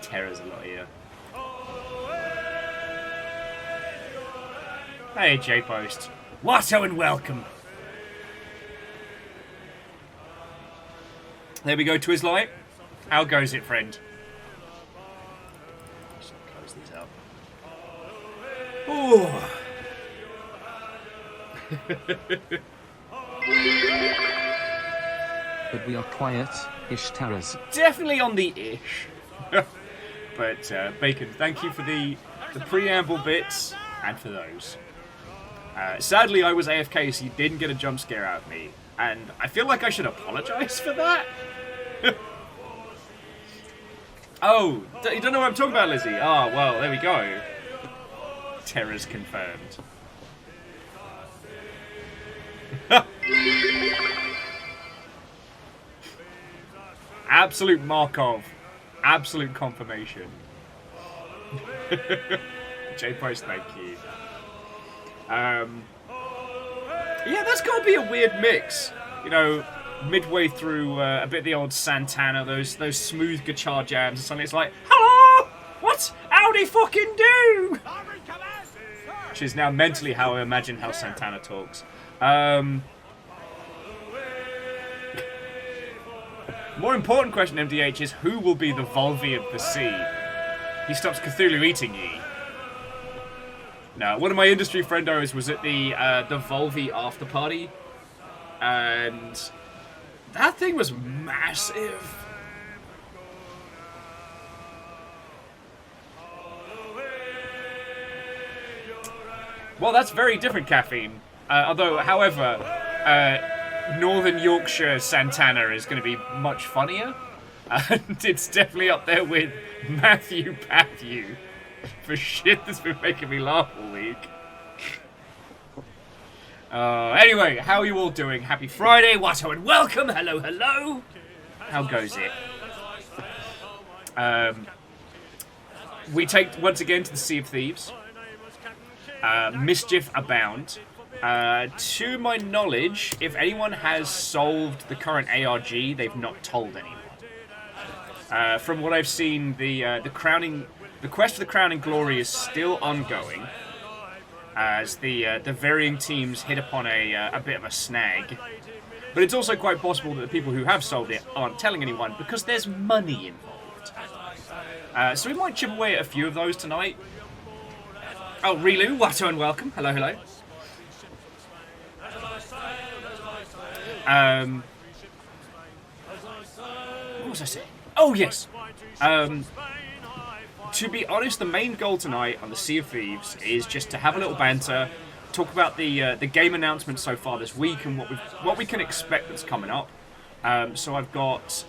Terror's a lot here. Hey, J-Post. Watto and welcome. There we go, Twizzlight. How goes it, friend? Just close these up. Ooh. But we are quiet-ish terrors. Definitely on the ish. But Bacon, thank you for the preamble bits and for those. Sadly, I was AFK, so you didn't get a jump scare out of me, and I feel like I should apologise for that. Oh, you don't know what I'm talking about, Lizzie? Oh, well, there we go. Terror's confirmed. Absolute Markov. Absolute confirmation. J-Post, thank you. Yeah, that's got to be a weird mix. You know, midway through a bit of the old Santana, those smooth guitar jams, and suddenly it's like, hello! What? Howdy fucking do? Which is now mentally how I imagine how Santana talks. More important question, MDH, is who will be the Volvi of the sea? He stops Cthulhu eating ye. No, one of my industry friendos was at the Volvi after party, and that thing was massive. Well, that's very different caffeine. Although, however, Northern Yorkshire Santana is going to be much funnier, and it's definitely up there with Matthew Patthew for shit that's been making me laugh all week. Anyway, how are you all doing? Happy Friday, Watto, and welcome. Hello, hello. How goes it? We take once again to the Sea of Thieves. Mischief abound. To my knowledge, if anyone has solved the current ARG, they've not told anyone. From what I've seen, the quest for the crowning glory is still ongoing, as the varying teams hit upon a bit of a snag. But it's also quite possible that the people who have solved it aren't telling anyone because there's money involved. So we might chip away at a few of those tonight. Oh, Rilu, Watto and welcome. Hello, hello. What was I saying? Oh, yes. To be honest, the main goal tonight on the Sea of Thieves is just to have a little banter, talk about the game announcements so far this week and what we can expect that's coming up. So I've got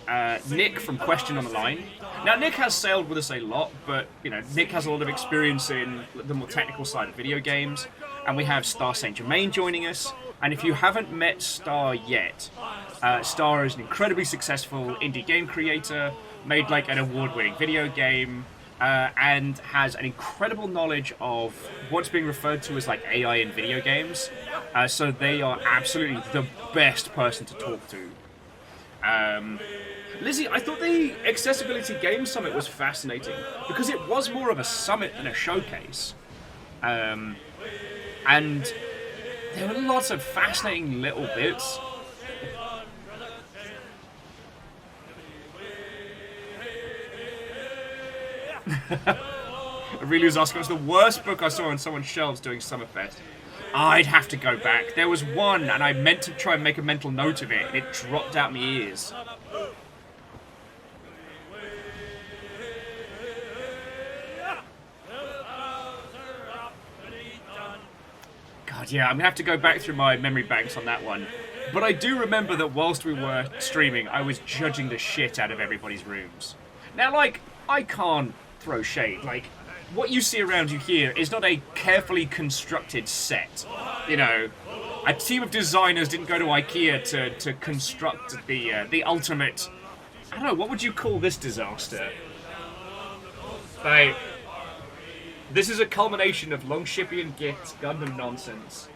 Nick from Question on the line. Now, Nick has sailed with us a lot, but you know, Nick has a lot of experience in the more technical side of video games. And we have Star St.Germain joining us. And if you haven't met Star yet, Star is an incredibly successful indie game creator, made like an award-winning video game, and has an incredible knowledge of what's being referred to as like AI in video games. So they are absolutely the best person to talk to. Lizzie, I thought the Accessibility Games Summit was fascinating because it was more of a summit than a showcase. And there were lots of fascinating little bits. I really was asking, what's the worst book I saw on someone's shelves doing Summerfest? I'd have to go back. There was one, and I meant to try and make a mental note of it, and it dropped out my ears. God, yeah, I'm going to have to go back through my memory banks on that one. But I do remember that whilst we were streaming, I was judging the shit out of everybody's rooms. Now, like, I can't throw shade. Like, what you see around you here is not a carefully constructed set. You know, a team of designers didn't go to IKEA to construct the ultimate... I don't know, what would you call this disaster? Like, this is a culmination of Longshipian gifts, Gundam nonsense,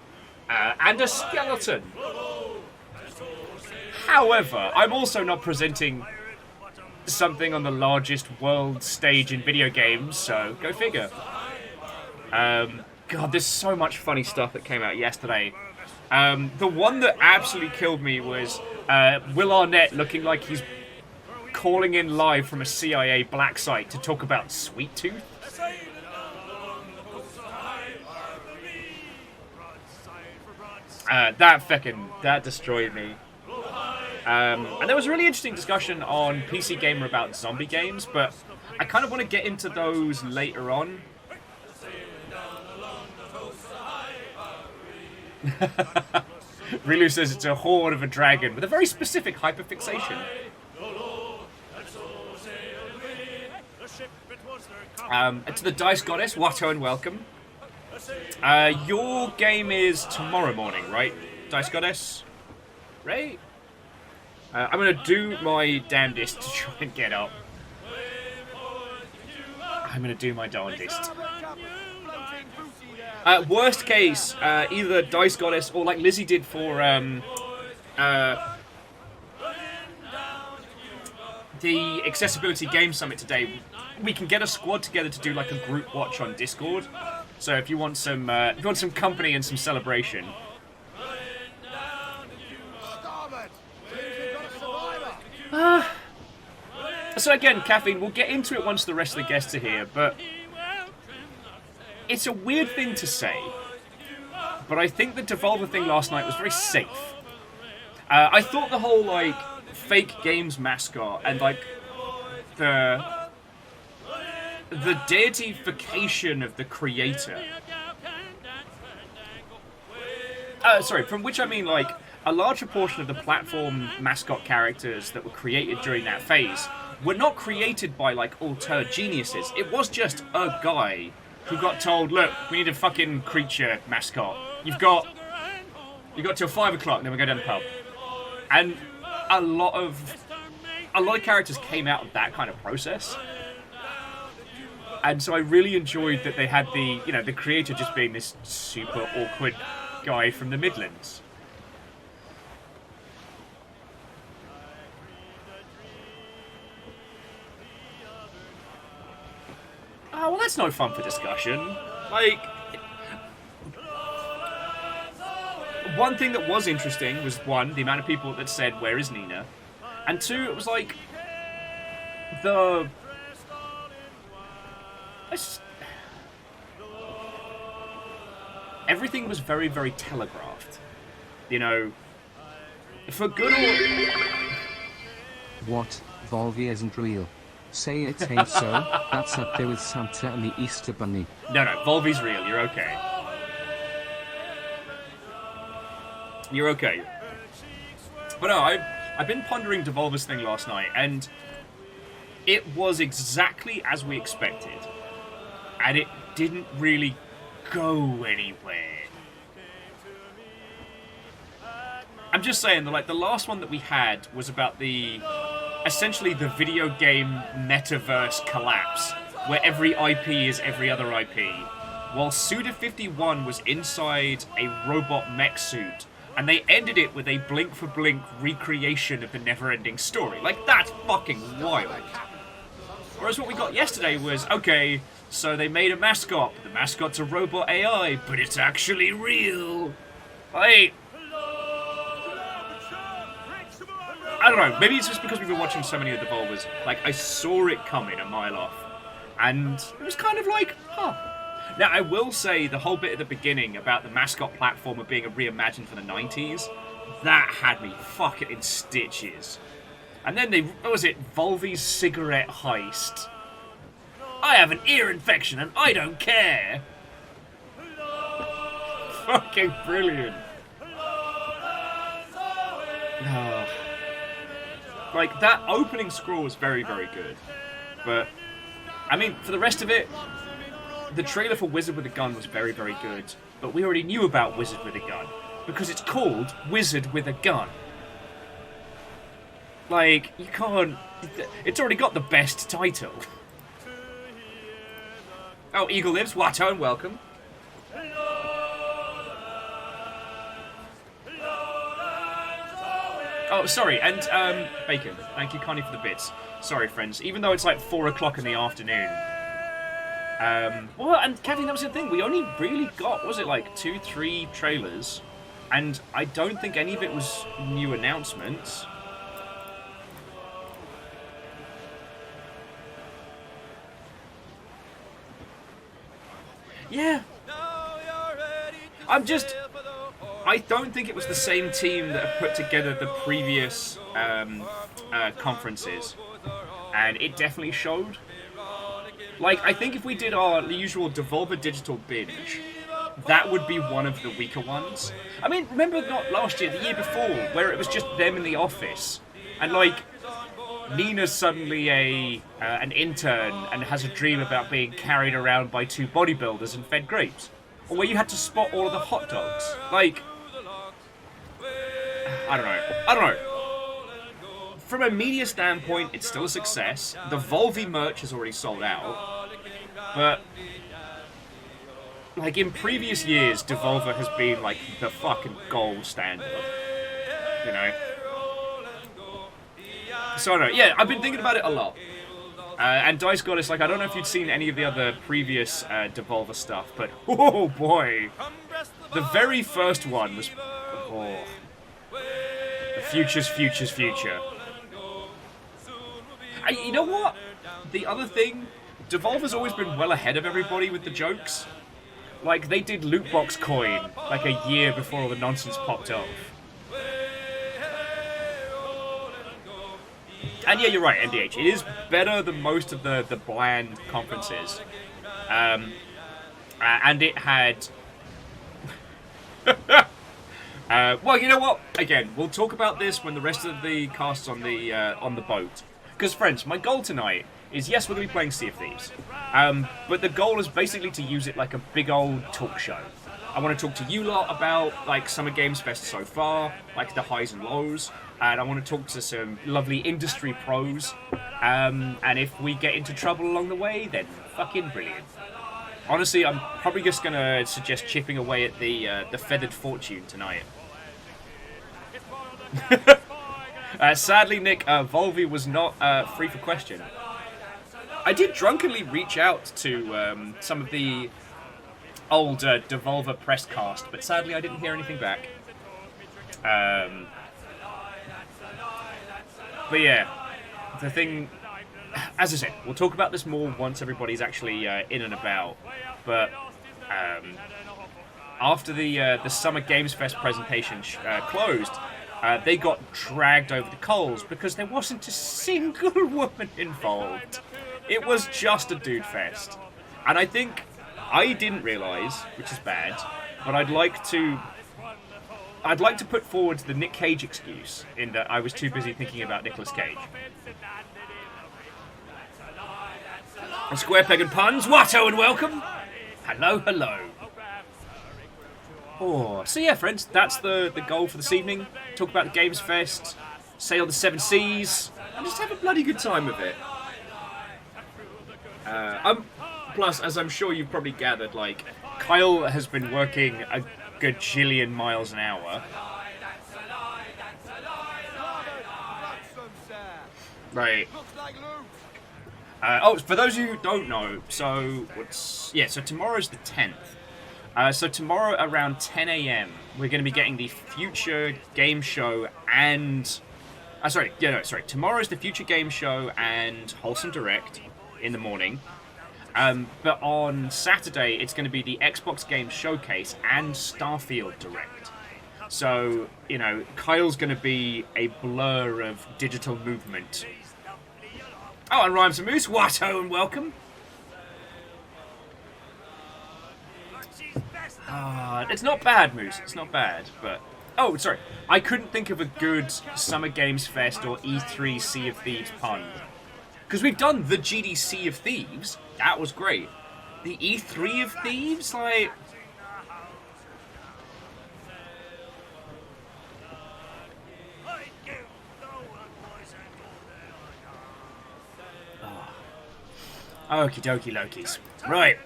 and a skeleton. However, I'm also not presenting something on the largest world stage in video games, so go figure. God, there's so much funny stuff that came out yesterday. The one that absolutely killed me was Will Arnett looking like he's calling in live from a CIA black site to talk about Sweet Tooth. That destroyed me. And there was a really interesting discussion on PC Gamer about zombie games, but I kind of want to get into those later on. Rilu says it's a horde of a dragon with a very specific hyperfixation. To the Dice Goddess, Watto and welcome. Your game is tomorrow morning, right, Dice Goddess? Right? I'm going to do my damnedest to try and get up. I'm going to do my darndest. Worst case, either Dice Goddess or like Lizzie did for the Accessibility Game Summit today, we can get a squad together to do like a group watch on Discord. So if you want some company and some celebration. So again, Caffeine, we'll get into it once the rest of the guests are here, but it's a weird thing to say, but I think the Devolver thing last night was very safe. I thought the whole, like, fake games mascot and, like, the deityfication of the creator. From which I mean, like, a larger portion of the platform mascot characters that were created during that phase were not created by, like, auteur geniuses. It was just a guy who got told, look, we need a fucking creature mascot. You've got till 5 o'clock, then we go down the pub. And a lot of characters came out of that kind of process. And so I really enjoyed that they had the creator just being this super awkward guy from the Midlands. Oh, well, that's no fun for discussion. Like, one thing that was interesting was, one, the amount of people that said, where is Nina? And two, it was like, everything was very, very telegraphed. You know, for good or... What? Volvi isn't real. Say it ain't so. That's up there with Santa and the Easter Bunny. No, Volvi's real. You're okay. You're okay. But no, I've been pondering Devolver's thing last night, and it was exactly as we expected. And it didn't really go anywhere. I'm just saying that, like, the last one that we had was about essentially the video game metaverse collapse, where every IP is every other IP, while Suda51 was inside a robot mech suit, and they ended it with a blink-for-blink recreation of the never-ending story. Like, that's fucking wild. Whereas what we got yesterday was, okay, so they made a mascot, the mascot's a robot AI, but it's actually real. Like, I don't know, maybe it's just because we've been watching so many of the Devolvers. Like, I saw it coming a mile off. And it was kind of like, huh. Now, I will say the whole bit at the beginning about the mascot platformer being a reimagined for the 90s, that had me fucking in stitches. And then what was it, Volvi's cigarette heist. I have an ear infection and I don't care. Fucking brilliant. Oh. Like, that opening scroll was very, very good. But, I mean, for the rest of it, the trailer for Wizard with a Gun was very, very good. But we already knew about Wizard with a Gun, because it's called Wizard with a Gun. Like, you can't... It's already got the best title. Oh, Eagle Lives, Watto, and welcome. Oh, sorry, and Bacon, thank you kindly for the bits. Sorry, friends, even though it's like 4 o'clock in the afternoon. Well, and Kevin, that was the thing. We only really got, was it like 2, 3 trailers, and I don't think any of it was new announcements. Yeah. I don't think it was the same team that had put together the previous conferences, and it definitely showed. Like, I think if we did our usual Devolver Digital binge, that would be one of the weaker ones. I mean, remember not last year, the year before, where it was just them in the office, and like, Nina's suddenly an intern and has a dream about being carried around by 2 bodybuilders and fed grapes. Or where you had to spot all of the hot dogs. Like, I don't know. From a media standpoint, it's still a success. The Volvi merch has already sold out. But, like, in previous years, Devolver has been, like, the fucking gold standard. You know? So, I don't know. Yeah, I've been thinking about it a lot. And Dice Goddess, like, I don't know if you'd seen any of the other previous Devolver stuff, but, oh boy. The very first one was, oh, the future's future. You know what? The other thing, Devolver's always been well ahead of everybody with the jokes. Like, they did Loot Box Coin, like, a year before all the nonsense popped off. And yeah, you're right, MDH. It is better than most of the bland conferences. And it had... well, you know what? Again, we'll talk about this when the rest of the cast's on the boat. Because, friends, my goal tonight is, yes, we're going to be playing Sea of Thieves. But the goal is basically to use it like a big old talk show. I want to talk to you lot about, like, Summer Games Fest so far, like the highs and lows. And I want to talk to some lovely industry pros. And if we get into trouble along the way, then fucking brilliant. Honestly, I'm probably just going to suggest chipping away at the Feathered Fortune tonight. Sadly, Nick, Volvi was not free for question. I did drunkenly reach out to some of the old Devolver press cast, but sadly I didn't hear anything back. But yeah, the thing, as I said, we'll talk about this more once everybody's actually in and about. But after the Summer Games Fest presentation closed, they got dragged over the coals because there wasn't a single woman involved. It was just a dude fest. And I think I didn't realise, which is bad, but I'd like to put forward the Nick Cage excuse in that I was too busy thinking about Nicolas Cage. And Square Peg and Puns, Watto and welcome! Hello. Oh, so yeah, friends, that's the goal for this evening. Talk about the Games Fest, sail the 7 seas, and just have a bloody good time with it. Plus, as I'm sure you've probably gathered, like, Kyle has been working a gajillion miles an hour. Right. Oh, for those of you who don't know, so tomorrow's the 10th. So tomorrow around 10 a.m. we're going to be getting the Future Game Show and... Tomorrow's the Future Game Show and Wholesome Direct in the morning. But on Saturday, it's going to be the Xbox Game Showcase and Starfield Direct. So, you know, Kyle's going to be a blur of digital movement. Oh, and Rhymes and Moose, Watto and welcome. It's not bad, Moose. It's not bad, but... Oh, sorry. I couldn't think of a good Summer Games Fest or E3 Sea of Thieves pun. Because we've done the GDC of Thieves. That was great. The E3 of Thieves? Like... Oh. Okie dokie Lokies. Right.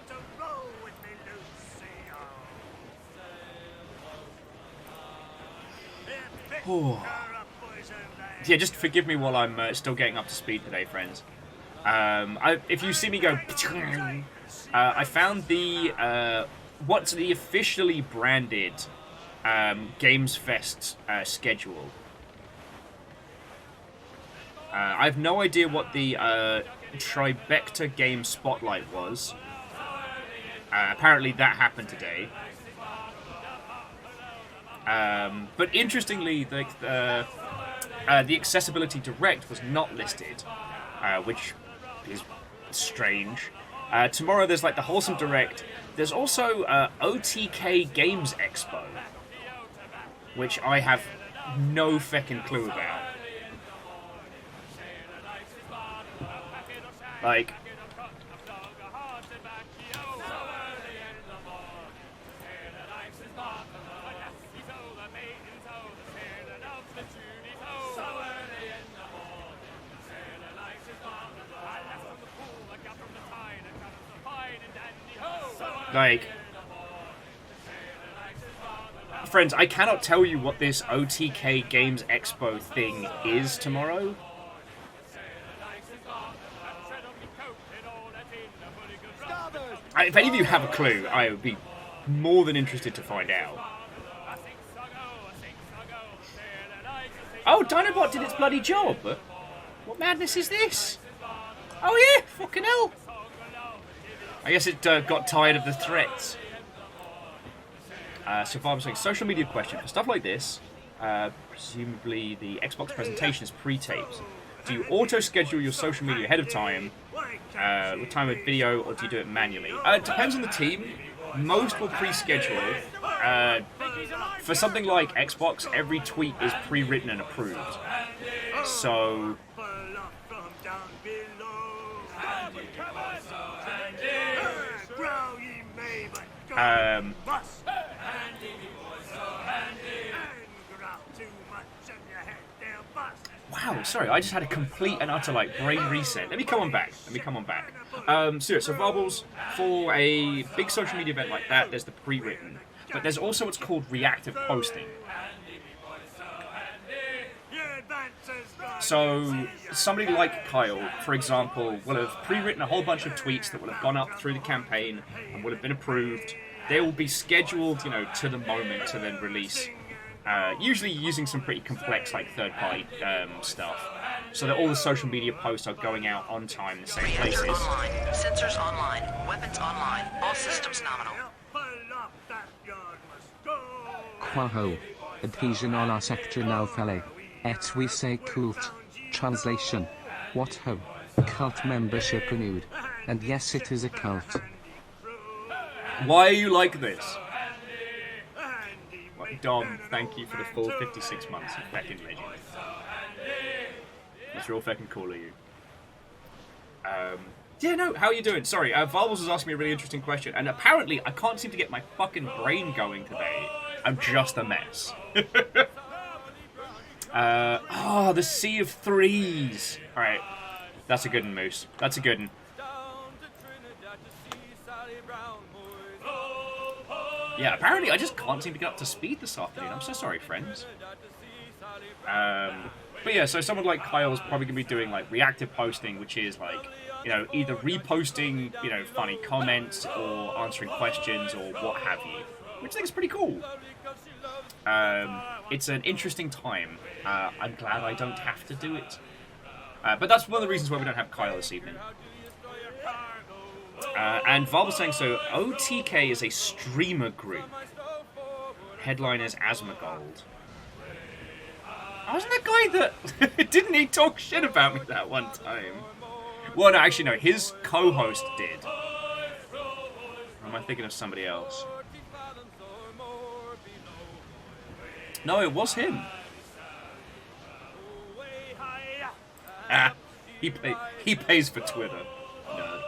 Oh. Yeah, just forgive me while I'm still getting up to speed today, friends. If you see me go, I found the what's the officially branded Games Fest schedule. I have no idea what the Tribeca Game Spotlight was. Apparently that happened today. But interestingly, the Accessibility Direct was not listed, which is strange. Tomorrow there's like the Wholesome Direct. There's also OTK Games Expo, which I have no feckin' clue about. Like, friends, I cannot tell you what this OTK Games Expo thing is tomorrow. If any of you have a clue, I would be more than interested to find out. Oh, Dinobot did its bloody job! What madness is this? Oh yeah, fucking hell! I guess it got tired of the threats. So far I'm saying, social media question. For stuff like this, presumably the Xbox presentation is pre-taped. Do you auto-schedule your social media ahead of time, with time of video, or do you do it manually? It depends on the team. Most will pre-schedule. For something like Xbox, every tweet is pre-written and approved. So... Wow, sorry, I just had a complete and utter, like, brain reset. Let me come on back. So Bubbles, for a big social media event like that, there's the pre-written. But there's also what's called reactive posting. So, somebody like Kyle, for example, will have pre-written a whole bunch of tweets that will have gone up through the campaign and will have been approved. They will be scheduled, you know, to the moment to then release. Usually using some pretty complex, like, third-party stuff, so that all the social media posts are going out on time in the same places. Online, sensors online, weapons online, all systems nominal. Quaho. Adhesion on our sector now felle. Et we say cult. Translation. What ho? Cult membership renewed. And yes, it is a cult. Why are you like this? Dom, thank you for the full 56 months. You fucking legend. That's real fucking cool of you. Yeah, no, how are you doing? Sorry, Valbles was asking me a really interesting question, and apparently I can't seem to get my fucking brain going today. I'm just a mess. The Sea of Threes. Alright, that's a good one, Moose. That's a good one. Yeah, apparently I just can't seem to get up to speed this afternoon. I'm so sorry, friends. But yeah, so someone like Kyle's probably going to be doing, like, reactive posting, which is, like, you know, either reposting, you know, funny comments or answering questions or what have you. Which I think is pretty cool. It's an interesting time. I'm glad I don't have to do it. But that's one of the reasons why we don't have Kyle this evening. And Val was saying, so OTK is a streamer group. Headline is Asmongold. Wasn't that guy that... Didn't he talk shit about me that one time? Well, no, actually, no. His co-host did. Or am I thinking of somebody else? No, it was him. He pays for Twitter. No.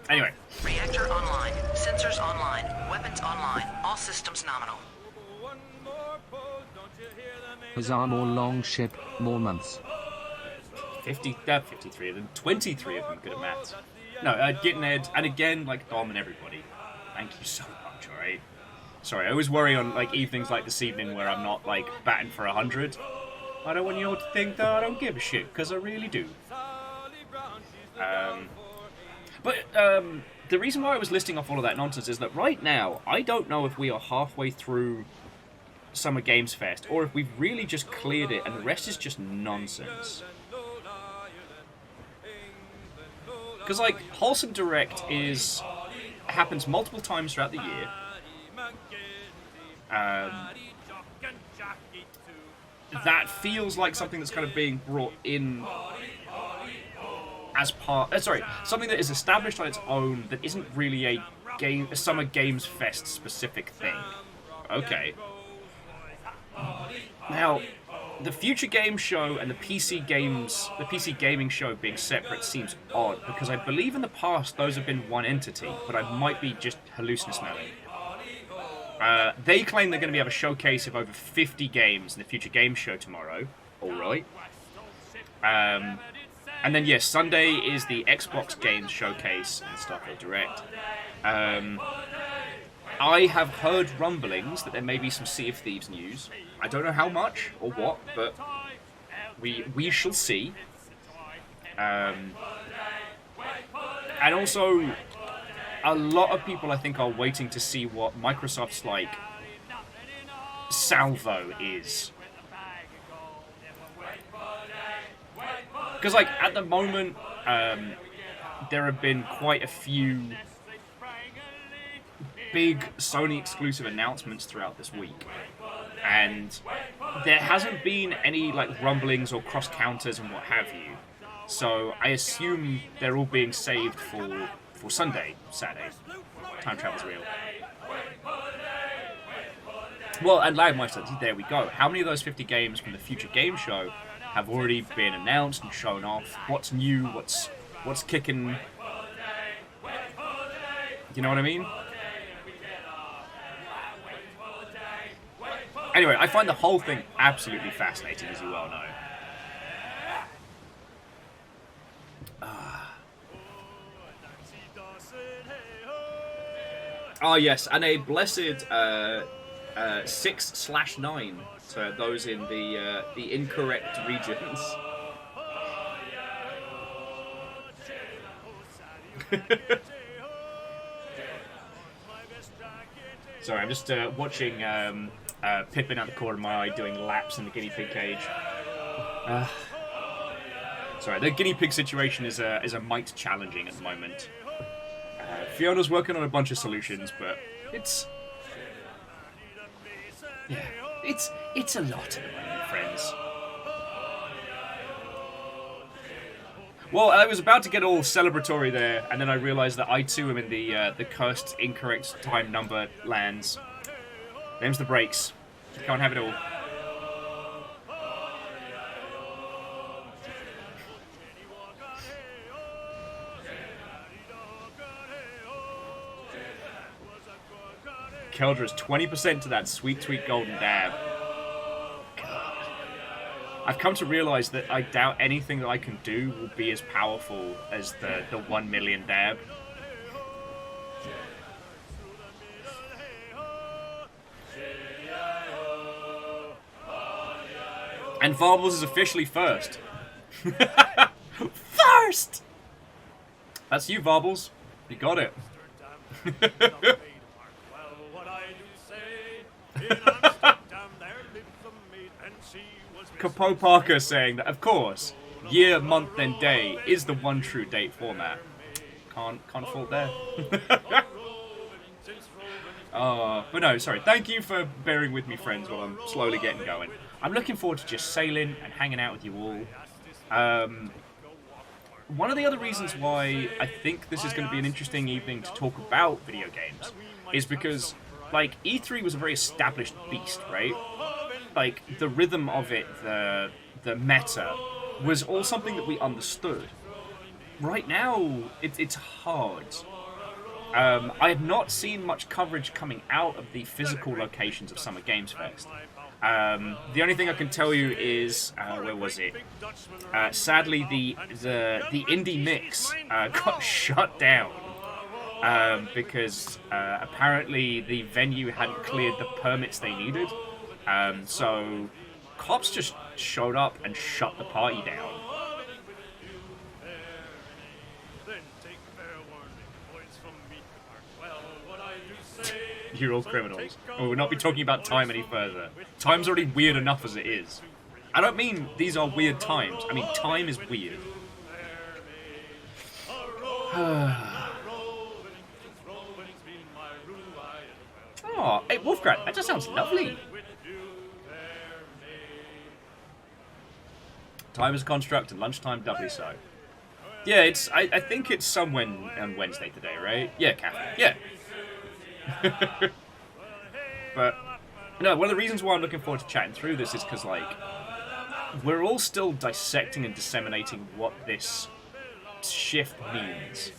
Anyway. Reactor online, sensors online, weapons online, all systems nominal. Huzzah, more long ship, more months. 53 of them, 23 of them good at maths. No, getting Ed, and again, like Dom and everybody, thank you so much, alright? Sorry, I always worry on like evenings like this evening where I'm not like batting for 100. I don't want you all to think that I don't give a shit, because I really do. The reason why I was listing off all of that nonsense is that right now, I don't know if we are halfway through Summer Games Fest, or if we've really just cleared it and the rest is just nonsense. Because, like, Wholesome Direct happens multiple times throughout the year. That feels like something that's kind of being brought in as part... something that is established on its own that isn't really a Summer Games Fest specific thing. Okay. Now, the Future Games Show and the PC Gaming Show being separate seems odd, because I believe in the past those have been one entity, but I might be just hallucinating. They claim they're going to have a showcase of over 50 games in the Future Games Show tomorrow. Alright. And then, yes, Sunday is the Xbox Games Showcase and stuff at Direct. I have heard rumblings that there may be some Sea of Thieves news. I don't know how much or what, but we shall see. And also, a lot of people, I think, are waiting to see what Microsoft's, like, salvo is. Because, like, at the moment, there have been quite a few big Sony exclusive announcements throughout this week. And there hasn't been any, like, rumblings or cross-counters and what have you. So I assume they're all being saved for Saturday. Time travel's real. Well, and Lagmeister, there we go. How many of those 50 games from the Future Game Show have already been announced and shown off? What's new? What's kicking? You know what I mean? Anyway, I find the whole thing absolutely fascinating, as you well know. Oh yes, and a blessed 6/9 to those in the incorrect regions. Sorry, I'm just watching Pippin out the corner of my eye doing laps in the guinea pig cage. Sorry, the guinea pig situation is a mite challenging at the moment. Fiona's working on a bunch of solutions, but it's a lot at the moment, friends. Well, I was about to get all celebratory there, and then I realised that I too am in the cursed incorrect time number lands. Them's the breaks. Can't have it all. Keldra's 20% to that sweet, sweet golden dab. God. I've come to realise that I doubt anything that I can do will be as powerful as the 1 million dab. And Varbles is officially first. First! That's you, Varbles. You got it. Capo Parker saying that, of course, year, month, and day is the one true date format. Can't fault there. But no, sorry. Thank you for bearing with me, friends, while I'm slowly getting going. I'm looking forward to just sailing and hanging out with you all. One of the other reasons why I think this is going to be an interesting evening to talk about video games is because, like, E3 was a very established beast, right? Like, the rhythm of it, the meta, was all something that we understood. Right now, it's hard. I have not seen much coverage coming out of the physical locations of Summer Games Fest. The only thing I can tell you is, where was it? Sadly, the indie mix got shut down. because apparently the venue hadn't cleared the permits they needed. So cops just showed up and shut the party down. You're all criminals. And we'll not be talking about time any further. Time's already weird enough as it is. I don't mean these are weird times. I mean time is weird. Oh, hey, Wolfgrat, that just sounds lovely. Time is a construct and lunchtime doubly so. Yeah, it's. I think it's somewhere on Wednesday today, right? Yeah, Catherine. Yeah. But no, one of the reasons why I'm looking forward to chatting through this is because, like, we're all still dissecting and disseminating what this shift means.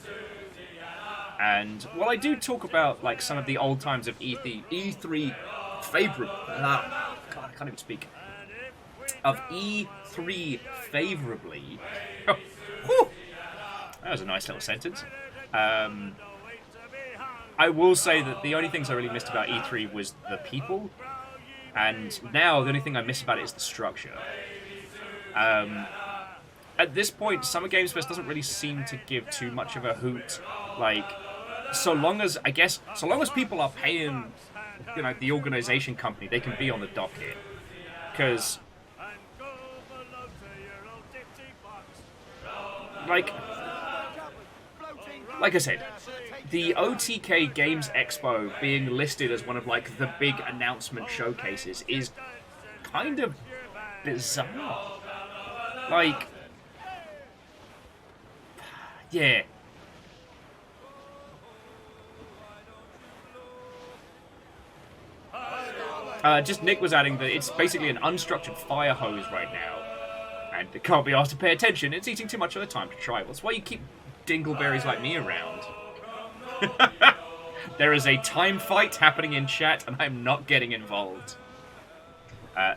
And while I do talk about, like, some of the old times of E3 favorable, God, I can't even speak. Of E3 favorably. Whew, that was a nice little sentence. I will say that the only things I really missed about E3 was the people, and now the only thing I miss about it is the structure. At this point, Summer Games Fest doesn't really seem to give too much of a hoot. Like, so long as people are paying, the organization company, they can be on the docket. Because, like I said, the OTK Games Expo being listed as one of, like, the big announcement showcases is kind of bizarre. Like, yeah. Just Nick was adding that it's basically an unstructured fire hose right now. And it can't be asked to pay attention. It's eating too much of the time to try. That's why you keep dingleberries like me around. There is a time fight happening in chat, and I'm not getting involved.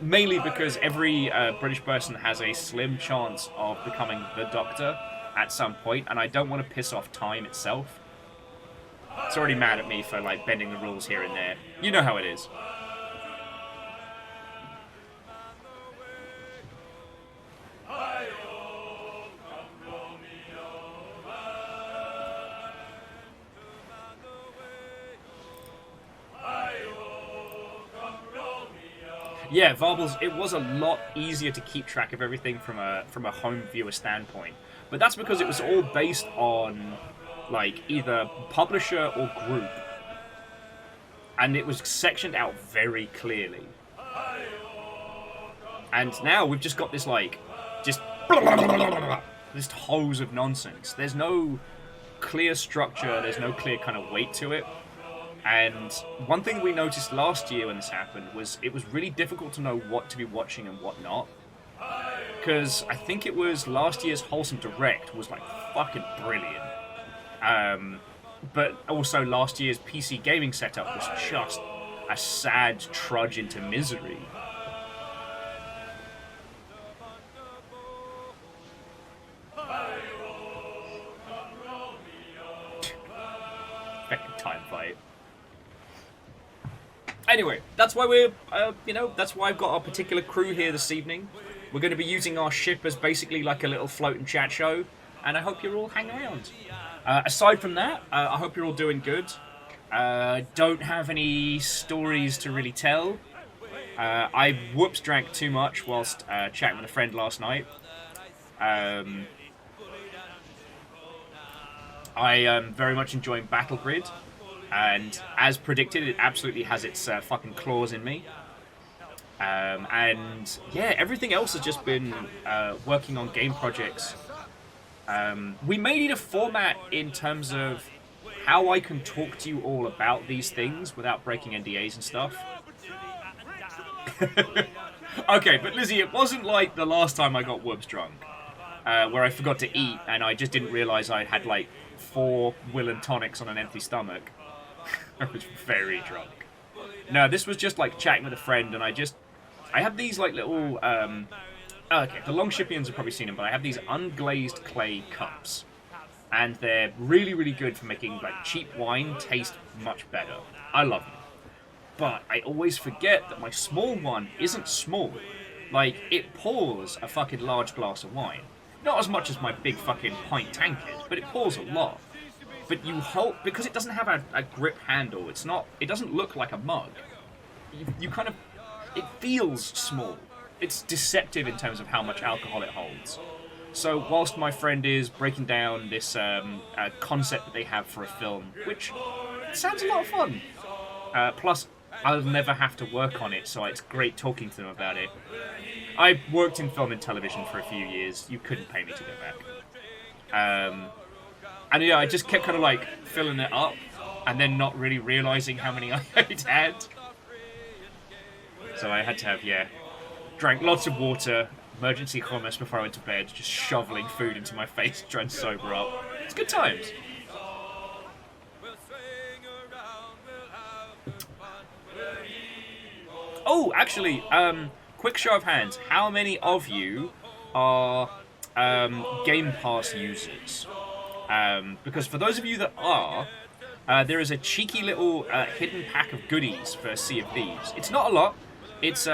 Mainly because every British person has a slim chance of becoming the Doctor at some point, and I don't want to piss off time itself. It's already mad at me for, like, bending the rules here and there. You know how it is. Yeah, Varbles, it was a lot easier to keep track of everything from a home viewer standpoint. But that's because it was all based on, like, either publisher or group. And it was sectioned out very clearly. And now we've just got this, like, just this hose of nonsense. There's no clear structure, there's no clear kind of weight to it. And one thing we noticed last year when this happened was it was really difficult to know what to be watching and what not. Because I think it was last year's Wholesome Direct was, like, fucking brilliant. But also last year's PC gaming setup was just a sad trudge into misery. Fucking time fight. Anyway, that's why we're, that's why I've got our particular crew here this evening. We're going to be using our ship as basically like a little floating chat show, and I hope you all hang around. Aside from that, I hope you're all doing good. Don't have any stories to really tell. I whoops drank too much whilst chatting with a friend last night. I am very much enjoying Battle Grid. And as predicted, it absolutely has its fucking claws in me. And yeah, everything else has just been working on game projects. We may need a format in terms of how I can talk to you all about these things without breaking NDAs and stuff. Okay, but Lizzie, it wasn't like the last time I got whoops drunk, where I forgot to eat and I just didn't realise I had like 4 Will and tonics on an empty stomach. I was very drunk. No, this was just like chatting with a friend, and I have these like little, okay, the Longshipians have probably seen them, but I have these unglazed clay cups. and they're really, really good for making like cheap wine taste much better. I love them. But I always forget that my small one isn't small. Like, it pours a fucking large glass of wine. Not as much as my big fucking pint tank is, but it pours a lot. But you hold, because it doesn't have a grip handle, it doesn't look like a mug. You kind of, it feels small. It's deceptive in terms of how much alcohol it holds. So whilst my friend is breaking down this concept that they have for a film, which sounds a lot of fun, plus I'll never have to work on it, so it's great talking to them about it. I worked in film and television for a few years. You couldn't pay me to go back. And yeah, I just kept kind of like filling it up, and then not really realizing how many I'd had. So I had to have, drank lots of water, emergency hummus before I went to bed, just shoveling food into my face, trying to sober up. It's good times. Oh, actually, quick show of hands. How many of you are Game Pass users? Because for those of you that are, there is a cheeky little hidden pack of goodies for Sea of Thieves. It's not a lot. It's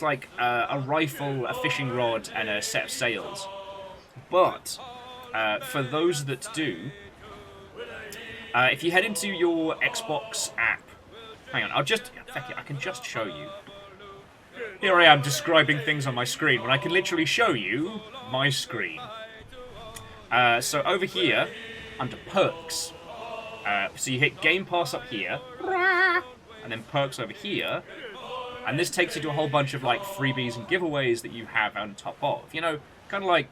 like a rifle, a fishing rod, and a set of sails. But for those that do, if you head into your Xbox app, hang on, I can just show you. Here I am describing things on my screen when I can literally show you my screen. So over here, under perks, so you hit Game Pass up here, and then perks over here, and this takes you to a whole bunch of like freebies and giveaways that you have on top of. You know, kind of like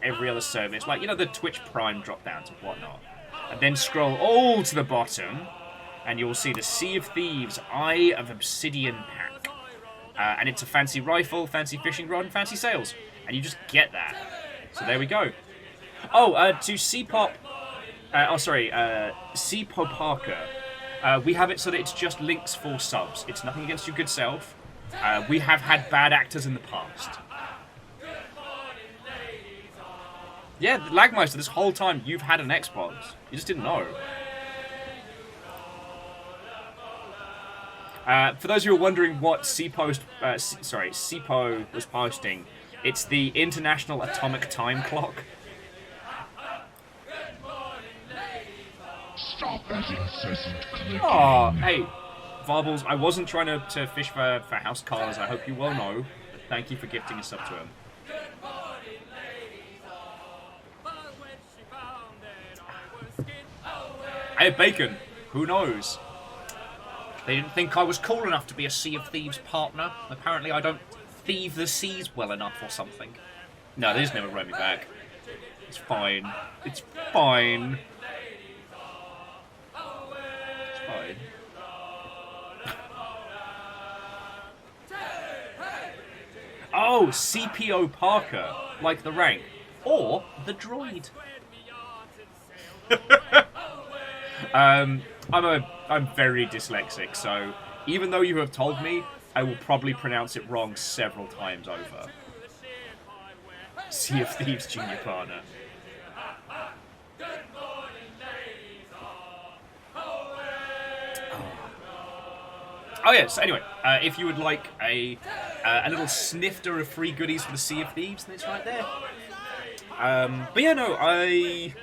every other service, like, you know, the Twitch Prime drop-downs and whatnot. And then scroll all to the bottom, and you'll see the Sea of Thieves Eye of Obsidian pack. And it's a fancy rifle, fancy fishing rod, and fancy sails. And you just get that. So there we go. Oh, to CPOP... CPO Parker. We have it so that it's just links for subs. It's nothing against your good self. We have had bad actors in the past. Yeah, Lagmeister, this whole time you've had an Xbox. You just didn't know. For those of you who are wondering what CPO was posting, it's the International Atomic Time Clock. Stop that incessant clicking. Oh, hey, Varbles, I wasn't trying to fish for house cars, I hope you well know. But thank you for gifting us up to him. Hey, Bacon, who knows? They didn't think I was cool enough to be a Sea of Thieves partner. Apparently I don't thieve the seas well enough or something. No, they just never write me back. It's fine. It's fine. It's fine. Oh, CPO Parker, like the rank. Or the droid. I'm very dyslexic, so even though you have told me, I will probably pronounce it wrong several times over. Sea of Thieves Junior Partner. Oh yeah, so anyway, if you would like a little snifter of free goodies for the Sea of Thieves, then it's right there. But yeah, no, I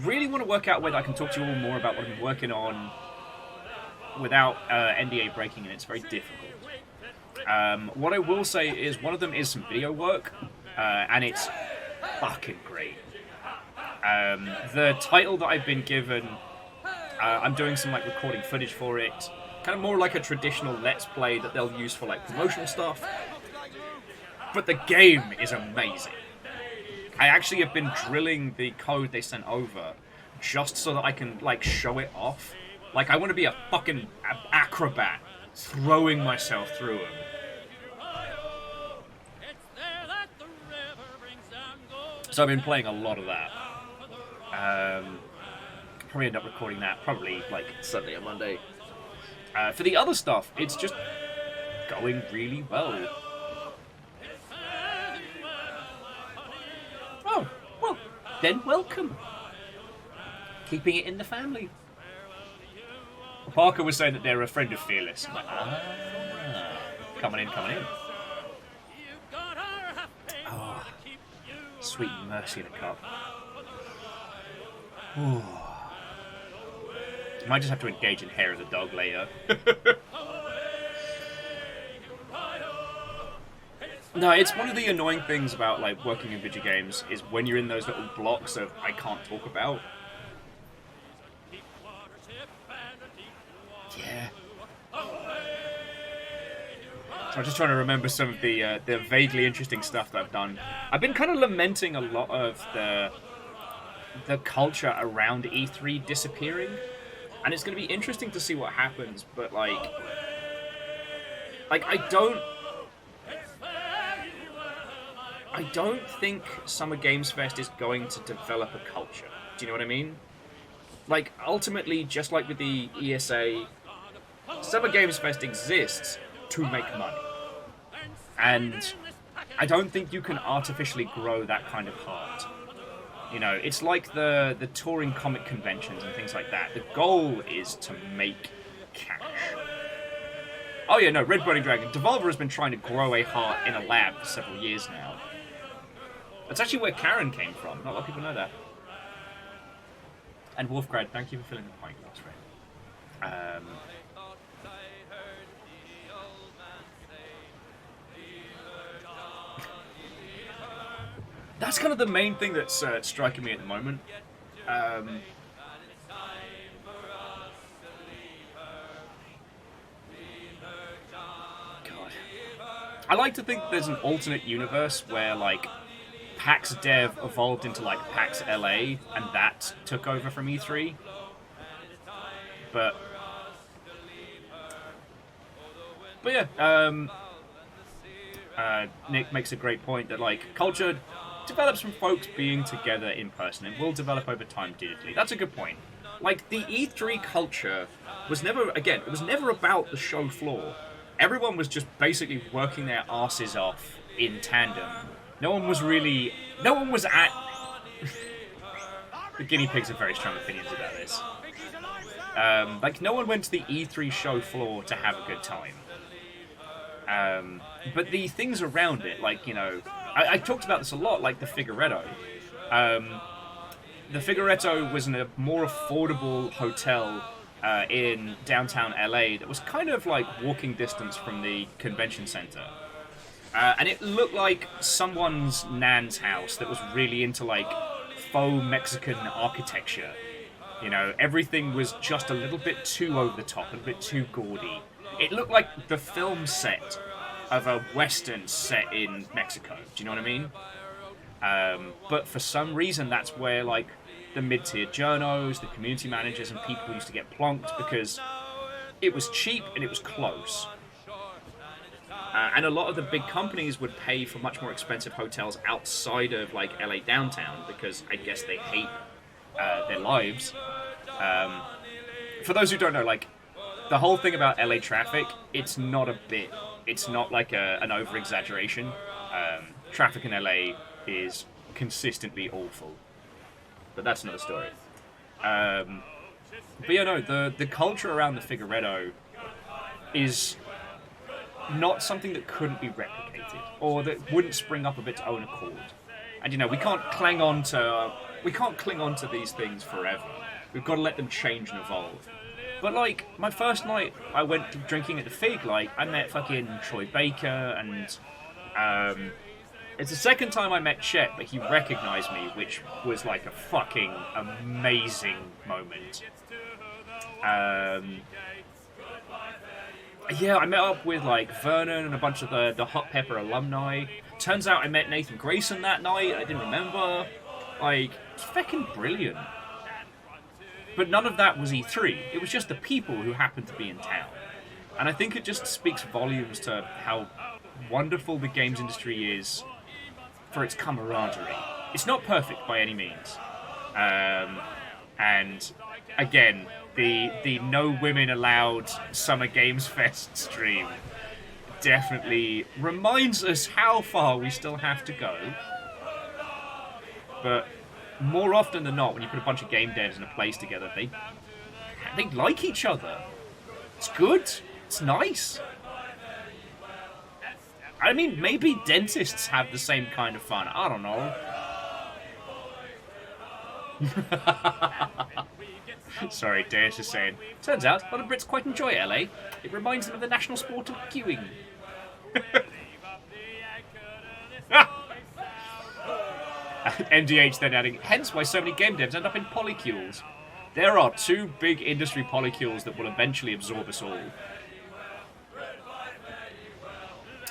really want to work out whether I can talk to you all more about what I've been working on without NDA breaking, and it's very difficult. What I will say is one of them is some video work, and it's fucking great. The title that I've been given, I'm doing some like recording footage for it, kind of more like a traditional Let's Play that they'll use for like promotional stuff. But the game is amazing. I actually have been drilling the code they sent over just so that I can, like, show it off. Like, I want to be a fucking acrobat throwing myself through them. So I've been playing a lot of that. Probably end up recording that probably, like, Sunday or Monday. For the other stuff, it's just going really well. then welcome. Keeping it in the family. Parker was saying that they're a friend of Fearless. I'm like, coming in. Oh, sweet mercy in a cup. Ooh. Might just have to engage in hair of the dog later. No, it's one of the annoying things about like working in video games is when you're in those little blocks of I can't talk about. Yeah. So I'm just trying to remember some of the vaguely interesting stuff that I've done. I've been kind of lamenting a lot of the culture around E3 disappearing, and it's going to be interesting to see what happens. But like I don't think Summer Games Fest is going to develop a culture. Do you know what I mean? Like, ultimately, just like with the ESA, Summer Games Fest exists to make money. And I don't think you can artificially grow that kind of heart. You know, it's like the touring comic conventions and things like that. The goal is to make cash. Oh yeah, no, Red Burning Dragon. Devolver has been trying to grow a heart in a lab for several years now. That's actually where Karen came from. Not a lot of people know that. And Wolfgrad, thank you for filling the pint glass, right? That's kind of the main thing that's striking me at the moment. God. I like to think there's an alternate universe where, like, PAX Dev evolved into, like, PAX LA, and that took over from E3. But yeah, Nick makes a great point that, like, culture develops from folks being together in person and will develop over time digitally. That's a good point. Like, the E3 culture was never, again, it was never about the show floor. Everyone was just basically working their asses off in tandem. No one was at... The guinea pigs have very strong opinions about this. Like, no one went to the E3 show floor to have a good time. But the things around it, like, you know... I talked about this a lot, like the Figueretto. The Figueretto was in a more affordable hotel in downtown LA that was kind of like walking distance from the convention center. And it looked like someone's nan's house that was really into like faux Mexican architecture. You know, everything was just a little bit too over the top, a little bit too gaudy. It looked like the film set of a Western set in Mexico. Do you know what I mean? But for some reason, that's where like the mid-tier journos, the community managers, and people used to get plonked because it was cheap and it was close. And a lot of the big companies would pay for much more expensive hotels outside of like LA downtown because I guess they hate their lives. For those who don't know, like the whole thing about LA traffic, it's not a bit. It's not like an over-exaggeration. Traffic in LA is consistently awful. But that's another story. But yeah, no, the culture around the Figueretto is not something that couldn't be replicated, or that wouldn't spring up of its own accord. And you know, we can't cling on to these things forever. We've got to let them change and evolve. But like, my first night I went drinking at the Fig, like, I met fucking Troy Baker, and it's the second time I met Chet, but he recognized me, which was like a fucking amazing moment. Yeah, I met up with like Vernon and a bunch of the Hot Pepper alumni. Turns out I met Nathan Grayson that night, I didn't remember. Like, it's fucking brilliant. But none of that was E3. It was just the people who happened to be in town. And I think it just speaks volumes to how wonderful the games industry is for its camaraderie. It's not perfect by any means. And again, the no women allowed Summer Games Fest stream definitely reminds us how far we still have to go. But more often than not, when you put a bunch of game devs in a place together, they like each other. It's good. It's nice. I mean, maybe dentists have the same kind of fun. I don't know. Sorry, Deus is saying. Turns out, a lot of Brits quite enjoy LA. It reminds them of the national sport of queuing. MDH then adding, hence why so many game devs end up in polycules. There are 2 big industry polycules that will eventually absorb us all.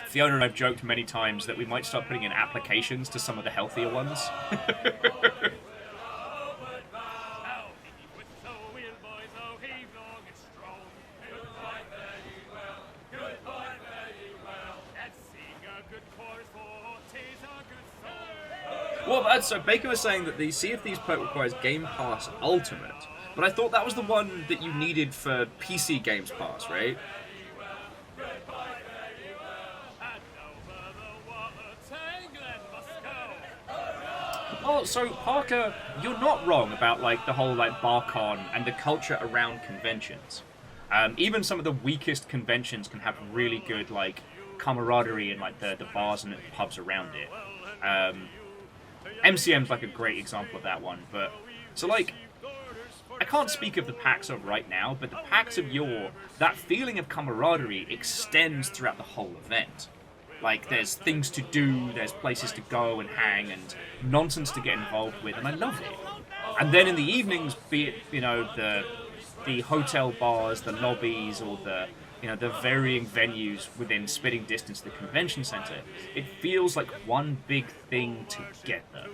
Fiona and I've joked many times that we might start putting in applications to some of the healthier ones. Well, so Baker was saying that the Sea of Thieves perk requires Game Pass Ultimate, but I thought that was the one that you needed for PC Games Pass, right? Oh, so Parker, you're not wrong about like the whole like BarCon and the culture around conventions. Even some of the weakest conventions can have really good like camaraderie in like the bars and the pubs around it. MCM's like a great example of that one, but so like I can't speak of the PAX of right now, but the PAX of yore, that feeling of camaraderie extends throughout the whole event. Like there's things to do, there's places to go and hang, and nonsense to get involved with, and I love it. And then in the evenings, be it the hotel bars, the lobbies, or the varying venues within spitting distance of the convention center, it feels like one big thing together.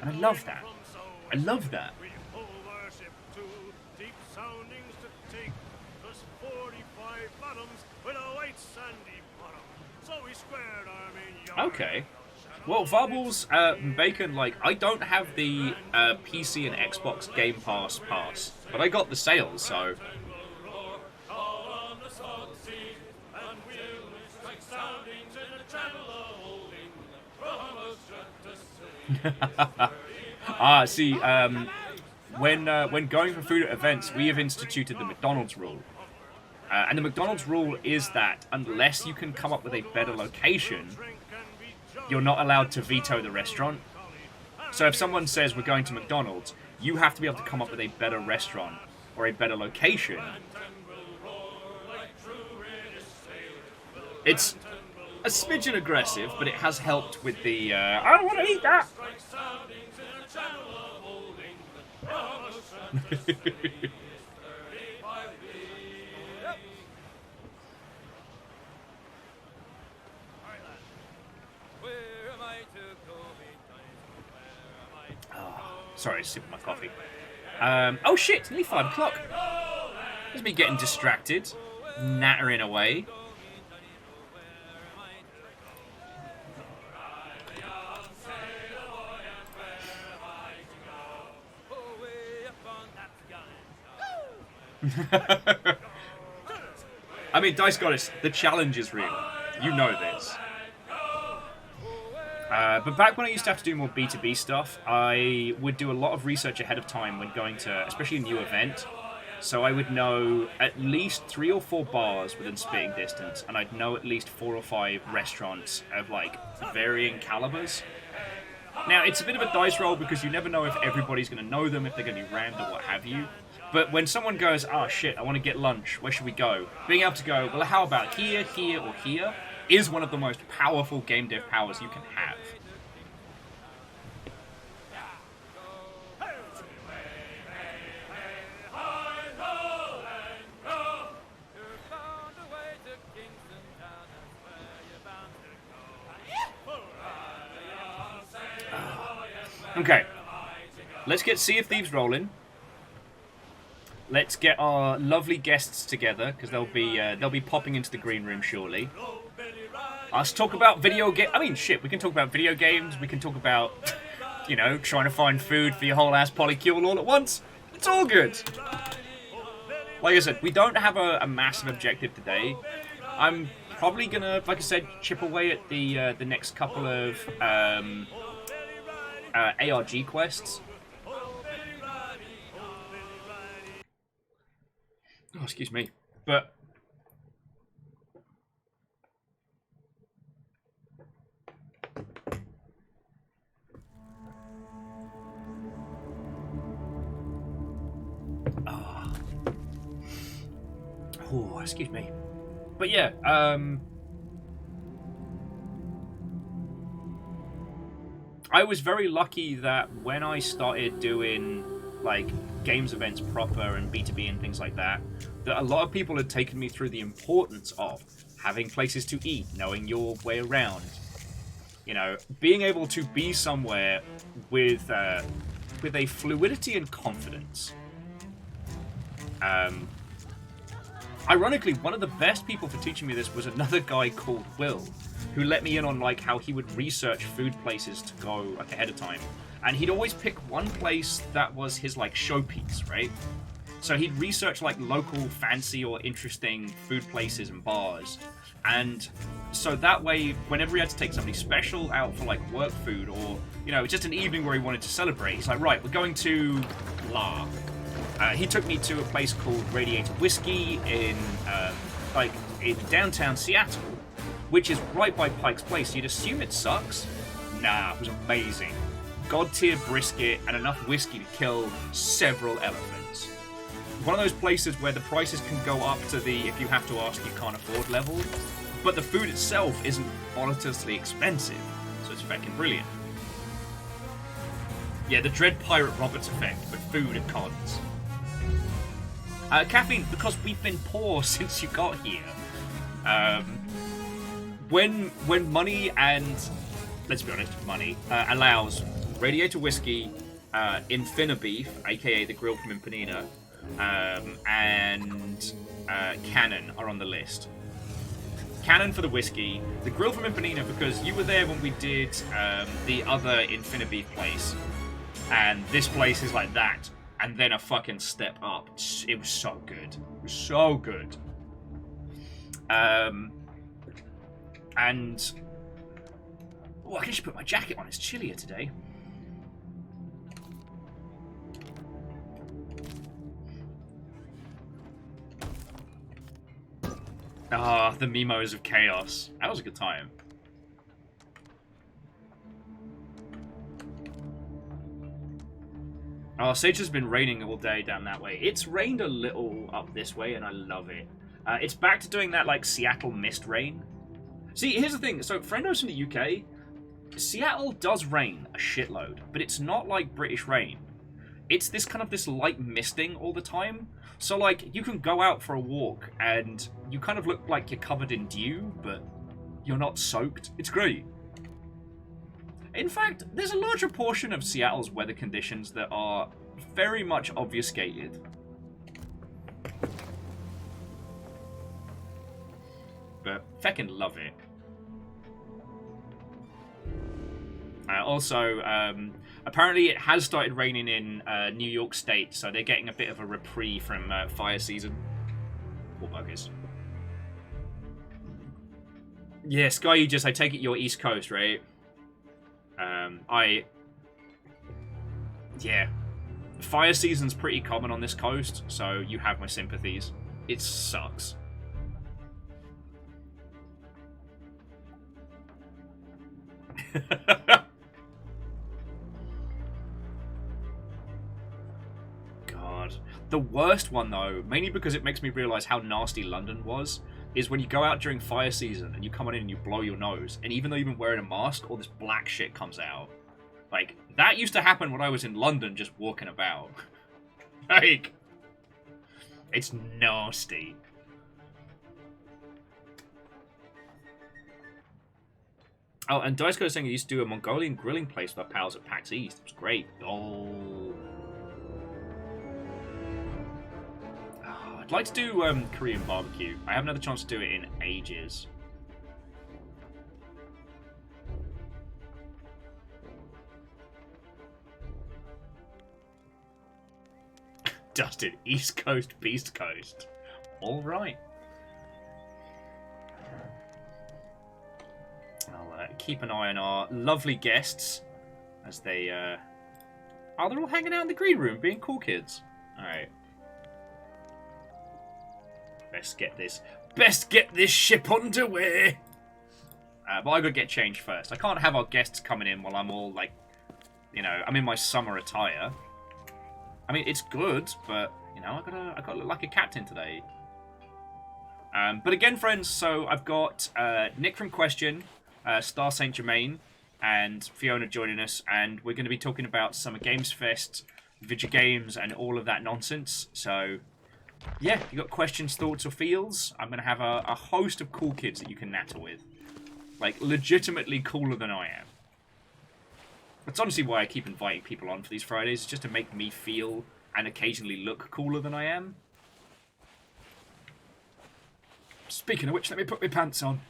And I love that. I love that. Okay. Well, Varbles, Bacon, like, I don't have the PC and Xbox Game Pass, but I got the sales, so... see, when going for food at events, we have instituted the McDonald's rule. And the McDonald's rule is that unless you can come up with a better location, you're not allowed to veto the restaurant. So if someone says we're going to McDonald's, you have to be able to come up with a better restaurant or a better location. It's a smidgen aggressive, but it has helped with the, I don't want to eat that! Sorry, sipping my coffee. Oh shit, it's nearly 5 o'clock. There's me getting distracted, nattering away. I mean, Dice Goddess, the challenge is real. You know this. But back when I used to have to do more B2B stuff, I would do a lot of research ahead of time when going to, especially a new event. So I would know at least 3 or 4 bars within spitting distance, and I'd know at least 4 or 5 restaurants of like varying calibers. Now, it's a bit of a dice roll because you never know if everybody's going to know them, if they're going to be rammed or what have you. But when someone goes, oh shit, I want to get lunch, where should we go? Being able to go, well, how about here, here, or here, is one of the most powerful game dev powers you can have. Okay, let's get Sea of Thieves rolling. Let's get our lovely guests together, because they'll be popping into the green room shortly. Let's talk about video game. I mean, shit, we can talk about video games. We can talk about, you know, trying to find food for your whole ass polycule all at once. It's all good. Like I said, we don't have a massive objective today. I'm probably gonna, like I said, chip away at the next couple of ARG quests. excuse me. But oh, excuse me. But yeah, I was very lucky that when I started doing like games events proper and B2B and things like that, that a lot of people had taken me through the importance of having places to eat, knowing your way around, you know, being able to be somewhere with a fluidity and confidence. Ironically, one of the best people for teaching me this was another guy called Will, who let me in on like how he would research food places to go like ahead of time. And he'd always pick one place that was his like showpiece, right? So he'd research like local fancy or interesting food places and bars. And so that way, whenever he had to take somebody special out for like work food or, you know, just an evening where he wanted to celebrate, he's like, right, we're going to blah. He took me to a place called Radiator Whiskey in downtown Seattle, which is right by Pike's Place. You'd assume it sucks. Nah, it was amazing. God-tier brisket and enough whiskey to kill several elephants. One of those places where the prices can go up to the if you have to ask you can't afford level, but the food itself isn't monetarily expensive, so it's fucking brilliant. Yeah, the Dread Pirate Roberts effect, but food at cons. Caffeine, because we've been poor since you got here. When money and, let's be honest, money allows Radiator Whiskey, Infinibeef, aka the Grill from Impanina, and Cannon are on the list. Cannon for the whiskey, the Grill from Impanina because you were there when we did the other Infinibeef place, and this place is like that. And then a fucking step up. It was so good. It was so good. And... oh, I should put my jacket on. It's chillier today. Ah, the Mimos of Chaos. That was a good time. Oh, Sage has been raining all day down that way. It's rained a little up this way, and I love it. It's back to doing that, like, Seattle mist rain. See, here's the thing. So, friendos from the UK, Seattle does rain a shitload, but it's not like British rain. It's this kind of this light misting all the time. So, like, you can go out for a walk, and you kind of look like you're covered in dew, but you're not soaked. It's great. In fact, there's a larger portion of Seattle's weather conditions that are very much obfuscated. But feckin' love it. Also, apparently it has started raining in New York State, so they're getting a bit of a reprieve from fire season. Poor buggers. Yeah, Sky Aegis, I take it you're East Coast, right? Yeah. Fire season's pretty common on this coast, so you have my sympathies. It sucks. God. The worst one, though, mainly because it makes me realise how nasty London was, is when you go out during fire season and you come on in and you blow your nose, and even though you've been wearing a mask, all this black shit comes out. Like, that used to happen when I was in London just walking about. Like, it's nasty. Oh, and Dice is saying he used to do a Mongolian grilling place with our pals at PAX East. It was great. Oh. I'd like to do Korean barbecue. I haven't had the chance to do it in ages. Dusted East Coast, Beast Coast. All right. I'll keep an eye on our lovely guests as they. Oh, they're all hanging out in the green room, being cool kids. All right. Best get this ship underway. But I gotta get changed first. I can't have our guests coming in while I'm all like, you know, I'm in my summer attire. I mean, it's good, but you know, I gotta look like a captain today. But again, friends, so I've got Nick from Question, Star St.Germain, and Fiona joining us, and we're going to be talking about Summer Games Fest, video games, and all of that nonsense. So, yeah, if you've got questions, thoughts, or feels, I'm going to have a host of cool kids that you can natter with. Like, legitimately cooler than I am. That's honestly why I keep inviting people on for these Fridays, just to make me feel and occasionally look cooler than I am. Speaking of which, let me put my pants on.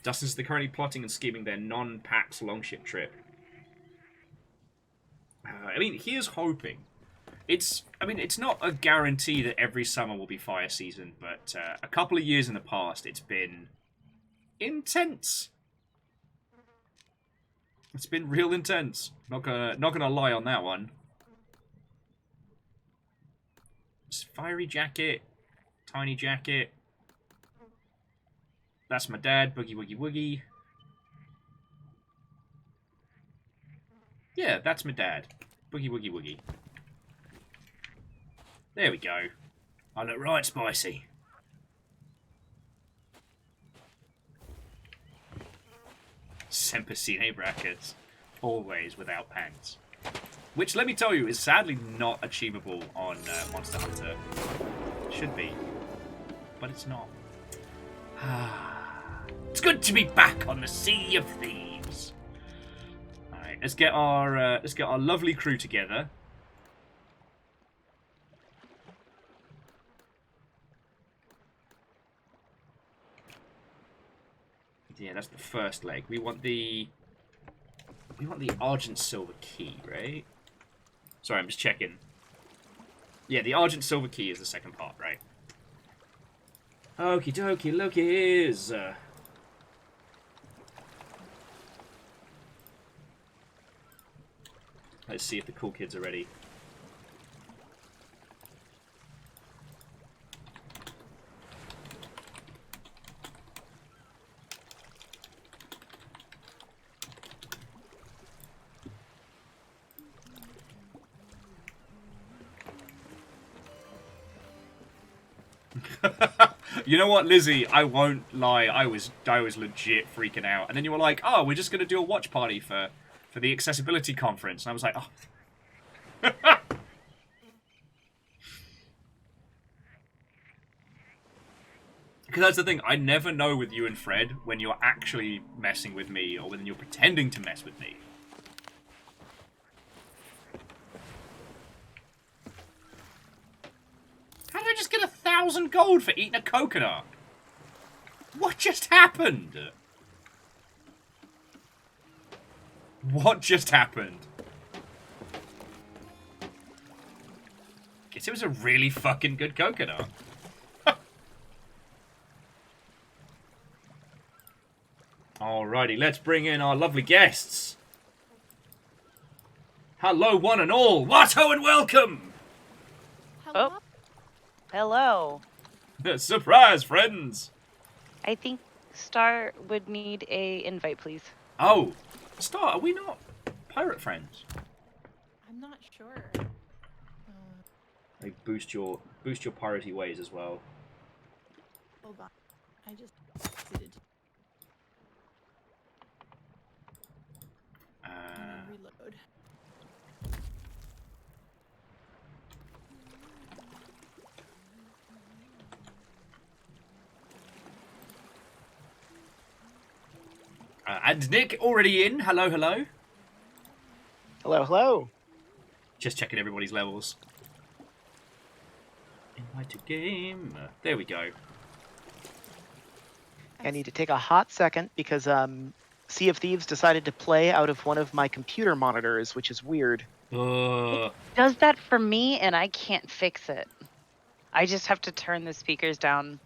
Dustin's they're currently plotting and scheming their non-PAX longship trip. I mean, here's hoping. It's not a guarantee that every summer will be fire season, but a couple of years in the past, it's been intense. It's been real intense. Not gonna lie on that one. Fiery jacket, tiny jacket. That's my dad, boogie woogie woogie. Yeah, that's my dad, boogie woogie woogie. There we go. I look right spicy. Sempacine brackets, always without pants. Which, let me tell you, is sadly not achievable on Monster Hunter. Should be, but it's not. It's good to be back on the Sea of Thieves. All right, let's get our lovely crew together. Yeah, that's the first leg. We want the Argent Silver Key, right? Sorry, I'm just checking. Yeah, the Argent Silver Key is the second part, right? Okie dokie, Lokies. Let's see if the cool kids are ready. You know what, Lizzie? I won't lie. I was legit freaking out. And then you were like, "Oh, we're just gonna do a watch party for the accessibility conference." And I was like, "Oh." Because that's the thing. I never know with you and Fred when you're actually messing with me or when you're pretending to mess with me. How did I just get 1,000 gold for eating a coconut? What just happened? What just happened? Guess it was a really fucking good coconut. Alrighty, let's bring in our lovely guests. Hello, one and all. Watto and welcome. Hello. Oh. Hello. Surprise, friends. I think Star would need a invite, please. Oh, Star, are we not pirate friends? I'm not sure. They boost your piratey ways as well. Hold on. I just exited. Reload. And Nick already in. Hello, hello. Hello, hello. Just checking everybody's levels. Invite to game. There we go. I need to take a hot second because Sea of Thieves decided to play out of one of my computer monitors, which is weird. It does that for me, and I can't fix it. I just have to turn the speakers down.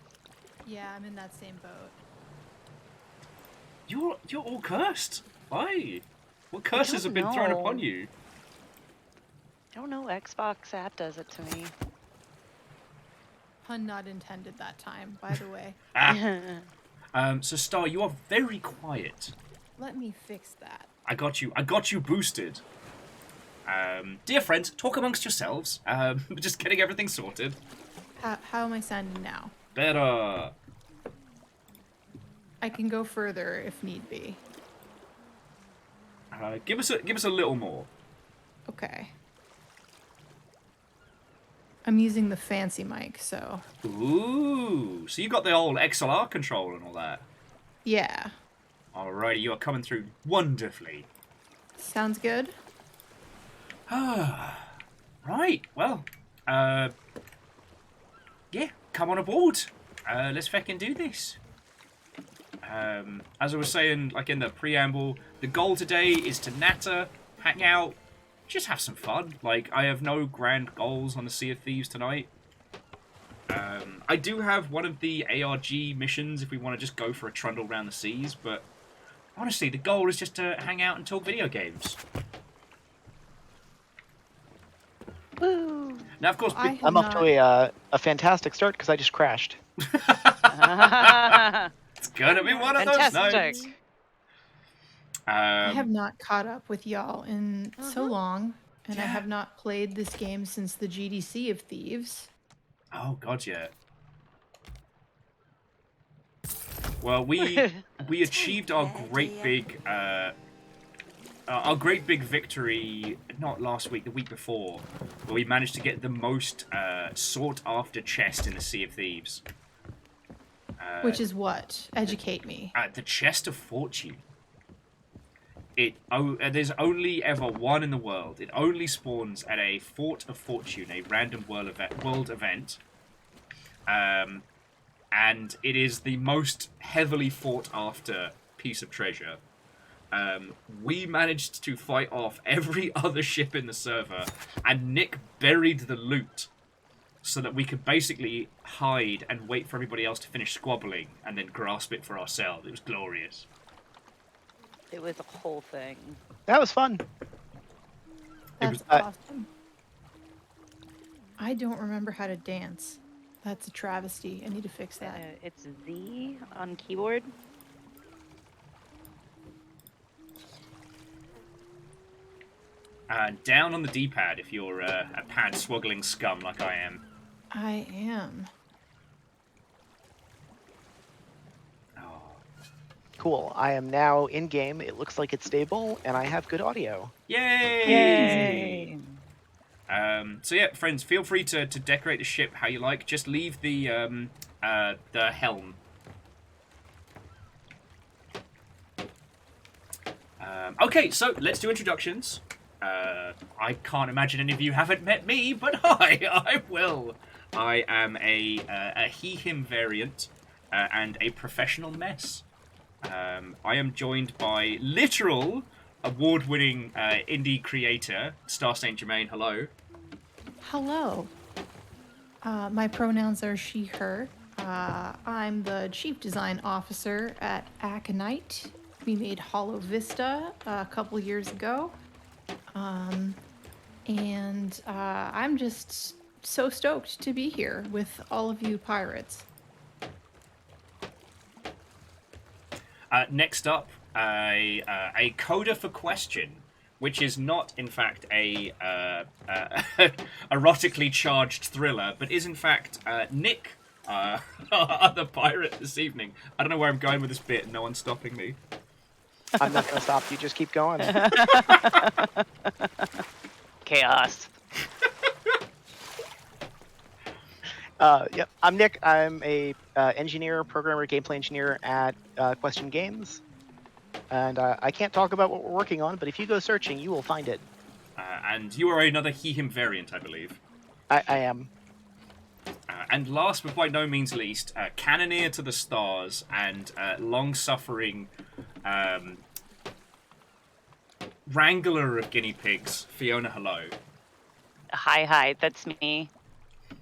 Yeah, I'm in that same boat. You're all cursed. Why? What curses have been thrown upon you? I don't know. Xbox app does it to me. Pun not intended that time, by the way. So Star, you are very quiet. Let me fix that. I got you boosted. Dear friends, talk amongst yourselves. Just getting everything sorted. How am I sounding now? Better. I can go further if need be. Give us a little more. Okay. I'm using the fancy mic, so... Ooh, so you got the old XLR control and all that. Yeah. Alrighty, you are coming through wonderfully. Sounds good? Right, well, yeah, come on aboard. Let's fucking do this. As I was saying, like in the preamble, the goal today is to natter, hang out, just have some fun. Like, I have no grand goals on the Sea of Thieves tonight. I do have one of the ARG missions if we want to just go for a trundle around the seas, but honestly, the goal is just to hang out and talk video games. Woo! Now, of course, I'm off to a fantastic start because I just crashed. it's gonna be one of those Fantastic. nights. I have not caught up with y'all in so long, and I have not played this game since the GDC of Thieves. Oh god, yeah. Well, we achieved our great big victory not last week, the week before, where we managed to get the most sought after chest in the Sea of Thieves. Which is what? Educate me. The Chest of Fortune. There's only ever one in the world. It only spawns at a Fort of Fortune, a random world event. And it is the most heavily fought after piece of treasure. We managed to fight off every other ship in the server, and Nick buried the loot so that we could basically hide and wait for everybody else to finish squabbling and then grasp it for ourselves. It was glorious. It was a whole thing. That was fun. That's awesome. I don't remember how to dance. That's a travesty. I need to fix that. It's Z on keyboard. Down on the D-pad if you're a pad-swoggling scum like I am. I am. Cool. I am now in game. It looks like it's stable, and I have good audio. Yay! So yeah, friends, feel free to decorate the ship how you like. Just leave the helm. Okay, so let's do introductions. I can't imagine any of you haven't met me, but hi, I will. I am a he/him variant and a professional mess. I am joined by literal award-winning indie creator Star St.Germain. Hello. Hello. My pronouns are she, her. I'm the chief design officer at Aconite. We made Hollow Vista a couple years ago. And I'm just so stoked to be here with all of you pirates. Next up, a coda for question, which is not, in fact, a erotically charged thriller, but is, in fact, Nick, the pirate this evening. I don't know where I'm going with this bit, and no one's stopping me. I'm not going to stop you. Just keep going. Chaos. Yep. I'm Nick. I'm a engineer, programmer, gameplay engineer at Question Games. And I can't talk about what we're working on, but if you go searching, you will find it. And you are another he/him variant, I believe. I am. And last but by no means least, cannoneer to the stars and long-suffering wrangler of guinea pigs, Fiona. Hello. Hi, that's me.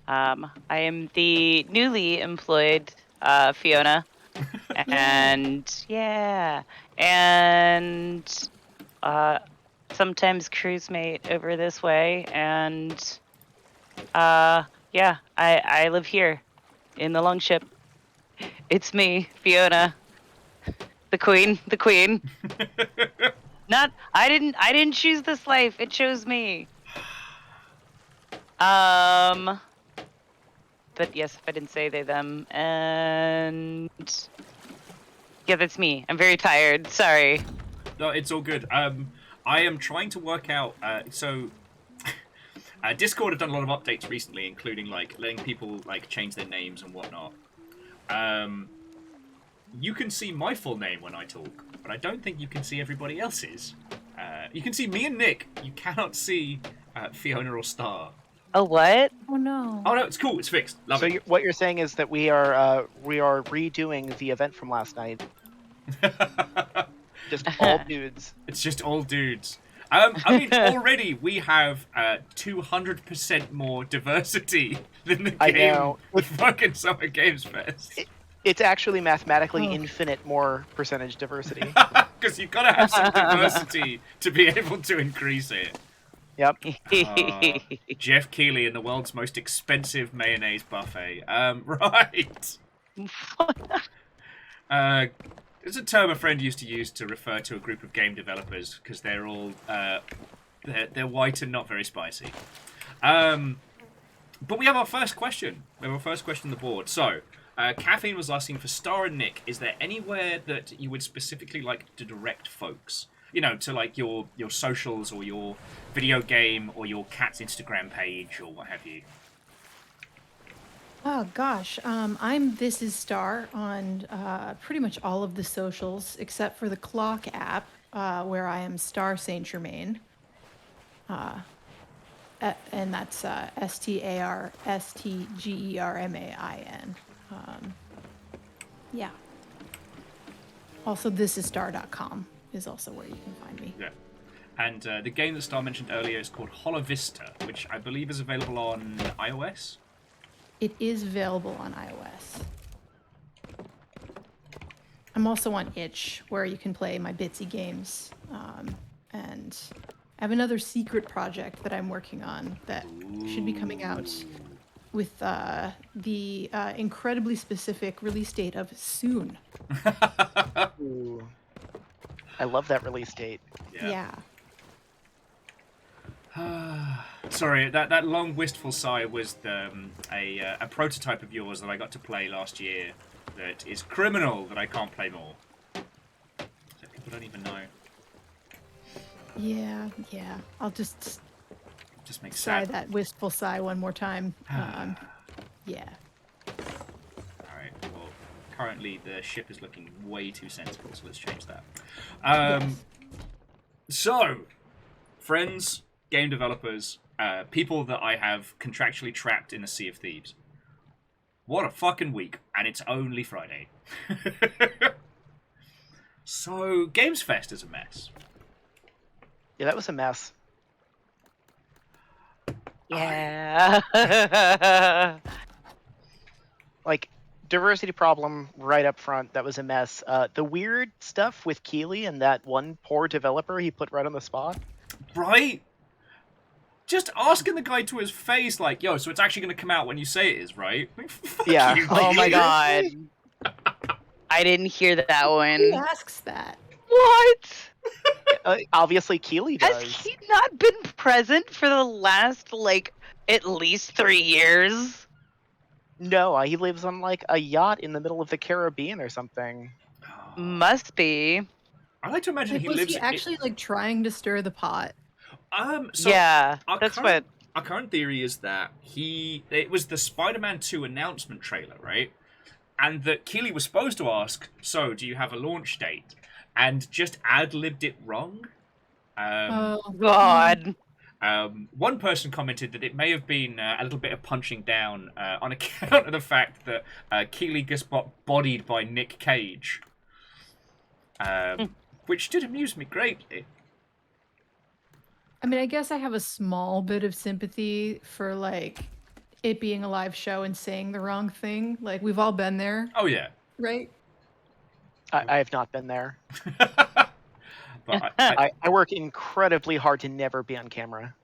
I am the newly employed Fiona, and sometimes cruise mate over this way, and I live here. in the longship. It's me, Fiona. The queen. The queen. I didn't choose this life. It chose me. But yes, if I didn't say they them. And yeah, that's me. I'm very tired. Sorry. No, it's all good. I am trying to work out. Discord have done a lot of updates recently, including like letting people like change their names and whatnot. You can see my full name when I talk, but I don't think you can see everybody else's. You can see me and Nick. You cannot see Fiona or Star. Oh, what? Oh no. Oh no, it's cool. It's fixed. Love So it. what you're saying is that we are redoing the event from last night. Just all dudes. It's just all dudes. I mean, already we have 200% more diversity than the I game know. with fucking Summer Games Fest. It's actually mathematically Oh. infinite more percentage diversity. Because you've got to have some diversity to be able to increase it. Yep. Jeff Keighley in the world's most expensive mayonnaise buffet. Right. It's a term a friend used to use to refer to a group of game developers because they're all they're white and not very spicy. But we have our first question. We have our first question on the board. So, Caffeine was asking for Star and Nick. Is there anywhere that you would specifically like to direct folks? You know, to like your socials or your video game or your cat's Instagram page or what have you. Oh gosh, This Is Star on pretty much all of the socials except for the Clock app, where I am Star St.Germain. And that's StarStGermain. Yeah. Also, thisisstar.com is also where you can find me. Yeah. And the game that Star mentioned earlier is called Hollow Vista, which I believe is available on iOS. It is available on iOS. I'm also on Itch, where you can play my Bitsy games. And I have another secret project that I'm working on that should be coming out with the incredibly specific release date of soon. Ooh. I love that release date. Yeah. Sorry, that long wistful sigh was a prototype of yours that I got to play last year that is criminal that I can't play more. So people don't even know. Yeah. I'll just Makes sigh sad. that wistful sigh one more time. Yeah. Alright, well, currently the ship is looking way too sensible, so let's change that. Yes. So, friends, game developers, people that I have contractually trapped in a sea of thieves. What a fucking week, and it's only Friday. So, Games Fest is a mess. Yeah, that was a mess. Yeah. Like, diversity problem right up front. That was a mess. The weird stuff with Keeley and that one poor developer he put right on the spot. Right? Just asking the guy to his face, like, yo, so it's actually going to come out when you say it is, right? Like, fuck Yeah. you. Oh my god. I didn't hear that Who one. asks that? What? Obviously, Keeley Has does. he not been present for the last, like, at least 3 years? No, he lives on like a yacht in the middle of the Caribbean or something. Must be. I like to imagine Like, he was lives he actually like trying to stir the pot? So Yeah, our that's current, what... Our current theory is that it was the Spider-Man 2 announcement trailer, right? And that Keeley was supposed to ask, so, do you have a launch date? And just ad-libbed it wrong. Oh God. One person commented that it may have been a little bit of punching down on account of the fact that Keeley gets bodied by Nick Cage. Which did amuse me greatly. I mean, I guess I have a small bit of sympathy for like it being a live show and saying the wrong thing. Like we've all been there, Oh, yeah. right? I have not been there. But I work incredibly hard to never be on camera.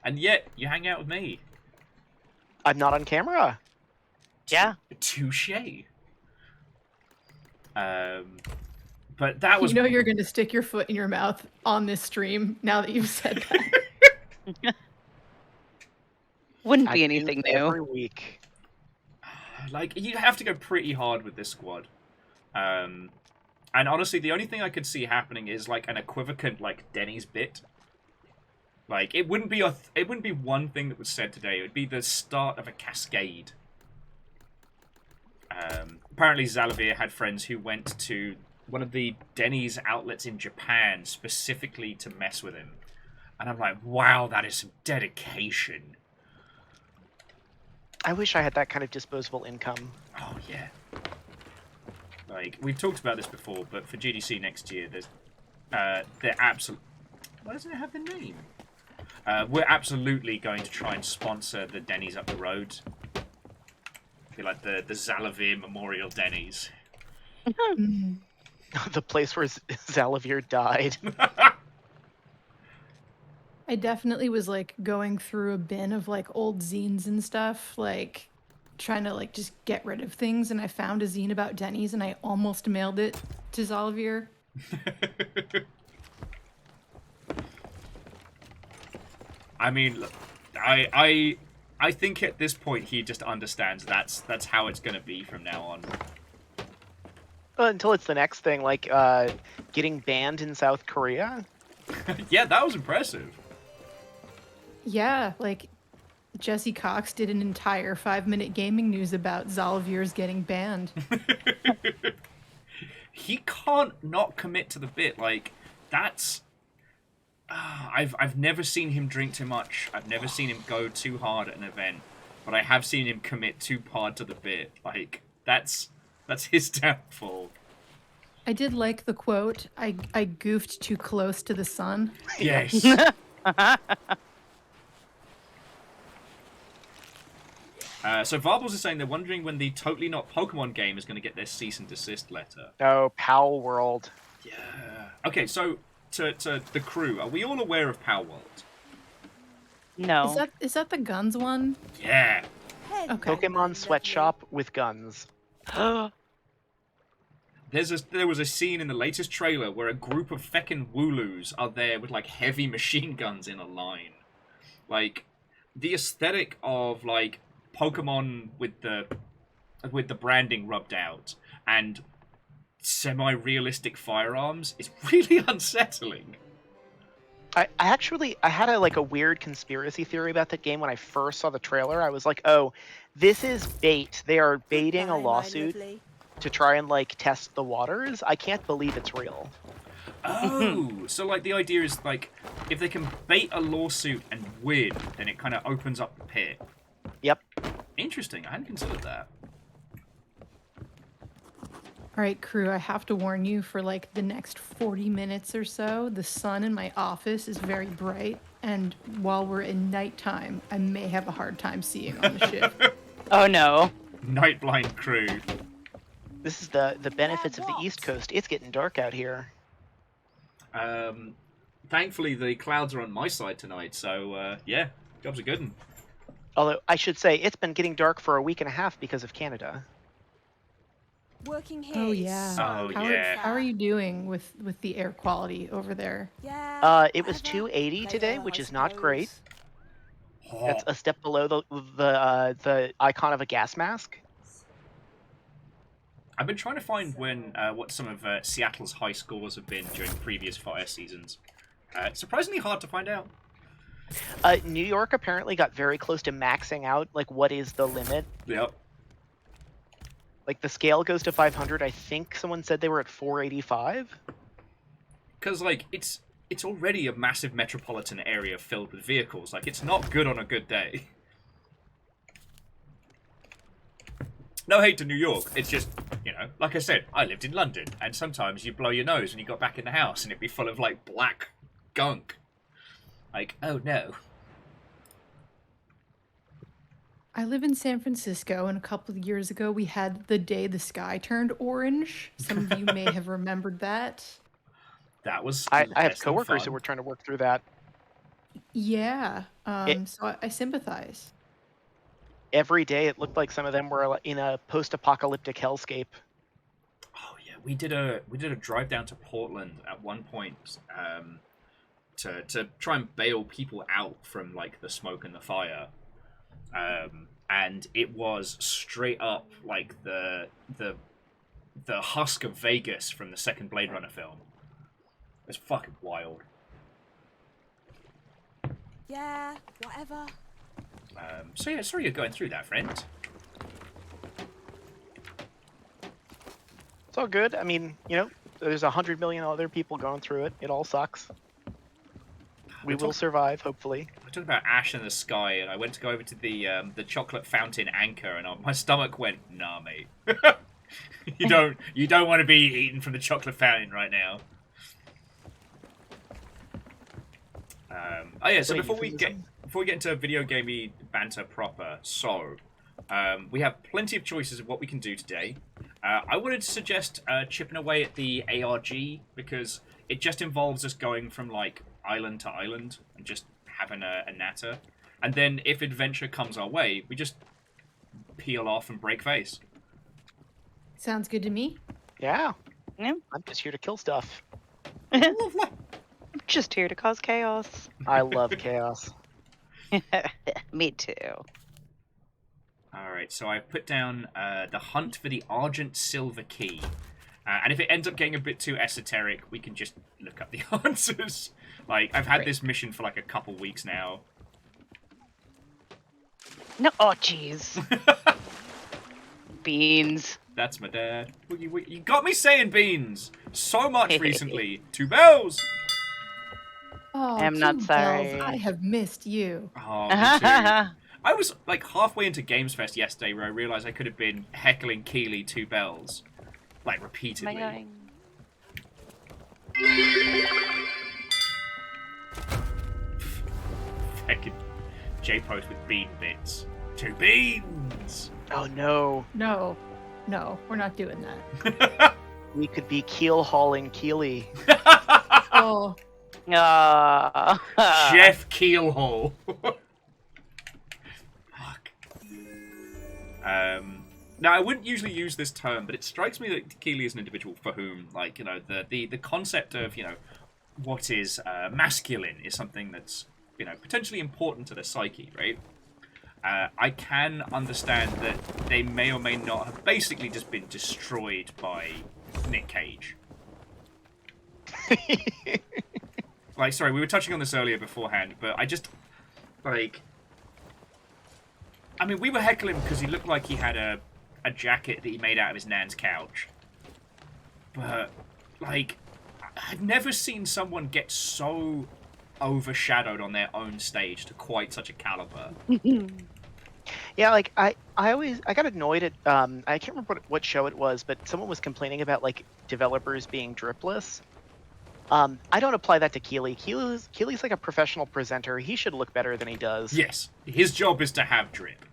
and yet, you hang out with me. I'm not on camera. Yeah. Touche. But that was You know you're going to stick your foot in your mouth on this stream now that you've said that. Wouldn't I be do anything it new. every week. like you have to go pretty hard with this squad. And honestly, the only thing I could see happening is like an equivocant like Denny's bit. Like it wouldn't be one thing that was said today. It would be the start of a cascade. Apparently, Zalavir had friends who went to one of the Denny's outlets in Japan specifically to mess with him, and I'm like, wow, that is some dedication. I wish I had that kind of disposable income. Oh yeah. Like we've talked about this before, but for GDC next year, there's they're absolute. Why doesn't it have the name? We're absolutely going to try and sponsor the Denny's up the road. Be like the Zalavir Memorial Denny's. The place where Zalavir died. I definitely was like going through a bin of like old zines and stuff, like trying to like just get rid of things, and I found a zine about Denny's and I almost mailed it to Zalavir. I mean, look, I think at this point he just understands that's how it's going to be from now on. Until it's the next thing, like getting banned in South Korea. Yeah, that was impressive. Yeah, like Jesse Cox did an entire 5-minute gaming news about Zalavir's getting banned. He can't not commit to the bit. Like that's. I've never seen him drink too much. I've never seen him go too hard at an event, but I have seen him commit too hard to the bit. Like that's his downfall. I did like the quote, I goofed too close to the sun. Yes. So Varbles is saying they're wondering when the Totally Not Pokemon game is going to get their cease and desist letter. Oh, Pal World. Yeah. Okay, so to the crew, are we all aware of Power World? No. Is that the guns one? Yeah. Okay. Pokemon sweatshop with guns. There was a scene in the latest trailer where a group of feckin' Wooloos are there with like heavy machine guns in a line. Like the aesthetic of like Pokemon with the branding rubbed out and semi-realistic firearms is really unsettling. I had a weird conspiracy theory about that game when I first saw the trailer. I was like, oh, this is bait. They are baiting a lawsuit to try and like test the waters. I can't believe it's real. Oh, so like the idea is like if they can bait a lawsuit and win, then it kind of opens up the pit. Yep. Interesting. I hadn't considered that. All right, crew, I have to warn you, for like the next 40 minutes or so, the sun in my office is very bright, and while we're in nighttime, I may have a hard time seeing on the shift. Oh no. Night blind crew. This is the benefits of the East Coast. It's getting dark out here. Thankfully, the clouds are on my side tonight, so yeah, job's a good one. Although I should say it's been getting dark for a week and a half because of Canada. Working here. Oh yeah. Oh, yeah. How are you doing with the air quality over there? Yeah. It was 280 today, which is not great. Oh, That's a step below the icon of a gas mask. I've been trying to find what some of Seattle's high scores have been during previous fire seasons. Surprisingly hard to find out. New York apparently got very close to maxing out, like, what is the limit. Yep. Like, the scale goes to 500. I think someone said they were at 485. Because, like, it's already a massive metropolitan area filled with vehicles. Like, it's not good on a good day. No hate to New York. It's just, like I said, I lived in London, and sometimes you blow your nose when you got back in the house, and it'd be full of, like, black gunk. Like, oh no. I live in San Francisco, and a couple of years ago we had the day the sky turned orange. Some of you may have remembered that. That was I have less than coworkers fun. who were trying to work through that. Yeah. So I sympathize. every day it looked like some of them were in a post-apocalyptic hellscape. Oh yeah, we did a drive down to Portland at one point to try and bail people out from like the smoke and the fire, and it was straight up like the husk of Vegas from the second Blade Runner film. It's fucking wild. Yeah, whatever. So yeah, sorry you're going through that, friend. It's all good. I mean, there's 100 million other people going through it. It all sucks. We will survive, hopefully. I talked about ash in the sky, and I went to go over to the chocolate fountain Anchor, and my stomach went, nah, mate. you don't want to be eating from the chocolate fountain right now. Oh yeah, so before we get into video gamey banter proper, we have plenty of choices of what we can do today. I wanted to suggest chipping away at the ARG because it just involves us going from like island to island and just having a natter, and then if adventure comes our way, we just peel off and break face. Sounds good to me. Yeah. Yeah. I'm just here to kill stuff. I'm just here to cause chaos. I love chaos. Me too. Alright, so I've put down the hunt for the Argent Silver Key. And if it ends up getting a bit too esoteric, we can just look up the answers. Like, I've had this mission for like a couple weeks now. No, oh jeez. Beans. That's my dad. You got me saying beans so much recently. 2 bells! Oh, I'm not Two sorry. Bells, I have missed you. Oh, me too. I was like halfway into Games Fest yesterday where I realised I could have been heckling Keeley 2 bells. Like, repeatedly. Fucking J-Post with bean bits. 2 beans! Oh no. No, we're not doing that. We could be keel hauling Keely. Oh, Chef Keelhole. Fuck. Now, I wouldn't usually use this term, but it strikes me that Keely is an individual for whom, like, the concept of, what is masculine is something that's, potentially important to the psyche, right? I can understand that they may or may not have basically just been destroyed by Nick Cage. Like, sorry, we were touching on this earlier beforehand, but I just, like... I mean, we were heckling because he looked like he had a jacket that he made out of his nan's couch. But, like, I've never seen someone get so overshadowed on their own stage to quite such a caliber. Yeah, like I got annoyed at I can't remember what show it was, but someone was complaining about like developers being dripless. I don't apply that to Keely. Keely's like a professional presenter. He should look better than he does. Yes, his job is to have drip.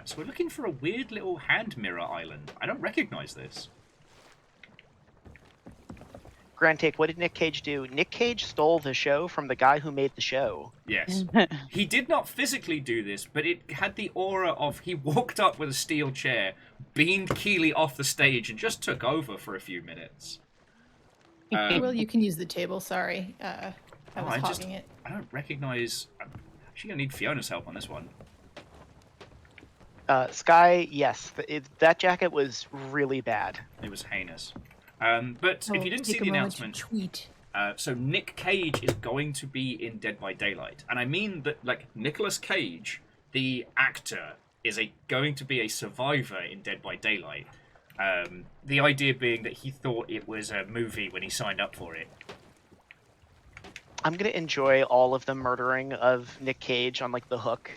So we're looking for a weird little hand mirror island. I don't recognize this. Grand take, what did Nick Cage do? Nick Cage stole the show from the guy who made the show. Yes. He did not physically do this, but it had the aura of he walked up with a steel chair, beamed Keely off the stage, and just took over for a few minutes. well, you can use the table. Sorry, I was hogging it. I don't recognize. I'm actually gonna need Fiona's help on this one. Sky, yes, that jacket was really bad. It was heinous. But if you didn't see the announcement, tweet. So Nick Cage is going to be in Dead by Daylight, and I mean that, like, Nicolas Cage, the actor, is going to be a survivor in Dead by Daylight. The idea being that he thought it was a movie when he signed up for it. I'm gonna enjoy all of the murdering of Nick Cage on like the hook.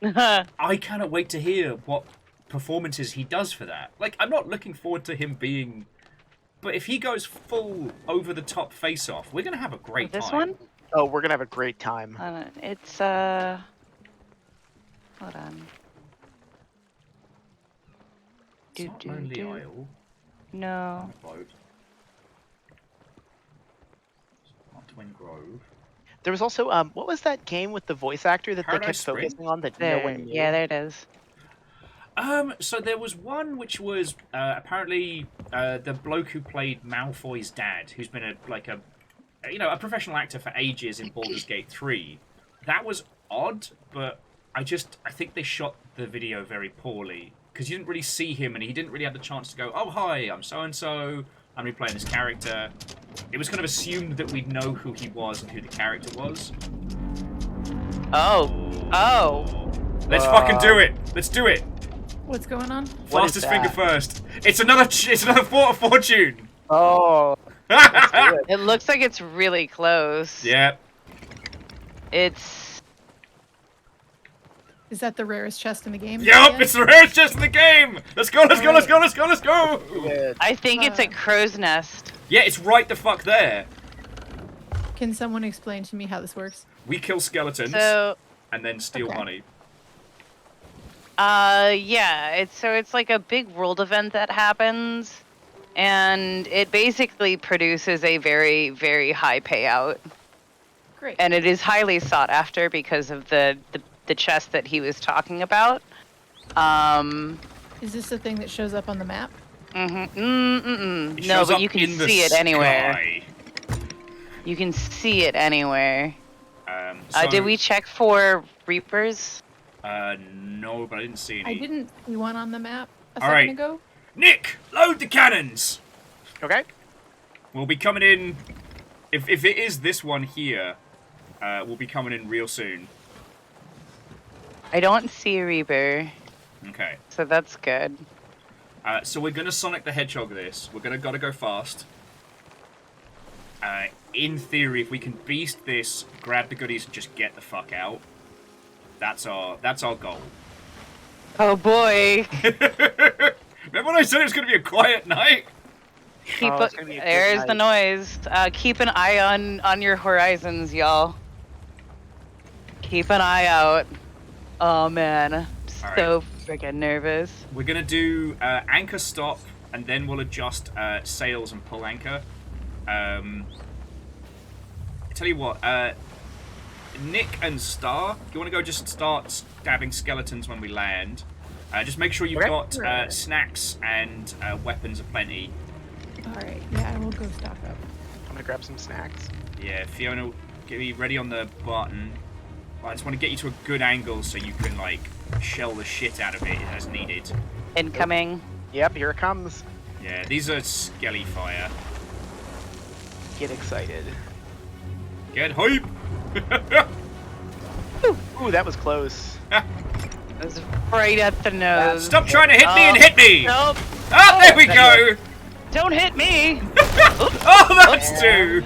I cannot wait to hear what performances he does for that. Like, I'm not looking forward to him being. But if he goes full over-the-top face-off, we're going to have a great time. This one? Oh, we're going to have a great time. It's, hold on. It's not Lonely Isle. No. Boat. It's not Twin Grove. There was also what was that game with the voice actor that they Paradise kept Spring? focusing on that no There, one knew? yeah, there it is. So there was one which was apparently the bloke who played Malfoy's dad, who's been a professional actor for ages in Baldur's Gate 3. That was odd, but I think they shot the video very poorly because you didn't really see him and he didn't really have the chance to go, "Oh hi, I'm so and so. I'm replaying this character." It was kind of assumed that we'd know who he was and who the character was. Oh. Let's fucking do it. Let's do it. What's going on? What is Fastest finger that? first. It's another Fort of Fortune. Oh, let's do it. It looks like it's really close. Yeah. It's Is that the rarest chest in the game? Yup, Yeah? it's the rarest chest in the game. Let's go. Let's go. Let's go. Let's go. Let's go. Good. I think it's a crow's nest. Yeah, it's right the fuck there. Can someone explain to me how this works? We kill skeletons So and then steal Okay. money. yeah, it's like a big world event that happens, and it basically produces a very, very high payout. Great. And it is highly sought after because of the chest that he was talking about. Is this the thing that shows up on the map? It No, shows but up you can in the see it anywhere. sky. You can see it anywhere. So, Did we check for Reapers? No, but I didn't see any. I didn't see one on the map a All second right. ago. Nick, load the cannons. Okay. We'll be coming in. If it is this one here, we'll be coming in real soon. I don't see a Reaper, Okay. so that's good. So we're gonna Sonic the Hedgehog this. We're gotta go fast. In theory, if we can beast this, grab the goodies, and just get the fuck out, that's our goal. Oh boy. Remember when I said it was gonna be a quiet night? Keep Oh, it's gonna be a good there's the night. noise. Keep an eye on your horizons, y'all. Keep an eye out. Oh man, so freaking nervous. We're gonna do anchor stop, and then we'll adjust sails and pull anchor. Tell you what, Nick and Star, you want to go just start stabbing skeletons when we land? Just make sure you've Okay. got Right. snacks and weapons aplenty. All right. Yeah, I will go stock up. I'm gonna grab some snacks. Yeah, Fiona, get me ready on the button. I just want to get you to a good angle so you can, like, shell the shit out of it as needed. Incoming. Yep, here it comes. Yeah, these are skelly fire. Get excited. Get hype! Ooh, that was close. It was right at the nose. Stop trying to hit me and hit me! Nope. Ah, there we go! Don't hit me. Oh, that's two!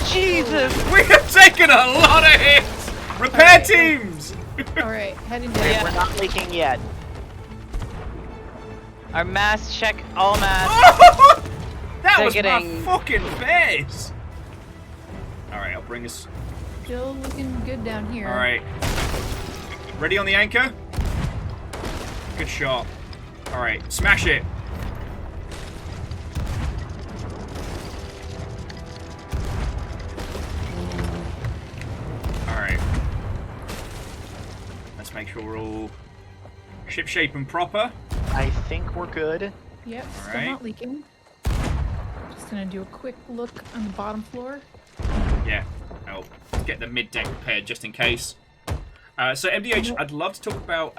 Jesus. We have taken a lot of hits! Repair teams! All right, heading down. Yeah. We're not leaking yet. Our mass check, all mass. That They're was getting- my fucking face! Alright, I'll bring us... Still looking good down here. Alright. Ready on the anchor? Good shot. Alright, smash it! Alright. Let's make sure we're all ship-shape and proper. I think we're good. Yep, still Alright. not leaking. Just gonna do a quick look on the bottom floor. Yeah. I'll get the mid-deck repaired just in case. So MDH, I'd love to talk about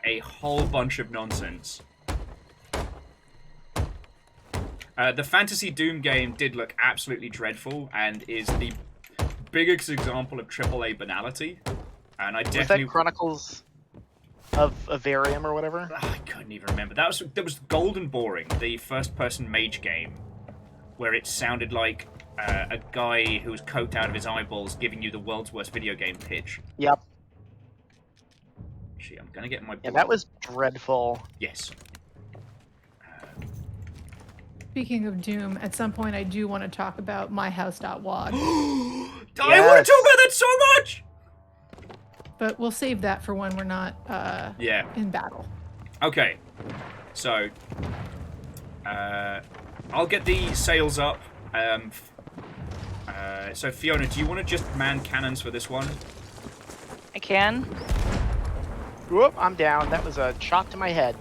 a whole bunch of nonsense. The Fantasy Doom game did look absolutely dreadful and is the biggest example of AAA banality. And I Was definitely... that Chronicles of Avarium or whatever? I couldn't even remember. That was Golden Boring, the first-person mage game, where it sounded like a guy who was coked out of his eyeballs giving you the world's worst video game pitch. Yep. Actually, I'm gonna get my... Yeah, that was dreadful. Yes. Speaking of Doom, at some point I do want to talk about myhouse.wog, I want to Yes. talk about that so much! but we'll save that for when we're not Yeah. in battle. Okay. So, I'll get the sails up. So Fiona, do you want to just man cannons for this one? I can. Whoop, I'm down. That was a shot to my head.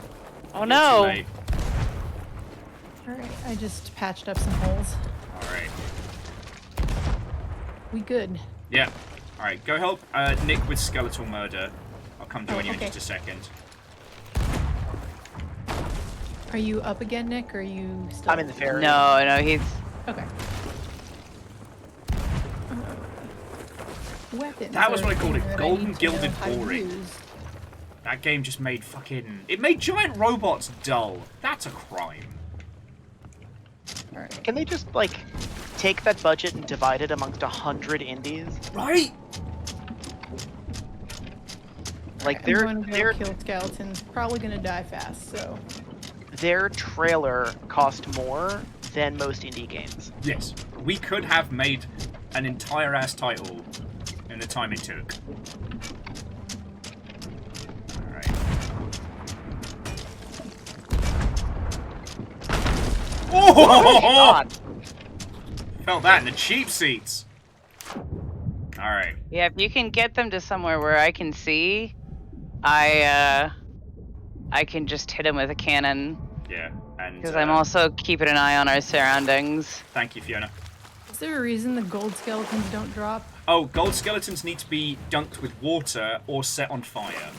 Oh You're no. too late. Alright, I just patched up some holes. All right. We good. Yeah. All right. Go help Nick with skeletal murder. I'll come join you in okay. just a second. Are you up again, Nick, or are you still... I'm in the ferry. No, he's. Okay. Weapons. That was are what I a called thing it, that I golden need to gilded know how to boring. use. That game just made fucking... It made giant robots dull. That's a crime. Alright. Can they just, like, take that budget and divide it amongst 100 indies? Right? Like, I'm their going to their go kill skeletons. Probably gonna die fast, so... their trailer cost more than most indie games. Yes. We could have made an entire ass title in the time it took. Alright. Oh! God. Felt that in the cheap seats. Alright. Yeah, if you can get them to somewhere where I can see, I can just hit him with a cannon. Yeah. And Because I'm also keeping an eye on our surroundings. thank you, Fiona. Is there a reason the gold skeletons don't drop? Oh, gold skeletons need to be dunked with water or set on fire.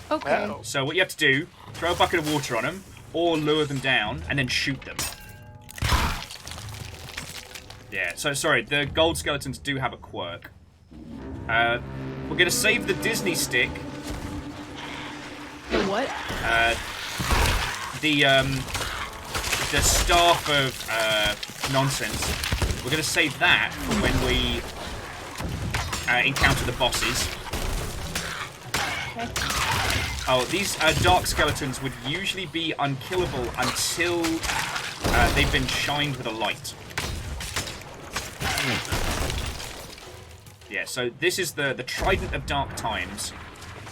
Okay. Oh. So what you have to do, throw a bucket of water on them, or lure them down, and then shoot them. Yeah, so sorry, the gold skeletons do have a quirk. We're gonna save the Disney stick. The what? The staff of nonsense. We're gonna save that for when we encounter the bosses. Oh, these dark skeletons would usually be unkillable until they've been shined with a light. Yeah, so this is the Trident of Dark Times.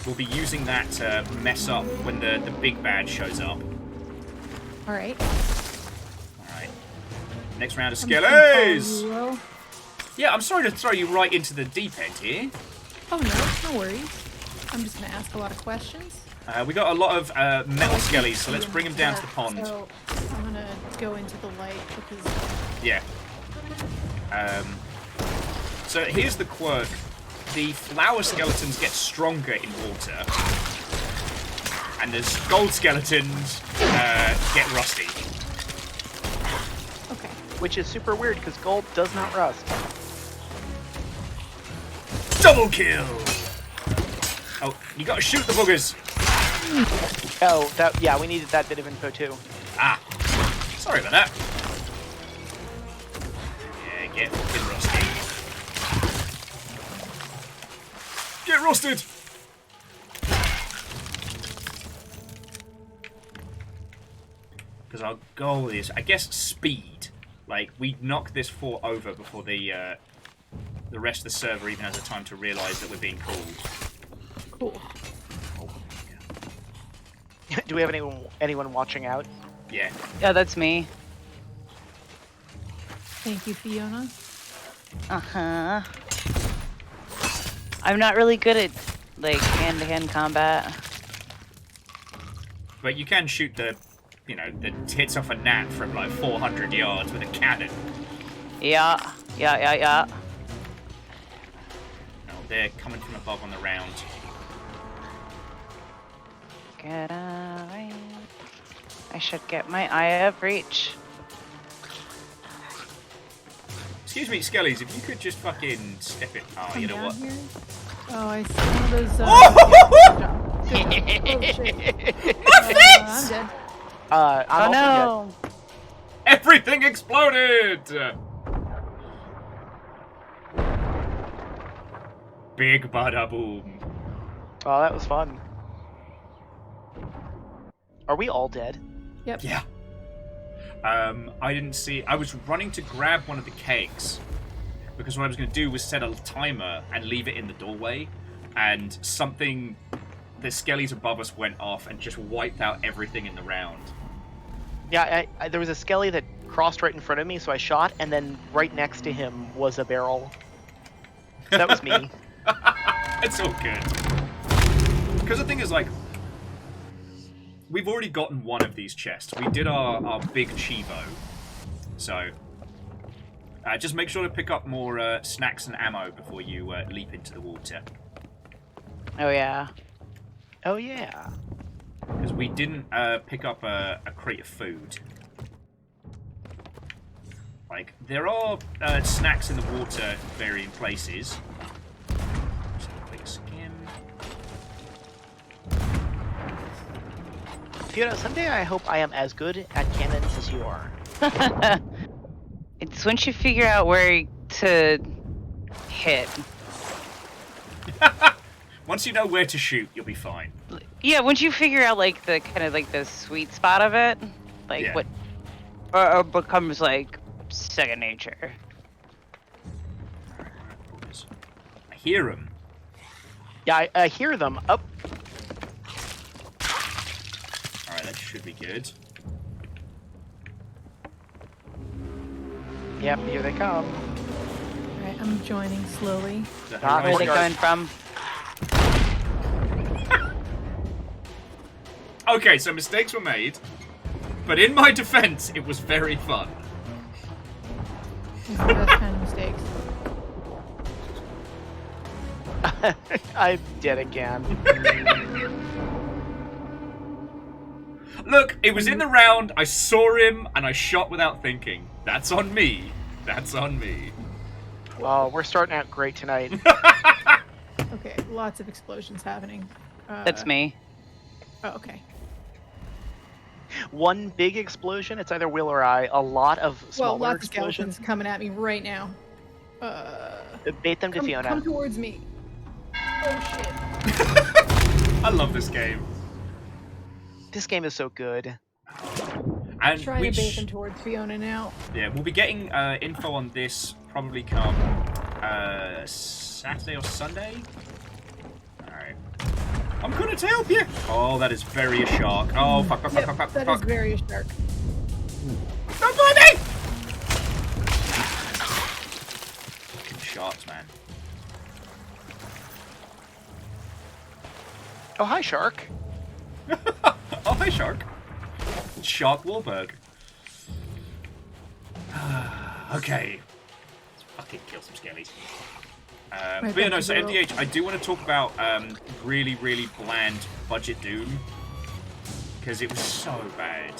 We'll be using that to mess up when the big bad shows up. Alright. Alright. Next round of skellies! Well, Yeah, I'm sorry to throw you right into the deep end here. oh no, no worries. I'm just gonna ask a lot of questions. We got a lot of metal skellies, so let's bring them down to the pond. So I'm gonna go into the light because Yeah. So here's the quirk. The flower skeletons get stronger in water. And the gold skeletons get rusty. okay. Which is super weird because gold does not rust. Double kill! Oh, you gotta shoot the boogers! Oh, that yeah, we needed that bit of info too. Ah, sorry about that. Yeah, get fucking rusty. Get rusted! Because our goal is, I guess, speed. Like, we knock this fort over before the rest of the server even has the time to realise that we're being called. Cool. Do we have anyone watching out? Yeah. Yeah, that's me. Thank you, Fiona. Uh-huh. I'm not really good at, like, hand-to-hand combat. But you can shoot the tits off a gnat from like 400 yards with a cannon. Yeah. No, they're coming from above on the round. Get away. I should get my eye of reach. Excuse me, Skellies, if you could just fucking step it. Oh, you know Down what? here? Oh, I see one of those. Oh, shit. I'm dead. I'm Oh also no! Everything exploded! Big bada boom. dead. Oh, that was fun. Are we all dead? Yep. Yeah. I didn't see. I was running to grab one of the kegs because what I was going to do was set a timer and leave it in the doorway, and something. The skellies above us went off and just wiped out everything in the round. Yeah, there was a skelly that crossed right in front of me, so I shot, and then right next to him was a barrel. That was me. It's all good. Because the thing is, like, we've already gotten one of these chests. We did our big Chivo. So, just make sure to pick up more snacks and ammo before you leap into the water. Oh yeah. Oh yeah. Because we didn't pick up a crate of food. Like, there are snacks in the water in varying places. Just a quick skim. Fiona, someday I hope I am as good at cannons as you are. It's once you figure out where to hit. Once you know where to shoot, you'll be fine. Yeah, once you figure out like the kind of like the sweet spot of it, like Yeah. what or becomes like second nature. I hear them. Yeah, I hear them. Up. Alright, that should be good. Yep, here they come. Alright, I'm joining slowly. The Ah, Where are they horizon- coming from? Okay, so mistakes were made, but in my defense, it was very fun. These are the best kind of mistakes. I did again. Look, it was in the round, I saw him, and I shot without thinking. That's on me. That's on me. Well, we're starting out great tonight. Okay, lots of explosions happening. That's me. Oh, okay. One big explosion, it's either Will or I. A lot of Well, smaller lots of explosions. skeletons coming at me right now. Bait them to Fiona. Come towards me. Oh shit. I love this game. This game is so good. And Trying we to bait them towards Fiona now. yeah, we'll be getting info on this probably come Saturday or Sunday. Alright. I'm gonna to help you! Oh, that is very a shark. Oh, fuck, fuck, Yep, fuck, fuck, that fuck, is very sharp. Don't mind me! Fucking sharks, man. Oh, hi, Shark. Oh, hi, shark. Shark Wahlberg. Okay. Let's fucking kill some skellies. But yeah, no, so MDH, I do want to talk about really, really bland budget Doom. Because it was so bad.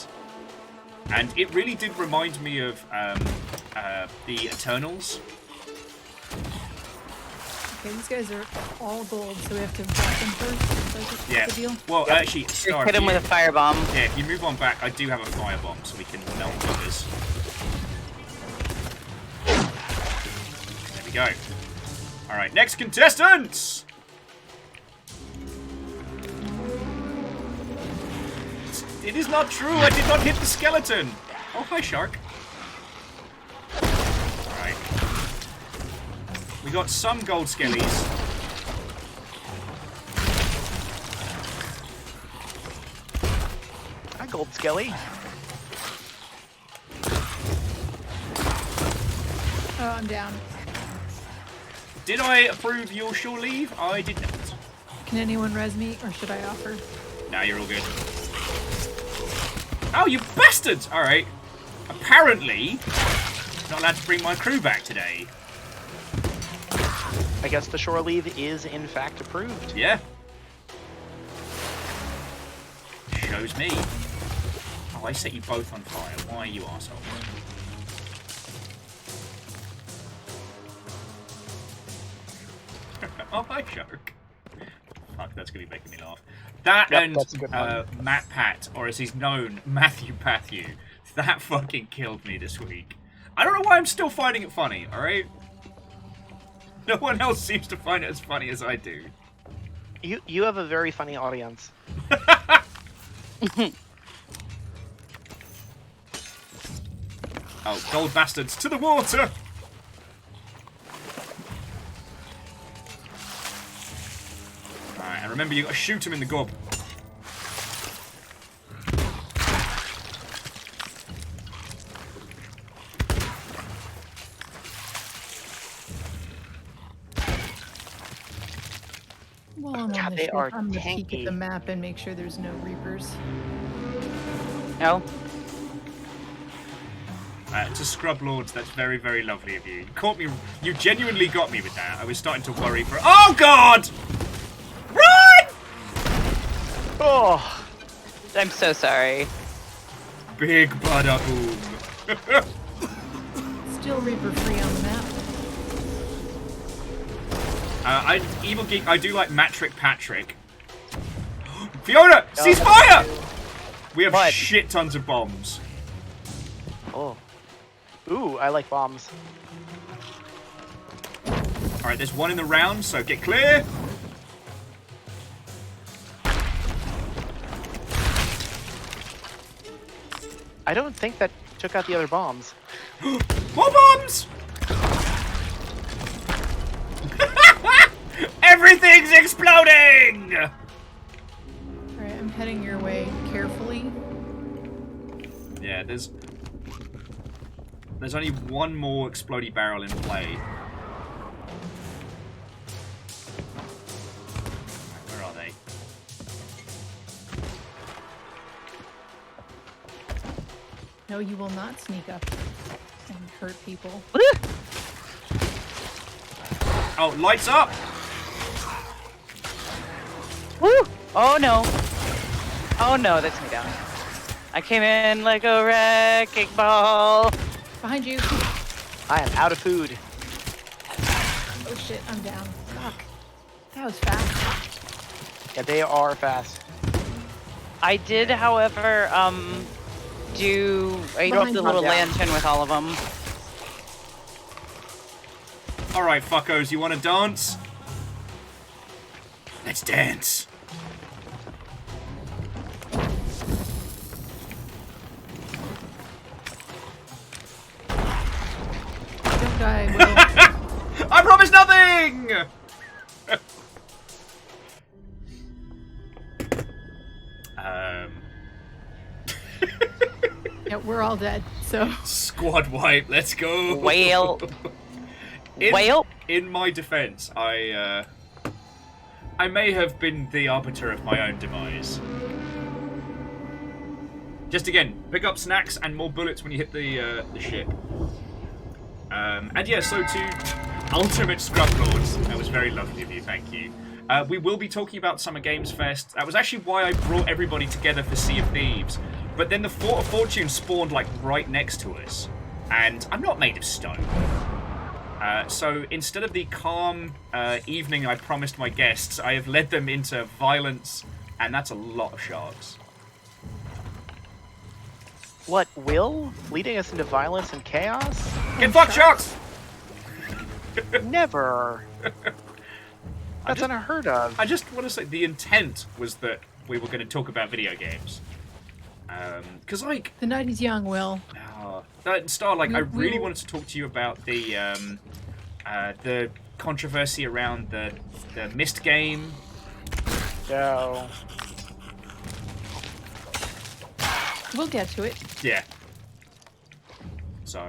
And it really did remind me of the Eternals. Okay, these guys are all gold, so we have to drop them first. Is that Yeah. the deal? Well, actually, Star, Hit him with a firebomb. yeah, if you move on back, I do have a firebomb, so we can melt others. There we go. Alright, next contestants! It is not true, I did not hit the skeleton! Oh, hi, shark. Alright. We got some gold skellies. Hi, Gold Skelly. Oh, I'm down. Did I approve your shore leave? I did not. Can anyone res me, or should I offer? Now you're all good. Oh, you bastards! Alright. Apparently, not allowed to bring my crew back today. I guess the shore leave is, in fact, approved. Yeah. Shows me. Oh, I set you both on fire. Why, you assholes? Oh, hi, shark. Fuck, that's gonna be making me laugh. That Yep, and that's a good one. Matt Pat, or as he's known, Matthew Patthew. That fucking killed me this week. I don't know why I'm still finding it funny, alright? No one else seems to find it as funny as I do. You have a very funny audience. Oh, gold bastards, to the water! Alright, and remember you gotta shoot him in the gob. are I'm gonna peek at tanky. the map and make sure there's no Reapers. No. To Scrub Lords, that's very, very lovely of you. You caught me. You genuinely got me with that. I was starting to worry for. Oh God! Run! Oh, I'm so sorry. Big bada boom. Still Reaper free on the map. Evil Geek, I do like Matrick Patrick. Fiona, cease fire! We have What? shit tons of bombs. oh. Ooh, I like bombs. Alright, there's one in the round, so get clear. I don't think that took out the other bombs. More bombs! Everything's exploding! Alright, I'm heading your way carefully. Yeah, there's only one more explodey barrel in play. Where are they? No, you will not sneak up and hurt people. Oh, lights up! Woo! Oh no. Oh no, that's me down. I came in like a wrecking ball. Behind you! I am out of food. Oh shit, I'm down. Fuck. That was fast. Yeah, they are fast. I did, however, I dropped Behind the you. little Down. lantern with all of them. Alright, fuckos, you wanna dance? Let's dance. Don't die, Will. I promise nothing! Yeah, we're all dead, so. Squad wipe, let's go. Whale. In, Whale. in my defense, I may have been the arbiter of my own demise. Just again, pick up snacks and more bullets when you hit the ship. And yeah, so to Ultimate Scrub Lords, that was very lovely of you, thank you. We will be talking about Summer Games Fest. That was actually why I brought everybody together for Sea of Thieves. But then the Fort of Fortune spawned like right next to us. And I'm not made of stone. So instead of the calm evening I promised my guests, I have led them into violence, and that's a lot of sharks. What, Will? Leading us into violence and chaos? Get fucked, sharks! Never. That's unheard of. I just want to say the intent was that we were going to talk about video games. Because, like... The night is young, Will. Star, like, I really we'll- wanted to talk to you about the controversy around the Myst game. No. We'll get to it. Yeah. So...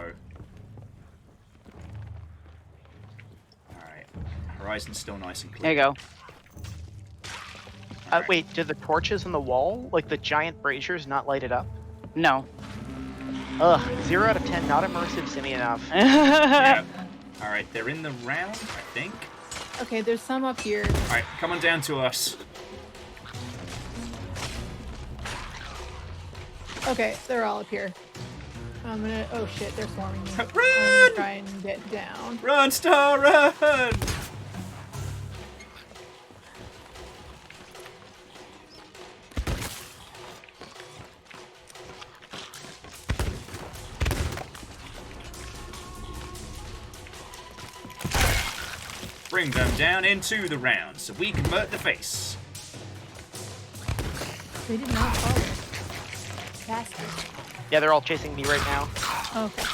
Alright. Horizon's still nice and clear. There you go. Wait, do the torches on the wall, like the giant braziers, not light it up? No. Ugh, 0 out of 10, not immersive, semi enough. Yeah. Alright, they're in the round, I think. Okay, there's some up here. Alright, come on down to us. Okay, they're all up here. I'm gonna. Oh shit, they're swarming me. I'm Run! gonna try and get down. Run, Star, run! Bring them down into the round so we convert the face. They did not follow. Bastards. Yeah, they're all chasing me right now. Okay.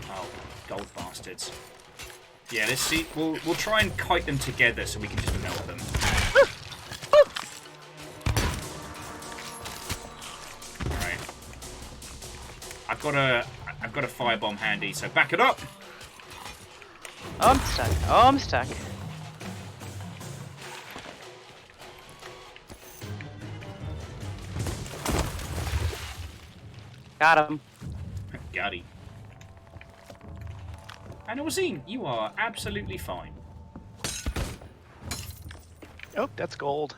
Oh, gold bastards. Yeah, let's see. We'll try and kite them together so we can just melt them. I've got a firebomb handy, so back it up. Oh, I'm stuck. Oh, I'm stuck. Got him. Got it. And Orzine, you are absolutely fine. Oh, that's gold.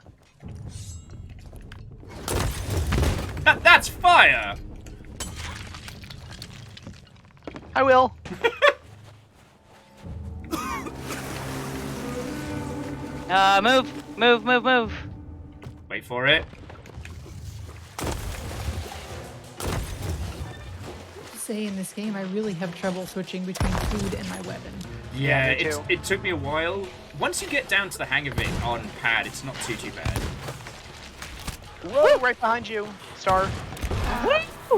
That's fire! I will. Move. Wait for it. Say in this game, I really have trouble switching between food and my weapon. Yeah, me too. it took me a while. Once you get down to the hang of it on pad, it's not too bad. Whoa, right behind you, Star.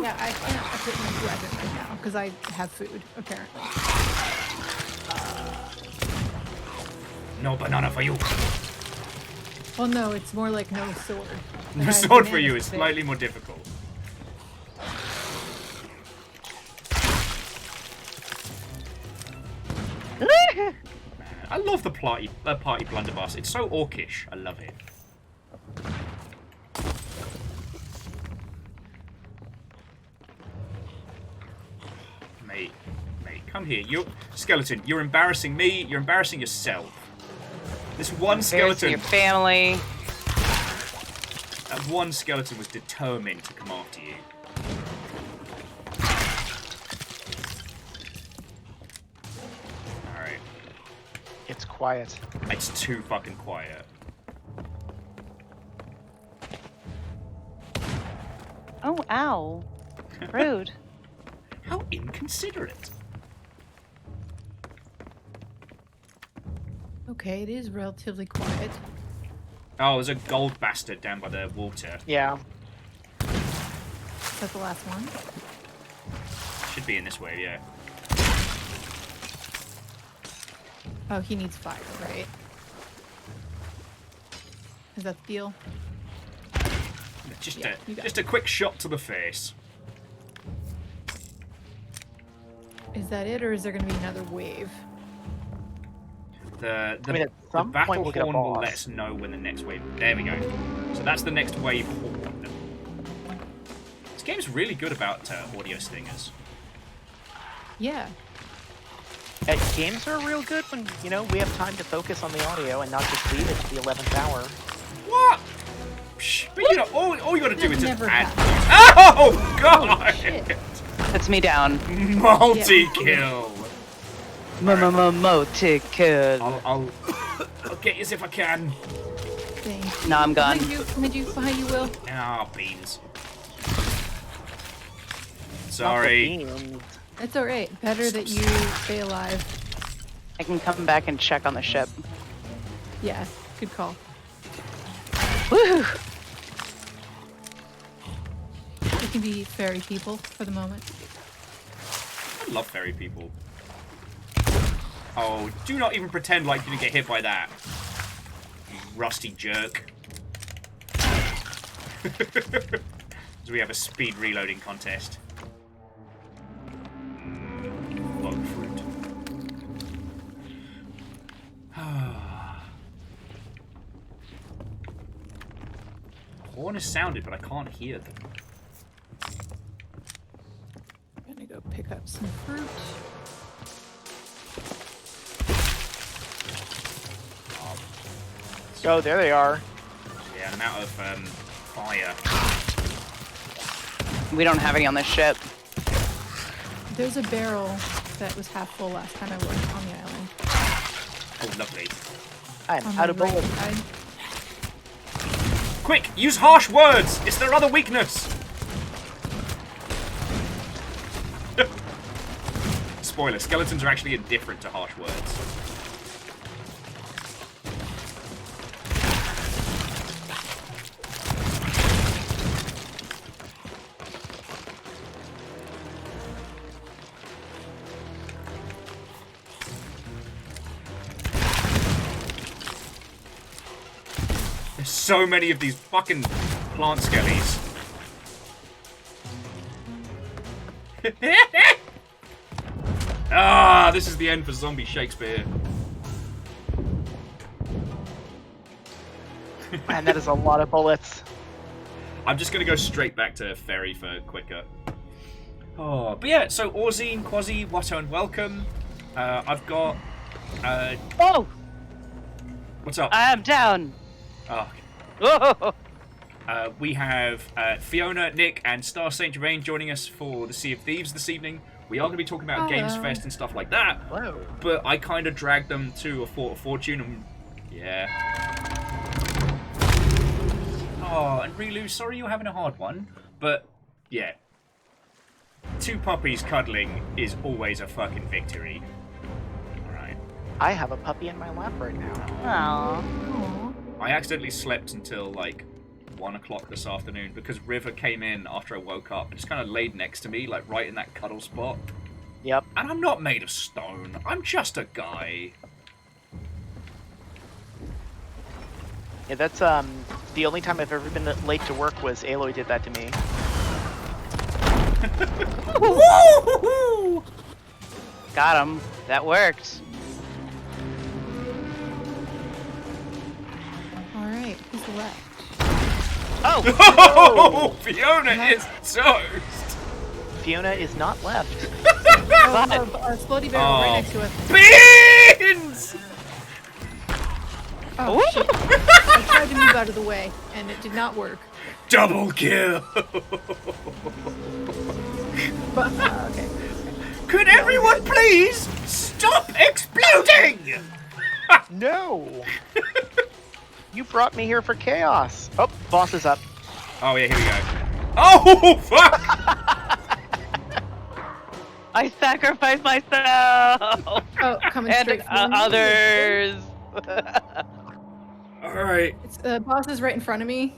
Yeah, I can't equip my weapon right now because I have food, apparently. No banana for you. Well, no, it's more like no sword. No I have sword for bananas you to is pick. slightly more difficult. I love the party blunderbuss. It's so orcish. I love it. Mate, come here. You skeleton. You're embarrassing me. You're embarrassing yourself. This one skeleton. Your family. That one skeleton was determined to come after you. Alright. It's quiet. It's too fucking quiet. Oh, ow. Rude. How inconsiderate. Okay, it is relatively quiet. Oh, there's a gold bastard down by the water. Yeah. Is that the last one? Should be in this way, yeah. Oh, he needs fire, right? Is that the deal? Just Yeah, you got just a quick shot to the face. Is that it, or is there going to be another wave? The I mean, at the some battle point we'll get a horn will boss. let us know when the next wave. There we go. So that's the next wave horn. This game's really good about audio stingers. Yeah. Games are real good when, you know, we have time to focus on the audio and not just leave it to the 11th hour. What? Psh, but you know, all you gotta do is just Never add. happened. Oh god! Shit. Puts me down. Multi kill. Multi-kill. I'll get you as if I can. Thank you. No, I'm gone. Behind you, Will. Ah, beans. Not the Sorry. beans. It's alright. Better that you stay alive. I can come back and check on the ship. Yeah, good call. Woo! We can be fairy people for the moment. I love fairy people. Oh, do not even pretend like you didn't get hit by that. You rusty jerk. So we have a speed reloading contest. Bug fruit. Horn is sounded, but I can't hear them. I'm gonna go pick up some fruit. Oh, there they are. Yeah, I'm out of fire. We don't have any on this ship. There's a barrel that was half full last time I worked on the island. Oh, lovely. I'm On out the of bullets. right side. Quick, use harsh words! It's their other weakness! Spoiler, skeletons are actually indifferent to harsh words. There's so many of these fucking plant skellies. Ah, this is the end for Zombie Shakespeare. Man, that is a lot of bullets. I'm just gonna go straight back to Ferry for quicker. Oh, but yeah, so Orzine, Quasi, Watto, and welcome. I've got. Oh! What's up? I am down. Oh. Oh! We have Fiona, Nick, and Star St.Germain joining us for the Sea of Thieves this evening. We are going to be talking about Games Fest and stuff like that. Whoa. But I kind of dragged them to a Fort of Fortune, and yeah. Oh, and Rilu, sorry you're having a hard one, but yeah. 2 puppies cuddling is always a fucking victory. Alright. I have a puppy in my lap right now. Aww. I accidentally slept until like 1 o'clock this afternoon because River came in after I woke up and just kind of laid next to me, like right in that cuddle spot. Yep. And I'm not made of stone. I'm just a guy. Yeah, that's the only time I've ever been late to work was Aloy did that to me. Got him. That worked. All right, who's left? Oh! Oh, Fiona is toast. Fiona is not left. Our Splody Bear right next to us. Beans! Oh, shit. I tried to move out of the way, and it did not work. Double kill. But, okay. Could everyone please stop exploding? No! You brought me here for chaos. Oh, boss is up. Oh yeah, here we go. Oh fuck! I sacrificed myself! Oh, coming And straight for me. others! Alright. It's, boss is right in front of me.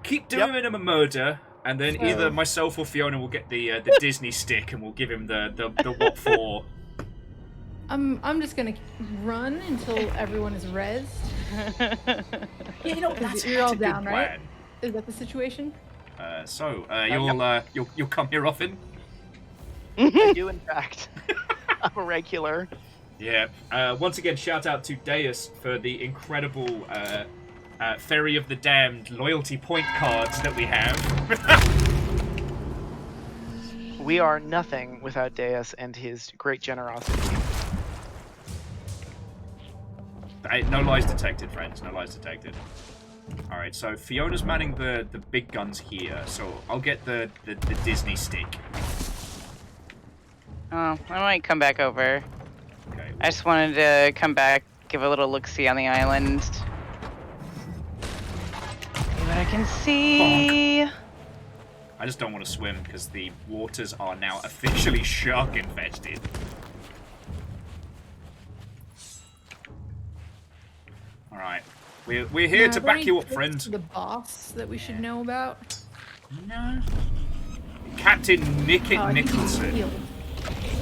Keep doing him a murder, and then either myself or Fiona will get the Disney stick and we'll give him the what for. I'm just gonna run until everyone is rezzed. Yeah, you know, that's You're all a good down, right? plan. Is that the situation? You'll come here often? I do, in fact. I'm a regular. Yeah. Once again, shout out to Deus for the incredible Ferry of the Damned loyalty point cards that we have. We are nothing without Deus and his great generosity. No lies detected, friends. No lies detected. Alright, so Fiona's manning the big guns here, so I'll get the Disney stick. Oh, I might come back over. Okay. I just wanted to come back, give a little look-see on the island. See what I can see. Bonk. I just don't want to swim because the waters are now officially shark infested. Alright. We're here to back you up, friend. The boss that we should know about. No. Captain Nickett He's Nicholson. healed.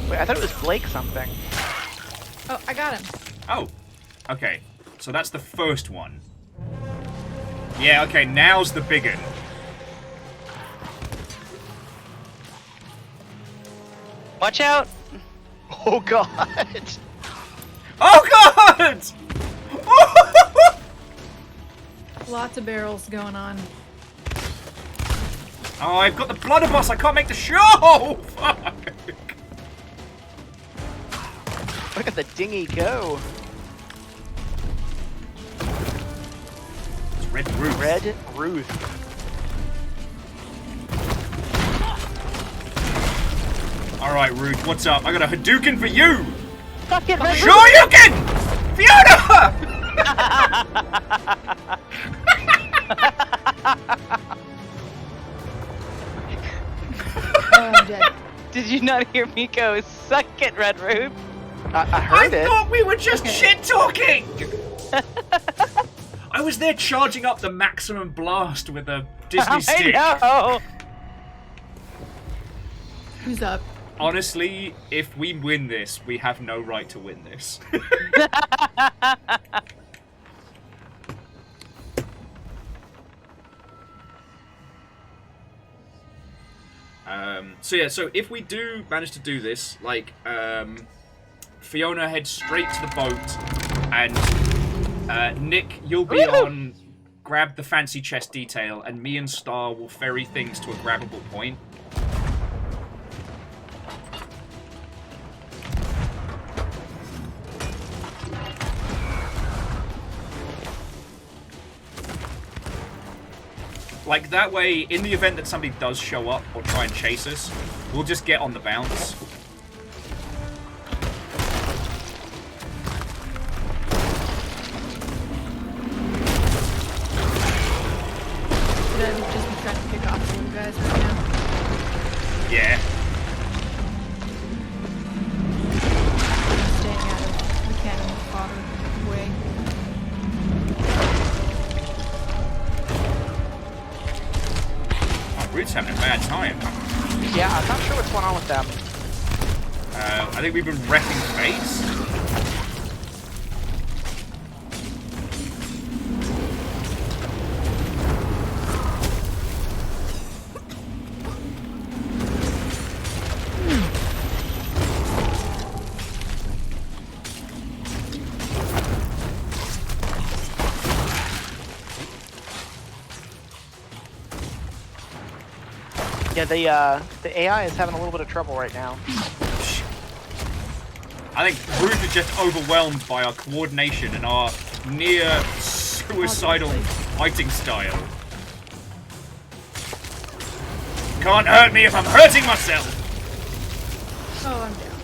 Wait, I thought it was Blake something. Oh, I got him. Oh. Okay. So that's the first one. Yeah, okay, now's the big one. Watch out! Oh god! Oh god! Lots of barrels going on. Oh, I've got the blunderbuss, I can't make the show! Fuck! Look at the dinghy go. It's Red Ruth. Red Ruth. Alright, Ruth, what's up? I got a Hadouken for you! Fuck it, Red Sure you can! Fiona! Oh, I'm dead. Did you not hear me go, suck it, Red Root? I heard it. thought we were just shit-talking! I was there charging up the maximum blast with a Disney stick. I know! Who's up? Honestly, if we win this, we have no right to win this. So if we do manage to do this, like, Fiona heads straight to the boat, and Nick, you'll be on grab the fancy chest detail, and me and Star will ferry things to a grabbable point. Like, that way, in the event that somebody does show up or try and chase us, we'll just get on the bounce. Should I just be trying to pick off the little guys right now? Yeah. Staying out of the cannon fodder way. Root's having a bad time. Yeah, I'm not sure what's going on with them. I think we've been wrecking base. Yeah, the AI is having a little bit of trouble right now. I think Root is just overwhelmed by our coordination and our near suicidal fighting style. Can't hurt me if I'm hurting myself! Oh, I'm down.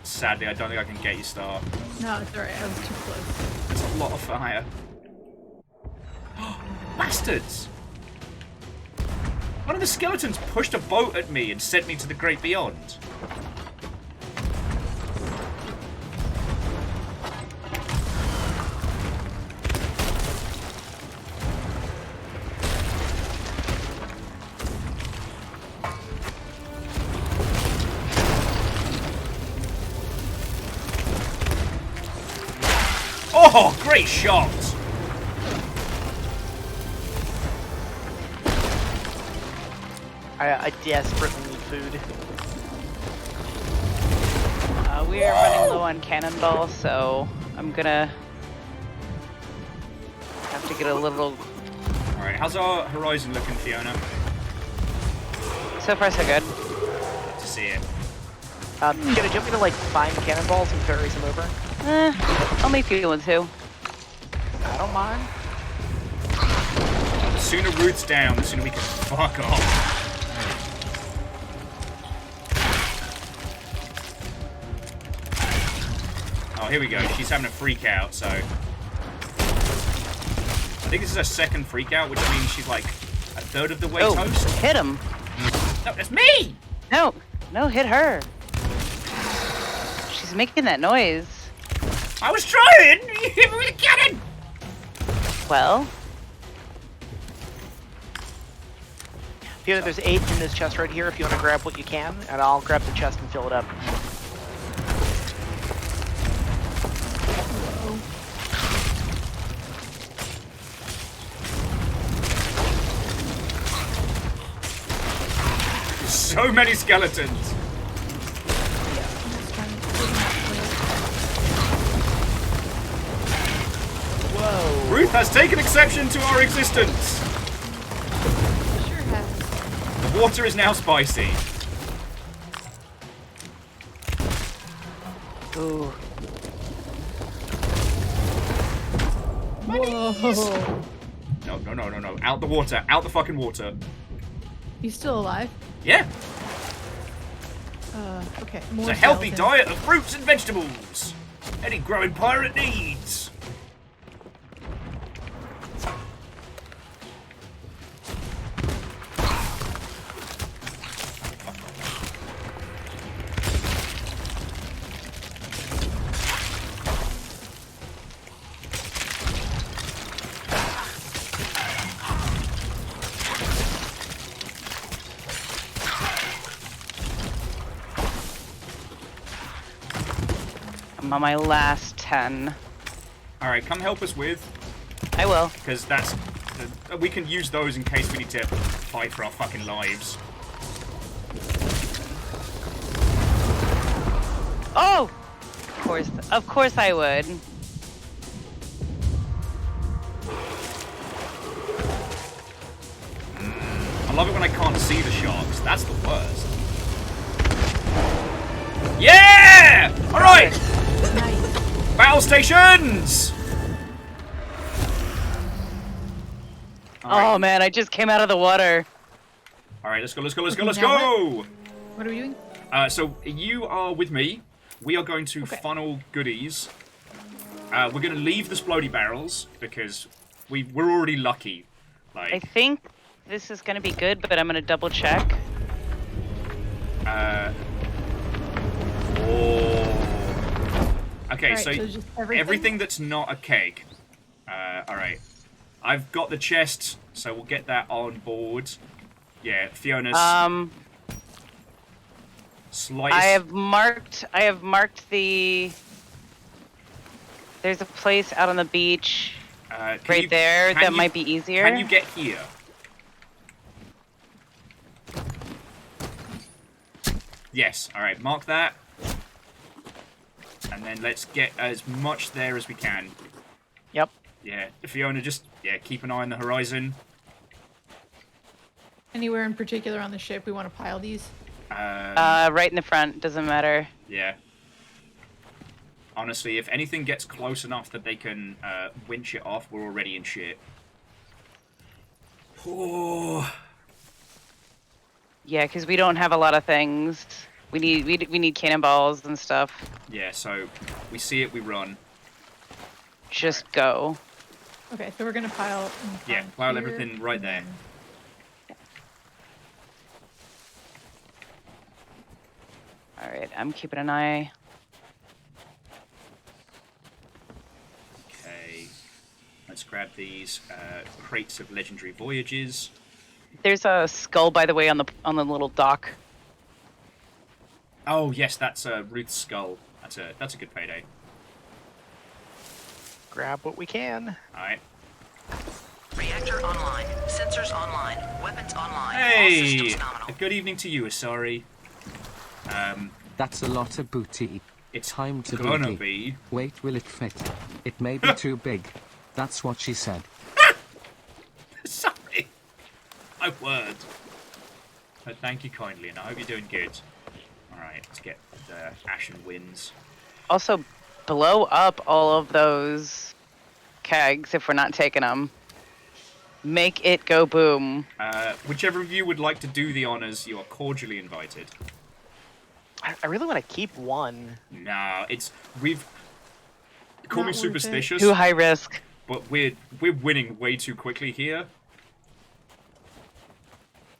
Sadly, I don't think I can get you, Star. No, it's alright. I was too close. There's a lot of fire. Bastards! One of the skeletons pushed a boat at me and sent me to the great beyond. Oh, great shot! I desperately need food. We are running low on cannonball, so I'm gonna have to get a little. Alright, how's our horizon looking, Fiona? So far, so good. Good to see it. Fiona, do you want me to like find cannonballs and ferry them over? I'll make you one too. I don't mind. The sooner Root's down, the sooner we can fuck off. Oh, here we go. She's having a freak out, so... I think this is her second freak out, which means she's like a third of the way toast. Hit him. No, that's me! No, hit her. She's making that noise. I was trying! You hit me with a cannon! Well, Fiona, there's 8 in this chest right here if you want to grab what you can, and I'll grab the chest and fill it up. So many skeletons! Whoa. Ruth has taken exception to our existence! Sure has. The water is now spicy. ooh. Whoa. No. Out the water. Out the fucking water. You still alive? Yeah. Okay. It's More a healthy skeletons. diet of fruits and vegetables. Any growing pirate needs. I'm on my last 10. Alright, come help us with, I will. because that's We can use those in case we need to fight for our fucking lives. Oh! Of course I would. I love it when I can't see the sharks. That's the worst. Yeah! Alright! Nice. Battle stations! Oh man, I just came out of the water. Alright, let's go, let's go, let's go, Okay, let's now go! What are we doing? So, you are with me. We are going to Okay. funnel goodies. We're going to leave the splody barrels because we're already lucky. I Like, think this is gonna be good, but I'm gonna double check. oh. Okay, Alright, so so just everything that's not a keg. Alright. I've got the chest, so we'll get that on board. Yeah, Fiona's slice. I have marked the. There's a place out on the beach Can right you- there can that you- might be easier. Can you get here? Yes. All right. Mark that. And then let's get as much there as we can. Yep. Yeah. Fiona, just keep an eye on the horizon. Anywhere in particular on the ship we want to pile these? Right in the front, doesn't matter. Yeah. Honestly, if anything gets close enough that they can winch it off, we're already in shit. Oh. Yeah, because we don't have a lot of things. We need cannonballs and stuff. Yeah. So we see it, we run. Just go. Okay, so we're gonna pile. Yeah. down Pile here, everything right and there. then- All right, I'm keeping an eye. Okay. Let's grab these crates of legendary voyages. There's a skull, by the way, on the little dock. Oh yes, that's Ruth's skull. That's a good payday. Grab what we can. All right. Reactor online. Sensors online. Weapons online. All Hey, systems nominal. good evening to you, Asari. That's a lot of booty. It's Time to gonna booty. be. Wait, will it fit? It may be too big. That's what she said. Sorry. My word. But thank you kindly, and I hope you're doing good. All right, let's get the Ashen Winds. Also, blow up all of those kegs if we're not taking them. Make it go boom. Whichever of you would like to do the honors, you are cordially invited. I really want to keep one. No, we've call Not me worth it. superstitious, Too high risk. but we're winning way too quickly here.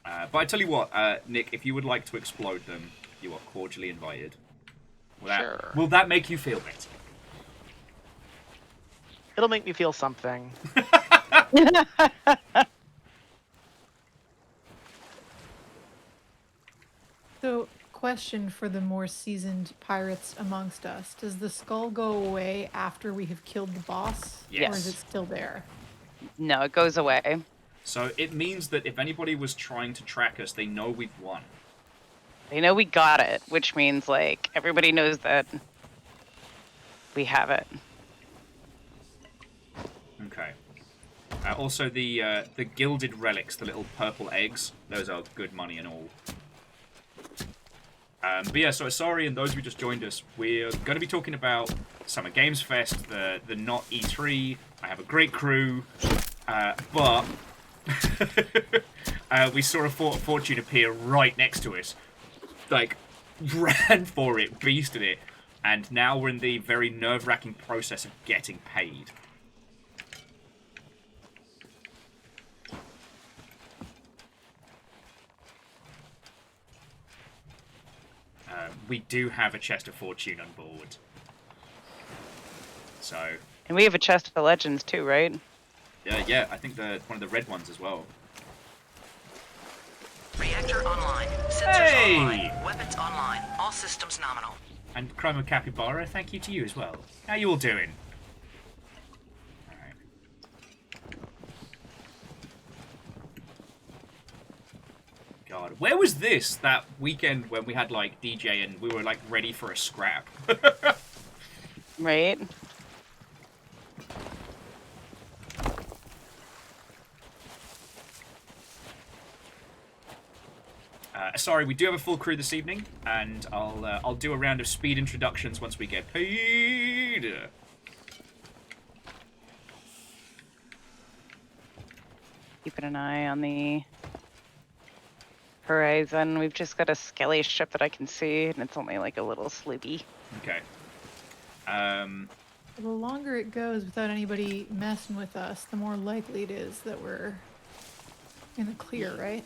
But I tell you what, Nick, if you would like to explode them, you are cordially invited. Sure. Will that make you feel better? It'll make me feel something. So, question for the more seasoned pirates amongst us: does the skull go away after we have killed the boss, or Yes. is it still there? No, it goes away. So it means that if anybody was trying to track us, they know we've won. They know we got it, which means like everybody knows that we have it. Okay. Also, the gilded relics, the little purple eggs, those are good money and all. But yeah, so sorry, and those who just joined us, we're going to be talking about Summer Games Fest, the not E3. I have a great crew, but we saw a fortune appear right next to us. Like, ran for it, beasted it, and now we're in the very nerve-wracking process of getting paid. We do have a chest of fortune on board. So, And we have a chest of legends too, right? yeah, I think one of the red ones as well. Reactor online. Sensors Hey! online. Weapons online. All systems nominal. And Chroma Capybara, thank you to you as well. How you all doing? Alright. God, where was this that weekend when we had like DJ and we were like ready for a scrap? Right? Sorry, we do have a full crew this evening, and I'll do a round of speed introductions once we get paid. Keeping an eye on the horizon. We've just got a skelly ship that I can see, and it's only like a little sloopy. Okay. The longer it goes without anybody messing with us, the more likely it is that we're in the clear, right?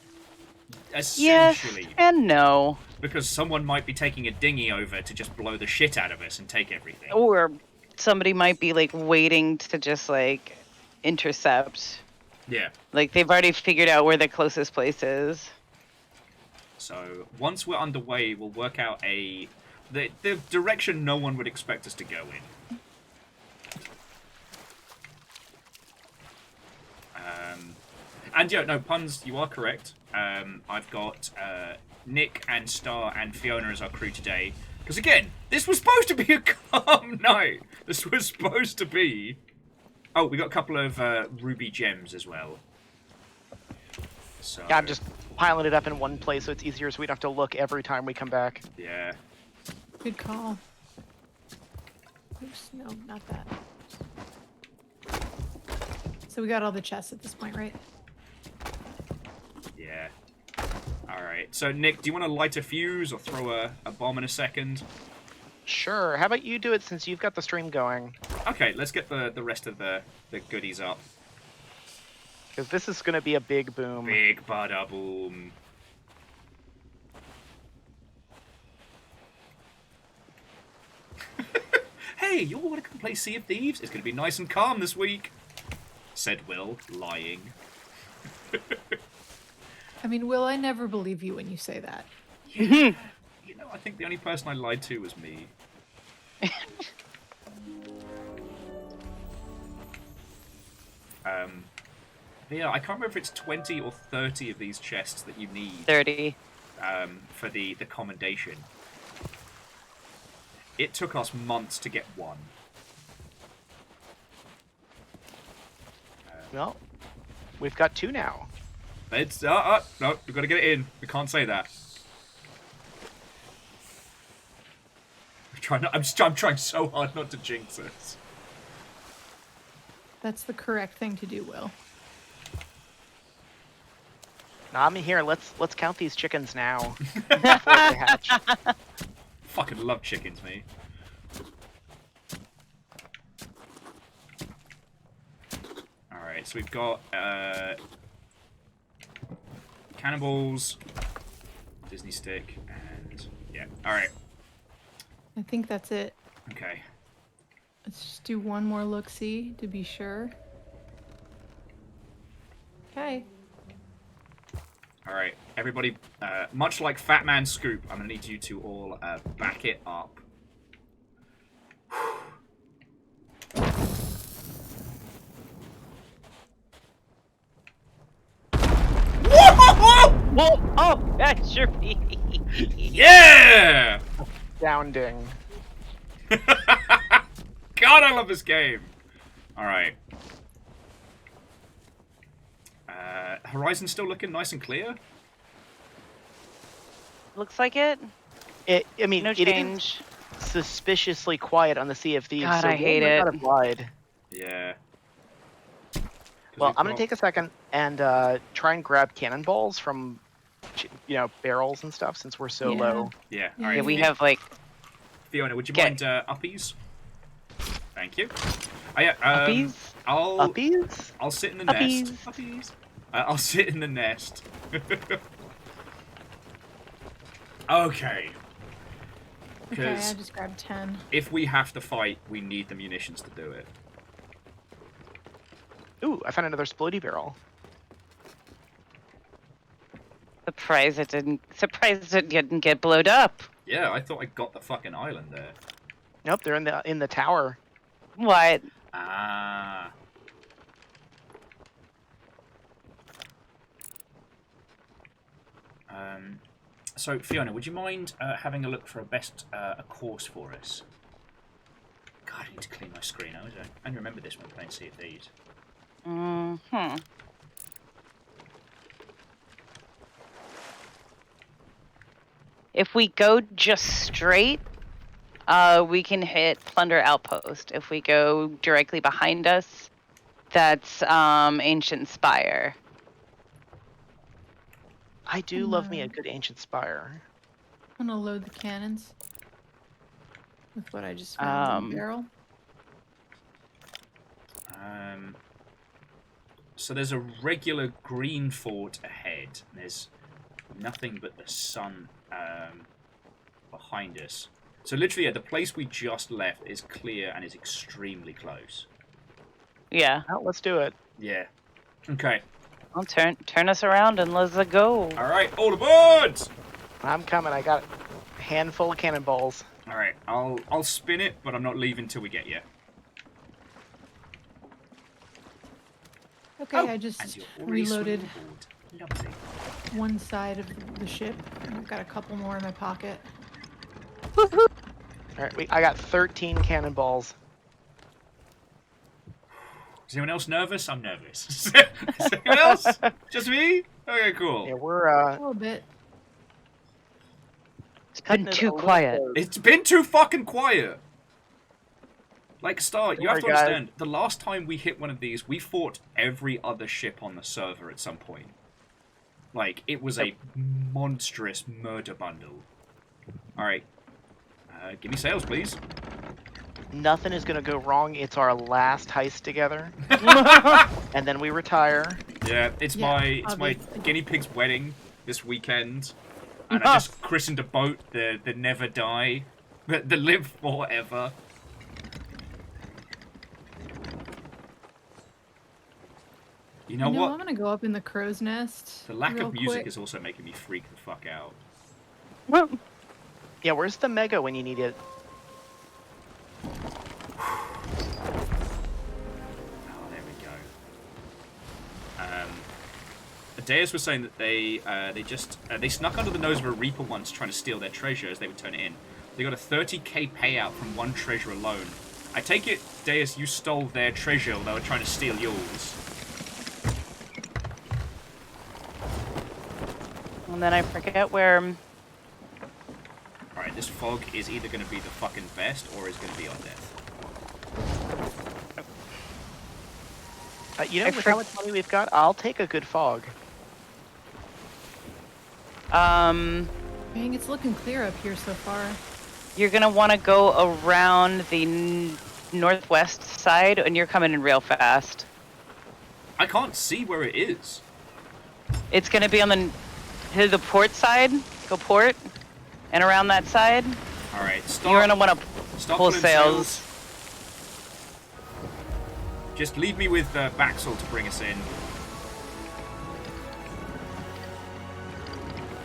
Essentially. Yes and no. Because someone might be taking a dinghy over to just blow the shit out of us and take everything. Or somebody might be like waiting to just like intercept. Yeah. Like they've already figured out where the closest place is. So once we're underway, we'll work out the direction no one would expect us to go in. And yeah, no puns. You are correct. I've got Nick and Star and Fiona as our crew today. Because again, this was supposed to be a calm night. This was supposed to be. Oh, we got a couple of ruby gems as well. So Yeah, I'm just piling it up in one place so it's easier so we don't have to look every time we come back. yeah. Good call. Oops, no, not that. So we got all the chests at this point, right? Yeah. Alright. So, Nick, do you want to light a fuse or throw a bomb in a second? Sure. How about you do it since you've got the stream going? Okay, let's get the rest of the goodies up. Because this is going to be a big boom. Big bada boom. Hey, you all want to come play Sea of Thieves? It's going to be nice and calm this week, said Will, lying. I mean, Will, I never believe you when you say that. Yeah. You know, I think the only person I lied to was me. Yeah, I can't remember if it's 20 or 30 of these chests that you need 30. For the commendation. It took us months to get one. Well, we've got 2 now. It's no, we've got to get it in. We can't say that. I'm trying so hard not to jinx this. That's the correct thing to do, Will. Now, I'm here. Let's count these chickens now before they hatch. Fucking love chickens, me. Alright, so we've got cannonballs, Disney stick, and yeah. Alright. I think that's it. Okay. Let's just do one more look-see to be sure. Okay. Alright, everybody, much like Fat Man Scoop, I'm gonna need you to all back it up. Whoa! Oh, that's your pee. Yeah! Astounding. God, I love this game. Alright. Horizon's still looking nice and clear? Looks like it. I mean, No it is change. suspiciously quiet on the Sea of Thieves. God, so I hate we might it. not have lied. Yeah. Well, I'm going to take a second and try and grab cannonballs from, barrels and stuff since we're so Yeah. low. Yeah, Yeah, alright. Yeah, we have like Fiona, would you Okay. mind uppies? Thank you. Oh, yeah, puppies. Uppies? I'll sit in the Uppies. nest. Uppies. I'll sit in the nest. Okay. Okay, I Because just grabbed 10. if we have to fight, we need the munitions to do it. Ooh, I found another splody barrel. Surprised it didn't get blowed up. Yeah, I thought I got the fucking island there. Nope, they're in the tower. What? Ah. So, Fiona, would you mind having a look for a course for us? God, I need to clean my screen. I only remember this when playing Sea of Thieves. If we go just straight, we can hit Plunder Outpost. If we go directly behind us, that's Ancient Spire. I do love me a good ancient spire. I'm gonna load the cannons with what I just found in the barrel. So there's a regular green fort ahead. And there's nothing but the sun behind us. So literally, yeah, the place we just left is clear and is extremely close. Yeah. Well, let's do it. Yeah. Okay. Well, turn us around and let's go. All right, all aboard! I'm coming. I got a handful of cannonballs. All right, I'll spin it, but I'm not leaving till we get you. Okay, I just reloaded Lovely. one side of the ship. I've got a couple more in my pocket. All right, I got 13 cannonballs. Is anyone else nervous? I'm nervous. Is anyone else? Just me? Okay, cool. Yeah, we're A little bit. It's been too quiet. It's been too fucking quiet. Like, Star, you have to understand, the last time we hit one of these, we fought every other ship on the server at some point. Like, it was a monstrous murder bundle. Alright. Give me sails, please. Nothing is going to go wrong. It's our last heist together. And then we retire. Yeah, it's my guinea pig's wedding this weekend. And I just christened a boat the Never Die. The Live Forever. You know what? I'm gonna go up in the crow's nest. The lack real of music quick. is also making me freak the fuck out. Yeah, where's the mega when you need it? Oh, there we go. Adeus was saying that they snuck under the nose of a Reaper once trying to steal their treasure as they would turn it in. They got a 30k payout from one treasure alone. I take it, Deus, you stole their treasure while they were trying to steal yours. And then I forget where... Alright, this fog is either going to be the fucking best or is going to be our death. You know, with how much money we've got, I'll take a good fog. Dang, it's looking clear up here so far. You're going to want to go around the northwest side, and you're coming in real fast. I can't see where it is. It's going to be on the port side. Go port. And around that side. Alright, stop. You're going to want to pull pulling sails. Just leave me with Baxel to bring us in.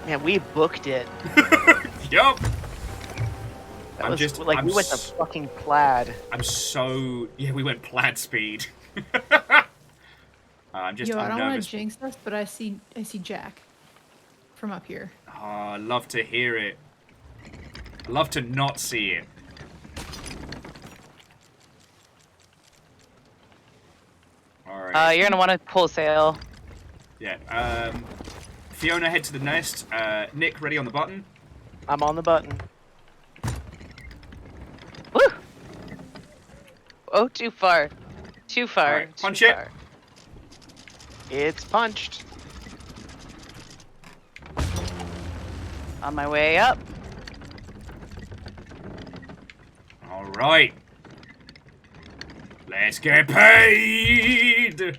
Yeah, we booked it. Yup. We went to fucking plaid. Yeah, we went plaid speed. I'm I don't want nervous. to jinx us, but I see Jack from up here. Oh, I love to hear it. I love to not see it. Alright. You're going to want to pull sail. Yeah. Fiona, head to the nest. Nick, ready on the button? I'm on the button. Woo! Oh, too far. Too far. Right, punch too it. Far. It's punched. On my way up. Alright. Let's get paid!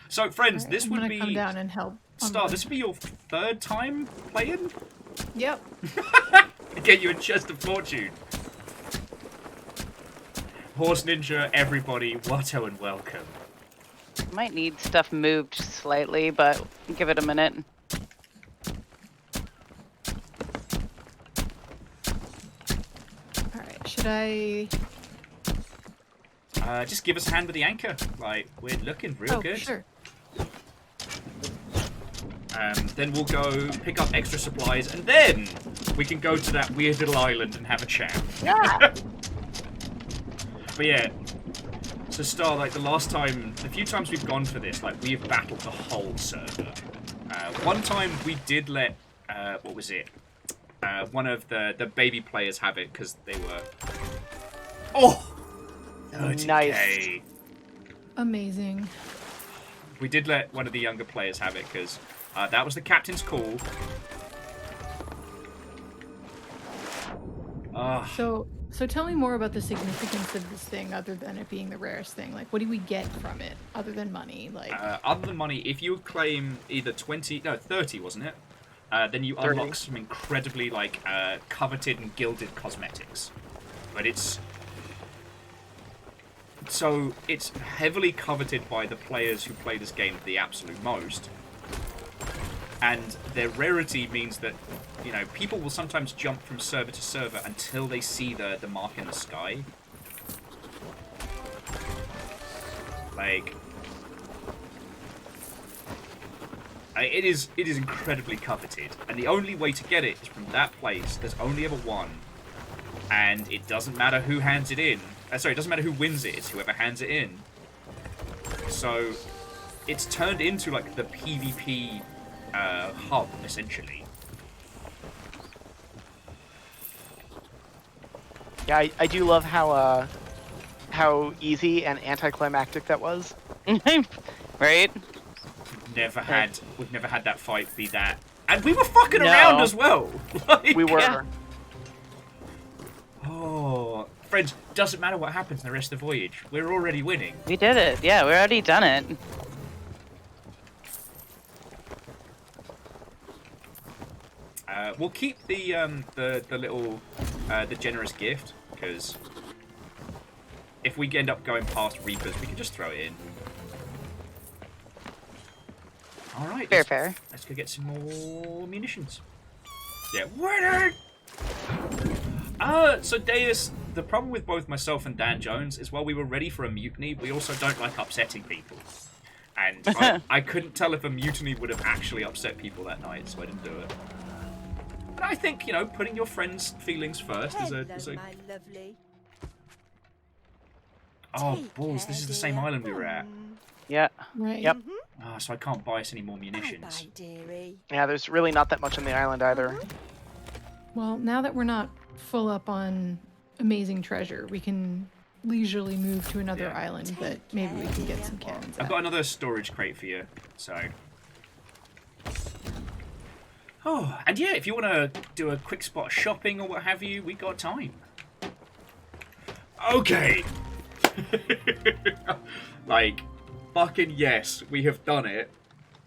So, friends, this would be... come down and help. Star, this would be your third time playing? Yep. To get you a chest of fortune. Horse Ninja, everybody, Watto and welcome. Might need stuff moved slightly, but give it a minute. Alright, should I... Just give us a hand with the anchor. Like, we're looking real good. Sure. Then we'll go pick up extra supplies, and then we can go to that weird little island and have a chat. Yeah. But yeah, so Star, like the few times we've gone for this, like we've battled the whole server. One time we did let, what was it? One of the baby players have it because they were. Oh! 30K. Nice. Amazing. We did let one of the younger players have it because that was the captain's call. So tell me more about the significance of this thing, other than it being the rarest thing. Like, what do we get from it, other than money? Like, other than money, if you claim either 30, wasn't it? Then you 30. unlock some incredibly like coveted and gilded cosmetics. But it's heavily coveted by the players who play this game the absolute most. And their rarity means that, you know, people will sometimes jump from server to server until they see the mark in the sky. Like, it is incredibly coveted, and the only way to get it is from that place. There's only ever one, and it doesn't matter who hands it in. Sorry, it doesn't matter who wins it. It's whoever hands it in. So, it's turned into like the PvP hub essentially. Yeah, I do love how easy and anticlimactic that was. Right? We've never had that fight be that, and we were fucking around as well. Like, We were. Yeah. Oh, friends, doesn't matter what happens in the rest of the voyage. We're already winning. We did it. Yeah, we already done it. We'll keep the little the generous gift, because if we end up going past Reapers, we can just throw it in. All right. Fair. Let's go get some more munitions. Yeah, winning. So Deus, the problem with both myself and Dan Jones is while we were ready for a mutiny, we also don't like upsetting people. And I couldn't tell if a mutiny would have actually upset people that night, so I didn't do it. But I think, you know, putting your friends' feelings first is a... my lovely. Oh, Take balls, care, this is the same dear. island we were at. Yeah. right. Yep. So I can't buy us any more munitions. Bye, dearie. Yeah, there's really not that much on the island either. Well, now that we're not full up on amazing treasure, we can leisurely move to another Yeah. island that maybe we can get some cannons I've at. got another storage crate for you, so... Oh, and yeah, if you want to do a quick spot of shopping or what have you, we got time. Okay. Like, fucking yes, we have done it.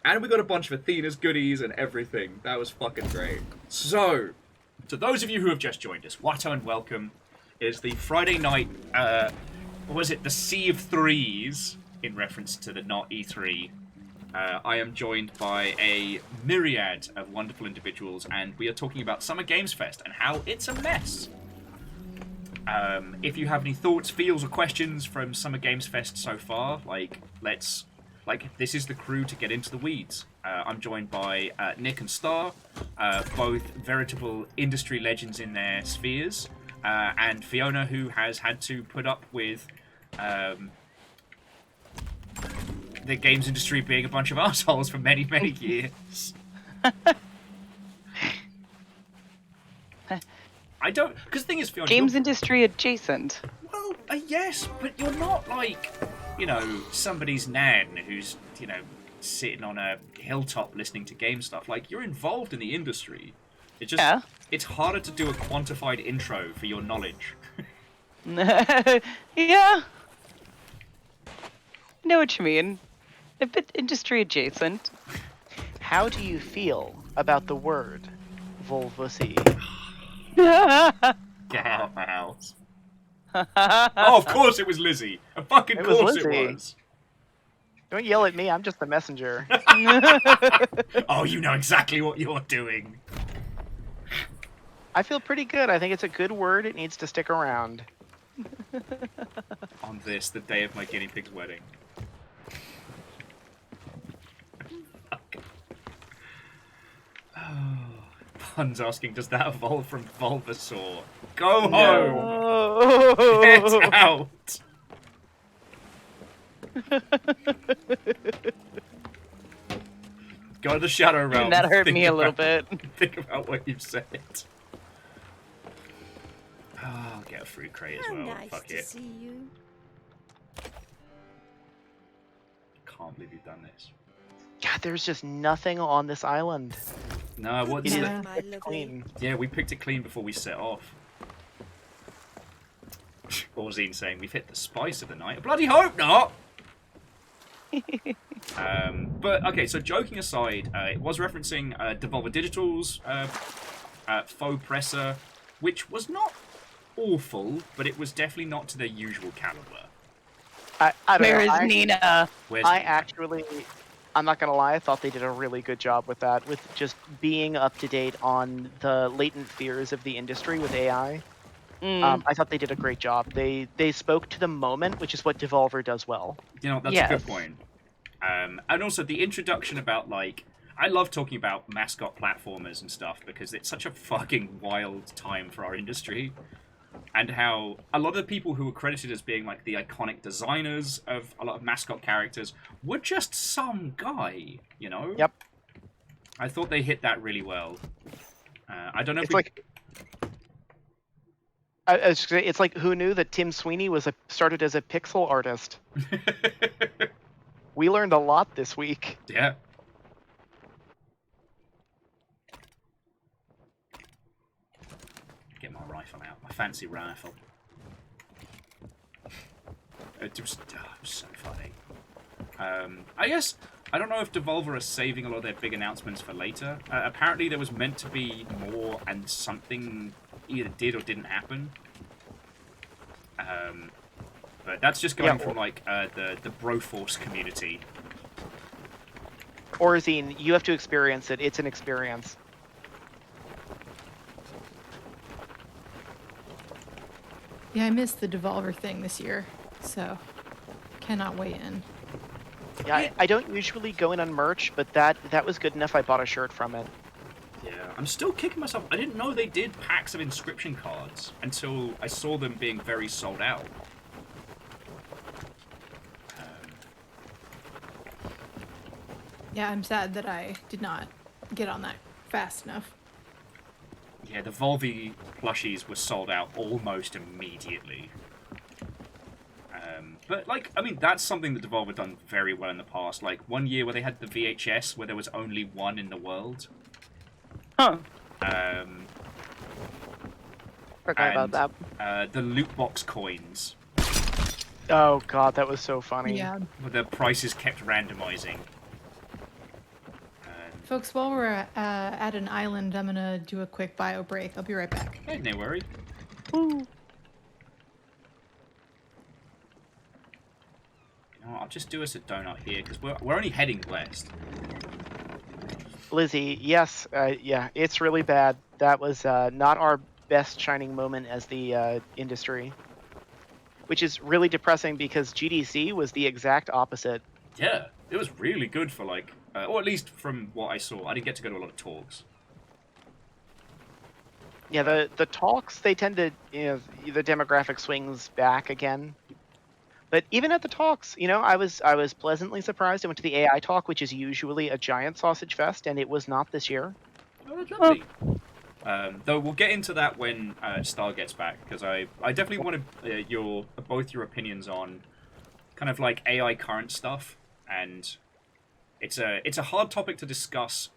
And we got a bunch of Athena's goodies and everything. That was fucking great. So, to those of you who have just joined us, Watto and welcome. It is the Friday night, what was it, the Sea of Threes, in reference to the not E3. I am joined by a myriad of wonderful individuals, and we are talking about Summer Games Fest and how it's a mess. If you have any thoughts, feels, or questions from Summer Games Fest so far, this is the crew to get into the weeds. I'm joined by Nick and Star, both veritable industry legends in their spheres, and Fiona, who has had to put up with the games industry being a bunch of assholes for many, many years. I don't... Because the thing is, Fiona... Games industry adjacent. Well, yes, but you're not like, you know, somebody's nan who's, you know, sitting on a hilltop listening to game stuff. Like, you're involved in the industry. It's just... Yeah. It's harder to do a quantified intro for your knowledge. Yeah. Know what you mean. A bit industry adjacent. How do you feel about the word Volvussy? Get out of my house. Oh, of course it was Lizzie. Of fucking It was course it Lizzie. was. Don't yell at me, I'm just the messenger. Oh, you know exactly what you're doing. I feel pretty good. I think it's a good word. It needs to stick around. On this, the day of my guinea pig's wedding. Hun's asking, does that evolve from Bulbasaur? Go home! Oh. Get out! Go to the Shadow Realm. That hurt Think me a little about- bit. Think about what you've said. Oh, I'll get a fruit crate as How well. nice Fuck to it. see you. Can't believe you've done this. God, there's just nothing on this island. No, what? It is Yeah. My lovely. clean. Yeah, we picked it clean before we set off. Orzine saying we've hit the spice of the night. I bloody hope not! But, okay, so joking aside, it was referencing Devolver Digital's faux presser, which was not awful, but it was definitely not to their usual caliber. I don't Where know. is Nina? Where's I actually, I'm not gonna lie, I thought they did a really good job with that, with just being up to date on the latent fears of the industry with AI. I thought they did a great job. They spoke to the moment, which is what Devolver does well. You know, that's a Yes. good point. And also the introduction about, like, I love talking about mascot platformers and stuff because it's such a fucking wild time for our industry. And how a lot of the people who were credited as being, like, the iconic designers of a lot of mascot characters were just some guy, you know? Yep. I thought they hit that really well. I don't know if It's like, it's like who knew that Tim Sweeney started as a pixel artist. We learned a lot this week. Yeah. Get my rifle out. My fancy rifle. It was so funny. I guess, I don't know if Devolver are saving a lot of their big announcements for later. Apparently there was meant to be more and something either did or didn't happen. But that's just going from, like, the Broforce community. Orzine, you have to experience it. It's an experience. Yeah, I missed the Devolver thing this year, so cannot weigh in. Yeah, I don't usually go in on merch, but that was good enough. I bought a shirt from it. Yeah, I'm still kicking myself. I didn't know they did packs of inscription cards until I saw them being very sold out. Yeah, I'm sad that I did not get on that fast enough. Yeah, the Volvi plushies were sold out almost immediately. But, like, I mean, that's something that Devolver done very well in the past. Like, one year where they had the VHS, where there was only one in the world. Huh. Forgot about that. The loot box coins, Oh god, that was so funny. Yeah. where the prices kept randomizing. Folks, while we're at an island, I'm gonna do a quick bio break. I'll be right back. Hey, no worry. You know what, I'll just do us a donut here, because we're only heading west. Lizzie, yes, yeah, it's really bad. That was not our best shining moment as the industry, which is really depressing because GDC was the exact opposite. Yeah, it was really good for, like, or at least from what I saw. I didn't get to go to a lot of talks. Yeah, the talks, they tend to, you know, the demographic swings back again. But even at the talks, you know, I was pleasantly surprised. I went to the AI talk, which is usually a giant sausage fest, and it was not this year. Oh, that's lovely. Though we'll get into that when Star gets back, because I definitely wanted both your opinions on kind of like AI current stuff, and it's a hard topic to discuss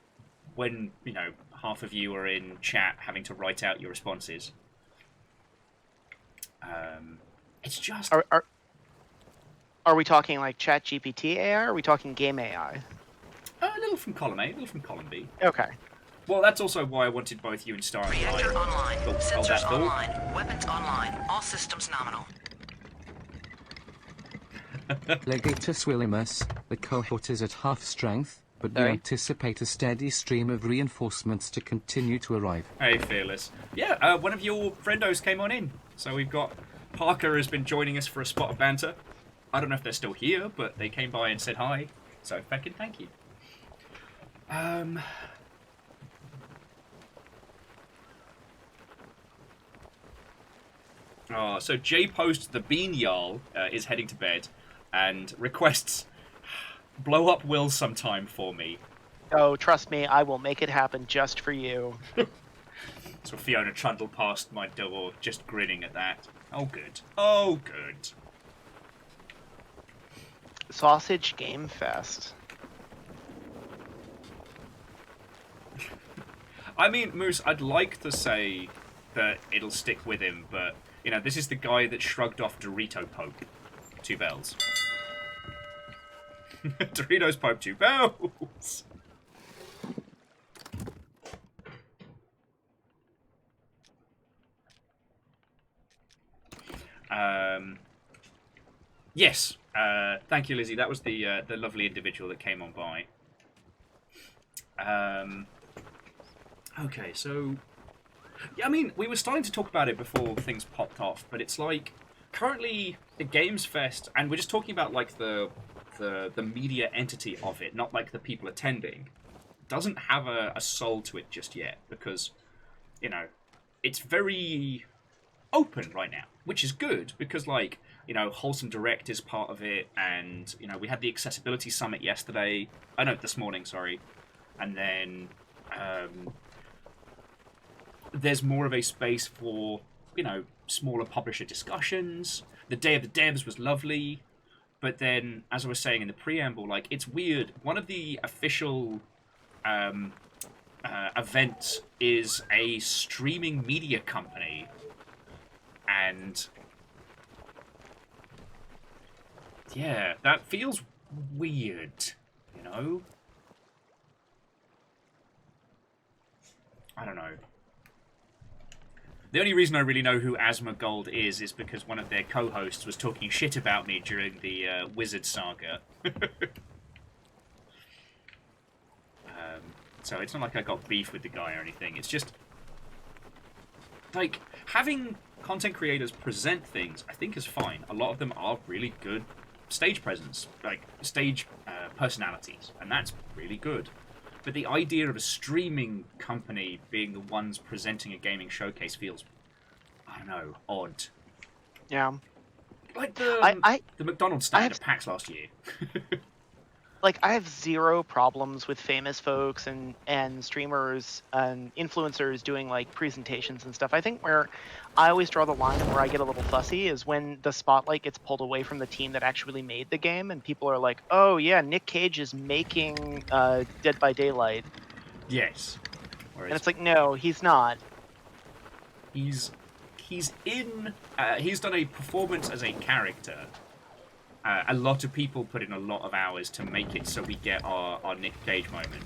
when, you know, half of you are in chat having to write out your responses. It's just Are we talking like Chat GPT AI, or are we talking game AI? a little from column A, a little from column B. Okay. Well, that's also why I wanted both you and Star and Reactor I. online. Hold that Sensors thought. online. Weapons online. All systems nominal. Legatus Willimus, the cohort is at half strength, but we Sorry. anticipate a steady stream of reinforcements to continue to arrive. Hey, Fearless. Yeah, one of your friendos came on in. So we've got Parker has been joining us for a spot of banter. I don't know if they're still here, but they came by and said hi. So fucking thank you. So J Post the Bean Jarl is heading to bed and requests blow up Will sometime for me. Oh, trust me, I will make it happen just for you. So Fiona trundled past my door, just grinning at that. Oh, good. Oh, good. Sausage Game Fest. I mean, Moose, I'd like to say that it'll stick with him, but, you know, this is the guy that shrugged off Dorito Pope. 2 bells. Doritos Pope, 2 bells! Yes. Thank you, Lizzie. That was the lovely individual that came on by. Okay, so... Yeah, I mean, we were starting to talk about it before things popped off, but it's like, currently, the Games Fest, and we're just talking about, like, the media entity of it, not, like, the people attending, doesn't have a soul to it just yet, because, you know, it's very open right now, which is good, because, like, you know, Wholesome Direct is part of it, and, you know, we had the Accessibility Summit yesterday, this morning, sorry, and then, there's more of a space for, you know, smaller publisher discussions. The Day of the Devs was lovely, but then, as I was saying in the preamble, like, it's weird. One of the official events is a streaming media company, and yeah, that feels weird, you know? I don't know. The only reason I really know who Asmongold is because one of their co-hosts was talking shit about me during the Wizard Saga. So it's not like I got beef with the guy or anything. It's just, like, having content creators present things, I think is fine. A lot of them are really good stage presence, like, stage personalities, and that's really good. But the idea of a streaming company being the ones presenting a gaming showcase feels, I don't know, odd. Yeah. Like the McDonald's stand have- at PAX last year. Like, I have zero problems with famous folks and streamers and influencers doing, like, presentations and stuff. I think where I always draw the line and where I get a little fussy is when the spotlight gets pulled away from the team that actually made the game, and people are like, oh, yeah, Nick Cage is making Dead by Daylight. Yes. And it's like, no, he's not. He's in... he's done a performance as a character. A lot of people put in a lot of hours to make it so we get our Nick Cage moment.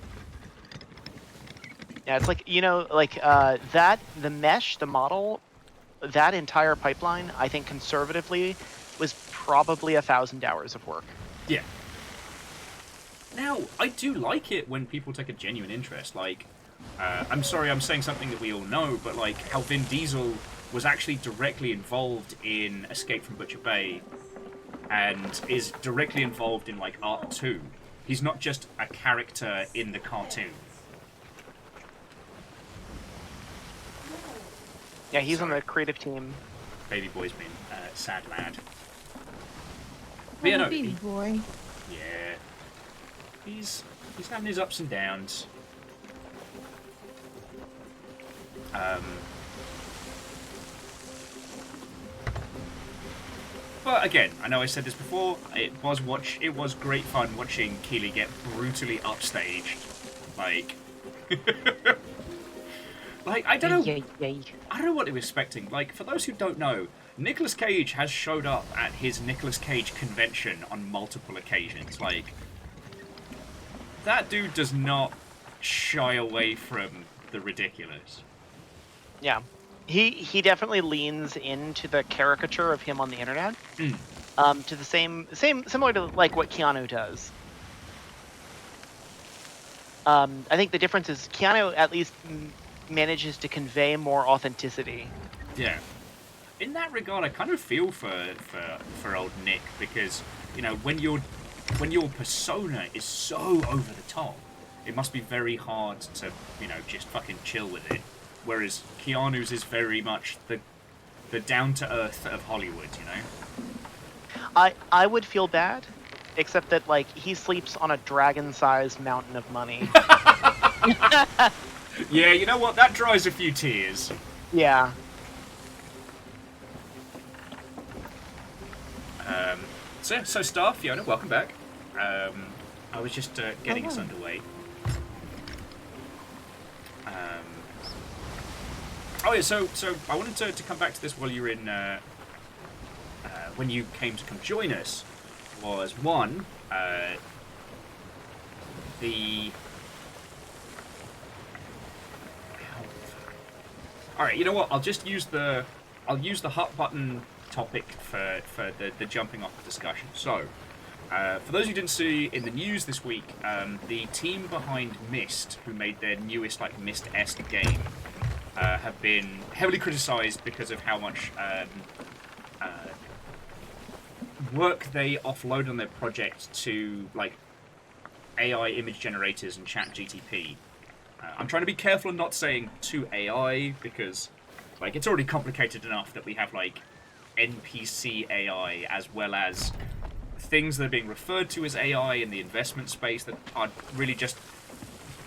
Yeah, it's like, you know, like, the mesh, the model, that entire pipeline, I think conservatively, was probably 1,000 hours of work. Yeah. Now, I do like it when people take a genuine interest. Like, I'm sorry, I'm saying something that we all know, but like how Vin Diesel was actually directly involved in Escape from Butcher Bay and is directly involved in, like, Art 2. He's not just a character in the cartoon. Yeah, he's on the creative team. Baby boy's been sad lad. But yeah, no, Baby boy. yeah. He's having his ups and downs. But again, I know I said this before. It was great fun watching Keeley get brutally upstaged. Like, like I don't know. I don't know what they were expecting. Like, for those who don't know, Nicolas Cage has showed up at his Nicolas Cage convention on multiple occasions. Like, that dude does not shy away from the ridiculous. Yeah. He definitely leans into the caricature of him on the internet. To the similar to like what Keanu does. I think the difference is Keanu at least manages to convey more authenticity. Yeah. In that regard, I kind of feel for old Nick, because, you know, when your persona is so over the top, it must be very hard to, you know, just fucking chill with it. Whereas Keanu's is very much the down-to-earth of Hollywood, you know? I would feel bad, except that like he sleeps on a dragon-sized mountain of money. Yeah, you know what? That dries a few tears. Yeah. So Star, Fiona, welcome back. I was just getting us underway. Oh yeah, so I wanted to come back to this while you were in, when you came to come join us, was one, the... Alright, you know what, I'll use the hut button topic for the jumping off discussion. So, for those who didn't see in the news this week, the team behind Myst, who made their newest like Myst-esque game, have been heavily criticised because of how much work they offload on their project to like AI image generators and ChatGTP. I'm trying to be careful and not saying to AI because like it's already complicated enough that we have like NPC AI as well as things that are being referred to as AI in the investment space that are really just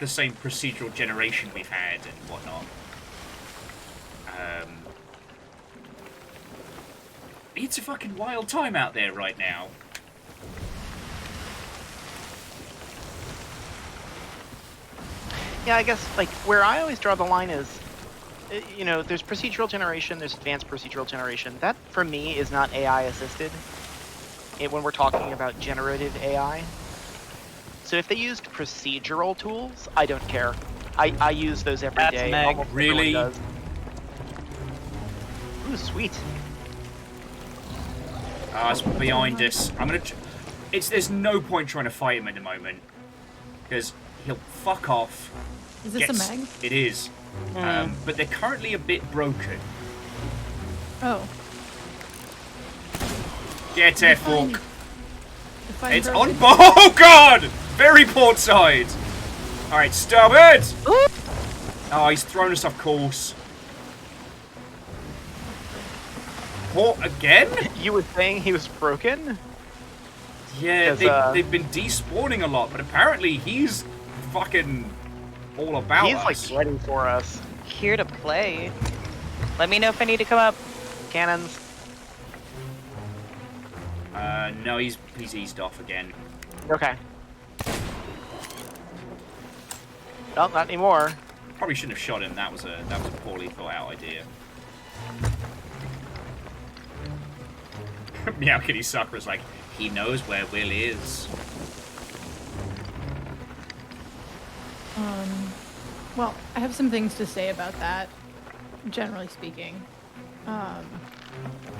the same procedural generation we've had and whatnot. It's a fucking wild time out there right now. Yeah, I guess like where I always draw the line is, you know, there's procedural generation, there's advanced procedural generation. That for me is not AI assisted. When we're talking about generative AI. So if they used procedural tools, I don't care. I use those every That's day. Meg. Almost Really? everyone does. Ooh, sweet. It's behind us. There's no point trying to fight him at the moment because he'll fuck off. Is this a Meg? It is. But they're currently a bit broken. Oh. Get it, Fork. If I'm It's broken- on. Oh god! Very port side. All right, starboard. Oh, he's thrown us off course. Port again? You were saying he was broken? Yeah, 'Cause, they've been despawning a lot, but apparently he's fucking all about He's us. like ready for us. Here to play. Let me know if I need to come up. Cannons. No, he's eased off again. Okay. Well, not anymore. Probably shouldn't have shot him. That was a poorly thought out idea. Meow Kitty Sucker is like, he knows where Will is. Well, I have some things to say about that, generally speaking.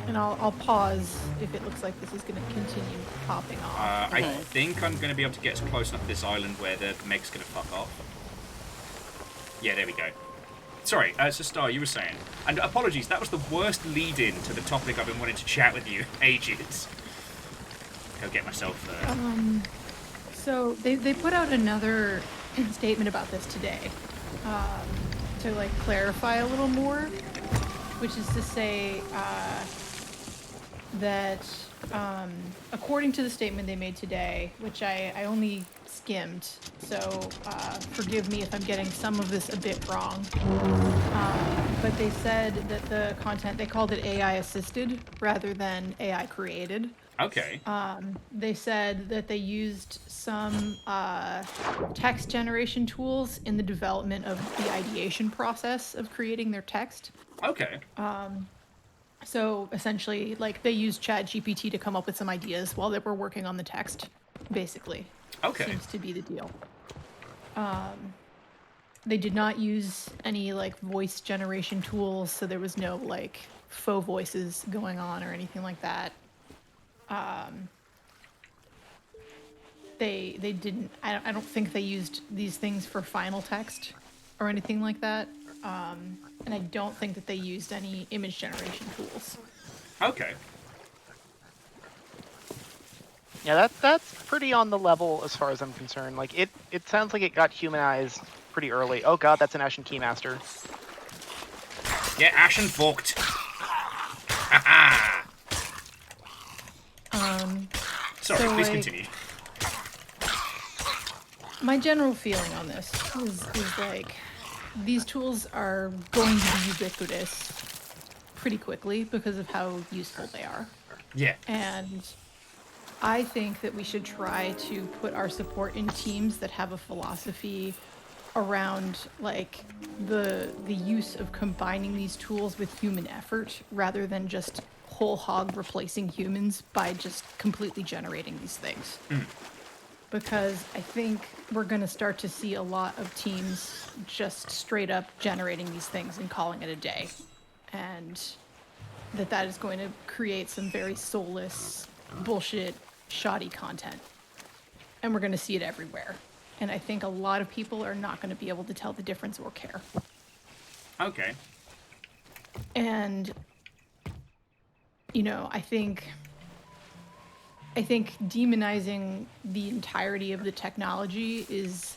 And I'll pause if it looks like this is going to continue popping off. I think I'm going to be able to get close enough to this island where the Meg's going to fuck off. Yeah, there we go. Sorry, so Star, you were saying. And apologies, that was the worst lead-in to the topic I've been wanting to chat with you ages. Go get myself... So they put out another statement about this today to like clarify a little more, which is to say that according to the statement they made today, which I only skimmed, so forgive me if I'm getting some of this a bit wrong, but they said that the content, they called it AI assisted rather than AI created. Okay. They said that they used some text generation tools in the development of the ideation process of creating their text. Okay. So essentially, like, they used ChatGPT to come up with some ideas while they were working on the text, basically. Okay. Seems to be the deal. They did not use any, like, voice generation tools, so there was no, like, faux voices going on or anything like that. They didn't, I don't think they used these things for final text or anything like that. And I don't think that they used any image generation tools. Okay. Yeah, that's pretty on the level as far as I'm concerned. Like it sounds like it got humanized pretty early. Oh god, that's an Ashen Keymaster. Get Ashen fucked. Sorry, So, please like, continue. My general feeling on this is like these tools are going to be ubiquitous pretty quickly because of how useful they are. Yeah. And I think that we should try to put our support in teams that have a philosophy around like the use of combining these tools with human effort rather than just whole hog replacing humans by just completely generating these things. Because I think we're going to start to see a lot of teams just straight up generating these things and calling it a day. And that is going to create some very soulless, bullshit, shoddy content. And we're going to see it everywhere. And I think a lot of people are not going to be able to tell the difference or care. Okay. And, you know, I think demonizing the entirety of the technology is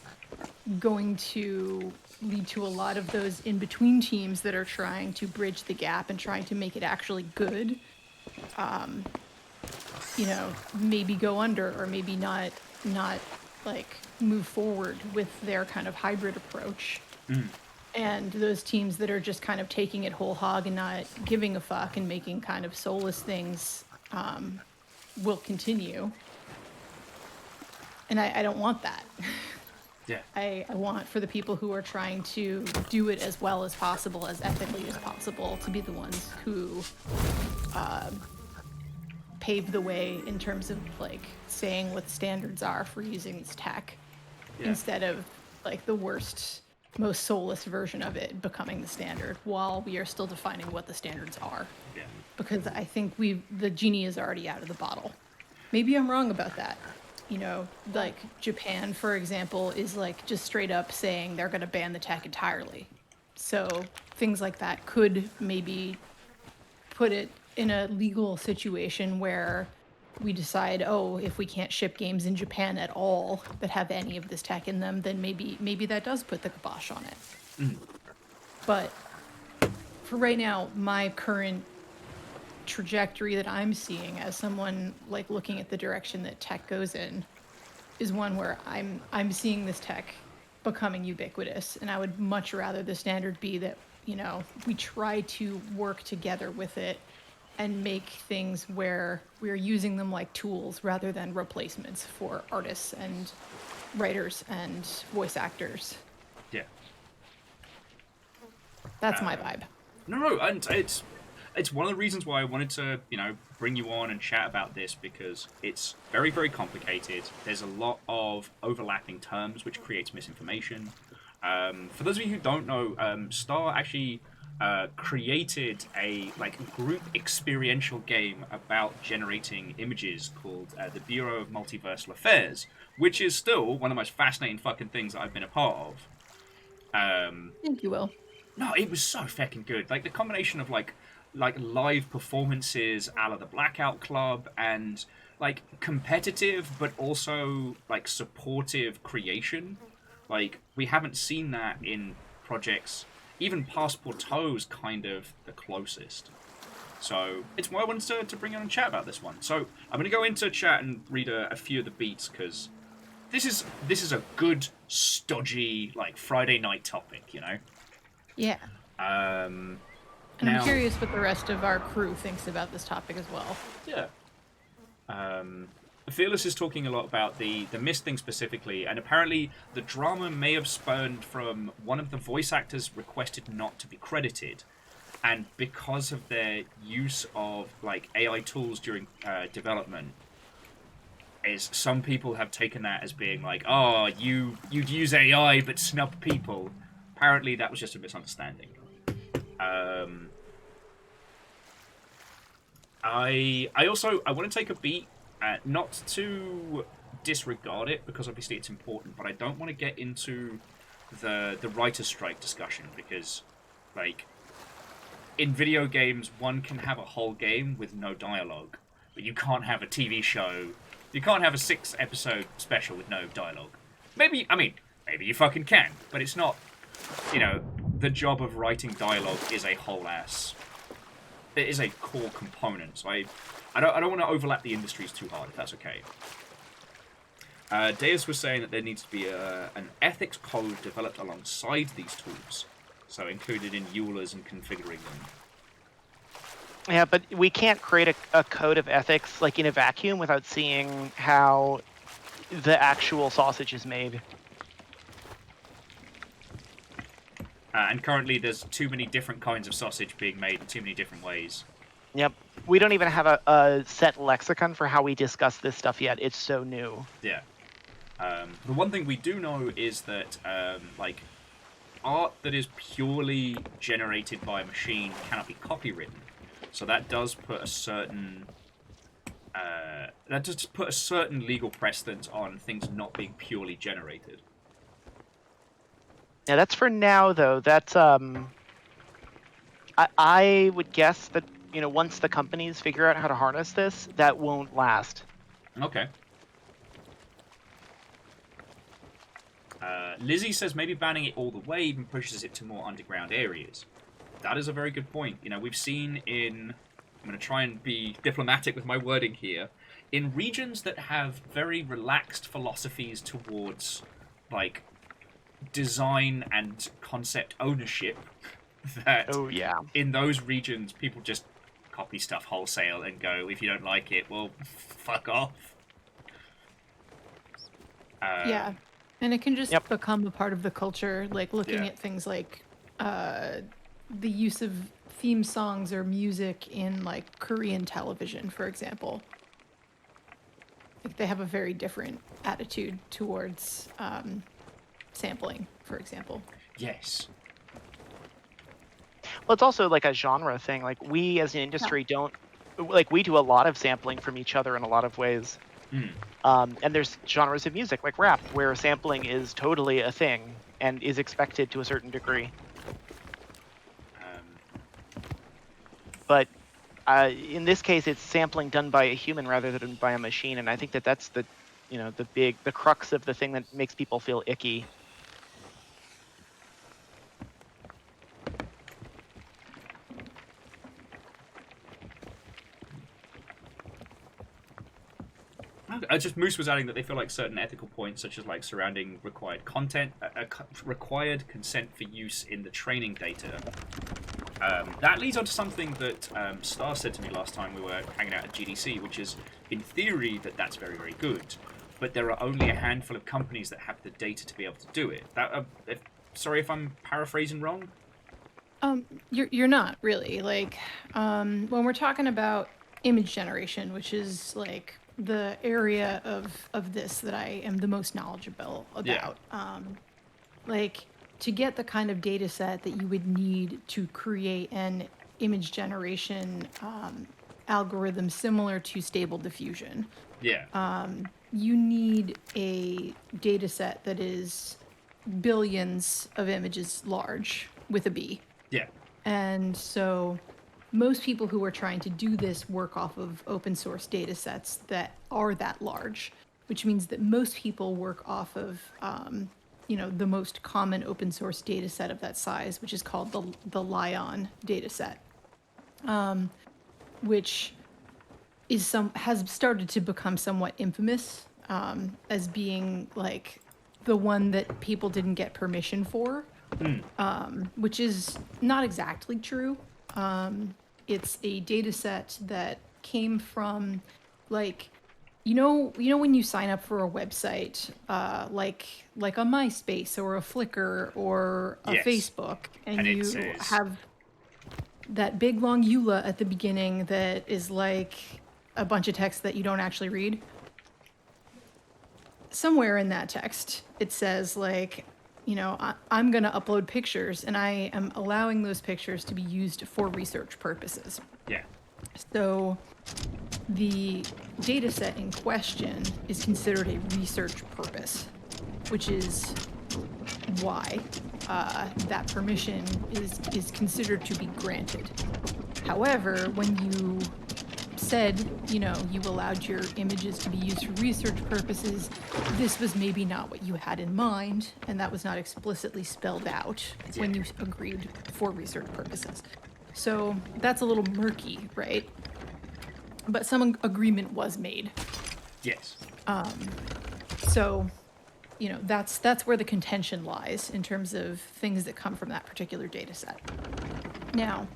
going to lead to a lot of those in-between teams that are trying to bridge the gap and trying to make it actually good. You know, maybe go under or maybe not like move forward with their kind of hybrid approach. And those teams that are just kind of taking it whole hog and not giving a fuck and making kind of soulless things will continue. And I don't want that. Yeah. I want for the people who are trying to do it as well as possible, as ethically as possible, to be the ones who pave the way in terms of like saying what the standards are for using this tech, instead of like the worst, most soulless version of it becoming the standard while we are still defining what the standards are. Yeah. Because I think the genie is already out of the bottle. Maybe I'm wrong about that. You know, like Japan, for example, is like just straight up saying they're going to ban the tech entirely. So things like that could maybe put it in a legal situation where we decide, oh, if we can't ship games in Japan at all that have any of this tech in them, then maybe that does put the kibosh on it. But for right now, my current trajectory that I'm seeing as someone like looking at the direction that tech goes in is one where I'm seeing this tech becoming ubiquitous, and I would much rather the standard be that, you know, we try to work together with it and make things where we're using them like tools rather than replacements for artists and writers and voice actors. Yeah. That's my vibe. No, and it's one of the reasons why I wanted to, you know, bring you on and chat about this, because it's very, very complicated. There's a lot of overlapping terms, which creates misinformation. For those of you who don't know, Star actually created a group experiential game about generating images called the Bureau of Multiversal Affairs, which is still one of the most fascinating fucking things that I've been a part of. Think you will. No, it was so fucking good. Like the combination of like live performances a la the Blackout Club and like competitive but also like supportive creation. Like we haven't seen that in projects. Even Passporto's kind of the closest. So it's why I wanted to bring on and chat about this one. So I'm going to go into chat and read a few of the beats, because this is a good, stodgy, like Friday night topic, you know? Yeah. And And I'm curious what the rest of our crew thinks about this topic as well. Yeah. Fearless is talking a lot about the Mist thing specifically, and apparently the drama may have spurned from one of the voice actors requested not to be credited, and because of their use of like AI tools during development, is some people have taken that as being like, oh, you'd use AI but snub people. Apparently that was just a misunderstanding. I want to take a beat, not to disregard it, because obviously it's important, but I don't want to get into the writer's strike discussion, because like in video games one can have a whole game with no dialogue, but you can't have a TV show, you can't have a 6-episode special with no dialogue. Maybe you fucking can, but it's not, you know, the job of writing dialogue is a whole ass it is a core component. So I don't want to overlap the industries too hard, if that's okay. Deus was saying that there needs to be an ethics code developed alongside these tools, so included in EULAs and configuring them. Yeah, but we can't create a code of ethics like in a vacuum without seeing how the actual sausage is made. And currently there's too many different kinds of sausage being made in too many different ways. Yep. We don't even have a set lexicon for how we discuss this stuff yet. It's so new. Yeah. The one thing we do know is that, like, art that is purely generated by a machine cannot be copywritten. So that does put a certain legal precedent on things not being purely generated. Yeah, that's for now though. That's I would guess that, you know, once the companies figure out how to harness this, that won't last. Okay. Lizzie says maybe banning it all the way even pushes it to more underground areas. That is a very good point. You know, we've seen in... I'm going to try and be diplomatic with my wording here. In regions that have very relaxed philosophies towards, like, design and concept ownership, that Oh yeah. in those regions people just copy stuff wholesale and go, if you don't like it, well, fuck off. Yeah, and it can just Yep. become a part of the culture, like looking Yeah. at things like the use of theme songs or music in like Korean television, for example. Like they have a very different attitude towards sampling, for example. Yes. Well, it's also like a genre thing. Like we as an industry don't, like we do a lot of sampling from each other in a lot of ways. And there's genres of music like rap where sampling is totally a thing and is expected to a certain degree. But in this case, it's sampling done by a human rather than by a machine, and I think that that's the, you know, the crux of the thing that makes people feel icky. Just Moose was adding that they feel like certain ethical points, such as like surrounding required content, required consent for use in the training data. That leads on to something that Star said to me last time we were hanging out at GDC, which is, in theory, that's very, very good, but there are only a handful of companies that have the data to be able to do it. Sorry if I'm paraphrasing wrong. You're not really like when we're talking about image generation, which is like the area of this that I am the most knowledgeable about. Like to get the kind of data set that you would need to create an image generation algorithm similar to Stable Diffusion. Yeah. You need a data set that is billions of images large with a B. Yeah. And so most people who are trying to do this work off of open source data sets that are that large, which means that most people work off of, you know, the most common open source data set of that size, which is called the Lion data set, which is has started to become somewhat infamous as being like the one that people didn't get permission for, which is not exactly true. It's a data set that came from, like, you know when you sign up for a website, like a MySpace or a Flickr or a Yes. Facebook, and And it you says- have that big long EULA at the beginning that is like a bunch of text that you don't actually read. Somewhere in that text, it says like, you know, I'm going to upload pictures and I am allowing those pictures to be used for research purposes. Yeah. So the data set in question is considered a research purpose, which is why that permission is considered to be granted. However, when you said, you know, you allowed your images to be used for research purposes, this was maybe not what you had in mind, and that was not explicitly spelled out when you agreed for research purposes. So that's a little murky, right? But some agreement was made. Yes. So, that's where the contention lies in terms of things that come from that particular data set. Now,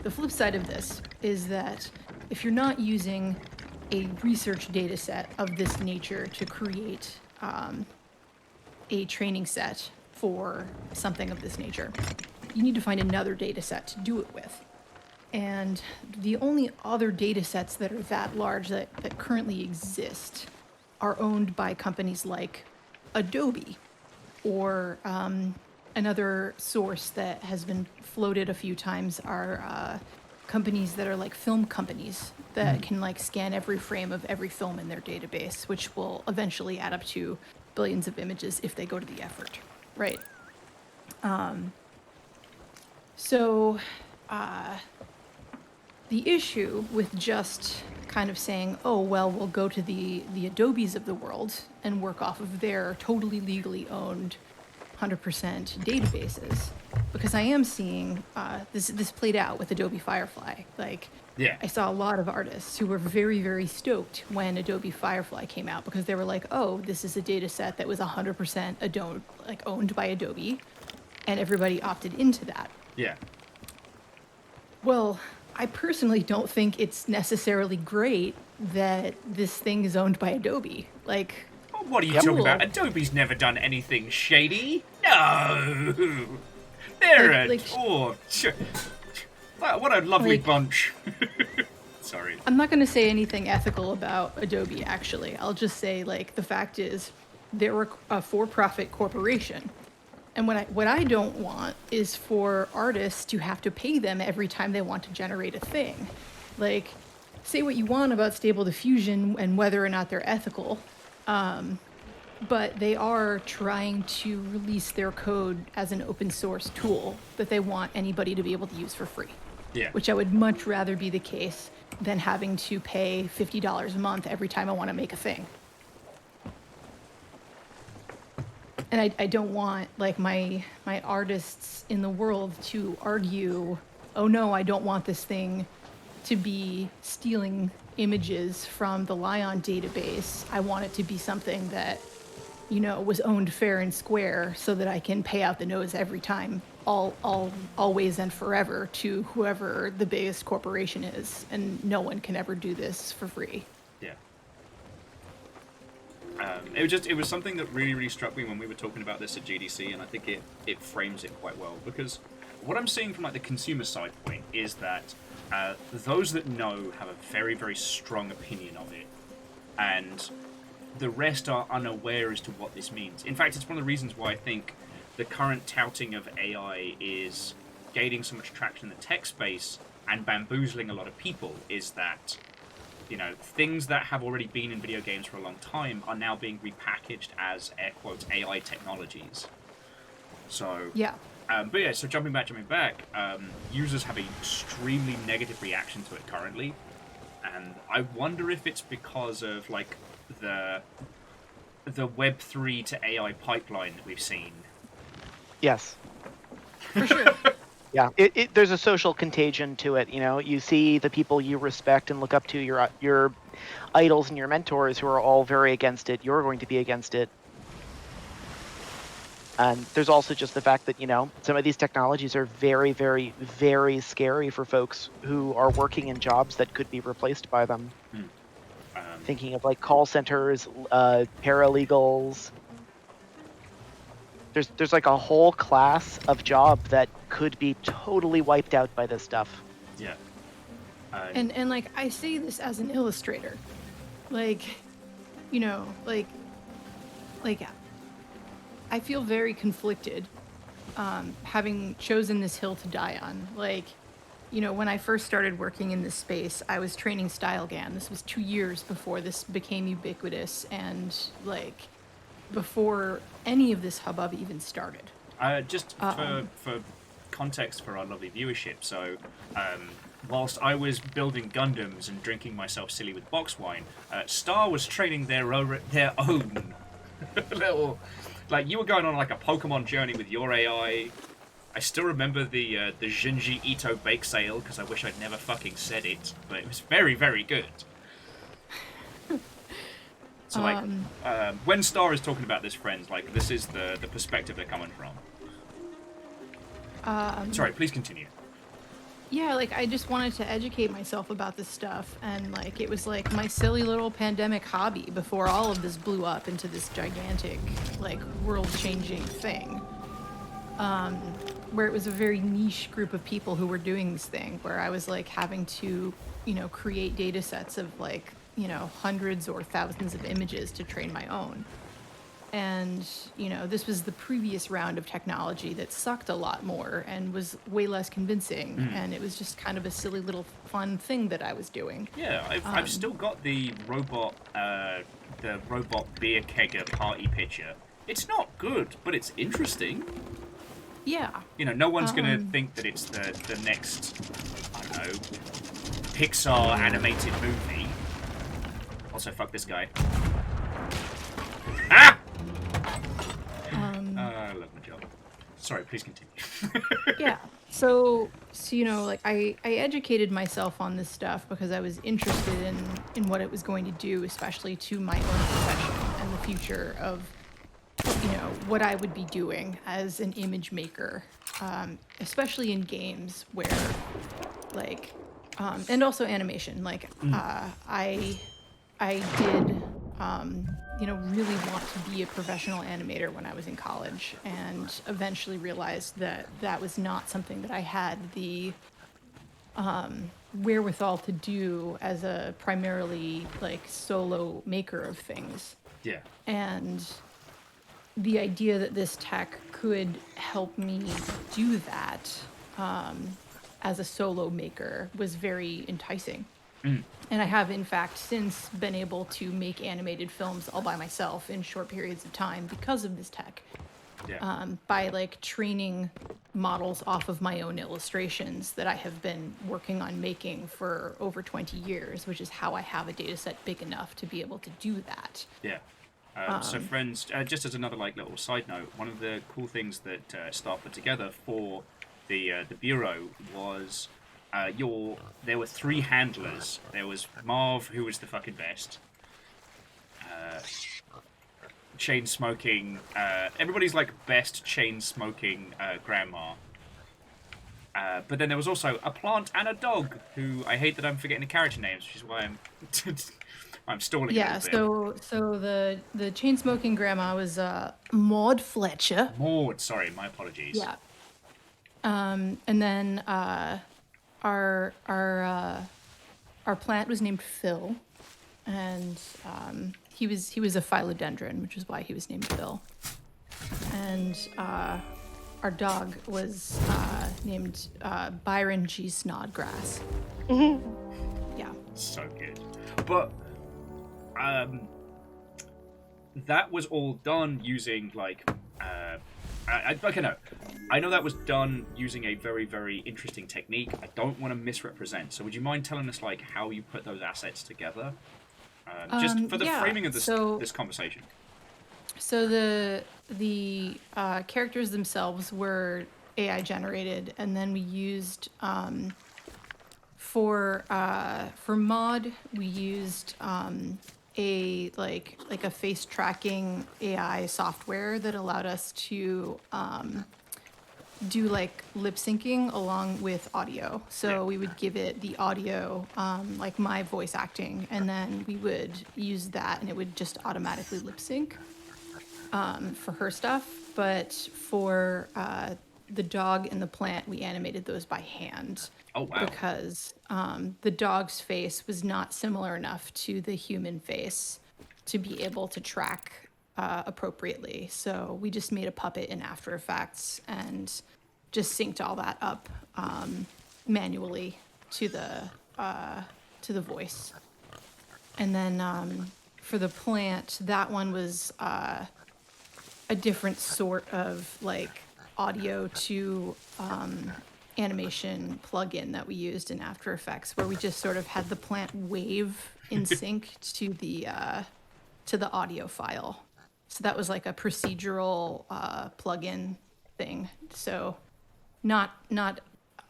the flip side of this is that if you're not using a research data set of this nature to create a training set for something of this nature, you need to find another data set to do it with. And the only other data sets that are that large that currently exist are owned by companies like Adobe or another source that has been floated a few times are companies that are like film companies that can like scan every frame of every film in their database, which will eventually add up to billions of images if they go to the effort, right? So the issue with just kind of saying, oh, well, we'll go to the Adobes of the world and work off of their totally legally owned 100% databases, because I am seeing this played out with Adobe Firefly. Like, Yeah. I saw a lot of artists who were very, very stoked when Adobe Firefly came out, because they were like, oh, this is a data set that was 100% owned by Adobe, and everybody opted into that. Yeah. Well, I personally don't think it's necessarily great that this thing is owned by Adobe. Like, What are you Yep. talking Cool. about? Adobe's never done anything shady. No. They're Like- what a lovely like- bunch. Sorry. I'm not going to say anything ethical about Adobe, actually. I'll just say, like, the fact is, they're a for-profit corporation. And what I don't want is for artists to have to pay them every time they want to generate a thing. Like, say what you want about Stable Diffusion and whether or not they're ethical, but they are trying to release their code as an open source tool that they want anybody to be able to use for free. Yeah. Which I would much rather be the case than having to pay $50 a month every time I want to make a thing. And I don't want like my artists in the world to argue, oh no, I don't want this thing to be stealing images from the Lion database. I want it to be something that, was owned fair and square so that I can pay out the nose every time, always and forever to whoever the biggest corporation is. And no one can ever do this for free. Yeah. It was something that really, really struck me when we were talking about this at GDC, and I think it frames it quite well, because what I'm seeing from like the consumer side point is that those that know have a very, very strong opinion of it, and the rest are unaware as to what this means. In fact, it's one of the reasons why I think the current touting of AI is gaining so much traction in the tech space and bamboozling a lot of people, is that things that have already been in video games for a long time are now being repackaged as, air quotes, AI technologies. So, Yeah. but yeah, so jumping back, users have an extremely negative reaction to it currently, and I wonder if it's because of, like, the Web3 to AI pipeline that we've seen. Yes. For sure. Yeah, there's a social contagion to it. You see the people you respect and look up to, your idols and your mentors, who are all very against it. You're going to be against it. And there's also just the fact that, some of these technologies are very, very, very scary for folks who are working in jobs that could be replaced by them. Thinking of like call centers, paralegals. There's like a whole class of job that could be totally wiped out by this stuff. Yeah. And like, I say this as an illustrator, like, I feel very conflicted, having chosen this hill to die on. Like, when I first started working in this space, I was training StyleGAN. This was 2 years before this became ubiquitous and, like, before any of this hubbub even started. Just for context for our lovely viewership, so whilst I was building Gundams and drinking myself silly with box wine, Star was training their own little, like, you were going on like a Pokemon journey with your AI, I still remember the Junji Ito bake sale because I wish I'd never fucking said it, but it was very, very good. So like, when Star is talking about this friends, like this is the perspective they're coming from. Sorry, please continue. Yeah, like I just wanted to educate myself about this stuff, and like it was like my silly little pandemic hobby before all of this blew up into this gigantic, like world-changing thing. Where it was a very niche group of people who were doing this thing, where I was like having to, create data sets of like, hundreds or thousands of images to train my own. And, this was the previous round of technology that sucked a lot more and was way less convincing. And it was just kind of a silly little fun thing that I was doing. Yeah, I've still got the robot beer kegger party picture. It's not good, but it's interesting. Yeah. No one's gonna think that it's the next, I don't know, Pixar animated movie. Also, fuck this guy. Ah! I love my job. Sorry, please continue. Yeah. So like I educated myself on this stuff because I was interested in what it was going to do, especially to my own profession and the future of, what I would be doing as an image maker, especially in games where, like, and also animation. Like, I did, really want to be a professional animator when I was in college, and eventually realized that that was not something that I had the wherewithal to do as a primarily like solo maker of things. Yeah. And the idea that this tech could help me do that as a solo maker was very enticing. And I have, in fact, since been able to make animated films all by myself in short periods of time because of this tech. Yeah. By like training models off of my own illustrations that I have been working on making for over 20 years, which is how I have a data set big enough to be able to do that. Yeah. So friends, just as another like little side note, one of the cool things that Star put together for the bureau was there were 3 handlers. There was Marv, who was the fucking best. Chain smoking. Everybody's like best chain smoking grandma. But then there was also a plant and a dog, who I hate that I'm forgetting the character names, which is why I'm I'm stalling. Yeah, so the chain smoking grandma was Maud Fletcher. Maud, sorry, my apologies. Yeah. And then our plant was named Phil, and he was a philodendron, which is why he was named Phil. And our dog was named Byron G. Snodgrass. Yeah. So good. But that was all done using like I know that was done using a very, very interesting technique. I don't want to misrepresent. So would you mind telling us like how you put those assets together? Just for the framing of this conversation. So the characters themselves were AI generated, and then we used for mod we used a face tracking AI software that allowed us to do like lip syncing along with audio. So we would give it the audio, like my voice acting, and then we would use that and it would just automatically lip sync for her stuff. But for the dog and the plant, we animated those by hand. Oh, wow. Because the dog's face was not similar enough to the human face to be able to track appropriately. So we just made a puppet in After Effects and just synced all that up manually to the voice. And then for the plant, that one was a different sort of like audio to animation plugin that we used in After Effects, where we just sort of had the plant wave in sync to the audio file. So that was like a procedural plugin thing. So Not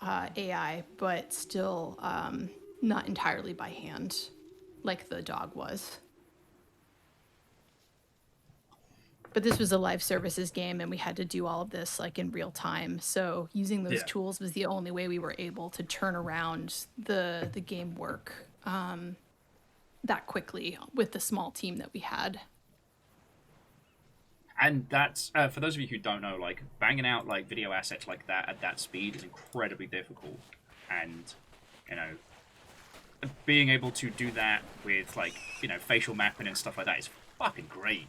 AI, but still not entirely by hand, like the dog was. But this was a live services game, and we had to do all of this like in real time. So using those tools was the only way we were able to turn around the game work that quickly with the small team that we had. And that's for those of you who don't know, like banging out like video assets like that at that speed is incredibly difficult, and you know, being able to do that with like facial mapping and stuff like that is fucking great.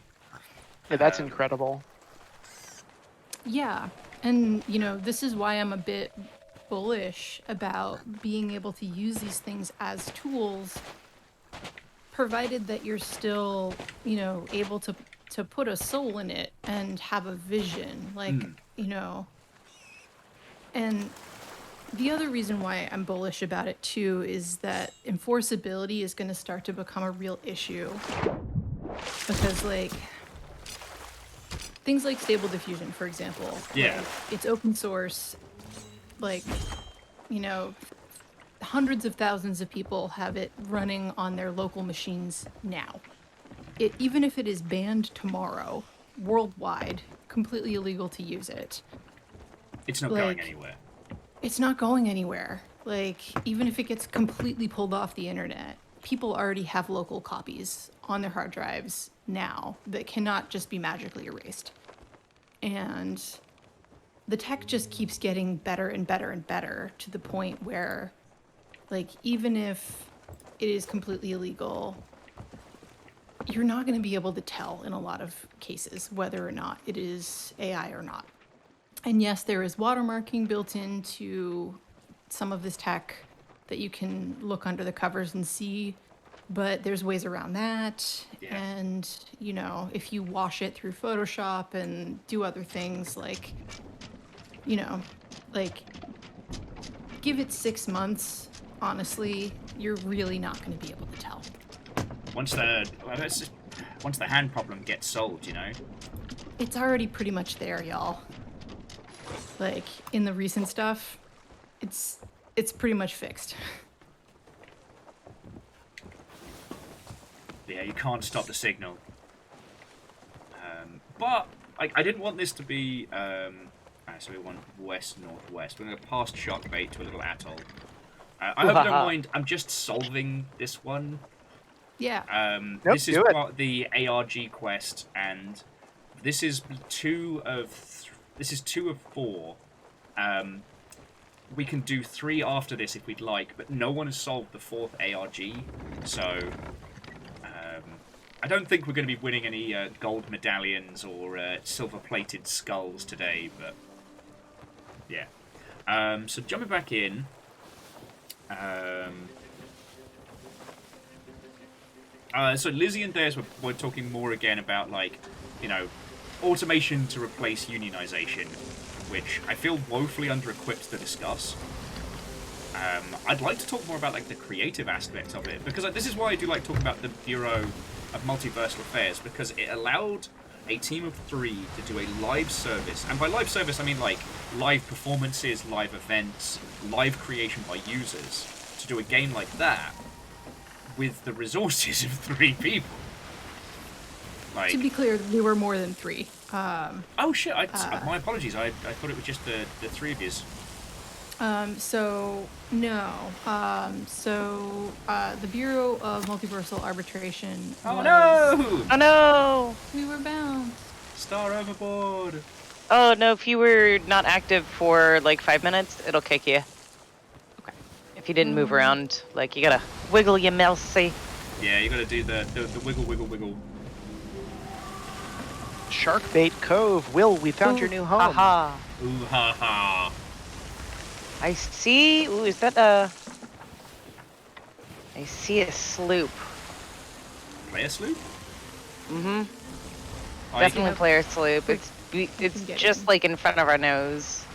Yeah, that's incredible. Yeah, and this is why I'm a bit bullish about being able to use these things as tools, provided that you're still able to put a soul in it and have a vision, like and the other reason why I'm bullish about it too is that enforceability is going to start to become a real issue, because like things like Stable Diffusion, for example, like, it's open source, like hundreds of thousands of people have it running on their local machines now. Even if it is banned tomorrow, worldwide, completely illegal to use it. It's not going anywhere. It's not going anywhere. Like, even if it gets completely pulled off the internet, people already have local copies on their hard drives now that cannot just be magically erased. And the tech just keeps getting better and better and better, to the point where, like, even if it is completely illegal, you're not going to be able to tell in a lot of cases whether or not it is AI or not. And yes, there is watermarking built into some of this tech that you can look under the covers and see, but there's ways around that. Yeah. And, if you wash it through Photoshop and do other things, like, give it 6 months, honestly, you're really not going to be able to tell. Once the hand problem gets solved, It's already pretty much there, y'all. Like, in the recent stuff, it's pretty much fixed. Yeah, you can't stop the signal. But I didn't want this to be. So we want west-northwest. We're going to past Sharkbait to a little atoll. I hope you don't mind. I'm just solving this one. Yeah. This is part of the ARG quest, and this is two of 4. We can do 3 after this if we'd like, but no one has solved the 4th ARG, so I don't think we're going to be winning any gold medallions or silver-plated skulls today, but yeah. So jumping back in. So Lizzie and Des were talking more again about, like, automation to replace unionization, which I feel woefully under-equipped to discuss. I'd like to talk more about, like, the creative aspect of it, because this is why I do like talking about the Bureau of Multiversal Affairs, because it allowed a team of 3 to do a live service, and by live service I mean, like, live performances, live events, live creation by users, to do a game like that with the resources of 3 people. Like, to be clear, we were more than 3. Oh shit! My apologies. I thought it was just the 3 of yous. So no. The Bureau of Multiversal Arbitration. Oh no! Oh no! We were bound. Star overboard. Oh no! If you were not active for like 5 minutes, it'll kick you. Okay. If you didn't move around, like, you gotta wiggle your mousey. Yeah, you gotta do the wiggle, wiggle, wiggle. Sharkbait Cove. Will, we found your new home. Haha. Ooh ha ha. I see. Ooh, is that a? I see a sloop. Player sloop? Mm-hmm. Oh, Definitely player sloop. It's just like in front of our nose.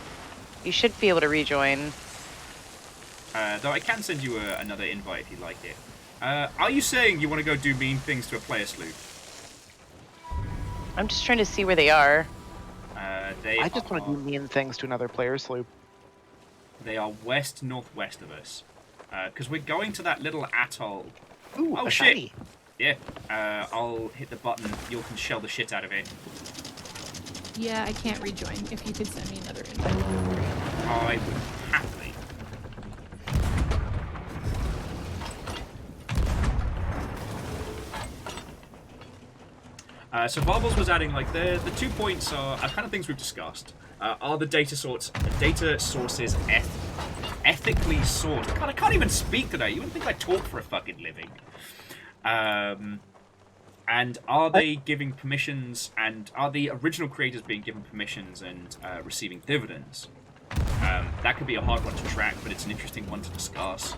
You should be able to rejoin. Though I can send you another invite if you like it. Are you saying you want to go do mean things to a player sloop? I'm just trying to see where they are. I just want to do mean things to another player sloop. They are west-northwest of us. Because we're going to that little atoll. Ooh, Oh, a shit! shiny. Yeah, I'll hit the button. You can shell the shit out of it. Yeah, I can't rejoin. If you could send me another invite. I would happily. So Varbles was adding, like, the 2 points are kind of things we've discussed. Are the data sources ethically sourced? God, I can't even speak today. You wouldn't think I talk for a fucking living. And are they giving permissions, and are the original creators being given permissions and receiving dividends? That could be a hard one to track, but it's an interesting one to discuss.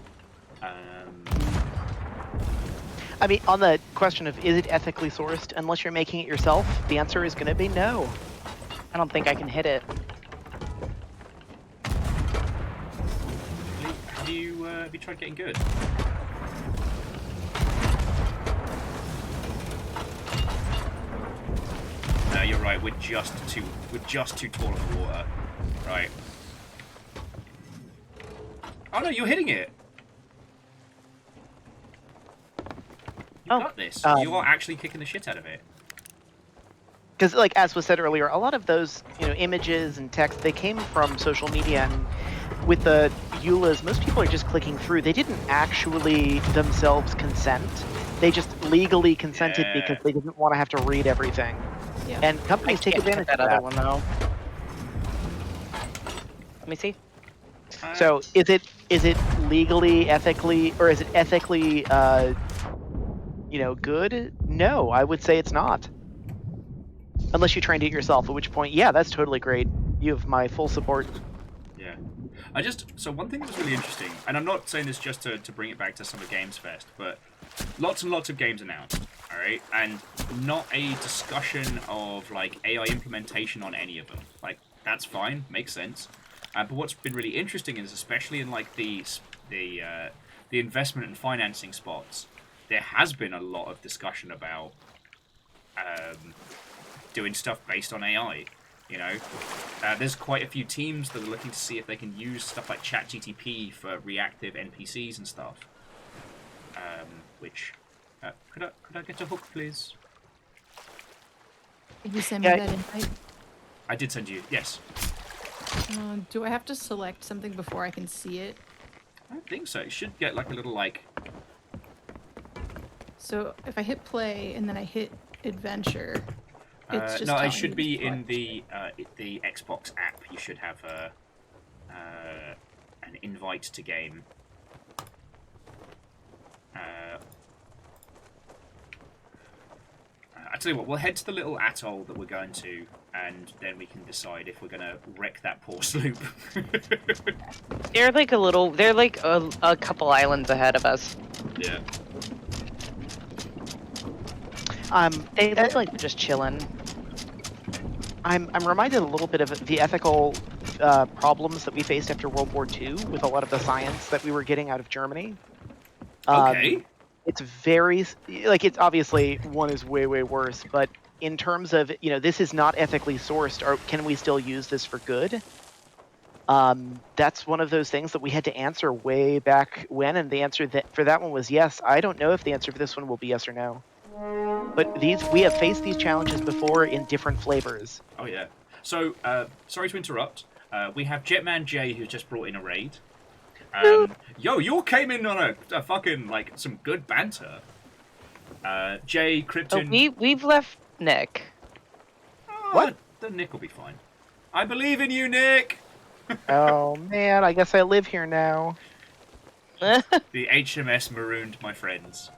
I mean, on the question of is it ethically sourced, unless you're making it yourself, the answer is going to be no. I don't think I can hit it. Have you tried getting good? No, you're right. We're just too tall in the water. Right. Oh no, you're hitting it. You got this. You are actually kicking the shit out of it. Because, like, as was said earlier, a lot of those, images and text, they came from social media, and with the EULAs, most people are just clicking through. They didn't actually themselves consent. They just legally consented because they didn't want to have to read everything. Yeah. And companies take advantage of that. Other one though. Let me see. So, is it legally, ethically, or is it ethically, good? No, I would say it's not. Unless you trained it yourself, at which point, yeah, that's totally great. You have my full support. Yeah. So one thing that was really interesting, and I'm not saying this just to bring it back to Summer Games Fest, but lots and lots of games announced, alright? And not a discussion of, like, AI implementation on any of them. Like, that's fine, makes sense. But what's been really interesting is, especially in, like, the investment and financing spots, there has been a lot of discussion about doing stuff based on AI. There's quite a few teams that are looking to see if they can use stuff like ChatGTP for reactive NPCs and stuff. Which could I get a hook, please? Did you send me that invite? I did send you. Yes. Do I have to select something before I can see it? I don't think so. You should get like a little like. So if I hit play and then I hit adventure, it's just no, it telling should me be in the Xbox app. You should have an invite to game. I tell you what, we'll head to the little atoll that we're going to, and then we can decide if we're going to wreck that poor sloop. They're like a couple islands ahead of us. Yeah. They look like they're just chilling. I'm reminded a little bit of the ethical problems that we faced after World War II with a lot of the science that we were getting out of Germany. Okay. It's very, like, it's obviously one is way, way worse, but in terms of, this is not ethically sourced, or can we still use this for good? That's one of those things that we had to answer way back when, and the answer for that one was yes. I don't know if the answer for this one will be yes or no. But we have faced these challenges before in different flavors. Oh, yeah. So, sorry to interrupt. We have Jetman J, who's just brought in a raid. Yo, you all came in on a fucking, like, some good banter. Jay, Krypton... Oh, we've left Nick. What? The Nick will be fine. I believe in you, Nick! Oh, man, I guess I live here now. The HMS marooned my friends.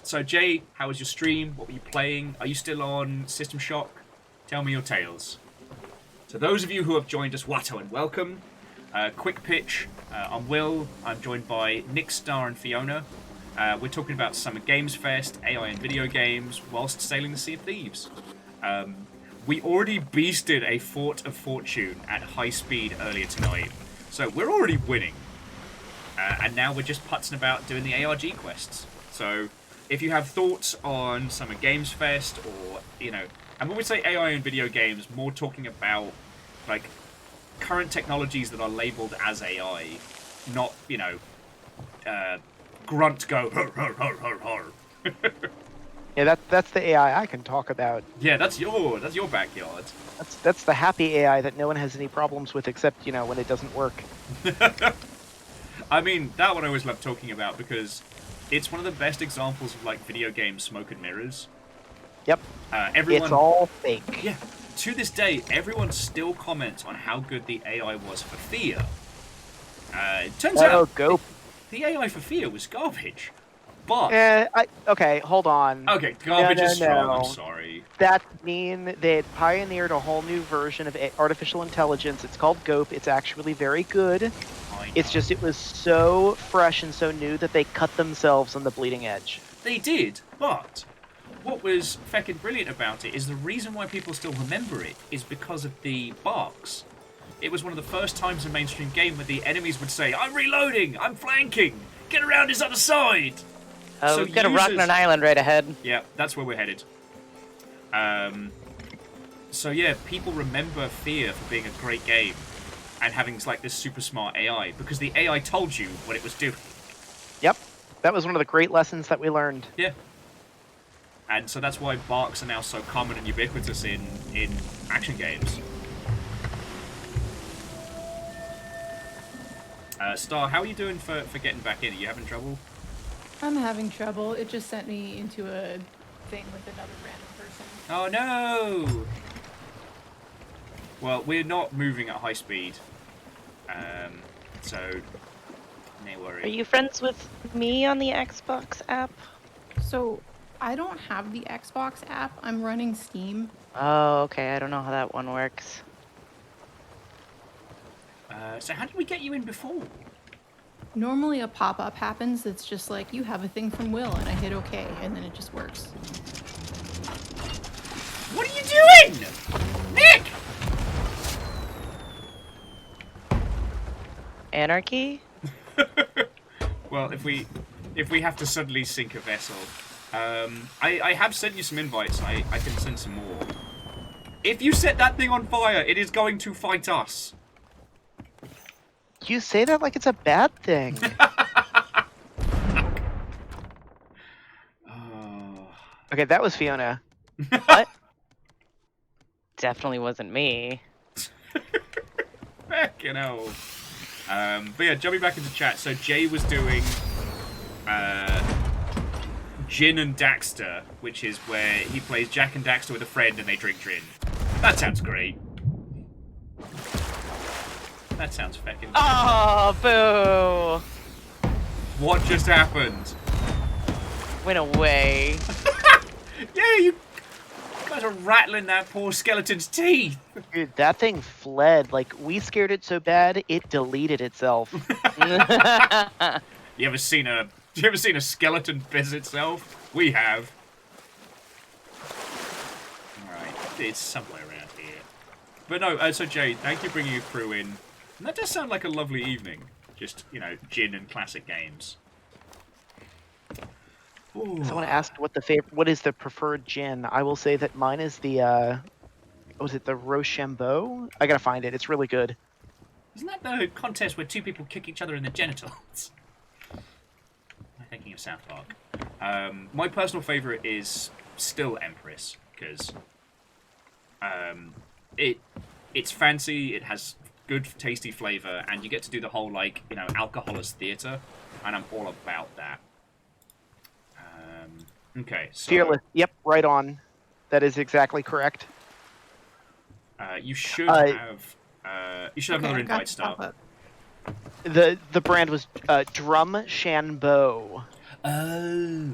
So, Jay, how was your stream? What were you playing? Are you still on System Shock? Tell me your tales. To those of you who have joined us, Watto, and welcome. Quick pitch. I'm Will. I'm joined by Nick, Star, and Fiona. We're talking about Summer Games Fest, AI and video games, whilst sailing the Sea of Thieves. We already beasted a Fort of Fortune at high speed earlier tonight, so we're already winning. And now we're just putzing about doing the ARG quests. So, if you have thoughts on Summer Games Fest, or, and when we say AI and video games, more talking about, like, current technologies that are labeled as AI, not, grunt go, hur, hur, hur, hur, hur. Yeah, that's the AI I can talk about. Yeah, that's your backyard. That's the happy AI that no one has any problems with, except when it doesn't work. I mean, that one I always love talking about because it's one of the best examples of like video game smoke and mirrors. Yep. Everyone, it's all fake. yeah. To this day, everyone still comments on how good the AI was for Fear. It turns out go. the AI for Fear was garbage. But okay, hold on. okay, garbage is strong. No. I'm sorry. That mean they had pioneered a whole new version of artificial intelligence. It's called GOAP. It's actually very good. It's just it was so fresh and so new that they cut themselves on the bleeding edge. They did, but what was feckin' brilliant about it is the reason why people still remember it is because of the barks. It was one of the first times in mainstream game where the enemies would say, "I'm reloading, I'm flanking, get around his other side." Oh, we've got a rock on an island right ahead. Yeah, that's where we're headed. So yeah, people remember Fear for being a great game and having like this super smart AI because the AI told you what it was doing. Yep, that was one of the great lessons that we learned. Yeah. And so that's why barks are now so common and ubiquitous in action games. Star, how are you doing for getting back in? Are you having trouble? I'm having trouble. It just sent me into a thing with another random person. Oh no! Well, we're not moving at high speed. So, no worry. Are you friends with me on the Xbox app? So, I don't have the Xbox app. I'm running Steam. Oh, okay. I don't know how that one works. So how did we get you in before? Normally a pop-up happens that's just like, you have a thing from Will, and I hit OK, and then it just works. What are you doing? Nick! Anarchy? Well, if we have to suddenly sink a vessel, I have sent you some invites. I can send some more. If you set that thing on fire, it is going to fight us. You say that like it's a bad thing. Okay, that was Fiona. What? Definitely wasn't me. Fucking hell. But yeah, jumping back into chat. So Jay was doing Gin and Daxter, which is where he plays Jack and Daxter with a friend and they drink gin. That sounds great. That sounds feckin'. Oh, boo! What just happened? Went away. Yeah, you guys are rattling that poor skeleton's teeth. Dude, that thing fled. Like, we scared it so bad, it deleted itself. You ever seen a skeleton piss itself? We have. Alright, it's somewhere around here. But no, so Jay, thank you for bringing your crew in. And that does sound like a lovely evening. Just, gin and classic games. Ooh. Someone asked what is the preferred gin. I will say that mine is the, was it the Rochambeau? I gotta find it. It's really good. Isn't that the contest where two people kick each other in the genitals? Am I thinking of South Park? My personal favourite is still Empress, because it's fancy, it has good, tasty flavour, and you get to do the whole, alcohol as theatre, and I'm all about that. Okay, so... Fearless. Yep, right on. That is exactly correct. You should have... another I got invite start. pop-up. The brand was Drum Shanbo. Oh.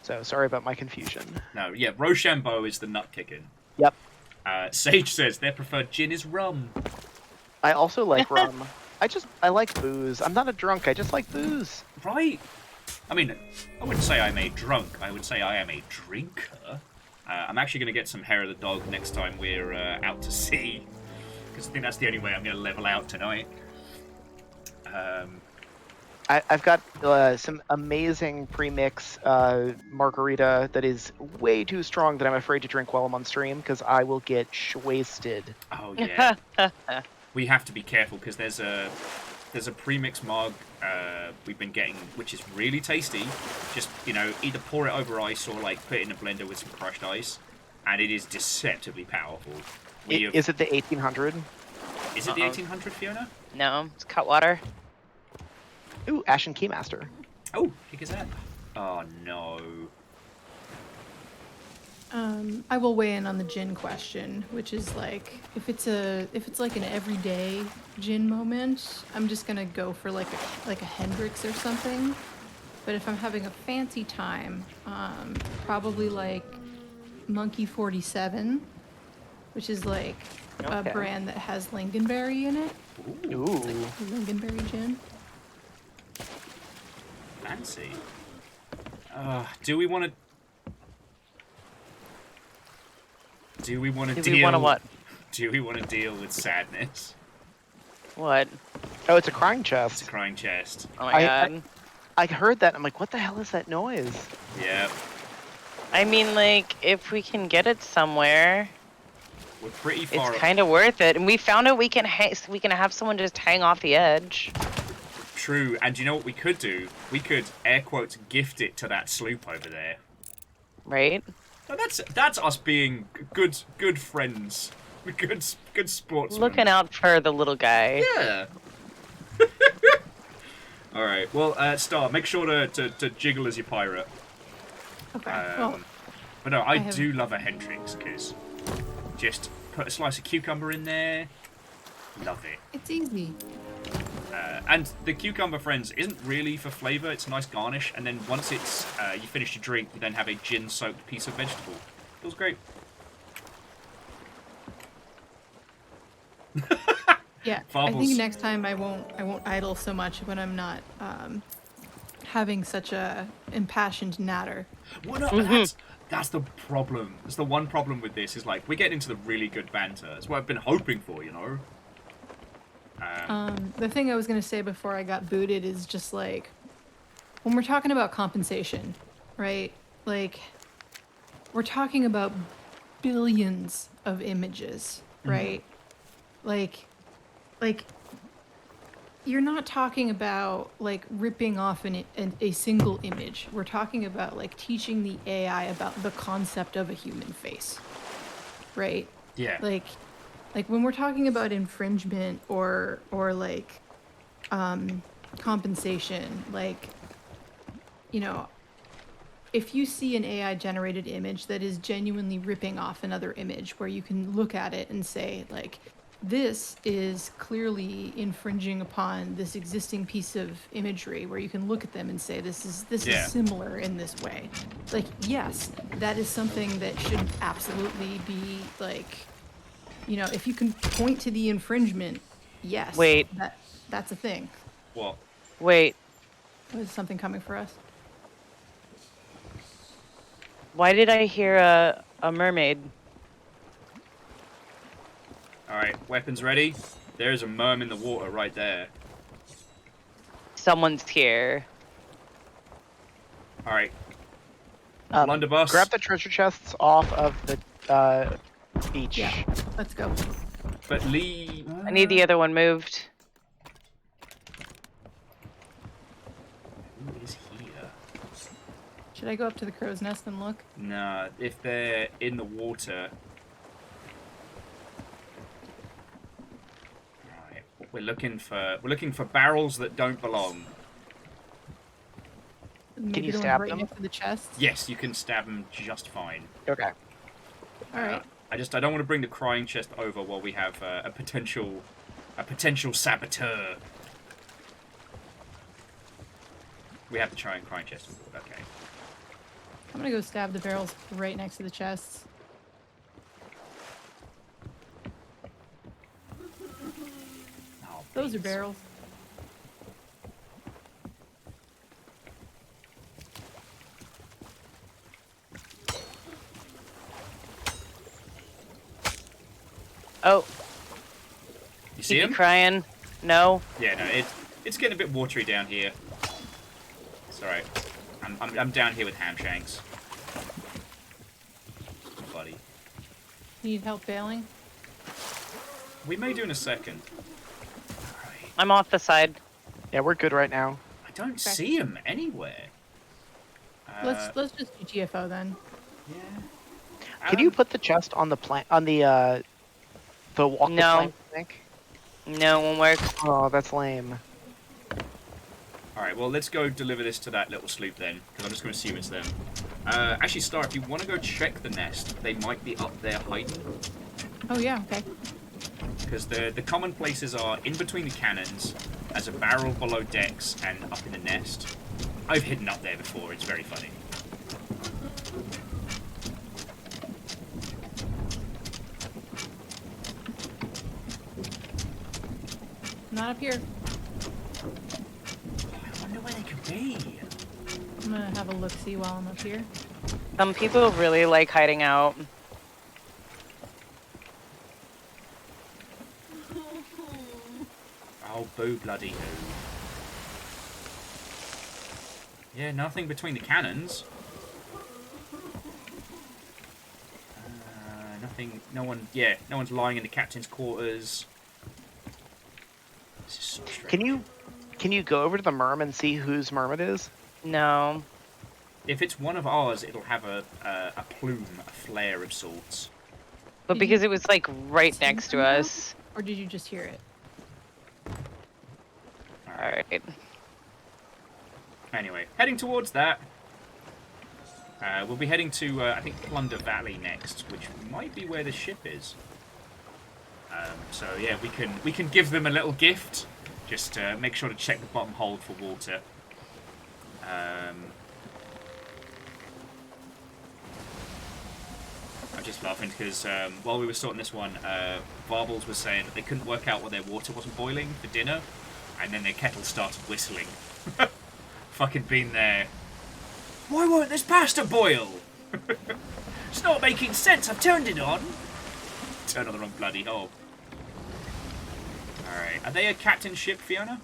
So, sorry about my confusion. No, yeah, Rochambeau is the nut kicking. Yep. Sage says their preferred gin is rum. I also like rum. I like booze. I'm not a drunk, I just like booze. Right. I mean, I wouldn't say I'm a drunk. I would say I am a drinker. I'm actually going to get some hair of the dog next time we're out to sea. Because I think that's the only way I'm going to level out tonight. I've got some amazing premix margarita that is way too strong that I'm afraid to drink while I'm on stream because I will get wasted. Oh, yeah. we have to be careful because there's a premix mug we've been getting, which is really tasty. Just, you know, either pour it over ice or like put it in a blender with some crushed ice, and it is deceptively powerful. Is it the 1800? Is it the 1800, Fiona? No, it's Cutwater. Ooh, Ashen Keymaster. Oh, kick his head. Oh no. I will weigh in on the gin question, which is like if it's like an everyday gin moment, I'm just gonna go for like a Hendrix or something. But if I'm having a fancy time, probably like Monkey 47, which is like a Okay. brand that has lingonberry in it. Ooh. Lingonberry gin. Fancy. Do we want to? Do we want to deal? Do we want to what? Do we want to deal with sadness? What? Oh, it's a crying It's chest. a crying chest. Oh my I- god. I heard that. I'm like, what the hell is that noise? Yeah, I mean, like, if we can get it somewhere, we're pretty far. it's kind of worth it. And we found out we can have someone just hang off the edge. True, and you know what we could do? We could air quotes gift it to that sloop over there. Right? Now that's us being good friends, good sportsmen. Looking out for the little guy. Yeah. All right. Well, Star, make sure to jiggle as your pirate. Okay. Well, But no, I have- do love a Hendrix because just put a slice of cucumber in there. Love it. it's easy. And the cucumber, friends, isn't really for flavour. It's a nice garnish. And then once it's you finish your drink, you then have a gin-soaked piece of vegetable. Feels great. Yeah, I Farbles. think next time I won't idle so much when I'm not having such a impassioned natter. Well, no, that's the problem. That's the one problem with this is like we're getting into the really good banter. That's what I've been hoping for, you know. The thing I was gonna say before I got booted is just like when we're talking about compensation, right? Like we're talking about billions of images, right? Like you're not talking about like ripping off a single image. We're talking about like teaching the AI about the concept of a human face, right? Yeah. Like when we're talking about infringement or like compensation, like, you know, if you see an AI generated image that is genuinely ripping off another image where you can look at it and say like, this is clearly infringing upon this existing piece of imagery, where you can look at them and say this Yeah. is similar in this way. Like, yes, that is something that should absolutely be like, you know, if you can point to the infringement, yes. Wait. That's a thing. What? Wait, Was something coming for us? why did I hear a mermaid? All right, weapons ready. There's a merm in the water right there. Someone's here. All right. Blunderbuss. Grab the treasure chests off of the beach. Yeah. Let's go. But Lee. I need the other one moved. Who is here? Should I go up to the crow's nest and look? Nah, if they're in the water. Right, we're looking for barrels that don't belong. Maybe you the one stab right them? next to the chest. Yes, you can stab them just fine. Okay. All right. I don't want to bring the crying chest over while we have a potential saboteur. We have to try and crying chest on board. Okay. I'm gonna go stab the barrels right next to the chests. Oh, Those are please. barrels. Oh, You see keep him? you crying. No. Yeah, no, it's getting a bit watery down here. It's alright. I'm down here with Hamshanks. Buddy. Need help bailing? We may do in a second. Alright. I'm off the side. Yeah, we're good right now. I don't see him anywhere. Let's just do GFO then. Yeah. Can you put the chest on the plank on the walk the No. plank thing? No, it won't work. Oh, that's lame. Alright, well, let's go deliver this to that little sloop then, because I'm just going to assume it's them. Actually, Star, if you want to go check the nest, they might be up there hiding. Oh yeah, okay. Because the common places are in between the cannons, as a barrel below decks, and up in the nest. I've hidden up there before, it's very funny. Not up here. I wonder where they could be. I'm gonna have a look-see while I'm up here. Some people really like hiding out. Oh, boo bloody who. Yeah, nothing between the cannons. Nothing, no one's lying in the captain's quarters. This is so strange. Can you go over to the merm and see whose merm it is? No. If it's one of ours, it'll have a plume, a flare of sorts. But because it was like right next to us. Or did you just hear it? Alright. Anyway, heading towards that. We'll be heading to, I think, Plunder Valley next, which might be where the ship is. So yeah, we can give them a little gift. Just make sure to check the bottom hold for water. I'm just laughing because while we were sorting this one, Varbles was saying that they couldn't work out why their water wasn't boiling for dinner, and then their kettle started whistling. Fucking been there. Why won't this pasta boil? It's not making sense. I've turned it on. Turn on the wrong bloody hole. Alright. Are they a captain ship, Fiona?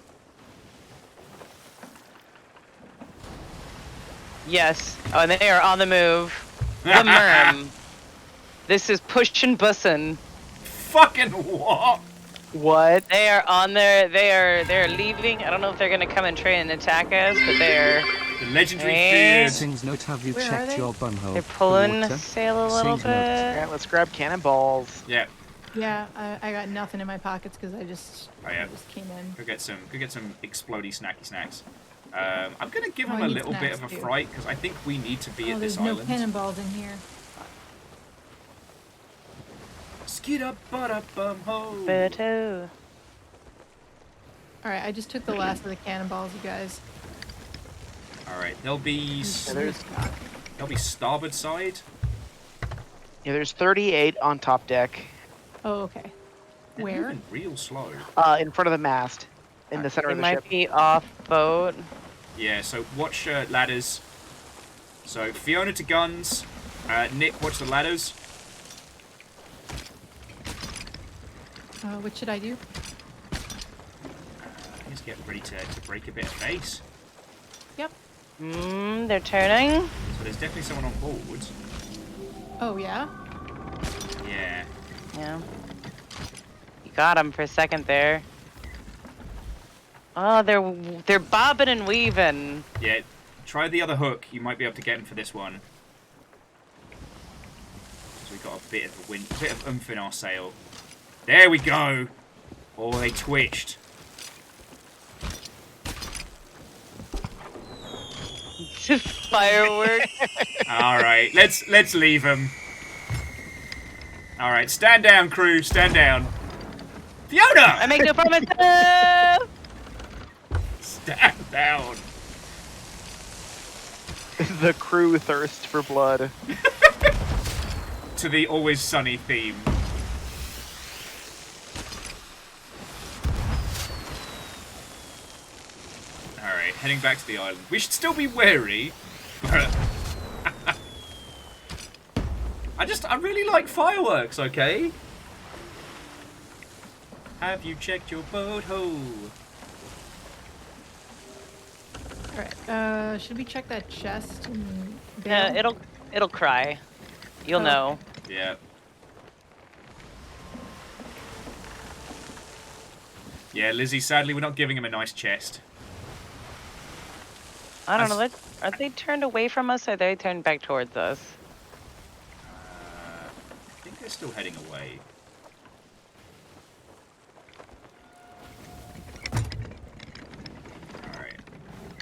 Yes. Oh, and they are on the move. The merm. This is pushin' bussin'. Fucking what? What? They are on their. They're leaving. I don't know if they're gonna come and try and attack us, but they're. The legendary Eh? beard. Sings note, have you Where are checked they? your bunhole? They're for pulling water? sail a little Sings note. Yeah, bit. let's grab cannonballs. Yeah. Yeah, I got nothing in my pockets because I just Oh yeah. came in. Go get some explodey snacky snacks. I'm gonna give Oh, them I a need little bit snacks, of a too. fright because I think we need to be Oh, at this there's no island. cannonballs in here. Skid up, butt up, ho. Beto. Alright, I just took the last of the cannonballs, you guys. All right, they'll be they'll be starboard side. Yeah, there's 38 on top deck, Oh, okay. They're Where? moving real slow. in front of the mast, in the center They of the might ship. be off boat. Yeah, so watch ladders. So Fiona to guns. Nick, watch the ladders. What should I do? Just get ready to break a bit of base. Yep. They're turning. So there's definitely someone on board. Oh, yeah? Yeah. Yeah. You got them for a second there. Oh, they're bobbing and weaving. Yeah. Try the other hook. You might be able to get him for this one. So we've got a bit of a wind, a bit of oomph in our sail. There we go. Oh, they twitched. Fireworks. All right, let's leave them. All right, stand down, crew. Stand down. Fiona. I make no promises. Stand down. The crew thirst for blood. To the Always Sunny theme. Alright, heading back to the island. We should still be wary. I really like fireworks, okay? Have you checked your boat hole? Alright, should we check that chest and Yeah, bail? it'll cry. You'll Oh. know. Yeah. Yeah, Lizzie, sadly, we're not giving him a nice chest. I don't know. Are they turned away from us, or are they turned back towards us? I think they're still heading away.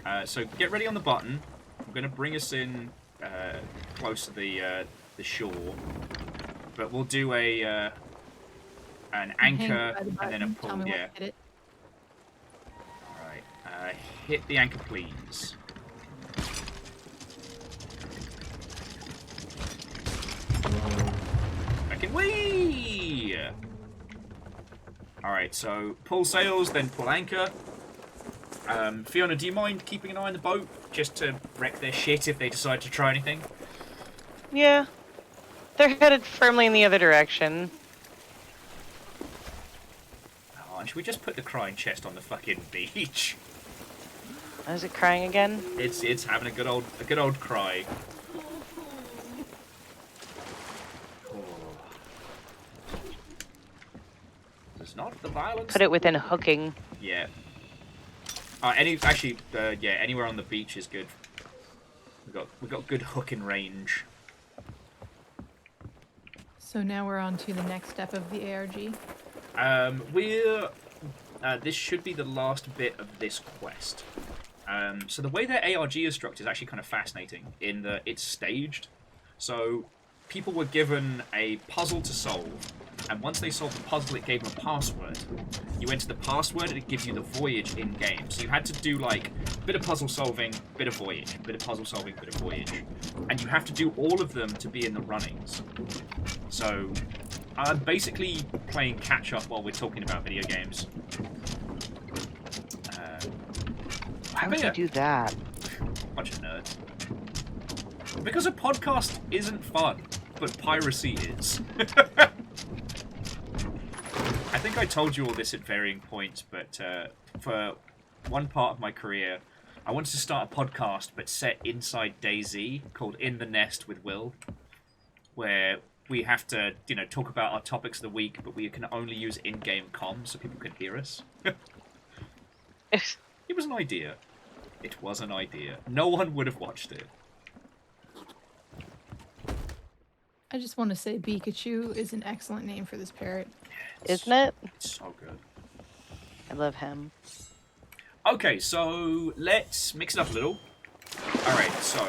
Alright. So get ready on the button. I'm going to bring us in close to the shore. But we'll do an anchor and then a pull. Yeah. Alright. Hit the anchor, please. Fucking whee! Alright, so pull sails, then pull anchor. Fiona, do you mind keeping an eye on the boat just to wreck their shit if they decide to try anything? Yeah. They're headed firmly in the other direction. Oh, and should we just put the crying chest on the fucking beach? Is it crying again? It's having a good old cry. It's not the violence. Put it within hooking. Yeah. Anywhere on the beach is good. We got good hooking range. So now we're on to the next step of the ARG. This should be the last bit of this quest. So the way their ARG is structured is actually kind of fascinating in that it's staged. So people were given a puzzle to solve, and once they solved the puzzle, it gave them a password. You enter the password, and it gives you the voyage in game. So you had to do like a bit of puzzle solving, bit of voyage, bit of puzzle solving, bit of voyage, and you have to do all of them to be in the runnings. So I'm basically playing catch up while we're talking about video games. Why would you do that? Bunch of nerds. Because a podcast isn't fun, but piracy is. I think I told you all this at varying points, but for one part of my career, I wanted to start a podcast, but set inside DayZ, called In the Nest with Will, where we have to, talk about our topics of the week, but we can only use in-game comms so people can hear us. It was an idea. It was an idea. No one would have watched it. I just want to say Pikachu is an excellent name for this parrot. Isn't it? It's so good. I love him. Okay, so let's mix it up a little. Alright, so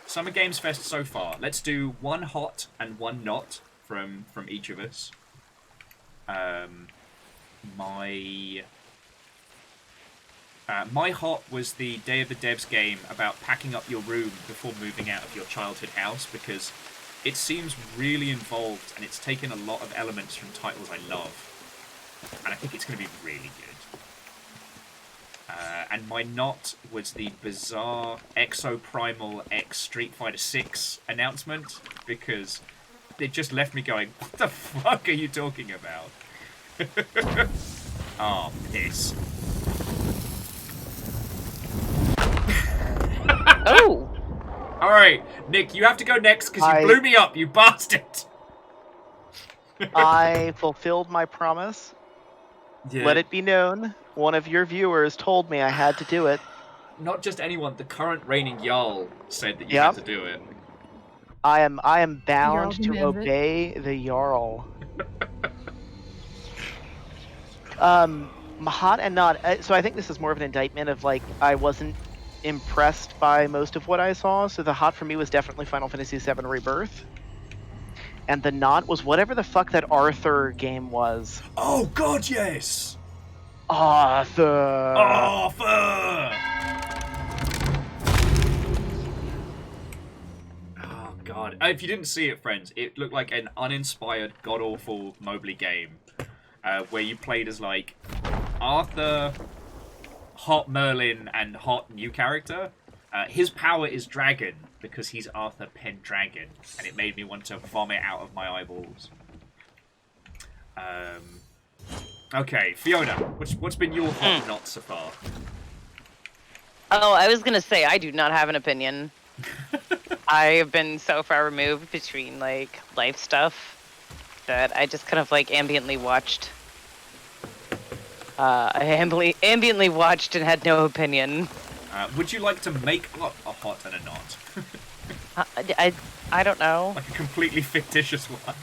Summer Games Fest so far. Let's do one hot and one not from each of us. My hot was the Day of the Devs game about packing up your room before moving out of your childhood house, because it seems really involved and it's taken a lot of elements from titles I love. And I think it's going to be really good. And my not was the bizarre Exoprimal X Street Fighter 6 announcement, because it just left me going, what the fuck are you talking about? Oh, piss. Oh! Alright, Nick, you have to go next because you blew me up, you bastard! I fulfilled my promise. Yeah. Let it be known, one of your viewers told me I had to do it. Not just anyone, the current reigning Jarl said that you had to do it. I am bound to demands it. obey the Jarl. Hot and not. So I think this is more of an indictment of like I wasn't impressed by most of what I saw. So the hot for me was definitely Final Fantasy VII Rebirth, and the not was whatever the fuck that Arthur game was. Oh God, yes! Arthur. Oh God! If you didn't see it, friends, it looked like an uninspired, god-awful Mobley game, where you played as like Arthur, Hot Merlin, and Hot new character. His power is Dragon because he's Arthur Pendragon, and it made me want to vomit out of my eyeballs. Okay, Fiona, what's been your hot not so far? Oh, I was gonna say I do not have an opinion. I have been so far removed between like life stuff that I just kind of like ambiently watched. I ambiently watched and had no opinion. Would you like to make up a hot and a not? I don't know. Like a completely fictitious one.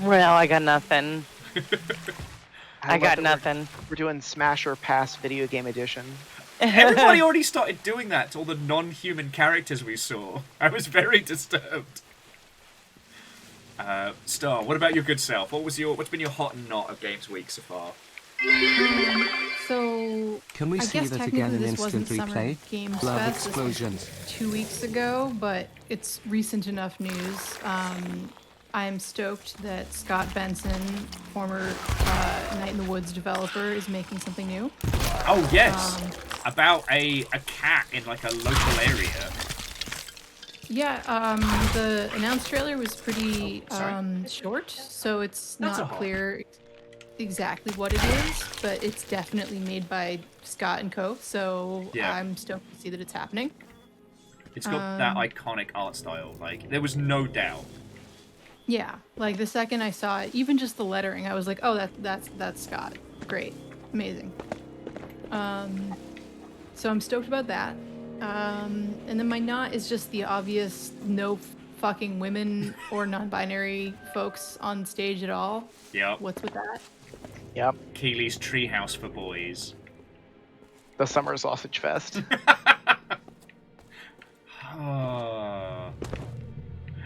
Well, I got nothing. I love got that nothing. We're doing Smash or Pass video game edition. Everybody already started doing that to all the non-human characters we saw. I was very disturbed. Star, what about your good self? What's been your hot and not of Games Week so far? So Can we I see guess that technically again in this instant wasn't Summer replay? Games Love Fest. This was explosions. 2 weeks ago, but it's recent enough news. I am stoked that Scott Benson, former Night in the Woods developer, is making something new. Oh yes, about a cat in like a local area. Yeah, the announced trailer was pretty Sorry. short, so it's Not so not hot. clear exactly what it is, but it's definitely made by Scott and Co. So Yeah. I'm stoked to see that it's happening. It's got that iconic art style. Like there was no doubt. Yeah, like the second I saw it, even just the lettering, I was like, oh, that's Scott. Great, amazing. So I'm stoked about that. And then my not is just the obvious no fucking women or non-binary folks on stage at all. Yep. What's with that? Yep. Keeley's Treehouse for Boys. The Summer Sausage Fest.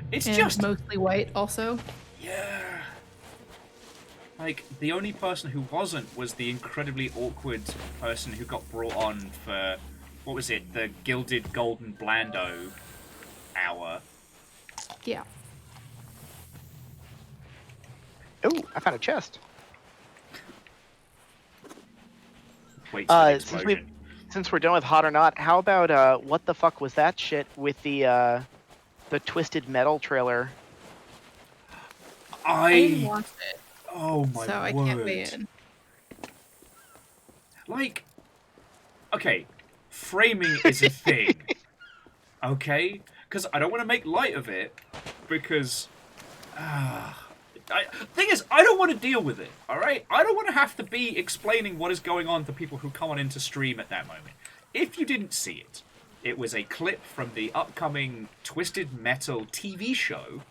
It's And just mostly white also. yeah. Like the only person who wasn't was the incredibly awkward person who got brought on for what was it? The Gilded Golden Blando hour. Yeah. Oh, I found a chest. Wait for the Since explosion. since we're done with hot or not, how about what the fuck was that shit with the Twisted Metal trailer? I didn't watch it, Oh my so I word. can't weigh in. Like, okay, framing is a thing, okay? Because I don't want to make light of it, because, thing is, I don't want to deal with it, alright? I don't want to have to be explaining what is going on to people who come on into stream at that moment. If you didn't see it, it was a clip from the upcoming Twisted Metal TV show,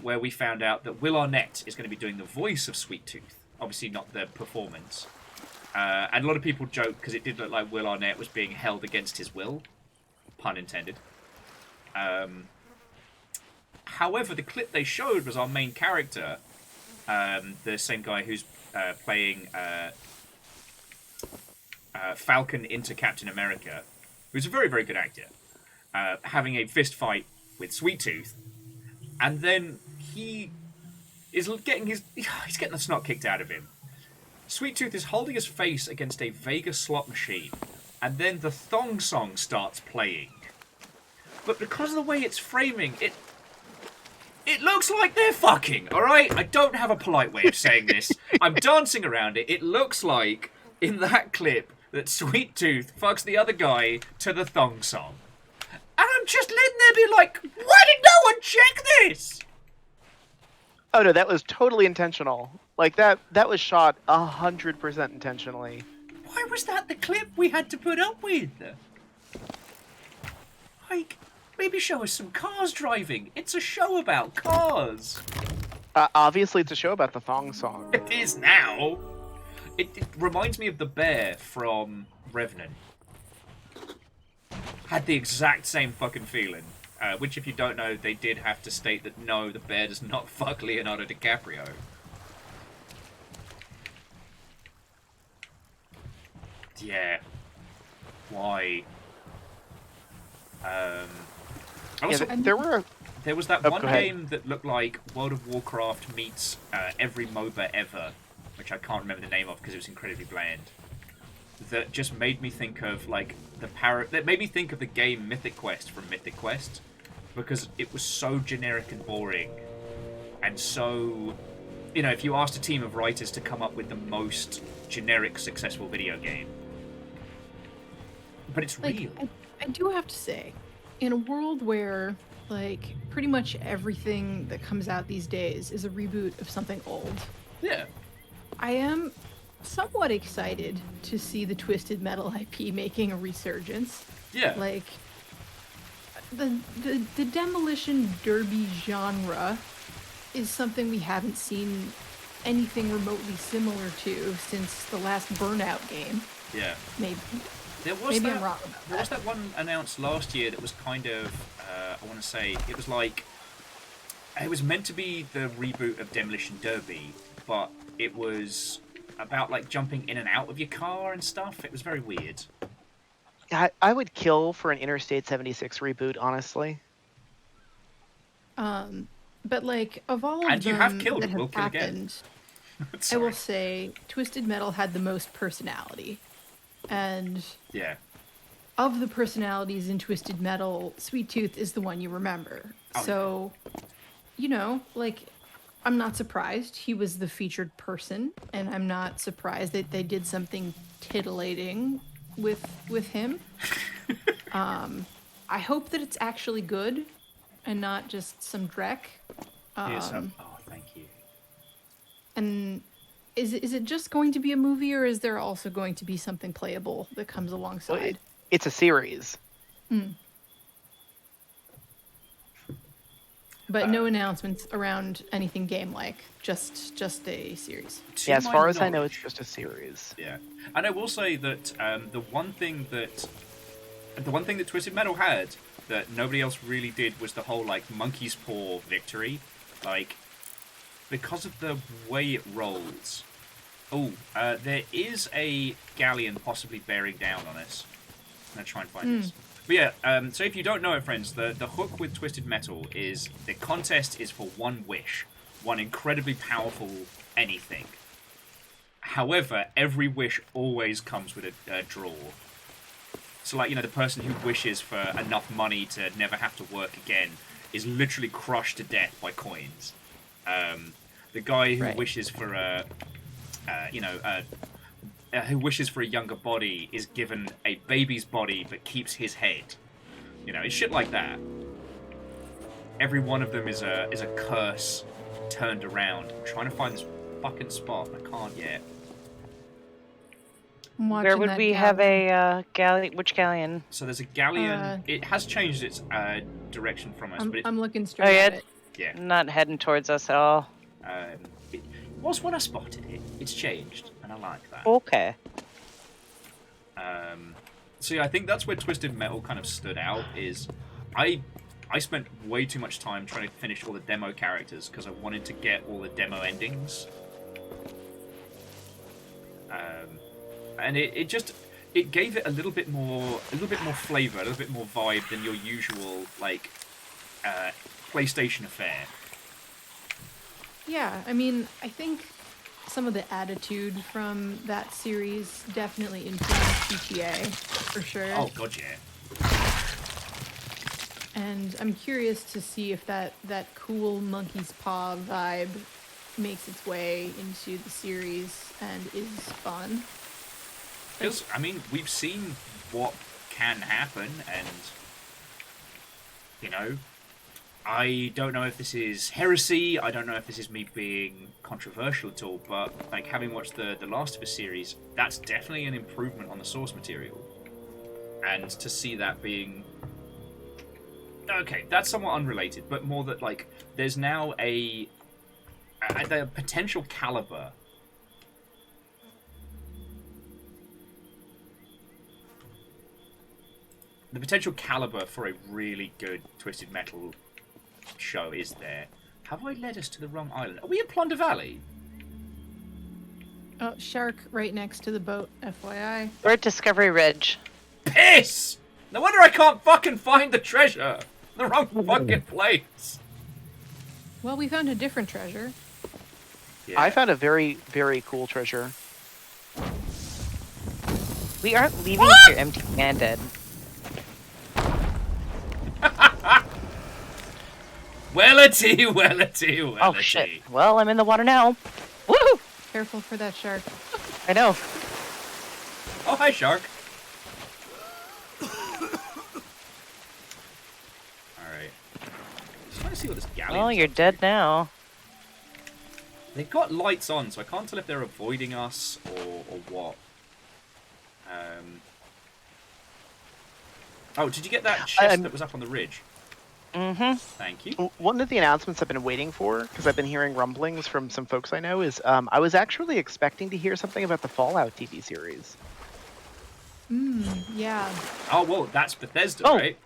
where we found out that Will Arnett is going to be doing the voice of Sweet Tooth. Obviously not the performance. And a lot of people joke because it did look like Will Arnett was being held against his will. Pun intended. However, the clip they showed was our main character, the same guy who's playing Falcon into Captain America, who's a very, very good actor, having a fist fight with Sweet Tooth. And then he is getting he's getting the snot kicked out of him. Sweet Tooth is holding his face against a Vegas slot machine, and then the thong song starts playing. But because of the way it's framing, it looks like they're fucking, alright? I don't have a polite way of saying this. I'm dancing around it. It looks like, in that clip, that Sweet Tooth fucks the other guy to the thong song. And I'm just letting there be like, why did no one check this? Oh no, that was totally intentional. Like that was shot 100% intentionally. Why was that the clip we had to put up with? Like, maybe show us some cars driving. It's a show about cars. Obviously, it's a show about the thong song. It is now. It reminds me of the bear from Revenant. Had the exact same fucking feeling. Which, if you don't know, they did have to state that no, the bear does not fuck Leonardo DiCaprio. Yeah. Why? Also, there was that one go ahead. game that looked like World of Warcraft meets every MOBA ever, which I can't remember the name of because it was incredibly bland. That just made me think of like that made me think of the game Mythic Quest from Mythic Quest, because it was so generic and boring, and so, you know, if you asked a team of writers to come up with the most generic successful video game, but it's real. I do have to say, in a world where like pretty much everything that comes out these days is a reboot of something old, Yeah. I am somewhat excited to see the Twisted Metal IP making a resurgence. Yeah. Like, the demolition derby genre is something we haven't seen anything remotely similar to since the last Burnout game. Yeah. Maybe. I'm wrong about There was that one announced last year that was kind of, I want to say, it was like, it was meant to be the reboot of Demolition Derby, but it was about like jumping in and out of your car and stuff. It was very weird. I would kill for an Interstate 76 reboot, honestly. But like, of all of And you them have killed that Will have Kill Again. happened, I Sorry. will say Twisted Metal had the most personality. And Yeah. of the personalities in Twisted Metal, Sweet Tooth is the one you remember. Oh, So, you know, like, I'm not surprised he was the featured person, and I'm not surprised that they did something titillating with him. I hope that it's actually good and not just some dreck. Oh, thank you. And is it just going to be a movie, or is there also going to be something playable that comes alongside? It's a series. But no announcements around anything game-like, just a series. Yeah, as far as I know, knowledge- it's just a series. Yeah, and I will say that the one thing that Twisted Metal had that nobody else really did was the whole like monkey's paw victory, like because of the way it rolls. Oh, there is a galleon possibly bearing down on us. I'm gonna try and find this. But yeah, so if you don't know it, friends, the hook with Twisted Metal is the contest is for one wish, one incredibly powerful anything. However, every wish always comes with a draw. So, like, you know, the person who wishes for enough money to never have to work again is literally crushed to death by coins. The guy who wishes for who wishes for a younger body is given a baby's body but keeps his head. You know, it's shit like that. Every one of them is a curse turned around. I'm trying to find this fucking spot and I can't yet. Where would we have a galleon? Which galleon? So there's a galleon. It has changed its direction from us, but I'm looking straight at it. Yeah. Not heading towards us at all. It was when I spotted it. It's changed, and I like that. Okay. So yeah, I think that's where Twisted Metal kind of stood out. Is I spent way too much time trying to finish all the demo characters because I wanted to get all the demo endings. And it gave it a little bit more flavor, a little bit more vibe than your usual like PlayStation affair. Yeah, I mean, I think some of the attitude from that series definitely influenced GTA, for sure. Oh god, yeah. And I'm curious to see if that cool monkey's paw vibe makes its way into the series and is fun. Because, I mean, we've seen what can happen, and, you know, I don't know if this is heresy, I don't know if this is me being controversial at all, but, like, having watched the Last of Us series, that's definitely an improvement on the source material. And to see that being... Okay, that's somewhat unrelated, but more that, like, there's now the potential caliber... The potential caliber for a really good Twisted Metal show is there. Have I led us to the wrong island? Are we in Plunder Valley? Oh, shark right next to the boat, FYI. We're at Discovery Ridge. Piss! No wonder I can't fucking find the treasure! The wrong fucking place! Well, we found a different treasure. Yeah. I found a very, very cool treasure. We aren't leaving here empty-handed. Wellity, wellity, wellity. Oh shit. Well, I'm in the water now. Woohoo! Careful for that shark. I know. Oh, hi, shark. Alright. Just trying to see what this galleon Well, you're dead now. They've got lights on, so I can't tell if they're avoiding us or what. Oh, did you get that chest that was up on the ridge? Mm-hmm. Thank you. One of the announcements I've been waiting for, because I've been hearing rumblings from some folks I know, is I was actually expecting to hear something about the Fallout TV series. Yeah. Oh, well, that's Bethesda, Oh. right?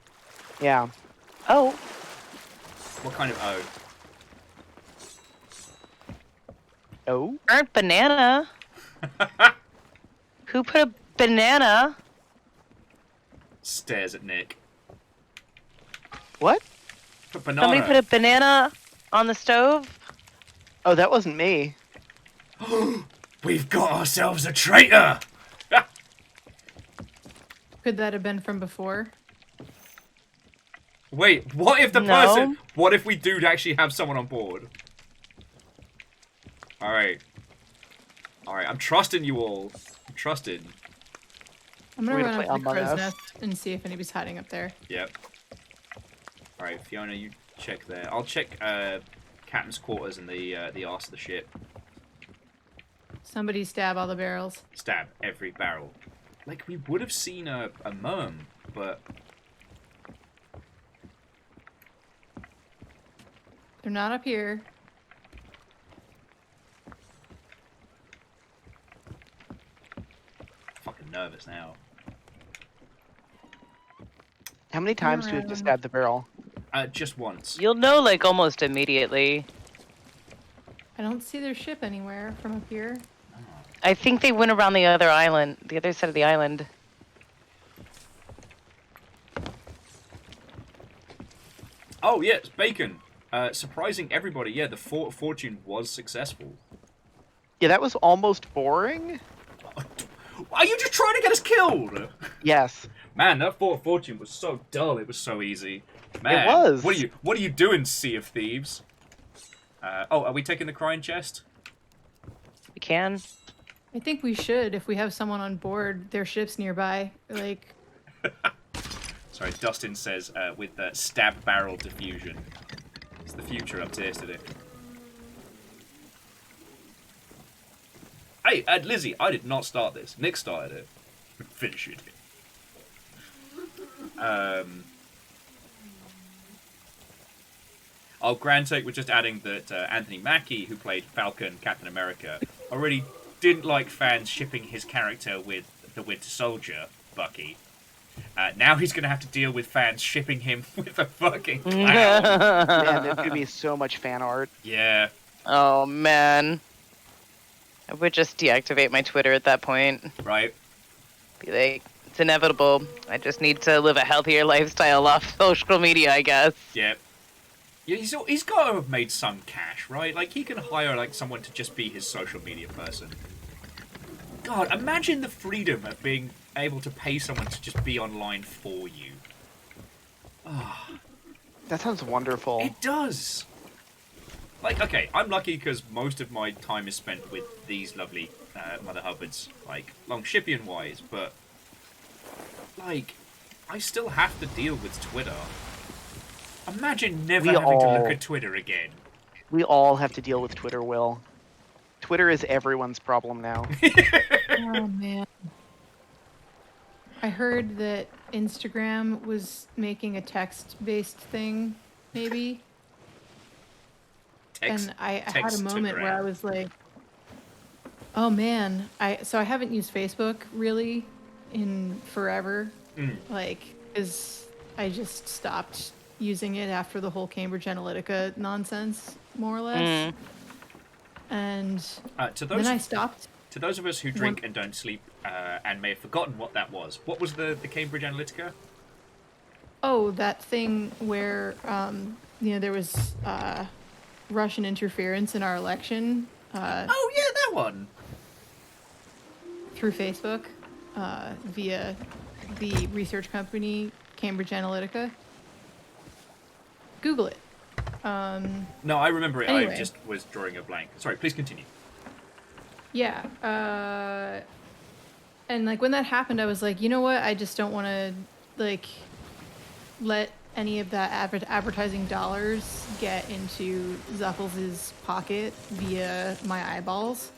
Yeah. Oh, What kind of O? Oh? burnt banana. Who put a banana? Stares at Nick. What? Put banana. Somebody put a banana on the stove? Oh, that wasn't me. We've got ourselves a traitor! Could that have been from before? Wait, what if the No. person... What if we do actually have someone on board? Alright. Alright, I'm trusting you all. I'm trusting. I'm gonna Way to run play up to the Among crow's Us. nest and see if anybody's hiding up there. Yep. Alright, Fiona, you check there. I'll check Captain's quarters and the arse of the ship. Somebody stab all the barrels. Stab every barrel. Like, we would have seen a merm, but... They're not up here. Fucking nervous now. How many times do we have to Around. stab the barrel? Just once. You'll know, like, almost immediately. I don't see their ship anywhere from up here. I think they went around the other island, the other side of the island. Oh, yes, Bacon. Surprising everybody, yeah, the fortune was successful. Yeah, that was almost boring. Are you just trying to get us killed? Yes. Man, that fortune was so dull. It was so easy. Man, It was. What are you doing, Sea of Thieves? Oh, are we taking the crying chest? We can. I think we should if we have someone on board. Their ship's nearby. Like, Sorry, Dustin says with stab barrel diffusion. It's the future. I've tasted it. Hey, Lizzie, I did not start this. Nick started it. Finish it. Oh, Grand Take was just adding that Anthony Mackie, who played Falcon Captain America, already didn't like fans shipping his character with the Winter Soldier, Bucky. Now he's going to have to deal with fans shipping him with a fucking clown. Man, there's gonna be so much fan art. Yeah. Oh, man. I would just deactivate my Twitter at that point. Right. Be like, it's inevitable. I just need to live a healthier lifestyle off social media, I guess. Yeah. Yeah, he's got to have made some cash, right? Like, he can hire, like, someone to just be his social media person. God, imagine the freedom of being able to pay someone to just be online for you. Ah, That sounds wonderful. it does! Like, okay, I'm lucky because most of my time is spent with these lovely Mother Hubbards, like, Longshipian-wise, but, like, I still have to deal with Twitter. Imagine never We having to all- look at Twitter again. We all have to deal with Twitter, Will. Twitter is everyone's problem now. oh man. I heard that Instagram was making a text-based thing, maybe. And I had a moment where I was like, "Oh man!" So I haven't used Facebook really in forever, like, because I just stopped using it after the whole Cambridge Analytica nonsense, more or less. And to then I stopped. To those of us who drink and don't sleep and may have forgotten what that was, what was the Cambridge Analytica? Oh, that thing where there was Russian interference in our election. Oh yeah, that one. Through Facebook, via the research company Cambridge Analytica. Google it. No, I remember it. Anyway. I just was drawing a blank. Sorry, please continue. Yeah. And like when that happened, I was like, you know what? I just don't want to like let any of that advertising dollars get into Zuffles' pocket via my eyeballs.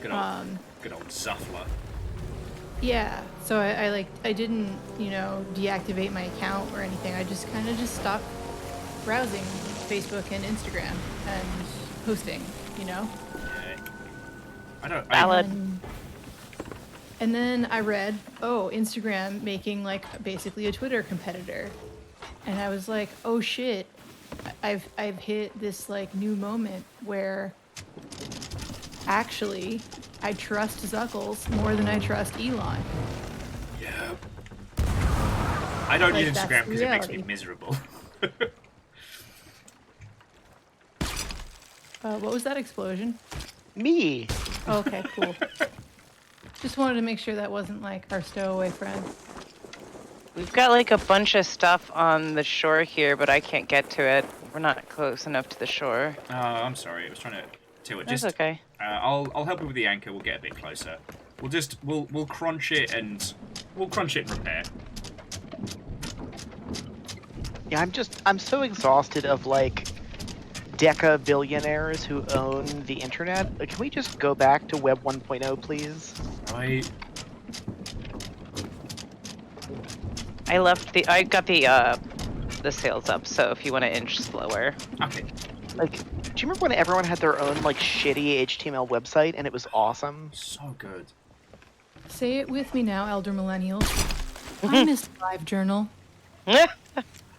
Yeah, good old Zuffler. Yeah, so I didn't, deactivate my account or anything. I just kind of just stopped browsing Facebook and Instagram and posting, Yeah. Valid. And then I read, Instagram making like basically a Twitter competitor. And I was like, oh shit, I've hit this like new moment where actually I trust Zuckles more than I trust Elon. Yeah. I don't Like, use that's Instagram because it makes me reality. miserable. What was that explosion? Me. Okay, cool. Just wanted to make sure that wasn't like our stowaway friend. We've got like a bunch of stuff on the shore here, but I can't get to it. We're not close enough to the shore. Oh, I'm sorry. I was trying to do it. That's okay. I'll help you with the anchor. We'll get a bit closer. We'll crunch it and repair. Yeah, I'm so exhausted of like deca billionaires who own the internet. Can we just go back to Web 1.0, please? Right. I got the sails up, so if you want to inch slower. Okay. Like, do you remember when everyone had their own like shitty HTML website and it was awesome? So good. Say it with me now, elder millennials. I miss LiveJournal.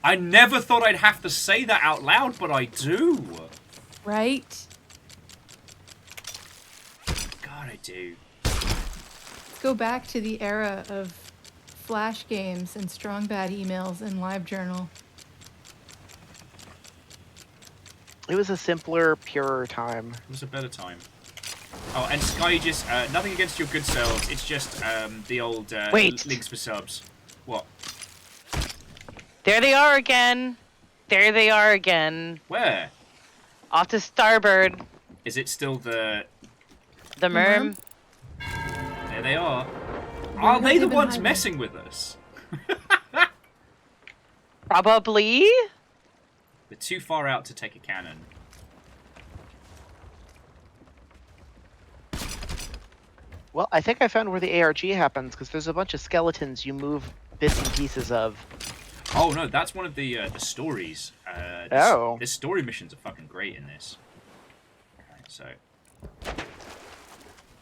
I never thought I'd have to say that out loud, but I do. Right? God, I do. Let's go back to the era of Flash games and strong bad emails and LiveJournal. It was a simpler, purer time. It was a better time. Oh, and Sky, just nothing against your good selves. It's just the old Wait. links for subs. What? There they are again. There they are again. Where? Off to starboard. Is it still the... The merm. There they are. Where Are have they they the been ones hiding? messing with us? Probably. We're too far out to take a cannon. Well, I think I found where the ARG happens because there's a bunch of skeletons you move bits and pieces of. Oh no, that's one of the stories. Oh. The story missions are fucking great in this. Okay, so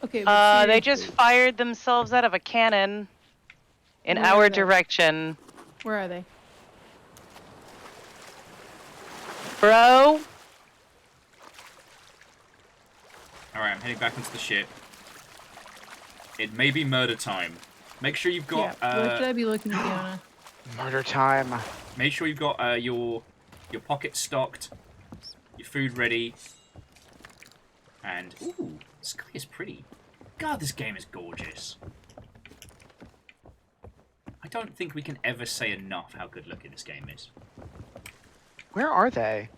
Okay, but They just seriously, fired themselves out of a cannon in Where our are they? direction. where are they? all Bro, right, I'm heading back into the ship. It may be murder time. Make sure you've got. Yeah, what should I be looking at, Fiona? Murder time. Make sure you've got your pockets stocked, your food ready, and ooh, the sky is pretty. God, this game is gorgeous. I don't think we can ever say enough how good looking this game is. Where are they?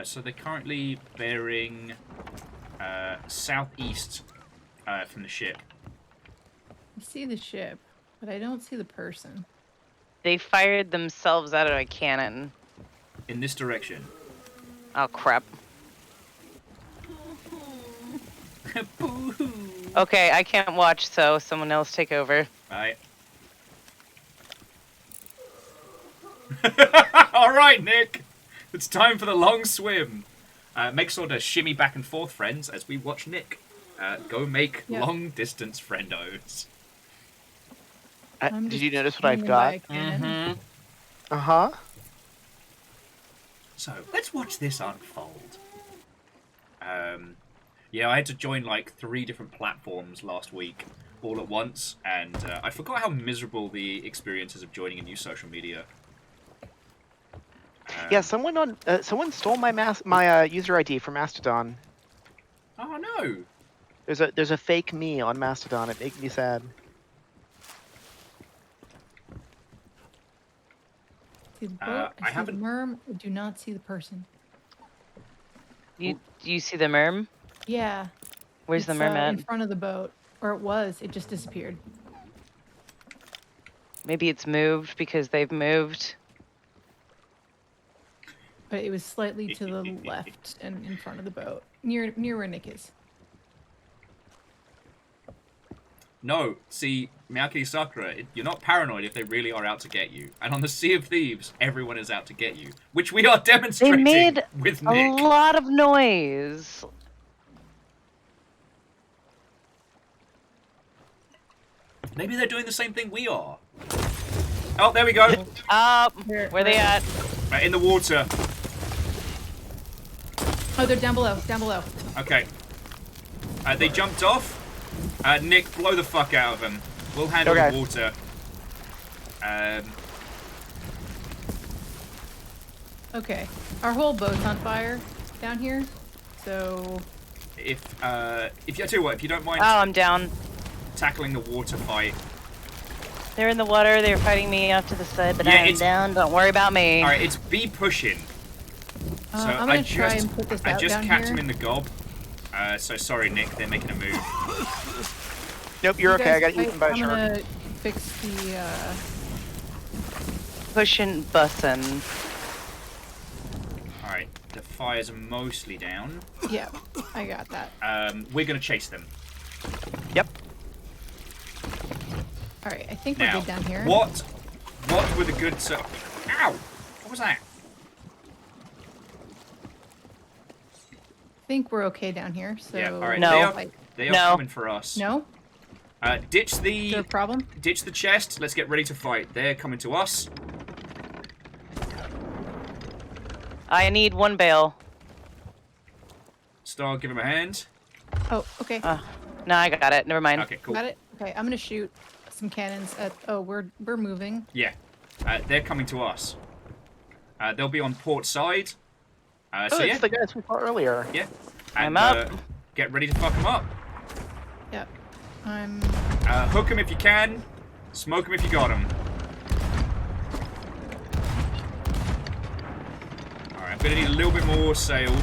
So they're currently bearing southeast from the ship. I see the ship, but I don't see the person. they fired themselves out of a cannon. In this direction. Oh, crap. Okay, I can't watch, so someone else take over. Right. All right, Nick. It's time for the long swim. Make sure to shimmy back and forth, friends, as we watch Nick go make long-distance friendos. Did you notice what I've got? Mm-hmm. Uh-huh. So, let's watch this unfold. Yeah, I had to join like 3 different platforms last week, all at once, and I forgot how miserable the experience is of joining a new social media. Yeah, someone stole my user ID from Mastodon. Oh no! There's a fake me on Mastodon. It makes me sad. See the boat, I see the haven't- merm, I do not see the person. You see the merm? Yeah. Where's the it's, merm in at? front of the boat. Or it was, it just disappeared. Maybe it's moved because they've moved. but it was slightly to the left and in front of the boat, near where Nick is. No, see, Miyake Sakura, you're not paranoid if they really are out to get you. And on the Sea of Thieves, everyone is out to get you, which we are They demonstrating made with a Nick. lot of noise. Maybe they're doing the same thing we are. Oh, there we go. Where they at? Right, in the water. Oh, they're down below. Down below. Okay. They jumped off. Nick, blow the fuck out of them. We'll handle the water. Okay. Our whole boat's on fire down here. So If I tell you what, if you don't mind Oh, I'm down. tackling the water fight. They're in the water. They're fighting me off to the side, but Yeah, I'm it's- down. Don't worry about me. All right, it's B pushing. So I'm gonna try and put this I out just down capped here. him in the gob. So sorry, Nick. They're making a move. Nope, you're okay. I got eaten by a I'm shark. gonna fix the. Pushing bussin'. All right, the fires are mostly down. Yeah, I got that. We're gonna chase them. Yep. All right, I think we're Now, good down here. what were the good? Ow! What was that? I think we're okay down here. So Yeah. All right. No. They are No. coming for us. No. Ditch Is there the a problem? chest. Let's get ready to fight. They're coming to us. I need one bale. Star, give him a hand. Oh, okay. No, I got it. Never mind. Okay, cool. Got it. Okay, I'm gonna shoot some cannons at. Oh, we're moving. Yeah. They're coming to us. They'll be on port side. Oh, So it's yeah, the guys we fought earlier. yeah. I'm And, up. Get ready to fuck them up. Yep. I'm. Hook them if you can. Smoke them if you got them. Alright, I'm gonna need a little bit more sail.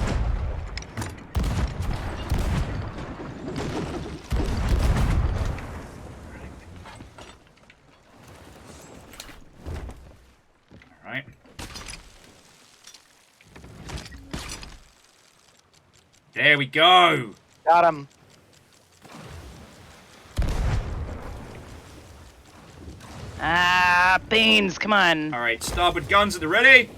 Alright. There we go! Got him. Ah, beans. Come on. Alright, starboard guns at the ready.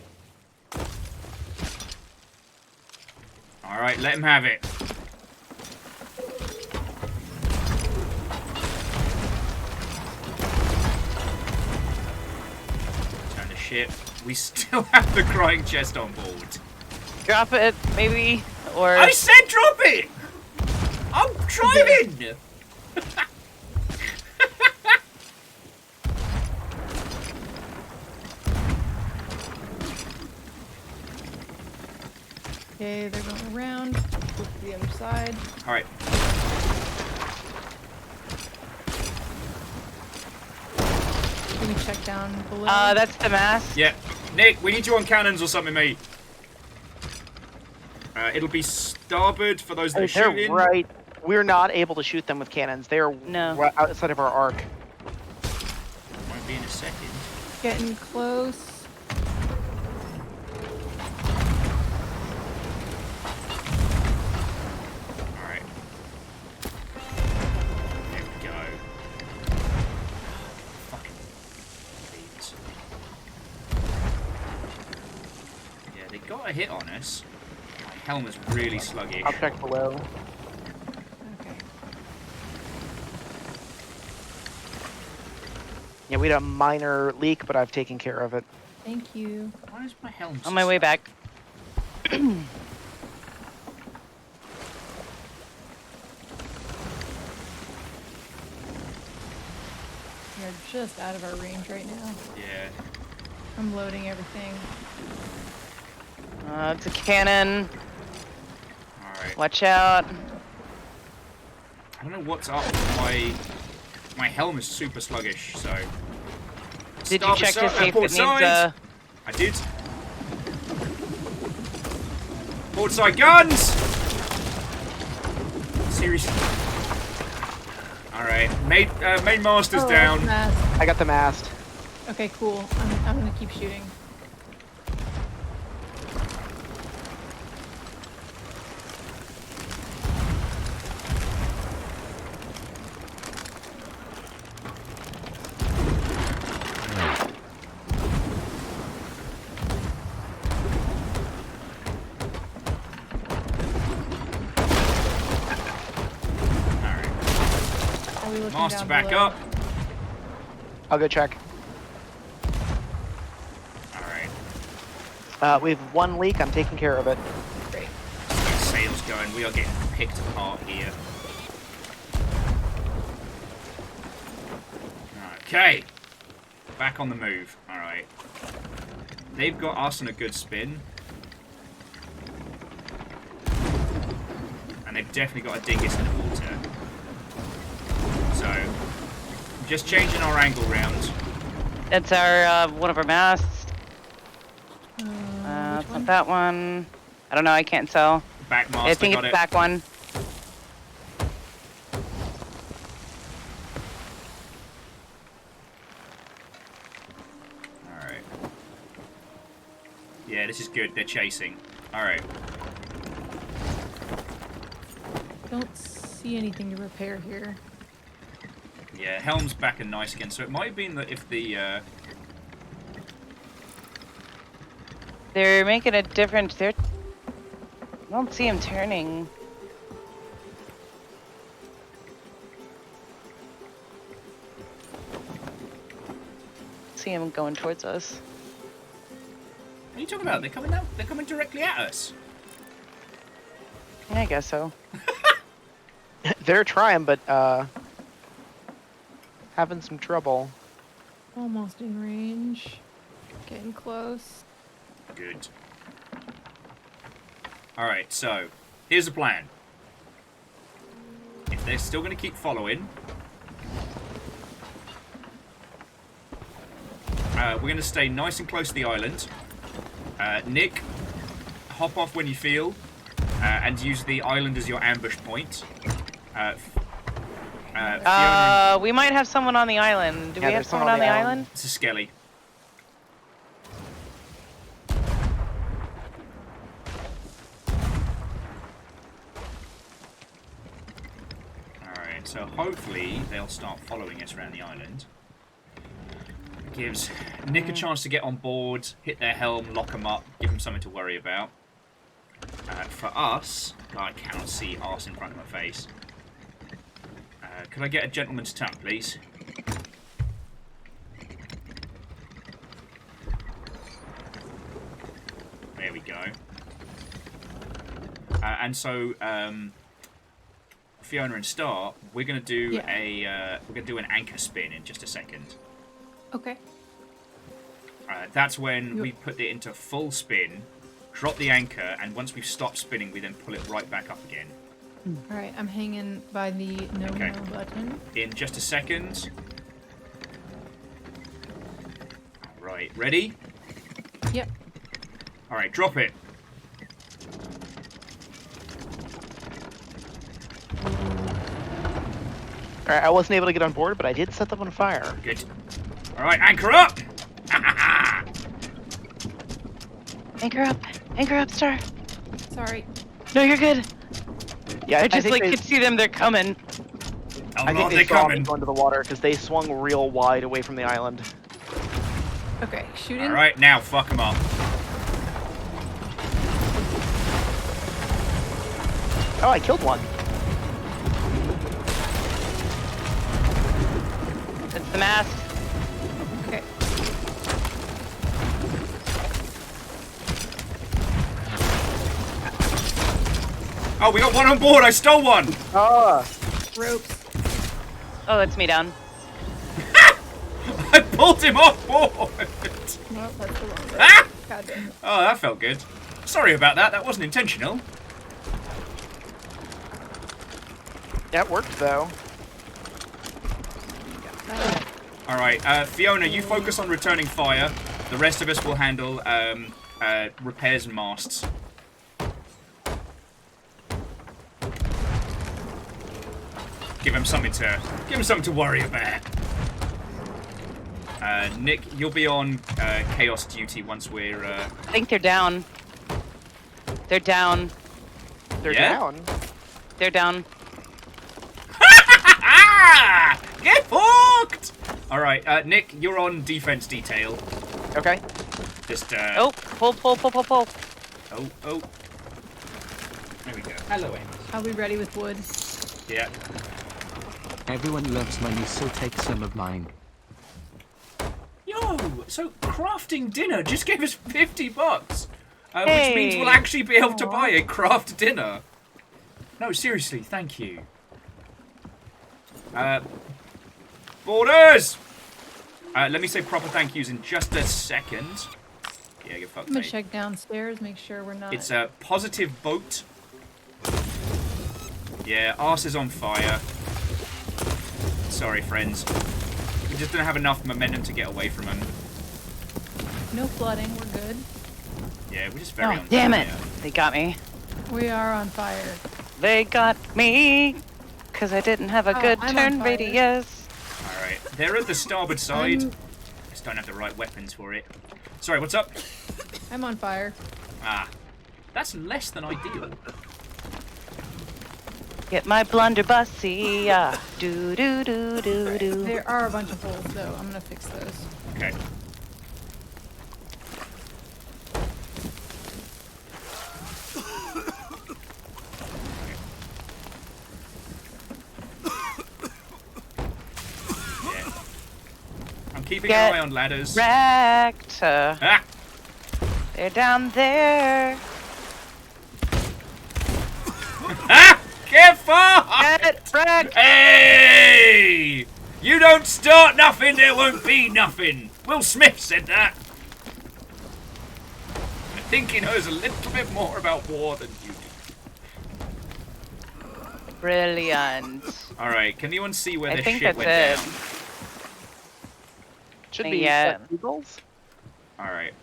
Alright, let him have it. Turn the ship. We still have the crying chest on board. Drop it, maybe, or I said drop it! I'm driving! Okay, they're going around. Look to the other side. Alright. Can we check down below? that's the mast. Yeah. Nick, we need you on cannons or something, mate. It'll be starboard for those that are They're shooting. right. We're not able to shoot them with cannons. They are No. right outside of our arc. Won't be in a second. Getting close. Alright. There we go. Fucking thieves. Yeah, they got a hit on us. My helm is really sluggish. I'll check below. Okay. Yeah, we had a minor leak, but I've taken care of it. Thank you. Why is my helm On my way back. You're just out of our range right now. Yeah. I'm loading everything. It's a cannon. Alright. Watch out. I don't know what's up. My helm is super sluggish, so. Did you check to see if it needs a... I did. Port side guns! Seriously. Alright, main master's down. Mast. I got the mast. Okay, cool. I'm gonna keep shooting. down Master back below. up. I'll go check. Alright. We have one leak. I'm taking care of it. Great. Sails going. We are getting picked apart here. Okay. Back on the move. Alright. They've got us on a good spin. And they've definitely got a dingus in the water. So, just changing our angle round. That's our one of our masts. Which It's one? not that one. I don't know. I can't tell. Back mast, I think got it's it. the back one. Alright. Yeah, this is good. They're chasing. Alright. Don't see anything to repair here. Yeah, helm's back and nice again. So it might have been that if the... They're making a difference. I don't see him turning. See him going towards us. What are you talking about? They're coming out. They're coming directly at us. Yeah, I guess so. They're trying, but having some trouble. Almost in range. Getting close. Good. Alright, so, here's the plan. If they're still going to keep following, we're going to stay nice and close to the island. Nick, hop off when you feel, and use the island as your ambush point. Fiona, We might have someone on the island. Do Yeah, we have there's someone on the island? this is Skelly. Alright, so hopefully they'll start following us around the island. It gives Nick a chance to get on board, hit their helm, lock them up, give them something to worry about. For us, I cannot see arse in front of my face. Could I get a gentleman's tap, please? There we go. And so, Fiona and Star, we're gonna do an anchor spin in just a second. Okay. That's when we put it into full spin, drop the anchor, and once we've stopped spinning, we then pull it right back up again. Alright, I'm hanging by the no Okay. button. In just a second. Right, ready? Yep. Alright, drop it. Alright, I wasn't able to get on board, but I did set them on fire. Good. Alright, anchor up! Anchor up, Star. Sorry. No, you're good. Yeah, I just think could see them. They're coming. Oh, I think Lord, they they're saw me coming. go into the water because they swung real wide away from the island. Okay, shooting. Alright, now fuck them up. Oh, I killed one. It's the mast. Okay. Oh, we got one on board. I stole one. Ah, Ropes. Oh, that's me down. I pulled him off board. No, that's the wrong rope. Ah! God damn it. Oh, that felt good. Sorry about that. That wasn't intentional. that worked though. All right, Fiona, you focus on returning fire. The rest of us will handle repairs and masts. Give him something to worry about. Nick, you'll be on chaos duty once we're. I think they're down. They're down. They're Yeah? down. They're down. Ah! Get hooked! All right, Nick, you're on defense detail. Okay. Just Oh, pull. oh. There we go. Hello, Amy. Are we ready with wood? Yeah. Everyone loves money, so take some of mine. Yo, so crafting dinner just gave us $50, which means we'll actually be able to buy a craft dinner. No, seriously, thank you. Borders! Let me say proper thank yous in just a second. Yeah, get fucked. I'm gonna check downstairs, make sure we're not. It's a positive boat. Yeah, arse is on fire. Sorry, friends. We just don't have enough momentum to get away from them. No flooding, we're good. Yeah, we're just very on damn fire. it! They got me. We are on fire. They got me because I didn't have a good I'm on turn fire. radius. Alright, they're at the starboard side. Just don't have the right weapons for it. Sorry, what's up? I'm on fire. Ah, that's less than ideal. Get my blunderbussy. Do do do do do. There are a bunch of holes though. I'm gonna fix those. Okay. Yeah. I'm keeping an eye on ladders. Wrecked. Ah! They're down there. Ah! Careful! Get wrecked. Hey! You don't start nothing, there won't be nothing. Will Smith said that. I think he knows a little bit more about war than you do. Brilliant. Alright, can anyone see where I this think shit that's went it. down? Should be Yeah. eagles. Alright.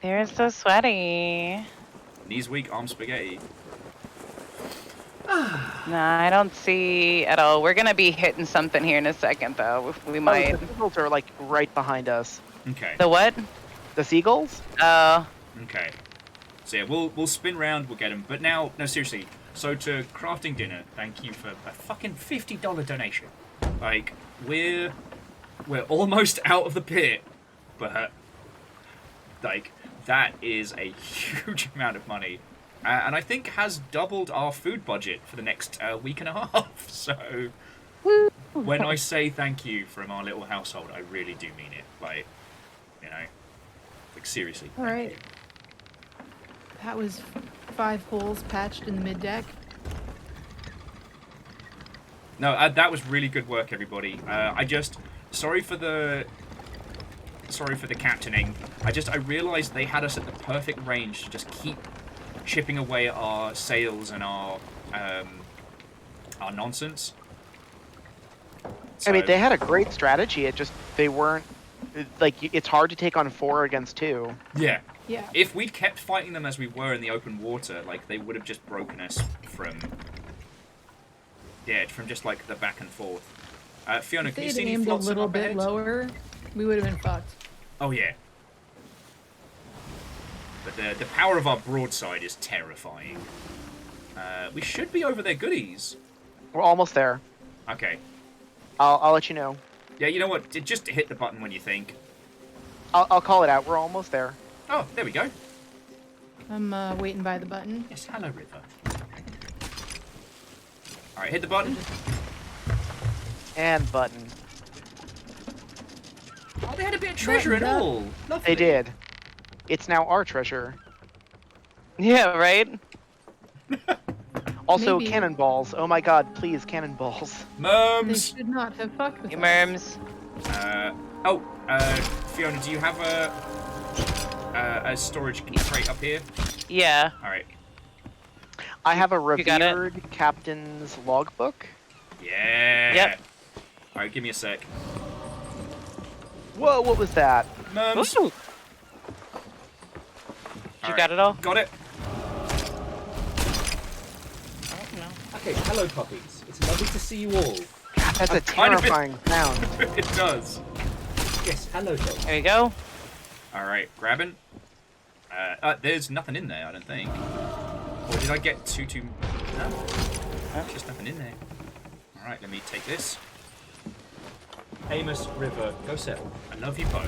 They're so sweaty. Knees weak, arm spaghetti. No, I don't see at all. We're gonna be hitting something here in a second, though. We might. Oh, the seagulls are like right behind us. Okay. The what? The seagulls? Oh, Okay. So yeah, we'll spin round, we'll get them. But now, no, seriously. So to crafting dinner, thank you for a fucking $50 donation. Like, we're almost out of the pit, but like that is a huge amount of money, and I think has doubled our food budget for the next week and a half. So when I say thank you from our little household, I really do mean it. Like, you know, like seriously. All right. That was 5 holes patched in the mid deck. No, that was really good work, everybody. Sorry for the captaining. I realised they had us at the perfect range to just keep chipping away at our sails and our nonsense. I mean, they had a great strategy. It just they weren't like it's hard to take on 4 against 2. Yeah. Yeah. If we'd kept fighting them as we were in the open water, like they would have just broken us from just like the back and forth. Fiona, If can they you had see any aimed a flotsam little up bit ahead? lower, we would have been fucked. Oh yeah. But the power of our broadside is terrifying. We should be over their goodies. We're almost there. Okay. I'll let you know. Yeah, you know what? Just hit the button when you think. I'll call it out. We're almost there. Oh, there we go. I'm waiting by the button. Yes, hello, River. Alright, hit the button. And button. Oh, they had a bit of treasure and Button. all. Lovely. They did. It's now our treasure. yeah, right. Also, Maybe. cannonballs. Oh my god, please, cannonballs. They Mums. should not have fucked with You us. merms. Fiona, do you have a storage crate up here? Yeah. Alright. I have a You got it? revered captain's logbook. Yeah. Yep. Alright, give me a sec. Whoa, what was that? Mums. Ooh. You Alright, got it all? Got it. Oh, no. Okay, hello puppies. It's lovely to see you all. God, that's a kind of terrifying sound. It does. Yes, hello dog. There we go. Alright, grabbing. There's nothing in there, I don't think. Or did I get too... No. There's just nothing in there. Alright, let me take this. Amos, River, go settle. I love you both.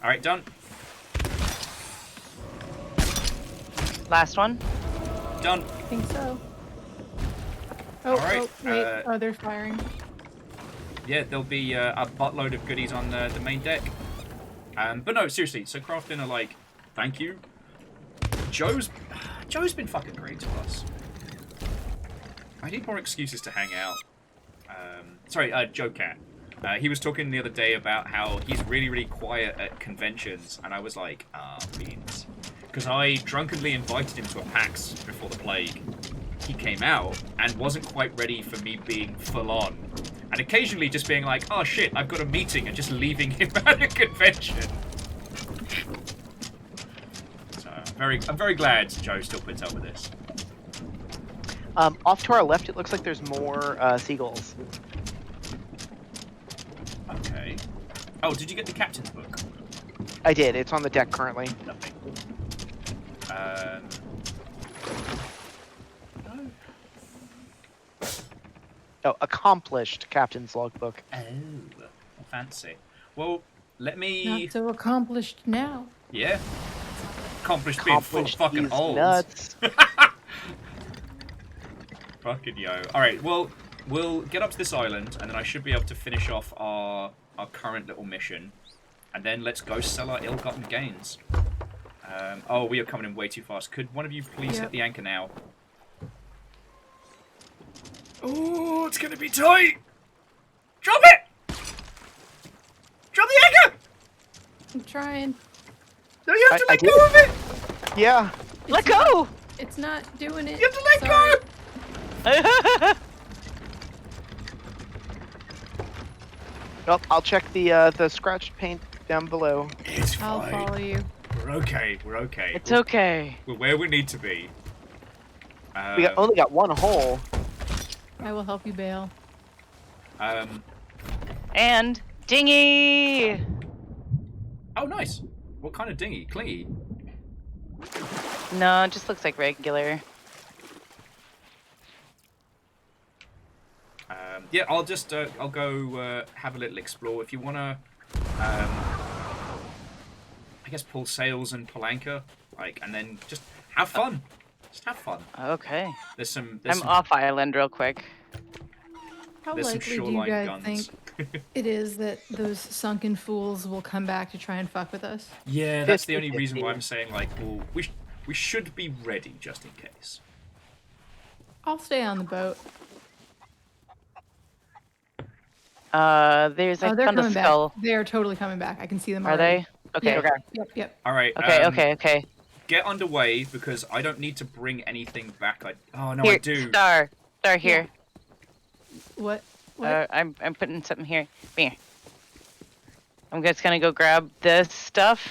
Alright, done. Last one. Done. I think so. Oh, Alright, wait. They're firing. Yeah, there'll be a buttload of goodies on the main deck. But no, seriously, so Crafton are like, thank you. Joe's been fucking great to us. I need more excuses to hang out. Sorry, Joe Cat. He was talking the other day about how he's really, really quiet at conventions, and I was like, beans. Because I drunkenly invited him to a PAX before the plague. He came out and wasn't quite ready for me being full on. And occasionally just being like, oh shit, I've got a meeting, and just leaving him at a convention. So I'm very glad Joe still puts up with this. Off to our left, it looks like there's more seagulls. Okay. Oh, did you get the captain's book? I did. It's on the deck currently. Lovely. Oh, accomplished captain's logbook. Oh, fancy. Well, let me... Not so accomplished now. Yeah. Accomplished being full of fucking these olds. nuts. Fucking yo. Alright, well, we'll get up to this island, and then I should be able to finish off our current little mission. And then let's go sell our ill-gotten gains. Oh, we are coming in way too fast. Could one of you please hit the anchor now? Oh, it's gonna be tight! Drop it! Drop the anchor! I'm trying. No, you have to let did. go of it! Yeah. Let go! It's not doing it. You have to let Sorry. go! Well, I'll check the scratched paint down below. It's I'll fine. follow you. We're okay, we're okay. It's okay. We're where we need to be. We only got one hole. I will help you bail. And dinghy! Oh, nice. What kind of dinghy? Clingy? No, it just looks like regular. Yeah, I'll just, I'll go have a little explore. If you want to, I guess pull sails and pull anchor, like, and then just have fun. Just have fun. Okay. There's some I'm off island real quick. How There's some likely do you shoreline guys guns. think it is that those sunken fools will come back to try and fuck with us? Yeah, that's the only reason why I'm saying, like, well, we should be ready just in case. I'll stay on the boat. There's Oh, I they're found a coming skull. back. They are totally coming back. I can see them Are already. they? Okay. Yeah. Okay. Yep. All right. Okay, okay. Get underway because I don't need to bring anything back. Oh no, Here, I do. Star here. What? I'm putting something here. Here. I'm just gonna go grab this stuff.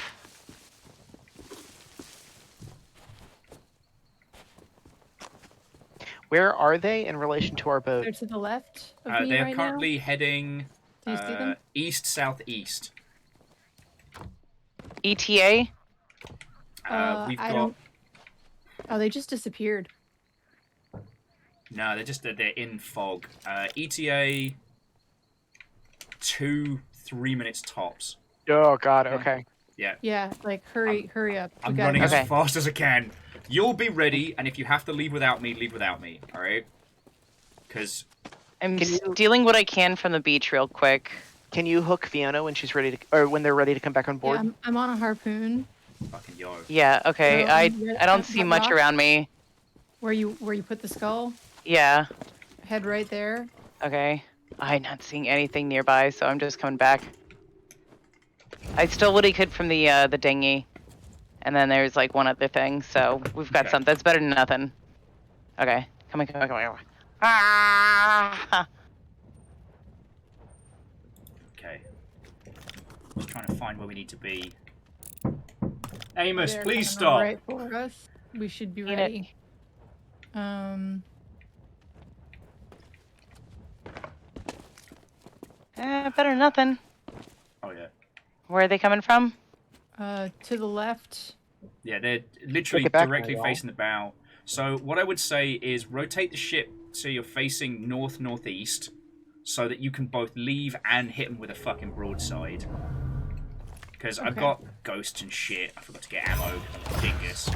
Where are they in relation to our boat? They're to the left of me They are right currently heading Do you see them? east southeast. ETA. We've I got don't. Oh, they just disappeared. no, they're in fog. ETA 2-3 minutes tops. Oh God. Okay. Yeah, Yeah, like hurry up. We I'm gotta running go. as Okay. fast as I can. You'll be ready, and if you have to leave without me, leave without me. All right? Because I'm Can you- stealing what I can from the beach real quick. Can you hook Fiona when she's ready to, or when they're ready to come back on Yeah, board? I'm on a harpoon. fucking yo. Yeah. Okay. No, I I'm- don't see I'm much not. around me. Where you put the skull? Yeah. Head right there. Okay. I'm not seeing anything nearby, so I'm just coming back. I stole what I could from the dinghy, and then there's like one other thing. So we've got Okay. something that's better than nothing. Okay. Come on. Ah! Okay. Just trying to find where we need to be. Amos, They're please coming stop. Right for us. We should be Eat it. ready. Better than nothing. Oh yeah. Where are they coming from? To the left. Yeah, they're literally it back directly now, facing the bow. So what I would say is rotate the ship so you're facing north-northeast, so that you can both leave and hit them with a fucking broadside. Because I've Okay. got ghosts and shit. I forgot to get ammo. I'm a dingus.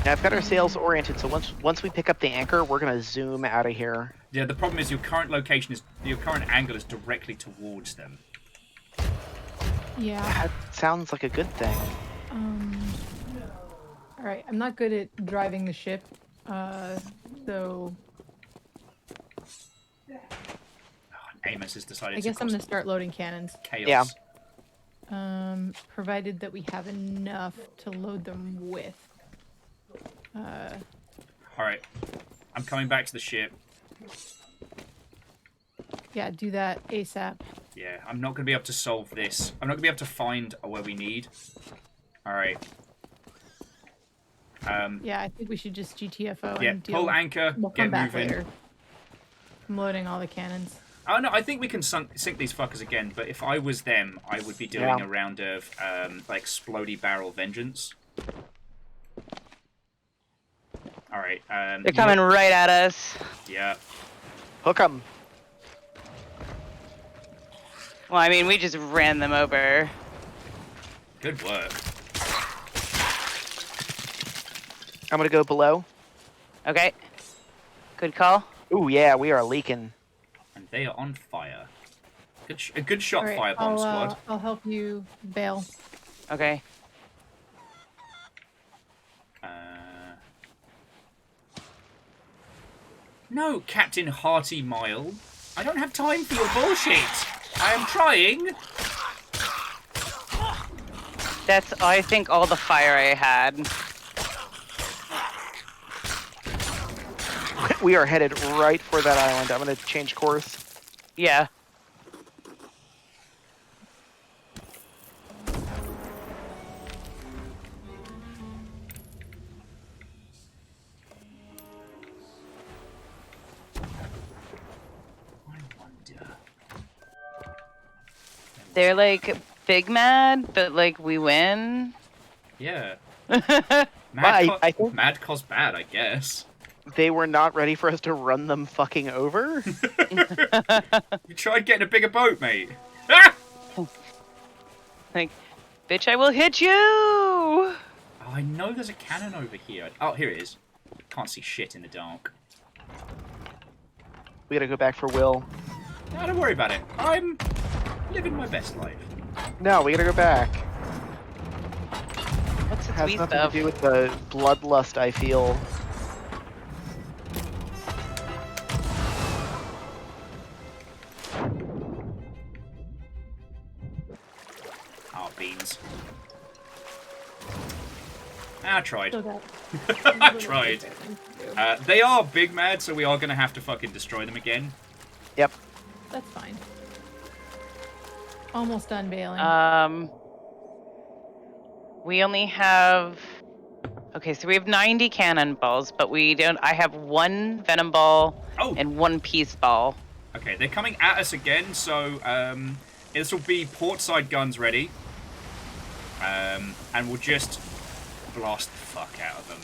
Now I've got our sails oriented, so once we pick up the anchor, we're gonna zoom out of here. Yeah, the problem is your current angle is directly towards them. Yeah. That sounds like a good thing. All right. I'm not good at driving the ship, so Amos has decided I guess to I'm cause gonna start loading cannons. chaos. Yeah. Provided that we have enough to load them with. Alright. I'm coming back to the ship. Yeah, do that ASAP. Yeah, I'm not going to be able to solve this. I'm not going to be able to find where we need. Alright. Yeah, I think we should just GTFO Yeah, and deal. pull anchor, We'll get come back moving. later. I'm loading all the cannons. Oh no, I think we can sink these fuckers again, but if I was them, I would be doing a round of, like, Splody Barrel Vengeance. Alright, They're coming right at us. Yeah. Hook 'em. Well, I mean, we just ran them over. Good work. I'm gonna go below. Okay. Good call. Ooh, yeah, we are leaking. And they are on fire. A good shot, All right, Firebomb Squad. I'll help you bail. Okay. No, Captain Hearty Mile. I don't have time for your bullshit. I am trying. That's, I think, all the fire I had. We are headed right for that island. I'm gonna change course. Yeah. They're like big mad, but like we win. Yeah. I think- Mad cause bad, I guess. They were not ready for us to run them fucking over. You tried getting a bigger boat, mate. Ah! Like, bitch, I will hit you! Oh, I know there's a cannon over here. Oh, here it is. Can't see shit in the dark. We gotta go back for Will. No, don't worry about it. I'm living my best life. No, we gotta go back. What's the Has sweet nothing stuff? to do with the bloodlust I feel. Oh, beans. I tried. Still got I tried. They are big mad, so we are going to have to fucking destroy them again. Yep. That's fine. Almost done bailing. We only have... Okay, so we have 90 cannonballs, but we don't... I have 1 venom ball and 1 peace ball. Okay, they're coming at us again, so this will be portside guns ready. And we'll just blast the fuck out of them.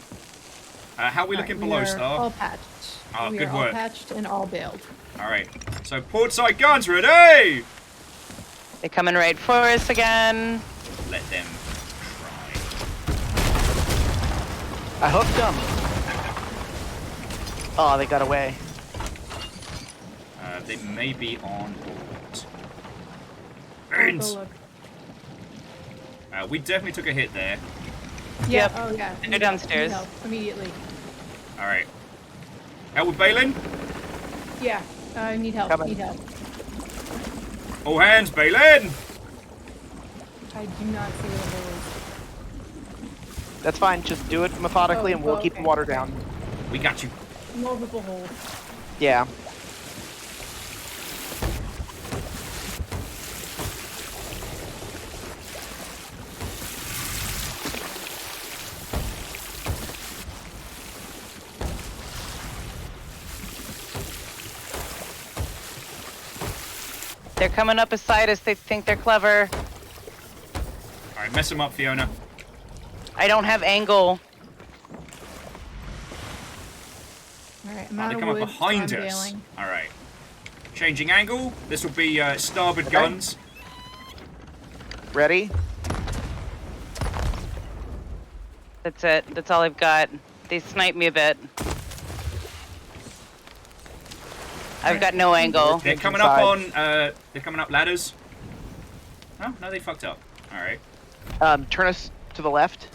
How are we looking below, we are Star? all patched. Oh, we good are work. all patched and all bailed. Alright, so portside guns ready! They're coming right for us again. Let them try. I hooked them. Oh, they got away. They may be on board. Go Burns! look. We definitely took a hit there. Yeah. Yep. Oh yeah. They're Need downstairs. help immediately. Alright. Out with Balin? Yeah. I need help. Coming. Need help. All hands, Balin! I do not see where the hole is. That's fine. Just do it methodically, and we'll keep the okay. water down. We got you. Multiple holes. Yeah. They're coming up beside us. They think they're clever. Alright, mess them up, Fiona. I don't have angle. All right. I'm Oh, out they of come up wood, behind so I'm us. bailing. Alright. Changing angle. This will be starboard Okay. guns. Ready? That's it. That's all I've got. They sniped me a bit. I've got no angle. They're coming up on. They're coming up ladders. Oh no, they fucked up. All right. Turn us to the left.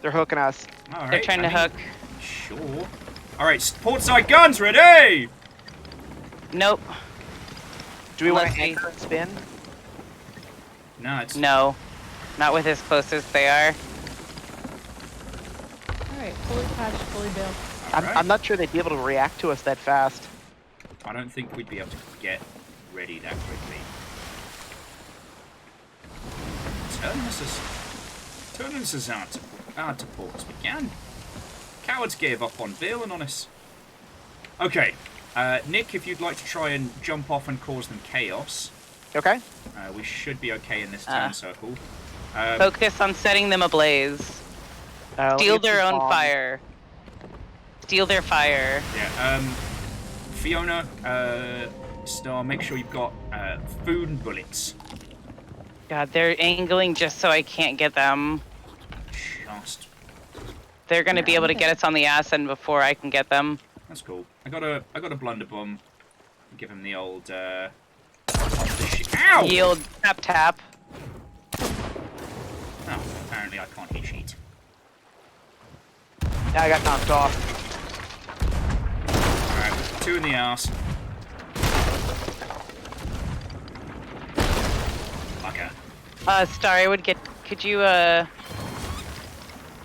They're hooking us. All right. They're trying to hook. Sure. All right. Port side guns ready. Nope. Do we want Unless to anchor and spin? No, it's No. Not with as close as they are. Alright, fully patched, fully built. I'm not sure they'd be able to react to us that fast. I don't think we'd be able to get ready that quickly. Turn us out to port as we can. Cowards gave up on Bill and on us. Okay, Nick, if you'd like to try and jump off and cause them chaos. Okay. We should be okay in this turn circle. Focus on setting them ablaze. Steal their own fire. Steal their fire. Yeah, Fiona, Star, make sure you've got food and bullets. God, they're angling just so I can't get them. Just. They're gonna be able to get us on the ass end before I can get them. That's cool. I got a blunderbomb. Give him the old Ow! Yield tap tap. Oh, apparently I can't hit sheet. Yeah, I got knocked off. Alright, 2 in the arse. Fucker. Star, I would get. Could you What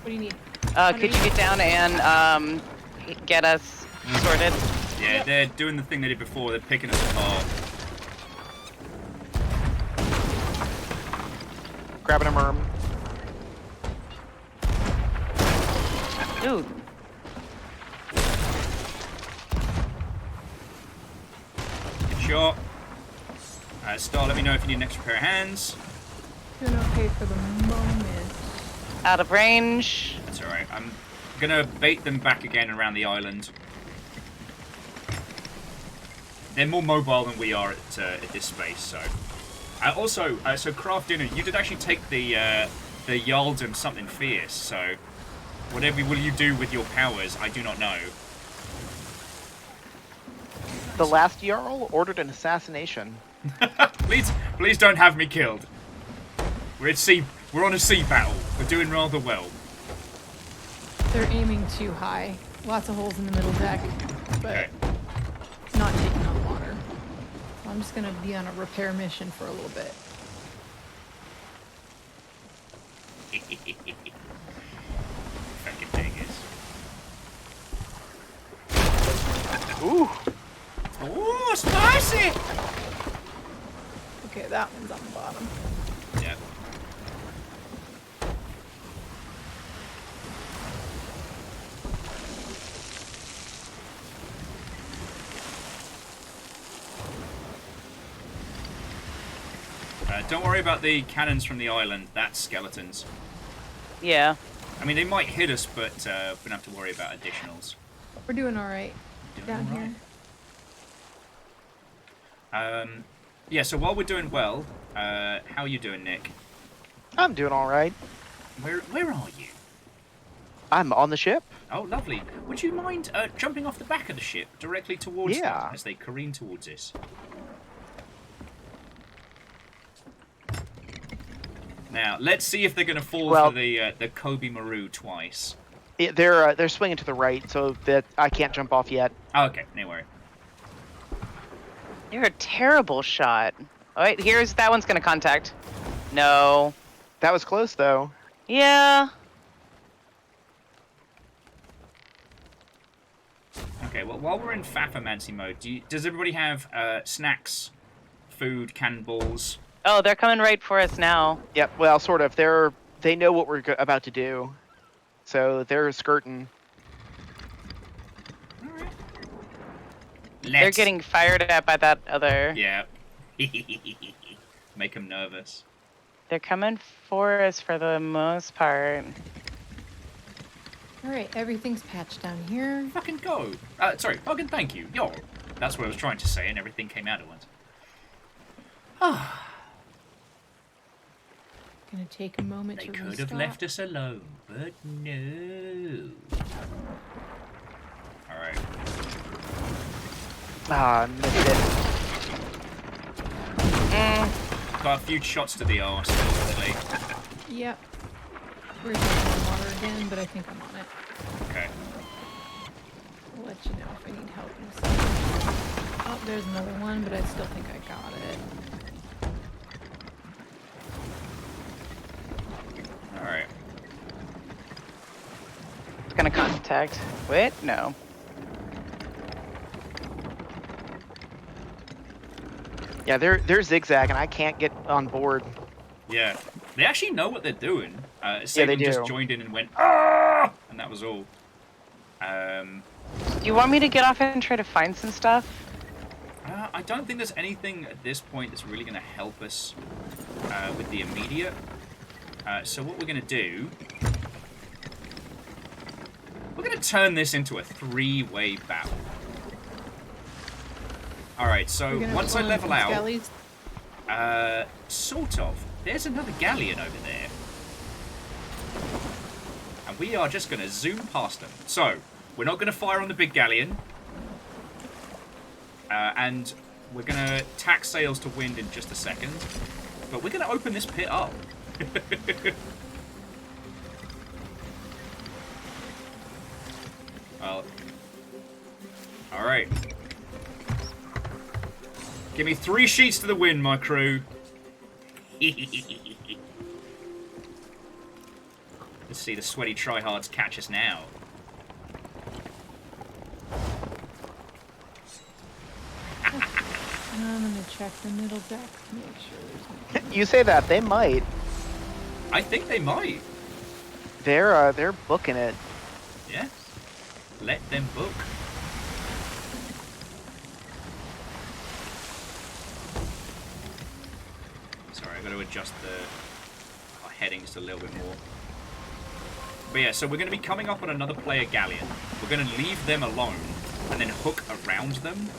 do you need? could you get down and get us sorted? Yeah, they're doing the thing they did before. They're picking us apart. Grabbing a merm. Dude. Good shot. Star, let me know if you need an extra pair of hands. Doing okay for the moment. Out of range. That's alright. I'm gonna bait them back again around the island. They're more mobile than we are at this space, so. Also, so Craft Dinner, you did actually take the Yalden something fierce, so whatever will you do with your powers, I do not know. The last Jarl ordered an assassination. please don't have me killed. We're on a sea battle. We're doing rather well. They're aiming too high. Lots of holes in the middle deck, but Okay. not taking on water. So I'm just gonna be on a repair mission for a little bit. Fucking diggers. Ooh. Ooh, spicy! Okay, that one's on the bottom. Yeah. Don't worry about the cannons from the island. That's skeletons. Yeah. I mean, they might hit us, but we don't have to worry about additionals. We're doing alright down alright. here. Yeah, so while we're doing well, how are you doing, Nick? I'm doing all right. Where are you? I'm on the ship. Oh, lovely. Would you mind jumping off the back of the ship directly towards them as they careen towards us? Now, let's see if they're going to fall for the Kobe Maru twice. Yeah, they're swinging to the right, so that I can't jump off yet. Oh, okay, no worry. You're a terrible shot. All right, that one's gonna contact. No. That was close, though. Yeah. Okay, well, while we're in Fafamancy mode, does everybody have snacks, food, cannonballs? Oh, they're coming right for us now. Yep. Well, sort of. They know what we're about to do, so they're skirting. They're getting fired at by that other. Yeah. Make them nervous. They're coming for us for the most part. Alright, everything's patched down here. Fucking go. Sorry, fucking thank you. Yo. That's what I was trying to say, and everything came out at once. Gonna take a moment They to could restock. have left us alone, but no. Alright. Ah, missed it. Got a few shots to the arse, definitely. Yep. We're taking water again, but I think I'm on it. Okay. I'll let you know if I need help in a second. Oh, there's another one, but I still think I got it. Alright. It's gonna contact. Wait, no. Yeah, they're zigzagging. I can't get on board. Yeah. They actually know what they're doing. Yeah, they Saban just do. joined in and went, ah! And that was all. Do you want me to get off and try to find some stuff? I don't think there's anything at this point that's really going to help us with the immediate. So what we're going to do... We're going to turn this into a three-way battle. Alright, so once I level out... Skellies? Sort of. There's another galleon over there. And we are just going to zoom past them. So, we're not going to fire on the big galleon. And we're going to tack sails to wind in just a second. But we're going to open this pit up. Well. Alright. Give me 3 sheets to the wind, my crew. Let's see the sweaty tryhards catch us now. I'm gonna check the middle deck to make sure there's no... You say that, they might. I think they might. They're booking it. Yeah. Let them book. Sorry, I've got to adjust our headings a little bit more. But yeah, so we're going to be coming up on another player galleon. We're going to leave them alone and then hook around them.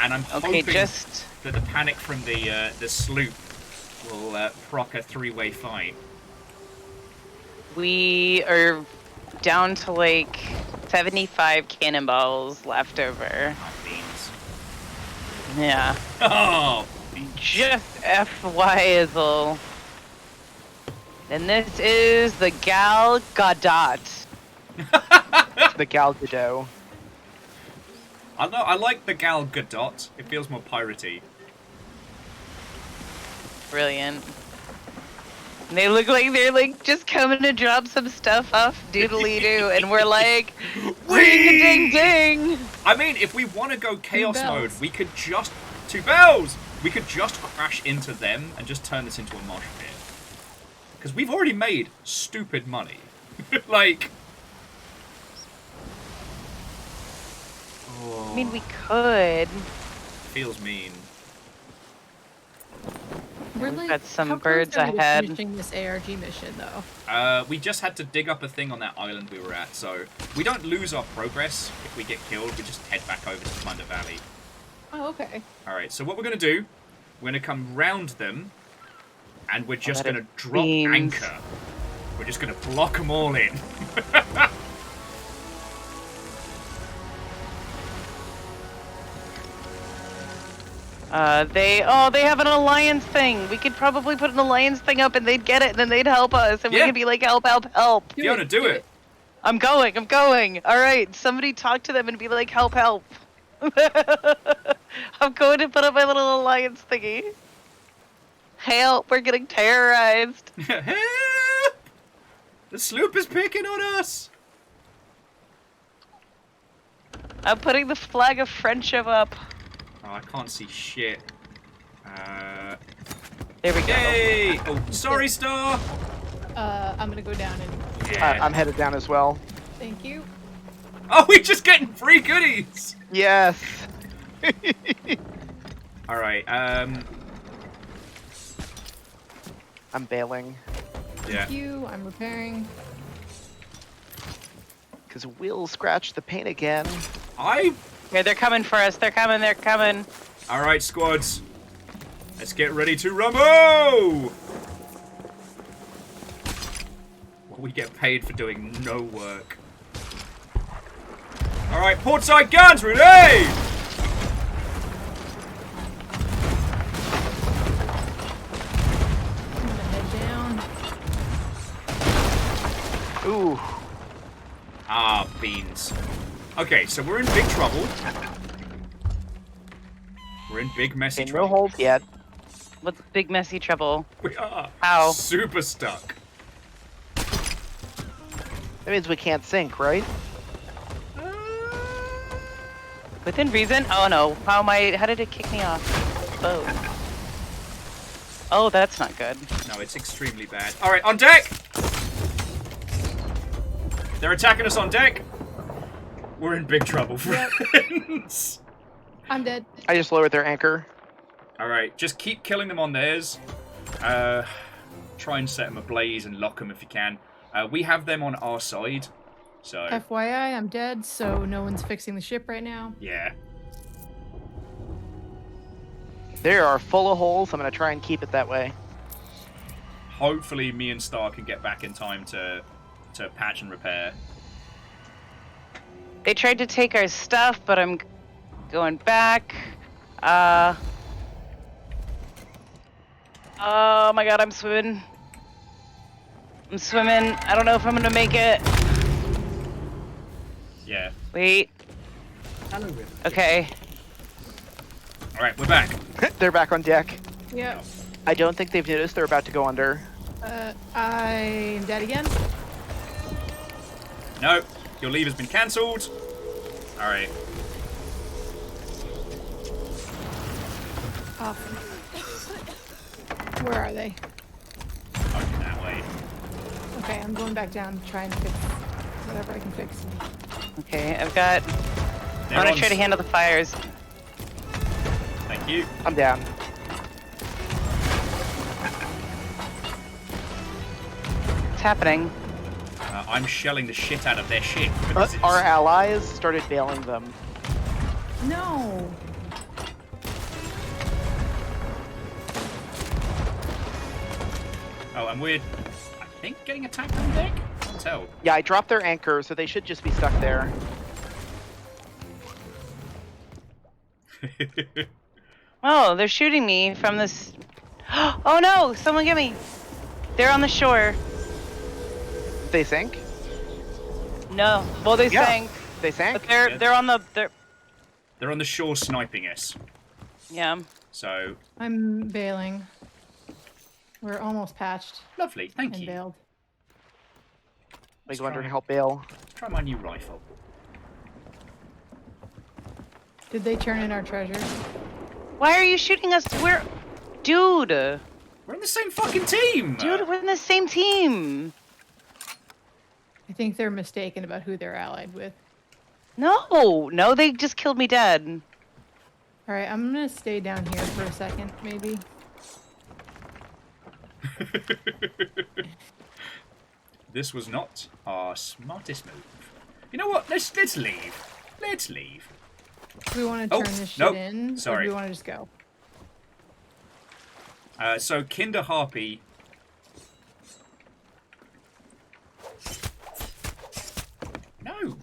And I'm hoping that the panic from the sloop will proc a three-way fight. We are down to like 75 cannonballs left over. Oh, beans. Yeah. Oh, Just FYizzle. And this is the Gal Gadot. The Gal Gadot. I know. I like the Gal Gadot. It feels more piratey. Brilliant. And they look like they're like just coming to drop some stuff off doodly-doo, and we're like, ring-a-ding-ding! I mean, if we want to go chaos bells. mode, we could just... 2 bells! We could just crash into them and just turn this into a mosh pit. Because we've already made stupid money. Like... Oh, I mean, we could. feels mean. We're like, got some how close birds are we to ahead. finishing this ARG mission, though? We just had to dig up a thing on that island we were at, so we don't lose our progress if we get killed. We just head back over to Plunder Valley. Oh, okay. Alright, so what we're going to do, we're going to come round them, and we're just that going to drop means- anchor. We're just going to block them all in. They have an alliance thing. We could probably put an alliance thing up and they'd get it and then they'd help us and we Yeah. could be like, help, help, help. Fiona, do it. I'm going. All right, somebody talk to them and be like, help, help. I'm going to put up my little alliance thingy. Help, we're getting terrorized. Help! The sloop is picking on us! I'm putting the flag of friendship up. Oh, I can't see shit. There we go. Yay! Oh, sorry, Star! I'm gonna go down and... Yeah. I'm headed down as well. Thank you. Oh, we're just getting free goodies! Yes. Alright, I'm bailing. yeah. Thank you. I'm repairing. Because we'll scratch the paint again. Yeah, they're coming for us. They're coming. Alright, squads. Let's get ready to rumble! We get paid for doing no work. Alright, portside guns, ready! I'm gonna head down. Ooh. Ah, beans. Okay, so we're in big trouble. We're in big messy Okay, no trouble. holes yet. What's big messy trouble? We are How? super stuck. That means we can't sink, right? Within reason? Oh no. How did it kick me off? Oh. Oh, that's not good. No, it's extremely bad. Alright, on deck! They're attacking us on deck. We're in big trouble, friends. I'm dead. I just lowered their anchor. Alright, just keep killing them on theirs. Try and set them ablaze and lock them if you can. We have them on our side, so... FYI, I'm dead, so no one's fixing the ship right now. Yeah. They are full of holes. I'm going to try and keep it that way. Hopefully me and Star can get back in time to patch and repair. They tried to take our stuff, but I'm going back. Oh my god, I'm swimming. I'm swimming. I don't know if I'm gonna make it. Yeah. Wait. Okay. Alright, we're back. They're back on deck. Yep. I don't think they've noticed they're about to go under. I'm dead again. No, your leave has been cancelled. Alright. Off. Where are they? Open that way. Okay, I'm going back down to try and fix whatever I can fix. Okay, I've got... They're I'm gonna on try to handle the fires. Thank you. I'm down. What's happening? I'm shelling the shit out of their ship. because it's- Our allies started bailing them. No. Oh, and we're, I think, getting attacked on deck? Can't tell. Yeah, I dropped their anchor, so they should just be stuck there. Oh, they're shooting me from this... Oh no! Someone get me! They're on the shore. They sank? No. Well, they Yeah. sank. They sank? But they're on the... They're on the shore sniping us. Yeah. So, I'm bailing. We're almost patched lovely, thank and you. bailed. Like wondering how bail. Try my new rifle. Did they turn in our treasure? Why are you shooting us? Dude! We're in the same fucking team! Dude, we're in the same team! I think they're mistaken about who they're allied with. No, they just killed me dead. Alright, I'm gonna stay down here for a second, maybe. This was not our smartest move. You know what? Let's leave. Let's leave. Do we want to Oh, turn this shit nope, in? Or sorry. do we want to just go? So Kinder Harpy. No.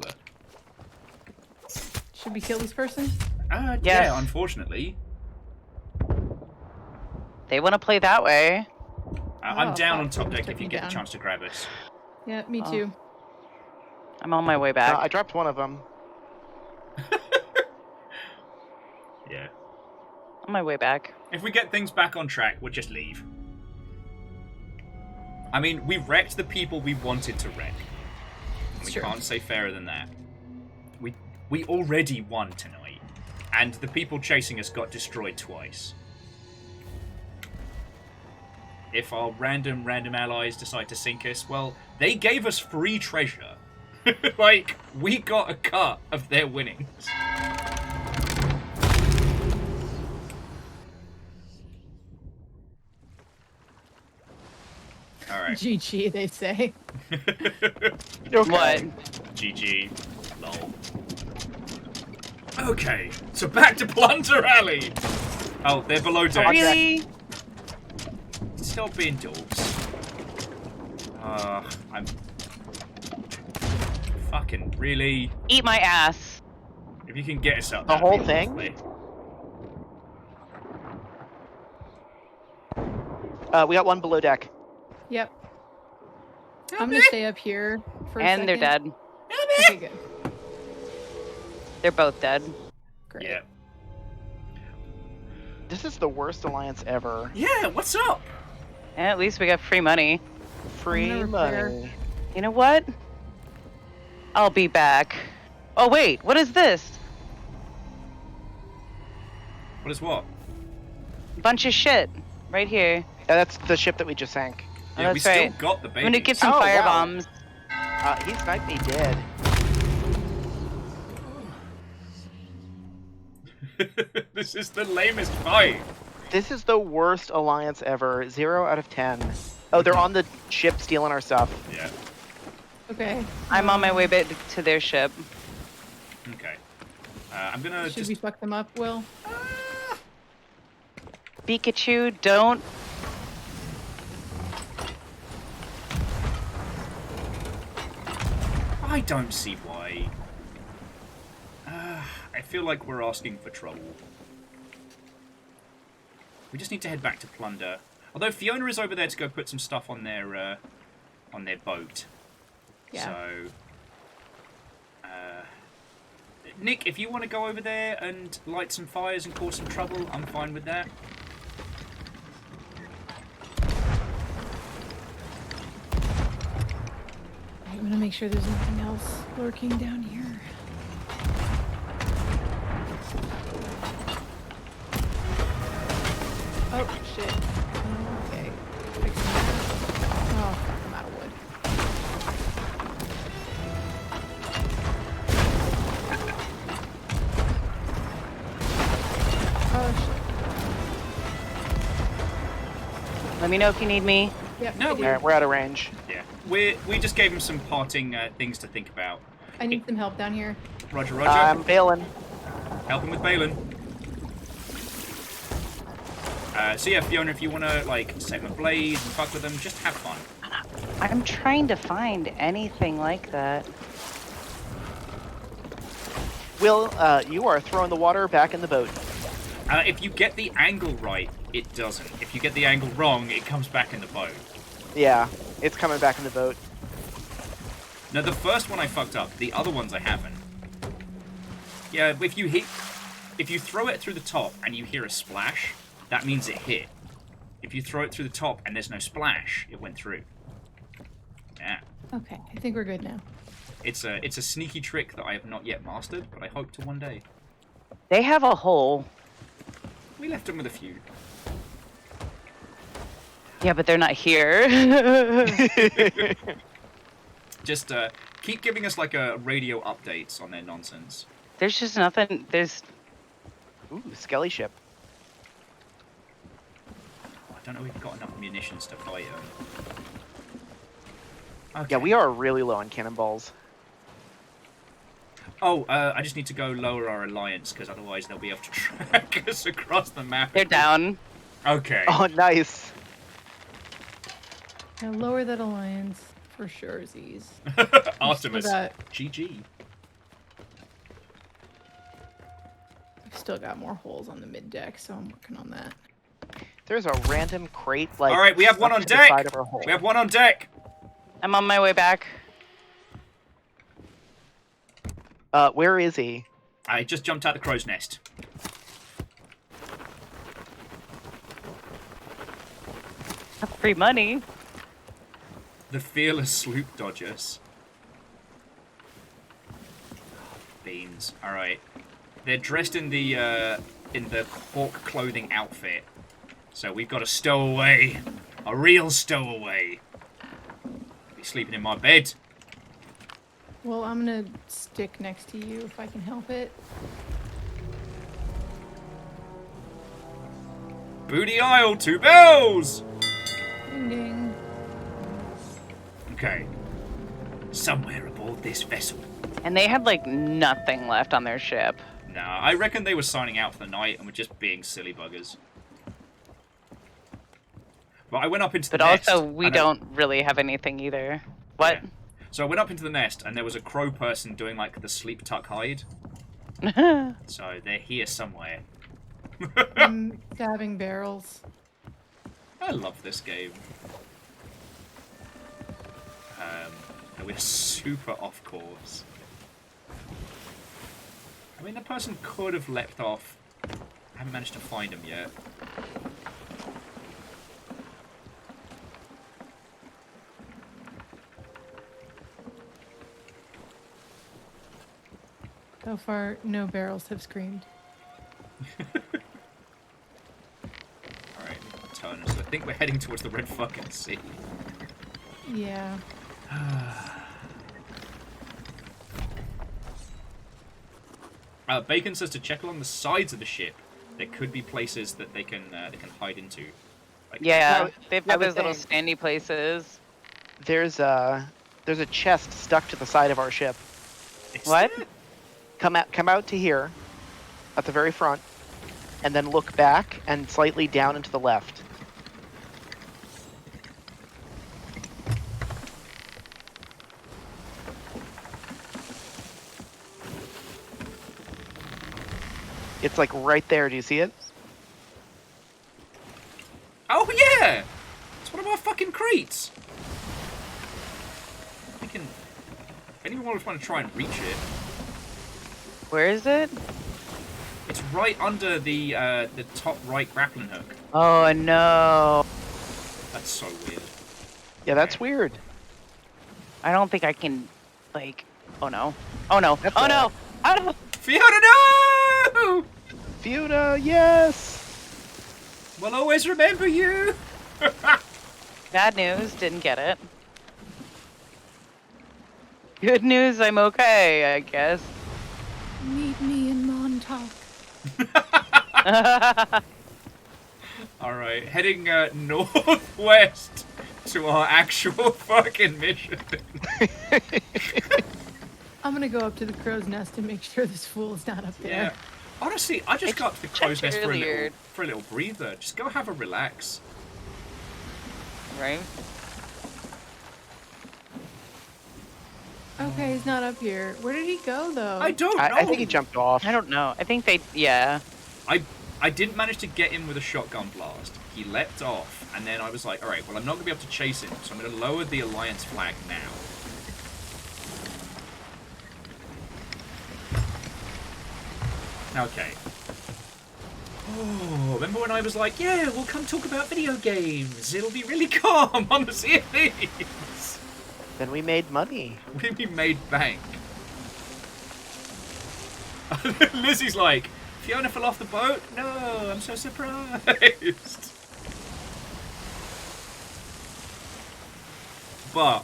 Should we kill this person? Yes. Yeah, unfortunately. They want to play that way. I'm Oh, down fuck, on top they deck took if you me get down. the chance to grab us. Yeah, me Oh. too. I'm on my way back. I dropped one of them. Yeah. On my way back. If we get things back on track, we'll just leave. I mean, we wrecked the people we wanted to wreck. We Sure. can't say fairer than that. We already won tonight, and the people chasing us got destroyed twice. If our random allies decide to sink us, well, they gave us free treasure. Like, we got a cut of their winnings. Alright. GG, they say. Okay. What? GG. Lol. Okay, so back to Plunder Alley! Oh, they're below deck. Really? Stop being dogs. I'm Fucking really. Eat my ass. If you can get us up The that'd be whole thing? lovely. We got one below deck. Yep. I'm gonna stay up here for a second. And they're dead. Okay, good. They're both dead. Great. Yeah. This is the worst alliance ever. Yeah, what's up? And at least we got free money. Free I'm gonna repair. money. You know what? I'll be back. Oh wait, what is this? What is what? Bunch of shit right here. That's the ship that we just sank. Oh, Yeah, we that's still right. got the I'm baby. gonna get some Oh, fire wow. bombs. He sniped me dead. This is the lamest fight. This is the worst alliance ever. 0 out of 10. Oh, they're on the ship stealing our stuff. Yeah. Okay. I'm on my way back to their ship. Okay. I'm gonna Should just. we fuck them up, Will? Pikachu, don't. I don't see why. I feel like we're asking for trouble. We just need to head back to plunder. Although Fiona is over there to go put some stuff on their boat. Yeah. So, Nick, if you want to go over there and light some fires and cause some trouble, I'm fine with that. I'm gonna make sure there's nothing else lurking down here. Oh shit. Okay. Fixing that. Oh, fuck, I'm out of wood. Oh Let me know if you need me. shit. Yep. No, I do. Alright, we're out of range. Yeah, we just gave him some parting things to think about. I need some help down here. Roger, Roger. I'm bailing. Help him with Balin. So yeah, Fiona, if you want to like save a blade and fuck with them, just have fun. I'm trying to find anything like that. Will, you are throwing the water back in the boat. If you get the angle right, it doesn't. If you get the angle wrong, it comes back in the boat. Yeah, it's coming back in the boat. Now the first one I fucked up. The other ones I haven't. Yeah, if you throw it through the top and you hear a splash, that means it hit. If you throw it through the top and there's no splash, it went through. Yeah. Okay, I think we're good now. It's a sneaky trick that I have not yet mastered, but I hope to one day. They have a hole. We left them with a few. Yeah, but they're not here. Just keep giving us like a radio updates on their nonsense. There's just nothing. There's. Ooh, Skelly ship. Oh, I don't know if we've got enough munitions to fight them. Okay. Yeah, we are really low on cannonballs. Oh, I just need to go lower our alliance, because otherwise they'll be able to track us across the map. They're down. Okay. Oh, nice. Now lower that alliance for sure, Z's. Artemis. got- GG. I've still got more holes on the mid deck, so I'm working on that. There's a random crate like. All right, we have one on stuck to the deck. side of our hole. We have one on deck. I'm on my way back. Where is he? I just jumped out the crow's nest. Free money. The fearless sloop dodgers. Beans. All right. They're dressed in the hawk clothing outfit. So we've got a stowaway. A real stowaway. Be sleeping in my bed. Well, I'm gonna stick next to you if I can help it. Booty Isle, 2 bells! Ding ding. Okay. Somewhere aboard this vessel. And they had like nothing left on their ship. Nah, I reckon they were signing out for the night and were just being silly buggers. But I went up into the But nest, also, we and I- don't really have anything either. What? Yeah. So I went up into the nest, and there was a crow person doing, like, the sleep tuck hide. So they're here somewhere. I'm stabbing barrels. I love this game. And we're super off course. I mean, the person could have leapt off. I haven't managed to find him yet. So far, no barrels have screamed. Alright, turn. So I think we're heading towards the red fucking sea. Yeah. Bacon says to check along the sides of the ship. There could be places that they can hide into. Like, Yeah, they've I got was those little saying- standy places. There's a chest stuck to the side of our ship. is What? there? Come out to here, at the very front, and then look back and slightly down and to the left. It's like right there. Do you see it? Oh yeah! It's one of our fucking crates! We can... If anyone would want to try and reach it, Where is it? it's right under the top right grappling hook. Oh no. That's so weird. Yeah, that's weird. I don't think I can, like... Oh no. Oh no. That's Oh all no. Oh no. Fiona, no! Fiona, yes! We'll always remember you! Bad news, didn't get it. Good news, I'm okay, I guess. Meet me in Montauk. Alright, heading northwest to our actual fucking mission. I'm gonna go up to the crow's nest and make sure this fool is not up there. Yeah. Honestly, I just got to the crow's nest earlier. for a little breather. Just go have a relax. Right? Okay, he's not up here. Where did he go, though? I don't know. I think he jumped off. I don't know. I think they... Yeah. I didn't manage to get him with a shotgun blast. He leapt off, and then I was like, alright, well, I'm not going to be able to chase him, so I'm going to lower the Alliance flag now. Okay. Oh, remember when I was like, yeah, we'll come talk about video games. It'll be really calm on the Sea of Thieves. Then we made money. We made bank. Lizzie's like, Fiona fell off the boat? No, I'm so surprised. But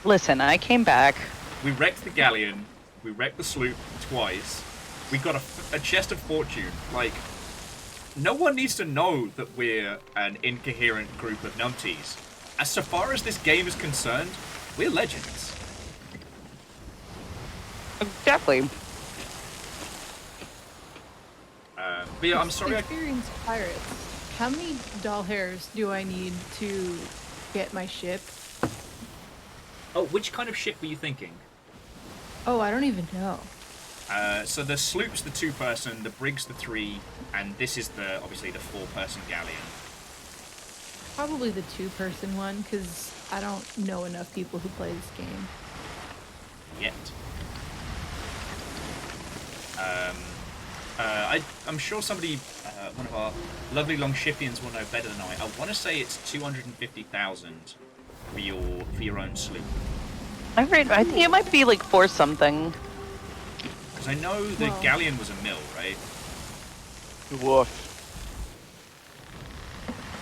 Listen, I came back. we wrecked the galleon, we wrecked the sloop twice, we got a chest of fortune. Like, no one needs to know that we're an incoherent group of numpties. As so far as this game is concerned, we're legends. Exactly. But yeah, I'm sorry. Experienced pirates. How many doll hairs do I need to get my ship? Oh, which kind of ship were you thinking? Oh, I don't even know. So the sloop's the 2-person, the brig's the 3, and this is obviously the 4-person galleon. Probably the 2-person one, because I don't know enough people who play this game. Yet. I'm sure somebody, one of our lovely Longshipians will know better than I. I want to say it's 250,000 for your own sloop. I think it might be like 4 something. Because I know the Well- galleon was a mill, right? Woof.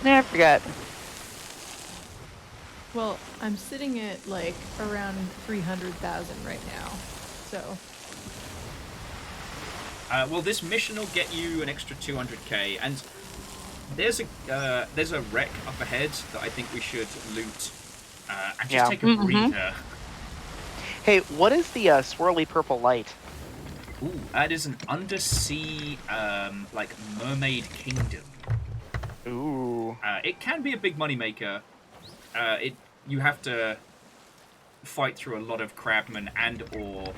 Yeah, I forgot. Well, I'm sitting at like around 300,000 right now. So, Well, this mission will get you an extra 200k, and there's a wreck up ahead that I think we should loot and just Yeah. take a breather. Hey, what is the swirly purple light? Ooh, that is an undersea, like, mermaid kingdom. Ooh. It can be a big moneymaker. You have to fight through a lot of crabman and or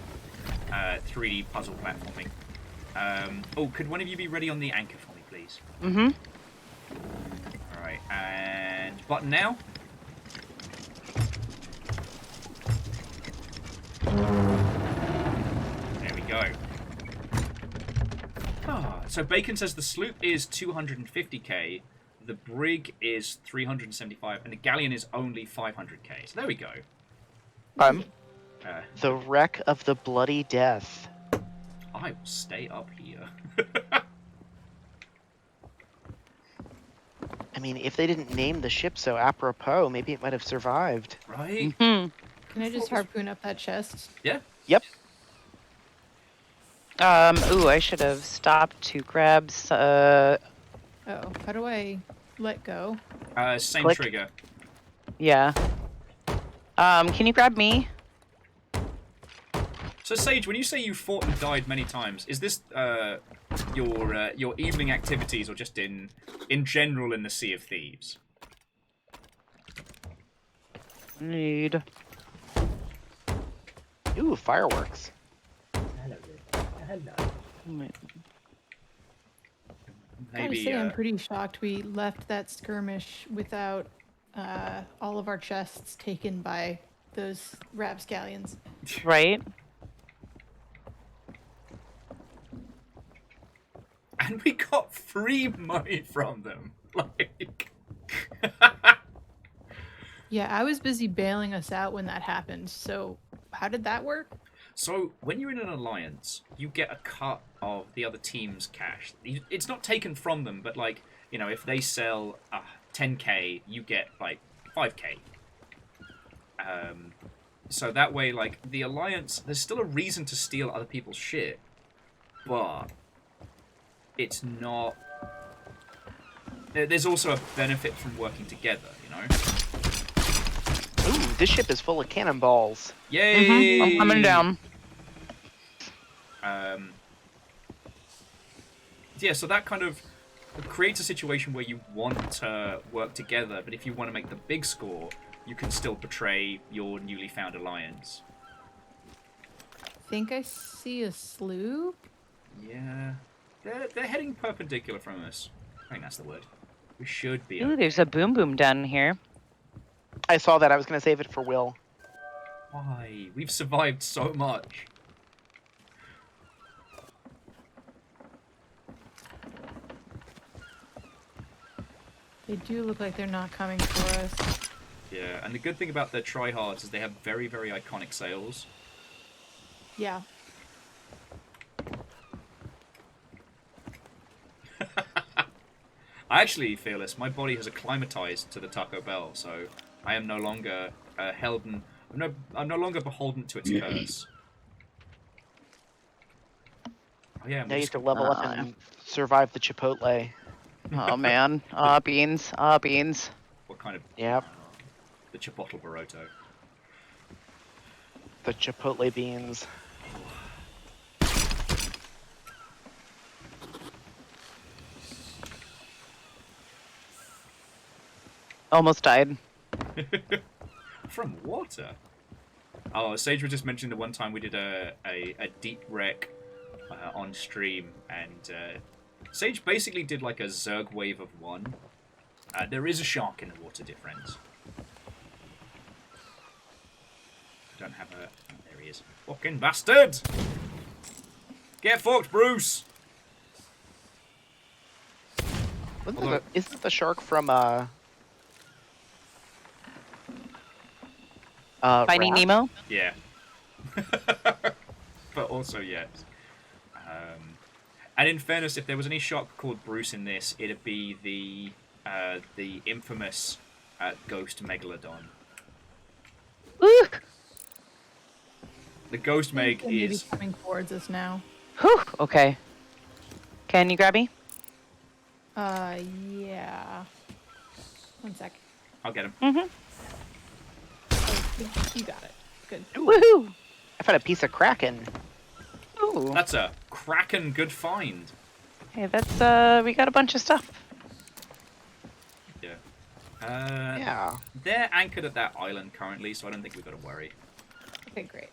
3D puzzle platforming. Oh, could one of you be ready on the anchor for me, please? Mm-hmm. All right, and button now. There we go. So Bacon says the sloop is 250k, the brig is 375, and the galleon is only 500k. So there we go. The wreck of the Bloody Death. I will stay up here. I mean, if they didn't name the ship so apropos, maybe it might have survived. Right? Hmm. Can I just harpoon up that chest? Yeah. Yep. Ooh, I should have stopped to grab. Oh, how do I let go? Same Click. trigger. Yeah. Can you grab me? So Sage, when you say you fought and died many times, is this your evening activities or just in general in the Sea of Thieves? Need. Ooh, fireworks. Gotta Maybe. say, I'm pretty shocked we left that skirmish without all of our chests taken by those rapscallions. Right? And we got free money from them. Like. Yeah, I was busy bailing us out when that happened. So, how did that work? So, when you're in an alliance, you get a cut of the other team's cash. It's not taken from them, but, like, you know, if they sell 10k, you get, like, 5k. So that way, like, the alliance, there's still a reason to steal other people's shit, but it's not... There's also a benefit from working together, you know? Ooh, this ship is full of cannonballs. Yay! I'm coming down. Yeah, so that kind of creates a situation where you want to work together, but if you want to make the big score, you can still betray your newly found alliance. Think I see a sloop? Yeah. They're heading perpendicular from us. I think that's the word. We should be Ooh, okay. there's a boom boom down here. I saw that. I was going to save it for Will. Why? We've survived so much. They do look like they're not coming for us. Yeah, and the good thing about their tryhards is they have very, very iconic sails. Yeah. I actually, Fearless, my body has acclimatized to the Taco Bell, so I am no longer I'm no longer beholden to its curse. Oh yeah, Now you have to level up and survive the Chipotle. Oh man. Beans. Beans. What kind of... Yep. The Chipotle Baroto. The Chipotle beans. Almost died. From water? Oh, Sage was just mentioning the one time we did a deep wreck on stream, and Sage basically did like a Zerg wave of 1. There is a shark in the water, dear friends. I don't have a... Oh, there he is. Fucking bastard! Get fucked, Bruce! Isn't the shark from Finding Wrath? Nemo? Yeah. But also, yes. And in fairness, if there was any shark called Bruce in this, it'd be the infamous Ghost Megalodon. Ooh! The Ghost Meg Maybe is... coming towards us now. Whew. Okay. Can you grab me? Yeah. 1 sec. I'll get him. Mm-hmm. Oh, you got it. Good. Woohoo! I found a piece of Kraken. Ooh. That's a crackin' good find. Hey, that's we got a bunch of stuff. Yeah. Yeah. They're anchored at that island currently, so I don't think we've got to worry. Okay, great.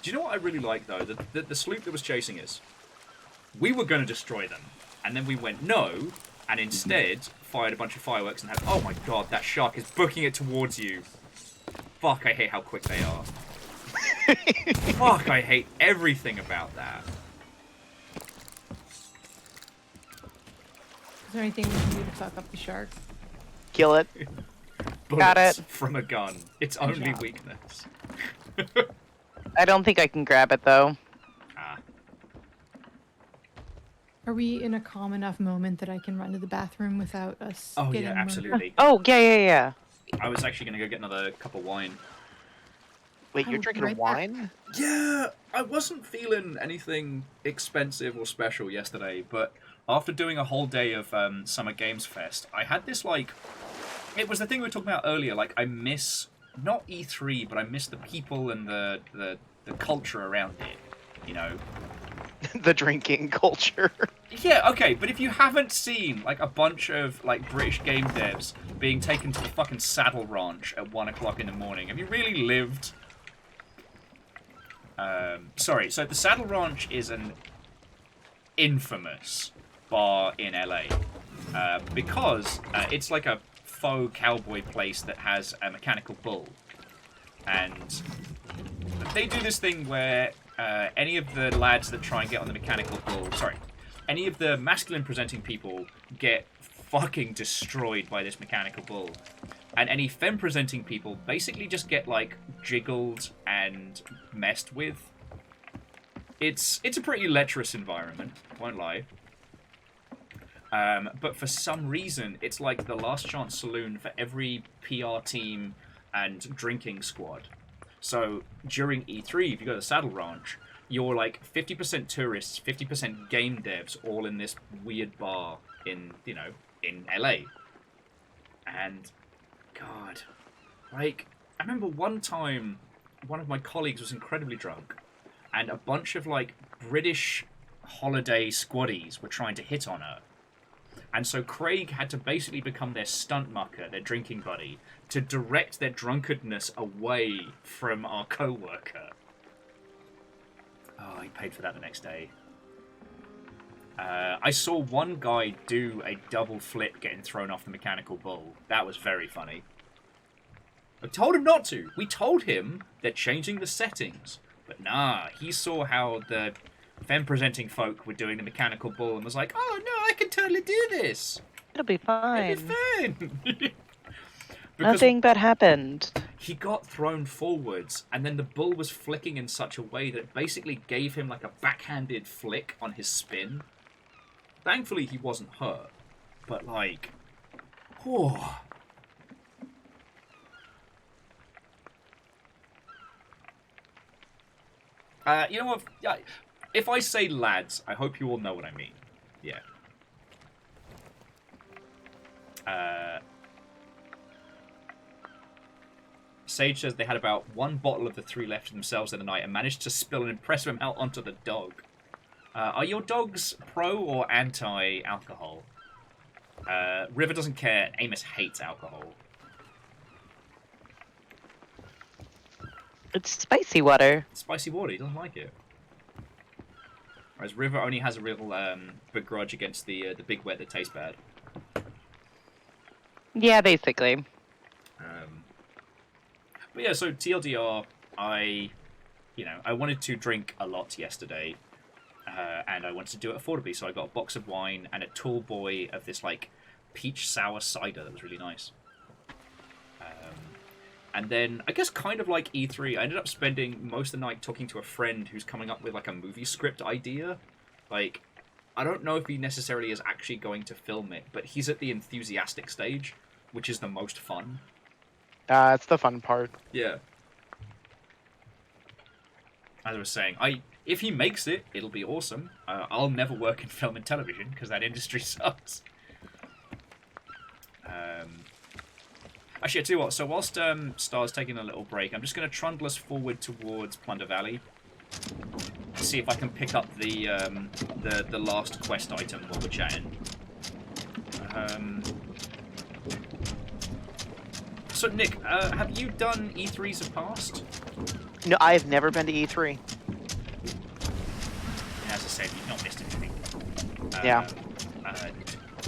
Do you know what I really like, though? The sloop that was chasing us, we were going to destroy them. And then we went, no, and instead fired a bunch of fireworks and had... Oh my god, that shark is booking it towards you. Fuck, I hate how quick they are. Fuck, I hate everything about that. Is there anything we can do to fuck up the shark? Kill it. Got Bullets it. from a gun. Its only job. weakness. I don't think I can grab it though. Ah. Are we in a calm enough moment that I can run to the bathroom without us Oh, getting yeah, murdered? absolutely. Oh, yeah. I was actually going to go get another cup of wine. Wait, you're Oh, drinking right there. wine? Yeah, I wasn't feeling anything expensive or special yesterday, but after doing a whole day of Summer Games Fest, I had this, like... It was the thing we were talking about earlier, like, I miss... Not E3, but I miss the people and the culture around it, you know? The drinking culture. Yeah, okay, but if you haven't seen, like, a bunch of, like, British game devs being taken to the fucking Saddle Ranch at 1 o'clock in the morning, have you really lived? Sorry, so the Saddle Ranch is an infamous bar in LA, because it's like a faux cowboy place that has a mechanical bull. And they do this thing where any of the lads that try and get on the mechanical bull, any of the masculine presenting people get fucking destroyed by this mechanical bull. And any femme presenting people basically just get, like, jiggled and messed with. It's a pretty lecherous environment, won't lie. But for some reason, it's like the last chance saloon for every PR team and drinking squad. So during E3, if you go to Saddle Ranch, you're like 50% tourists, 50% game devs, all in this weird bar in LA. And God, like, I remember one time, one of my colleagues was incredibly drunk, and a bunch of, like, British holiday squaddies were trying to hit on her. And so Craig had to basically become their stunt mucker, their drinking buddy, to direct their drunkenness away from our co-worker. Oh, he paid for that the next day. I saw one guy do a double flip getting thrown off the mechanical bull. That was very funny. I told him not to. We told him they're changing the settings. But nah, he saw how the femme-presenting folk were doing the mechanical bull and was like, oh no, I can totally do this. It'll be fine. It'll be fine. Nothing bad happened. He got thrown forwards, and then the bull was flicking in such a way that it basically gave him like a backhanded flick on his spin. Thankfully, he wasn't hurt, but like, oh. You know what? Yeah, if I say lads, I hope you all know what I mean. Yeah. Sage says they had about 1 bottle of the 3 left to themselves in the night and managed to spill an impressive amount onto the dog. Are your dogs pro or anti-alcohol? River doesn't care. Amos hates alcohol. It's spicy water. Spicy water, he doesn't like it. Whereas River only has a real begrudge against the big wet that tastes bad. Yeah, basically. But yeah, so TLDR, I wanted to drink a lot yesterday, and I wanted to do it affordably, so I got a box of wine and a tall boy of this, like, peach sour cider that was really nice. And then, I guess kind of like E3, I ended up spending most of the night talking to a friend who's coming up with, like, a movie script idea. Like, I don't know if he necessarily is actually going to film it, but he's at the enthusiastic stage, which is the most fun. It's the fun part. Yeah. As I was saying, if he makes it, it'll be awesome. I'll never work in film and television, because that industry sucks. Actually, I tell you what, so whilst Star's taking a little break, I'm just going to trundle us forward towards Plunder Valley. See if I can pick up the last quest item while we're chatting. So, Nick, have you done E3s of past? No, I have never been to E3. As I said, you've not missed anything. Yeah.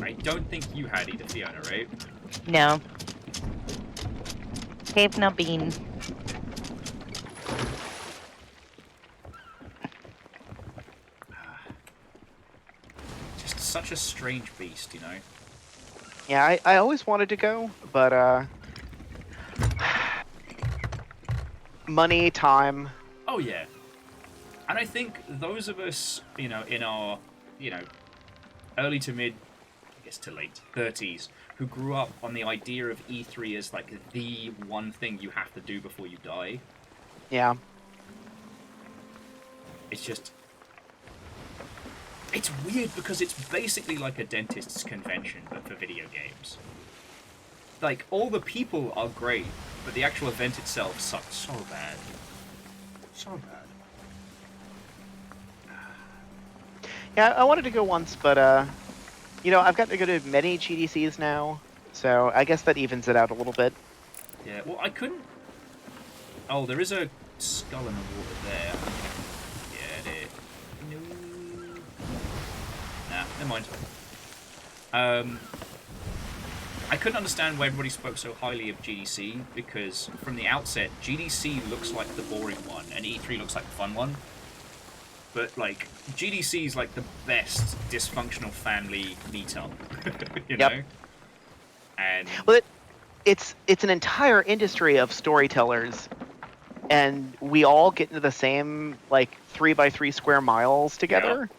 I don't think you had either, Fiona, right? No. Cave no bean. Just such a strange beast, you know? Yeah, I always wanted to go, but money, time. Oh, yeah. And I think those of us, you know, in our, you know, early to mid, I guess to late 30s, who grew up on the idea of E3 as like the one thing you have to do before you die, Yeah. it's just... It's weird because it's basically like a dentist's convention, but for video games. Like, all the people are great, but the actual event itself sucks so bad. So bad. Yeah, I wanted to go once, but you know, I've gotten to go to many GDCs now, so I guess that evens it out a little bit. Yeah, well, I couldn't... Oh, there is a skull in the water there. Get it. No. Nah, never mind. I couldn't understand why everybody spoke so highly of GDC, because from the outset, GDC looks like the boring one, and E3 looks like the fun one. But, like, GDC is like the best dysfunctional family meetup, you know? And... Well, it's an entire industry of storytellers, and we all get into the same, like, 3x3 square miles together,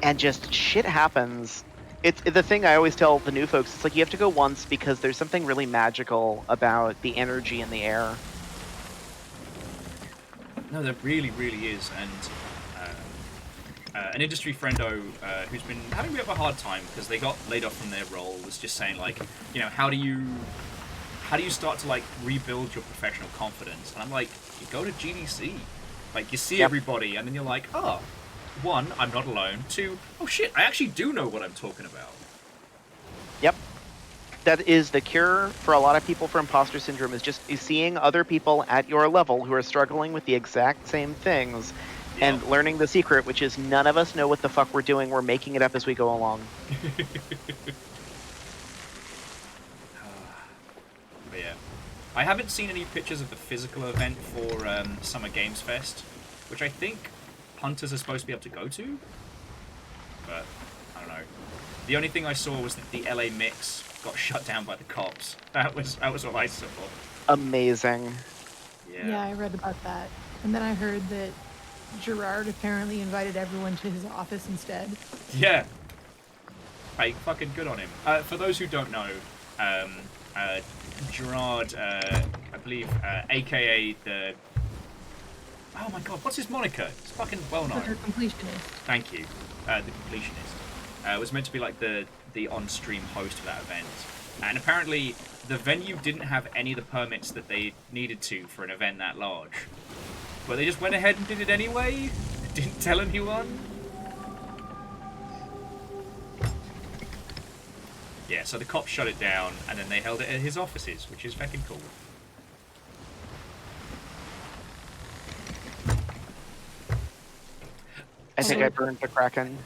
and just shit happens. It's the thing I always tell the new folks. It's like you have to go once because there's something really magical about the energy in the air. No, there really, really is, and an industry friendo who's been having a bit of a hard time because they got laid off from their role was just saying, like, you know, how do you start to, like, rebuild your professional confidence? And I'm like, you go to GDC, like, you see everybody, and then you're like, oh, one, I'm not alone. Two, oh shit, I actually do know what I'm talking about. Yep. That is the cure for a lot of people for imposter syndrome, is just seeing other people at your level who are struggling with the exact same things and learning the secret, which is none of us know what the fuck we're doing. We're making it up as we go along. But yeah. I haven't seen any pictures of the physical event for Summer Games Fest, which I think hunters are supposed to be able to go to, but I don't know. The only thing I saw was that the LA Mix got shut down by the cops. That was what I saw. Amazing. Yeah, I read about that. And then I heard that Gerard apparently invited everyone to his office instead. Yeah. Like, fucking good on him. For those who don't know, Gerard, I believe, aka the... Oh my god, what's his moniker? It's fucking well known. The completionist. Thank you. The completionist. Was meant to be like the on-stream host of that event. And apparently the venue didn't have any of the permits that they needed to for an event that large. But they just went ahead and did it anyway? Didn't tell anyone? Yeah, so the cops shut it down, and then they held it at his offices, which is fucking cool. I think I burned the Kraken.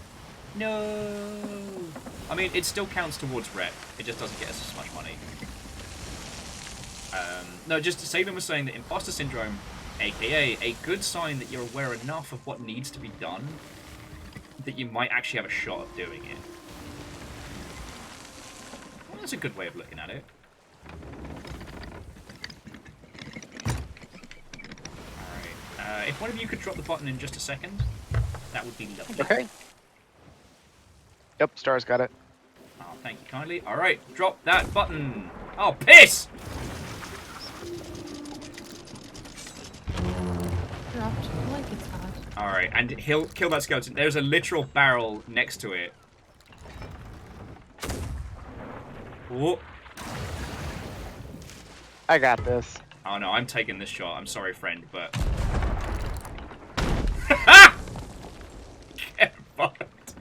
No. I mean, it still counts towards rep. It just doesn't get us as much money. No, just Saban was saying that imposter syndrome, aka a good sign that you're aware enough of what needs to be done that you might actually have a shot of doing it. Well, that's a good way of looking at it. Alright. If one of you could drop the button in just a second, that would be lovely. Okay. Yep, Star's got it. Oh, thank you kindly. Alright, drop that button. Oh, piss! Dropped like it's hot. Alright, and he'll kill that skeleton. There's a literal barrel next to it. Whoa. I got this. Oh no, I'm taking this shot. I'm sorry, friend, but... Get fucked.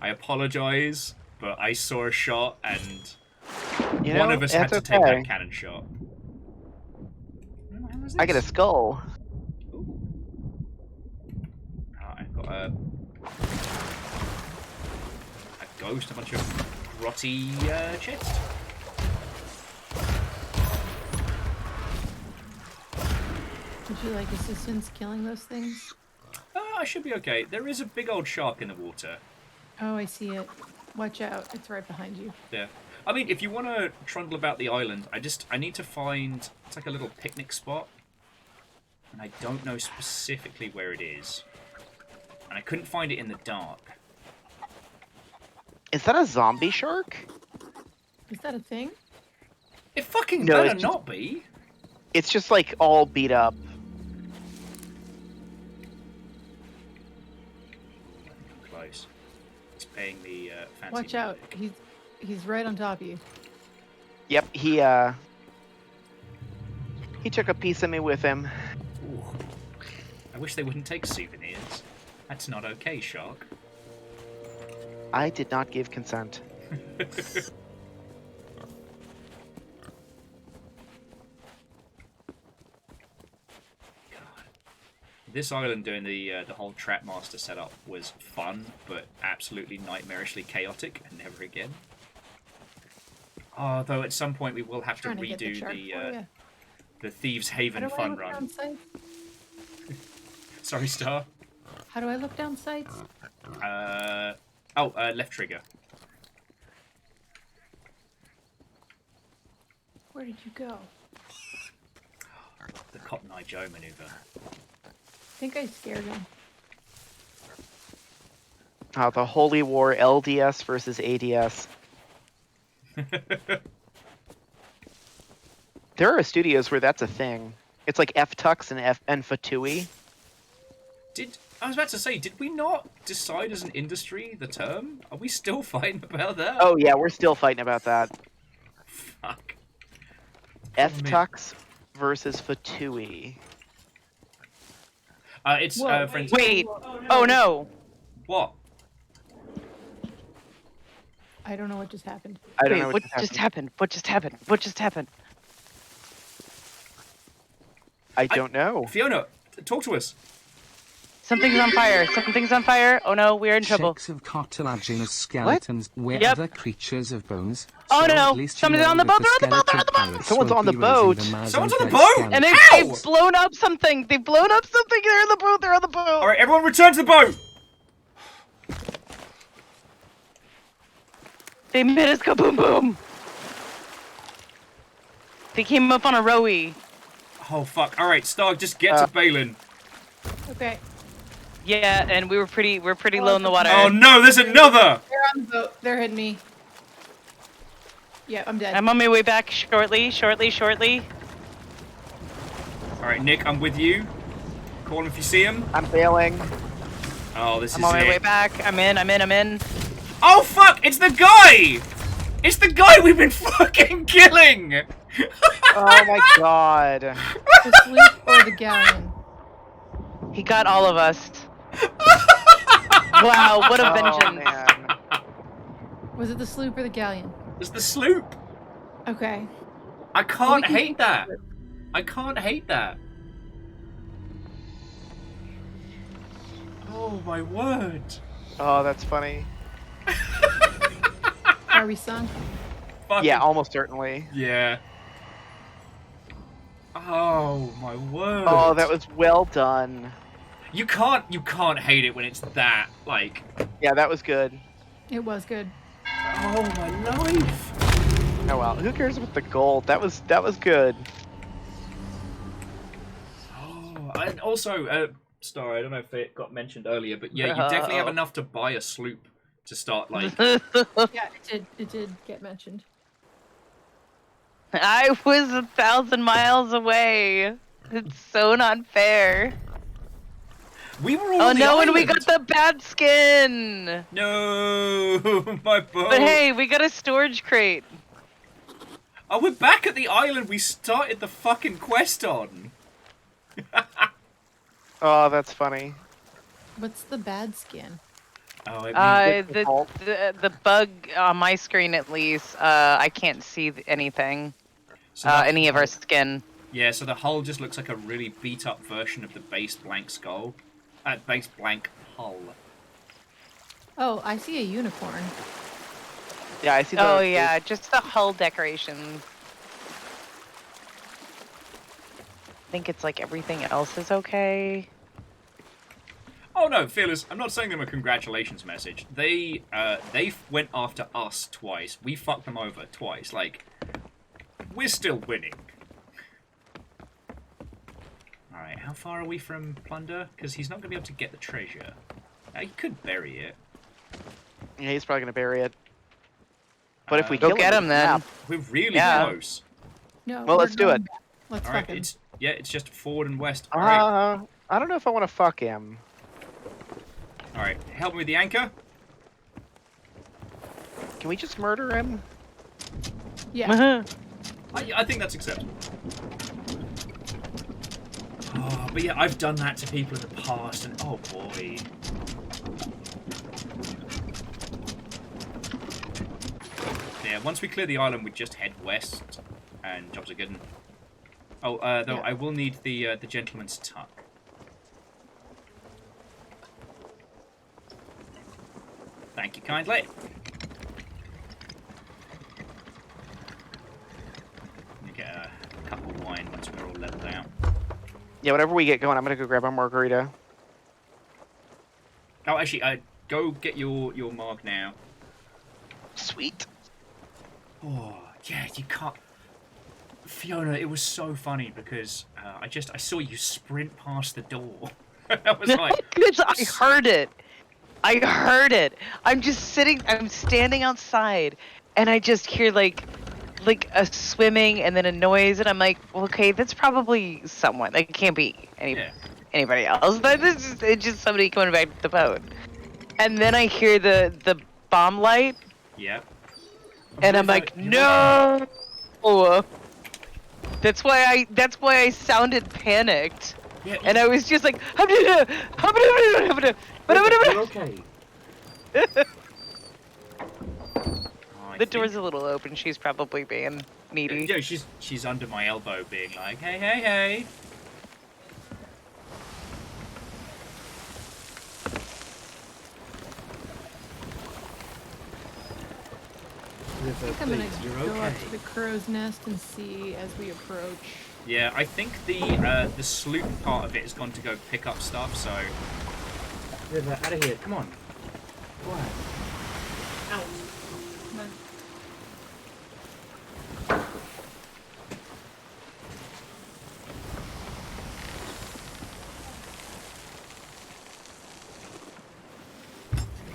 I apologize, but I saw a shot, and one of us had to take that cannon shot. What is I get a this? skull. Ooh. I've got a ghost, a bunch of grotty chest. Would you like assistance killing those things? I should be okay. There is a big old shark in the water. Oh, I see it. Watch out. It's right behind you. Yeah. I mean, if you want to trundle about the island, I need to find... It's like a little picnic spot. And I don't know specifically where it is. And I couldn't find it in the dark. Is that a zombie shark? Is that a thing? It fucking No, better it's just- not be. It's just like all beat up. I'm close. It's paying me fancy Watch out. music. He's right on top of you. Yep, he took a piece of me with him. Ooh. I wish they wouldn't take souvenirs. That's not okay, shark. I did not give consent. This island doing the whole Trapmaster setup was fun, but absolutely nightmarishly chaotic, and never again. Although at some point we will have to Trying to get the redo shark for you. the Thieves How Haven do I fun look run. down sights? Sorry, Star. How do I look down sights? Left trigger. Where did you go? The Cotton Eye Joe maneuver. I think I scared him. Oh, the Holy War LDS versus ADS. There are studios where that's a thing. It's like F-Tux and Fatui. I was about to say, did we not decide as an industry the term? Are we still fighting about that? Oh yeah, we're still fighting about that. Fuck. F-Tux versus Fatui. It's Whoa, friends. Wait. Oh no. What? I don't know what just happened. I don't Wait, know what just happened? What just happened? What just happened? I don't know. Fiona, talk to us. Something's on fire. Something's on fire. Oh no, we're in trouble. Shapes of cartilaginous skeletons were Yep. other creatures of bones. Oh, so no, no. at least you Somebody's know on the that boat, they're on the boat, they're on the skeleton boat. pirates Someone's won't on the be raising boat. the Someone's on the Mazan boat? skeleton. And Ow! they've blown up something. They've blown up something. They're on the boat. They're on the boat. All right, everyone, return to the boat. They made us go boom boom. They came up on a rowie. Oh fuck! All right, Stark, just get to Balin. Okay. Yeah, and we're pretty low in the water. Oh no, there's another. They're on the boat. They're hitting me. Yeah, I'm dead. I'm on my way back shortly. All right, Nick, I'm with you. Call him if you see him. I'm failing. Oh, this I'm is on my it. way back. I'm in. Oh fuck! It's the guy. It's the guy we've been fucking killing. Oh my god. The sloop or the galleon? He got all of us. Wow, what a Oh vengeance. man. Was it the sloop or the galleon? It's the sloop. Okay. I Well, we can't can hate take that. the sloop. I can't hate that. Oh my word. Oh, that's funny. Are we sunk? Fucking- Yeah, almost certainly. Yeah. Oh my word. Oh, that was well done. You can't hate it when it's that, like, Yeah, that was good. It was good. oh my life. Oh well, who cares about the gold? That was good. Oh, and also, Star, I don't know if it got mentioned earlier, but yeah, you definitely have enough to buy a sloop to start, like, Yeah, it did get mentioned. I was 1,000 miles away. It's so not fair. we were all Oh on the no, and we island. got the bad skin. No, my boat. But hey, we got a storage crate. Oh, we're back at the island we started the fucking quest on. Oh, that's funny. What's the bad skin? Oh, it means The bug on my screen at least, I can't see anything. so that's- Any of our skin. Yeah, so the hull just looks like a really beat-up version of the base blank skull. Base blank hull. Oh, I see a unicorn. Yeah, I see. Oh yeah, just the hull decorations. I think it's like everything else is okay. Oh no, Fearless, I'm not sending them a congratulations message. They went after us twice. We fucked them over twice. Like, we're still winning. Alright, how far are we from Plunder? Because he's not going to be able to get the treasure. He could bury it. Yeah, he's probably gonna bury it. But if we Go kill get him, him then. We're really Yeah. close. No. Well, we're let's do going it. back. Let's Alright, fuck him. it's just forward and west. Alright. I don't know if I want to fuck him. Alright, help me with the anchor. Can we just murder him? Yeah. I think that's acceptable. Oh, but yeah, I've done that to people in the past, and oh boy. Yeah, once we clear the island, we just head west, and jobs are good. Oh, though Yeah. I will need the gentleman's tuck. Thank you kindly. Let me get a cup of wine once we're all leveled out. Yeah, whenever we get going, I'm gonna go grab a margarita. Oh, actually, go get your marg now. Sweet. Oh, yeah, you can't... Fiona, it was so funny because I saw you sprint past the door. I was like... I heard it. I heard it. I'm standing outside, and I just hear like a swimming and then a noise, and I'm like, okay, that's probably someone. It can't be anybody else. It's just somebody coming back to the boat. And then I hear the bomb light. Yeah. And I'm like, no. That's why I sounded panicked. Yeah, And I was just like, you're okay. the door's a little open. She's probably being needy. Yeah, she's under my elbow, being like, hey, hey, hey. I think I'm gonna go up to the crow's nest and see as we approach. Yeah, I think the sloop part of it is going to go pick up stuff, so... River, out of here, come on. Go on. Out. Come on.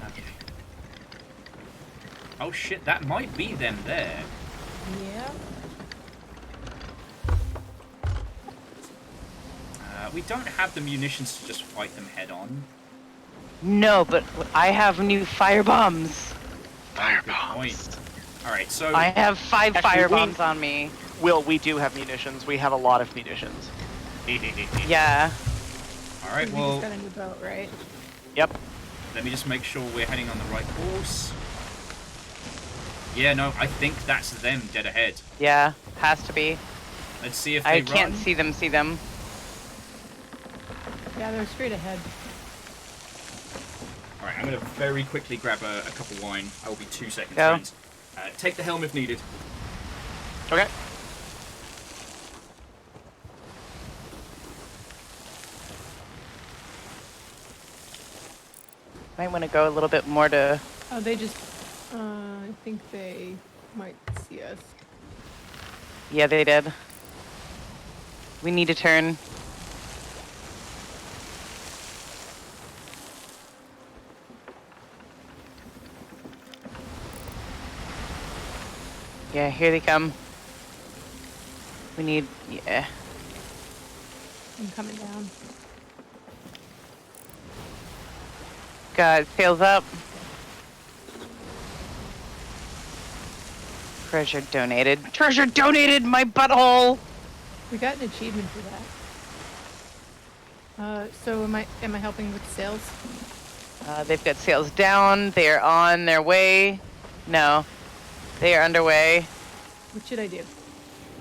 Okay. Oh shit, that might be them there. Yeah. We don't have the munitions to just fight them head on. No, but I have new fire bombs. Fire bombs. All right, so I have 5 Actually, fire bombs on me. Will, we do have munitions. We have a lot of munitions. Yeah. All right, We well, just got a new boat, right? Yep. let me just make sure we're heading on the right course. Yeah, no, I think that's them dead ahead. Yeah, has to be. Let's see if they I run. can't see them. Yeah, they're straight ahead. All right, I'm gonna very quickly grab a cup of wine. I will be 2 seconds, Go. friends. Take the helm if needed. Okay. Might want to go a little bit more to... Oh, they just. I think they might see us. Yeah, they did. We need to turn. Yeah, here they come. We need... Yeah. I'm coming down. Got sails up. Treasure donated. Treasure donated, my butthole! We got an achievement for that. So am I helping with sales? They've got sails down. They're on their way. No. They are underway. What should I do?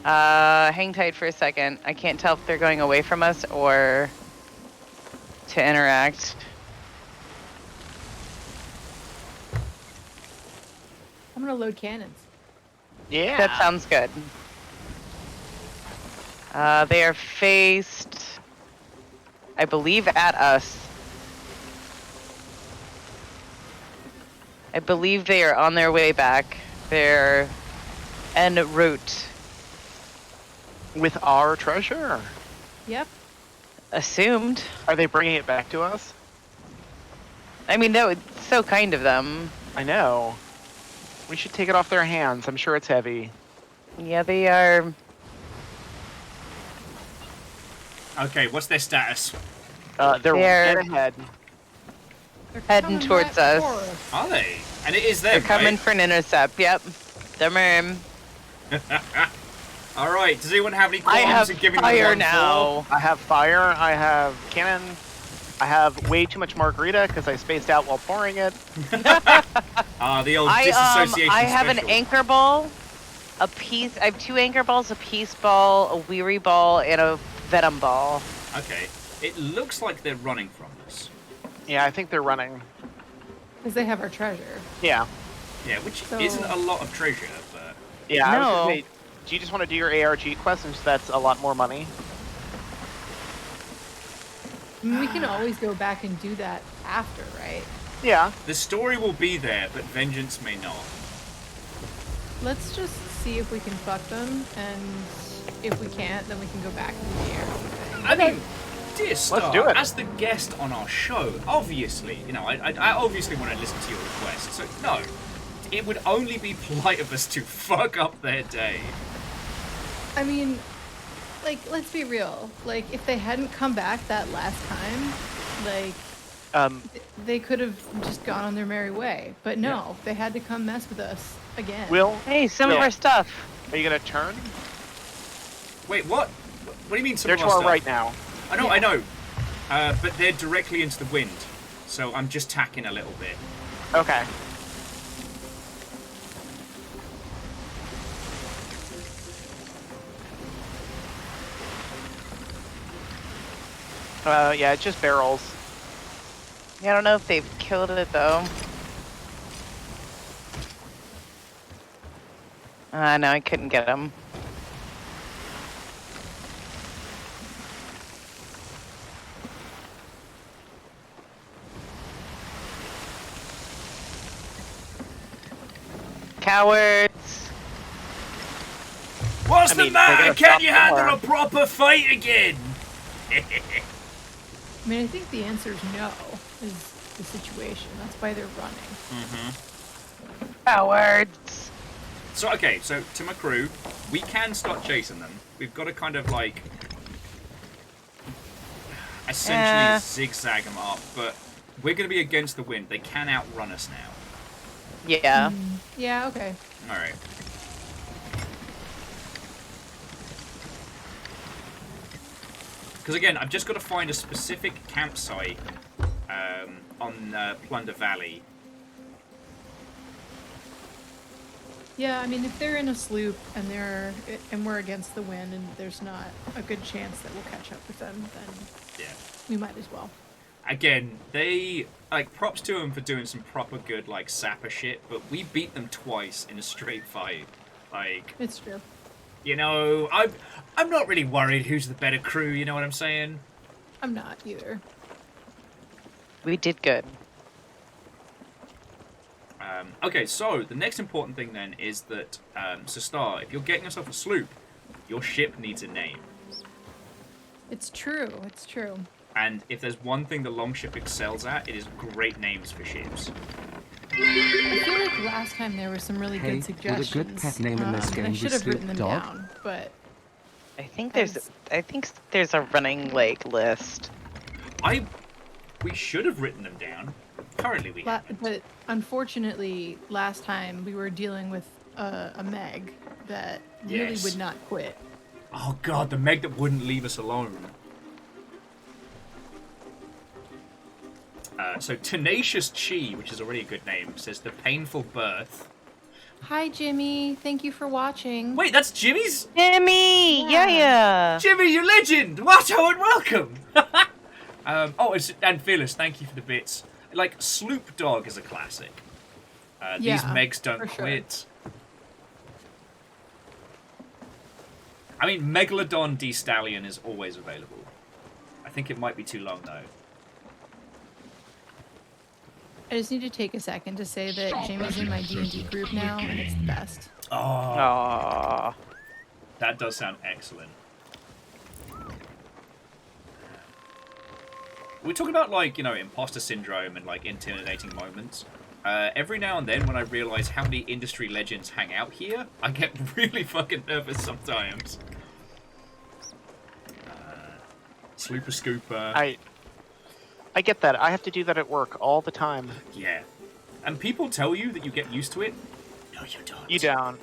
Hang tight for a second. I can't tell if they're going away from us or to interact. I'm gonna load cannons. Yeah. That sounds good. They are faced, I believe, at us. I believe they are on their way back. They're en route. With our treasure. Yep. Assumed. Are they bringing it back to us? I mean, that was so kind of them. I know. We should take it off their hands. I'm sure it's heavy. Yeah, they are. Okay, what's their status? They're They're- right ahead. They're Heading coming towards right us. for Are they? And it is them, They're coming right? for an intercept. Yep. They're All right. Does anyone have any I qualms have in giving fire them now. I have fire. I have cannon. I have way too much margarita because I spaced out while pouring it. The old disassociation I have special. an anchor ball, a piece. I have 2 anchor balls, a peace ball, a weary ball, and a venom ball. Okay. It looks like they're running from us. Yeah, I think they're running. Because they have our treasure. Yeah. Yeah, which So- isn't a lot of treasure, but Yeah. I was No. gonna say, do you just want to do your ARG quest since that's a lot more money? I mean, we can always go back and do that after, right? Yeah. the story will be there, but vengeance may not. Let's just see if we can fuck them, and if we can't, then we can go back and do the arrow thing. I mean, dear Star, do it. as the guest on our show, obviously, I obviously want to listen to your request. So no, it would only be polite of us to fuck up their day. I mean, like, let's be real. Like, if they hadn't come back that last time, like, they could have just gone on their merry way. But no, they had to come mess with us again. Will, Hey, some of Yeah. our stuff. are you gonna turn? Wait, what? What do you mean? Some They're of to our our stuff? right now. I know. But they're directly into the wind, so I'm just tacking a little bit. Okay. Yeah, it's just barrels. I don't know if they've killed it though. No, I couldn't get them. Cowards. What's I the mean, they're matter? gonna Can't stop you handle somewhere. a proper fight again? I mean, I think the answer is no, is the situation. That's why they're running. Cowards. So, okay, so to my crew, we can start chasing them. We've got to kind of like essentially zigzag them up, but we're going to be against the wind. They can outrun us now. Yeah. Yeah, okay. All right. Because again, I've just got to find a specific campsite on Plunder Valley. Yeah, I mean, if they're in a sloop and we're against the wind and there's not a good chance that we'll catch up with them, then Yeah. we might as well. Again, they like props to them for doing some proper good like sapper shit, but we beat them twice in a straight fight. Like, It's true. you know, I'm not really worried who's the better crew. You know what I'm saying? I'm not either. We did good. Okay, so the next important thing then is that, so Star, if you're getting yourself a sloop, your ship needs a name. It's true. It's true. And if there's one thing the Longship excels at, it is great names for ships. I feel like last time there were some really Hey, good would a suggestions. good pet name in this and game I be should have Sloop written them Dog? down, but I think As- there's a running like list. We should have written them down. Currently we haven't. but unfortunately, last time we were dealing with a Meg that really Yes. would not quit. Oh god, the Meg that wouldn't leave us alone. So Tenacious Chi, which is already a good name, says the painful birth. Hi, Jimmy. Thank you for watching. Wait, that's Jimmy's? Jimmy! Yeah. Yeah! Jimmy, you legend! Watto and welcome! And Fearless, thank you for the bits. Like, Sloop Dog is a classic. These Yeah, Megs don't for sure. quit. I mean, Megalodon D-Stallion is always available. I think it might be too long, though. I just need to take a second to say that Jimmy's in my D&D group now, and it's the best. Oh, Aww. that does sound excellent. We talk about, like, you know, imposter syndrome and, like, intimidating moments. Every now and then, when I realize how many industry legends hang out here, I get really fucking nervous sometimes. Slooper Scooper. I get that. I have to do that at work all the time. Yeah. And people tell you that you get used to it. No, you don't. You down.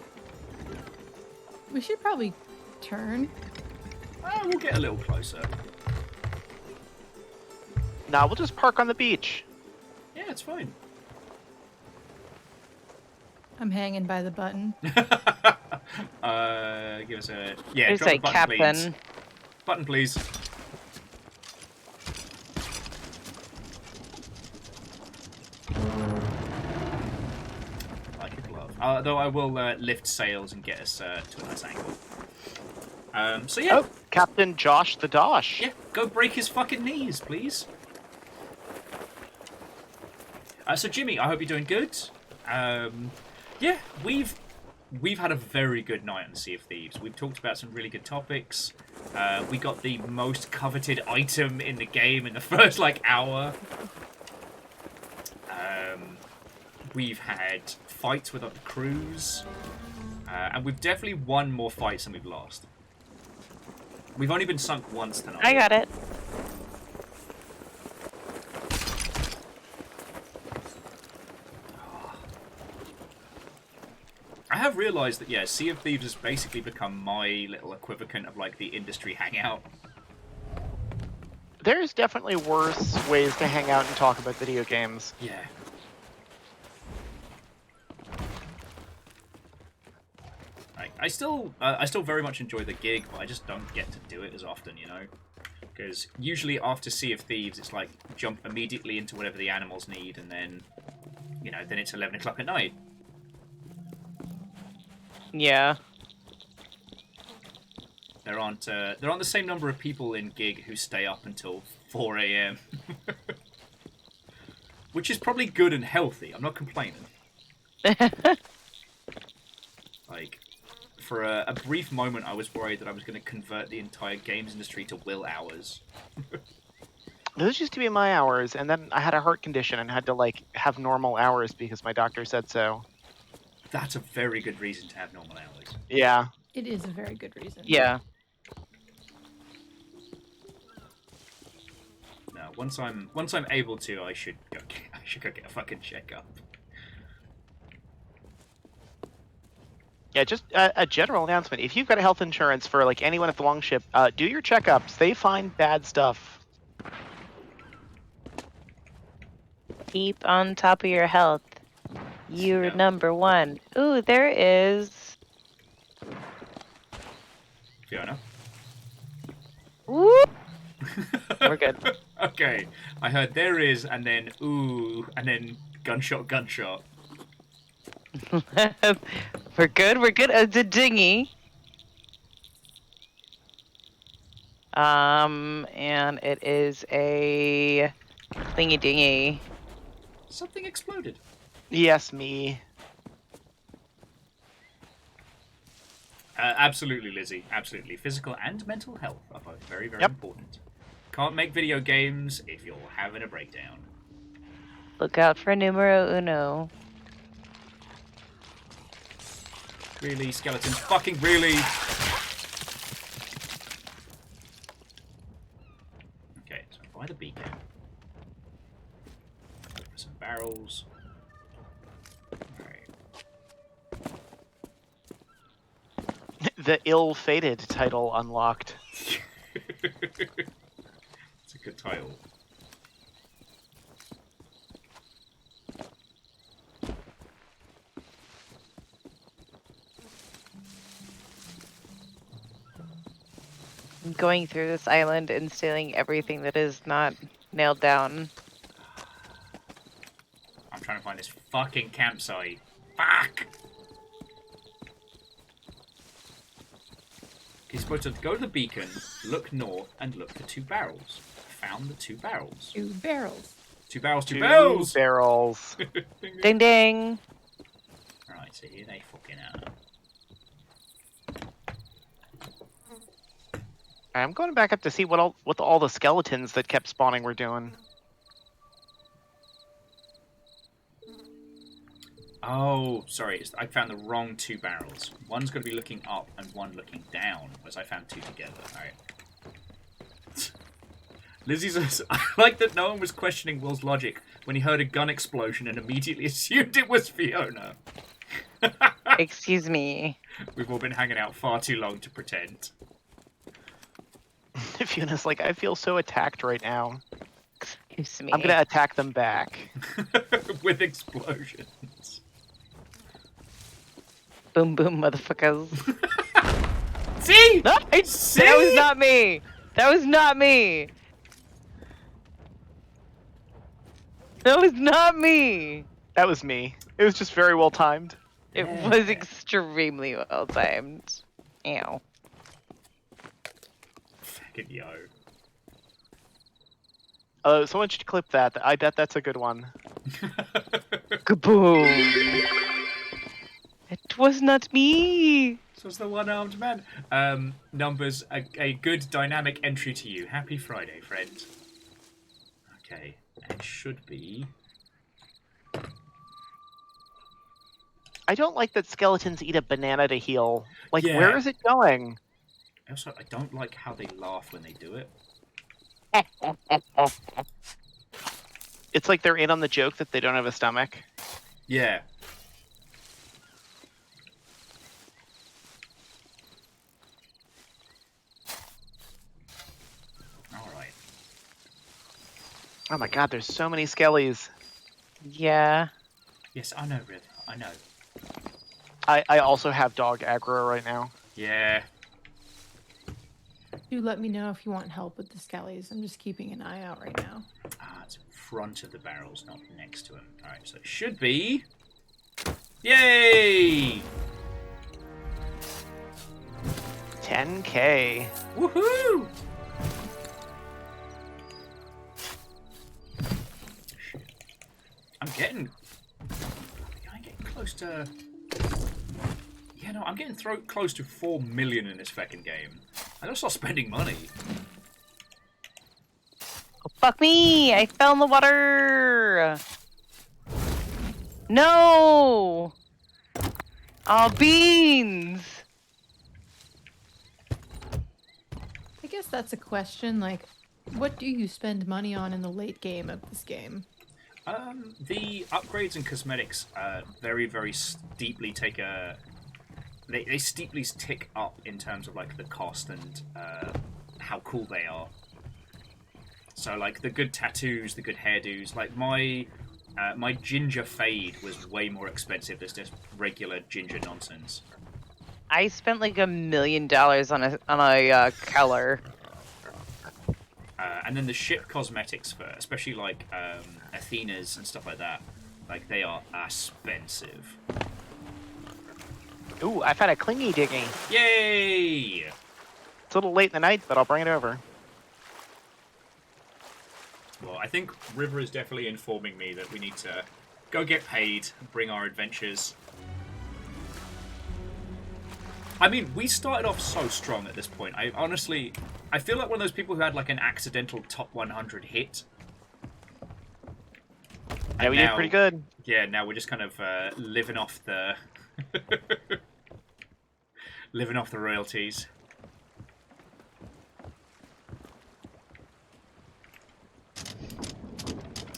We should probably turn. We'll get a little closer. Nah, we'll just park on the beach. Yeah, it's fine. I'm hanging by the button. Give us a... Yeah, There's drop a the button, captain. please. Button, please. Like a glove. Though I will lift sails and get us to a nice angle. So yeah. Oh, Captain Josh the Dosh. Yeah, go break his fucking knees, please. So Jimmy, I hope you're doing good. Yeah, we've had a very good night on Sea of Thieves. We've talked about some really good topics. We got the most coveted item in the game in the first, like, hour. We've had fights with other crews. And we've definitely won more fights than we've lost. We've only been sunk once tonight. I got it. I have realised that, yeah, Sea of Thieves has basically become my little equivalent of, like, the industry hangout. There's definitely worse ways to hang out and talk about video games. Yeah. Like, I still very much enjoy the gig, but I just don't get to do it as often, you know? Because usually after Sea of Thieves, it's like, jump immediately into whatever the animals need, and then, you know, then it's 11 o'clock at night. Yeah. There aren't the same number of people in gig who stay up until 4 a.m. Which is probably good and healthy. I'm not complaining. Like, for a brief moment, I was worried that I was going to convert the entire games industry to will hours. Those used to be my hours, and then I had a heart condition and had to, like, have normal hours because my doctor said so. That's a very good reason to have normal hours. Yeah. It is a very good reason. Yeah. No, once I'm able to, I should go get a fucking checkup. Yeah, just a general announcement. If you've got a health insurance for, like, anyone at the Longship, do your checkups. They find bad stuff. Keep on top of your health. You're Yeah. number one. Ooh, there is. Fiona. Woo! We're good. Okay, I heard there is, and then ooh, and then gunshot, gunshot. We're good. We're good. It's a dinghy. And it is a thingy dingy. Something exploded. Yes, me. Absolutely, Lizzie. Absolutely. Physical and mental health are both very, very Yep. important. Can't make video games if you're having a breakdown. Look out for numero uno. Really, skeletons? Fucking really? Okay, so by the beacon. Look for some barrels. Alright. The ill-fated title unlocked. It's a good title. Going through this island and stealing everything that is not nailed down. I'm trying to find this fucking campsite. Fuck! You're supposed to go to the beacon, look north, and look for 2 barrels. Found the 2 barrels. 2 barrels. 2 barrels, 2 Two barrels! barrels. Ding ding! Right, so here they fucking are. I'm going back up to see what all the skeletons that kept spawning were doing. Oh, sorry, I found the wrong 2 barrels. One's going to be looking up and one looking down, whereas I found 2 together. Alright. Lizzie says, I like that no one was questioning Will's logic when he heard a gun explosion and immediately assumed it was Fiona. Excuse me. We've all been hanging out far too long to pretend. Fiona's like, I feel so attacked right now. Excuse me. I'm gonna attack them back. With explosions. Boom boom, motherfuckers. See? Nice! See? That was not me! That was not me! That was not me! That was me. It was just very well timed. It was extremely well timed. Ow. Fucking yo. Someone should clip that. I bet that's a good one. Kaboom! It was not me! This was the one-armed man. Numbers, a good dynamic entry to you. Happy Friday, friend. Okay, it should be... I don't like that skeletons eat a banana to heal. Like, Yeah. where is it going? Also, I don't like how they laugh when they do it. It's like they're in on the joke that they don't have a stomach. Yeah. Alright. Oh my god, there's so many skellies. Yeah. Yes, I know, Riv. I know. I also have dog aggro right now. Yeah. Do let me know if you want help with the skellies. I'm just keeping an eye out right now. Ah, it's in front of the barrels, not next to them. Alright, so it should be... Yay! 10k. Woohoo! Shit. I'm getting close to... Yeah, no, I'm getting close to 4 million in this fucking game. I gotta start spending money. Oh, fuck me! I fell in the water! No! Oh, beans! I guess that's a question. Like, what do you spend money on in the late game of this game? The upgrades and cosmetics very, very steeply take a... They steeply tick up in terms of like the cost and how cool they are. So like the good tattoos, the good hairdos, like my ginger fade was way more expensive than just regular ginger nonsense. I spent like $1 million on a color. And then the ship cosmetics for, especially like Athena's and stuff like that, like they are expensive. Ooh, I found a clingy diggy. Yay! It's a little late in the night, but I'll bring it over. Well, I think River is definitely informing me that we need to go get paid and bring our adventures. I mean, we started off so strong at this point. I feel like one of those people who had like an accidental top 100 hit. Yeah, we did pretty good. Yeah, now we're just kind of living off the... living off the royalties.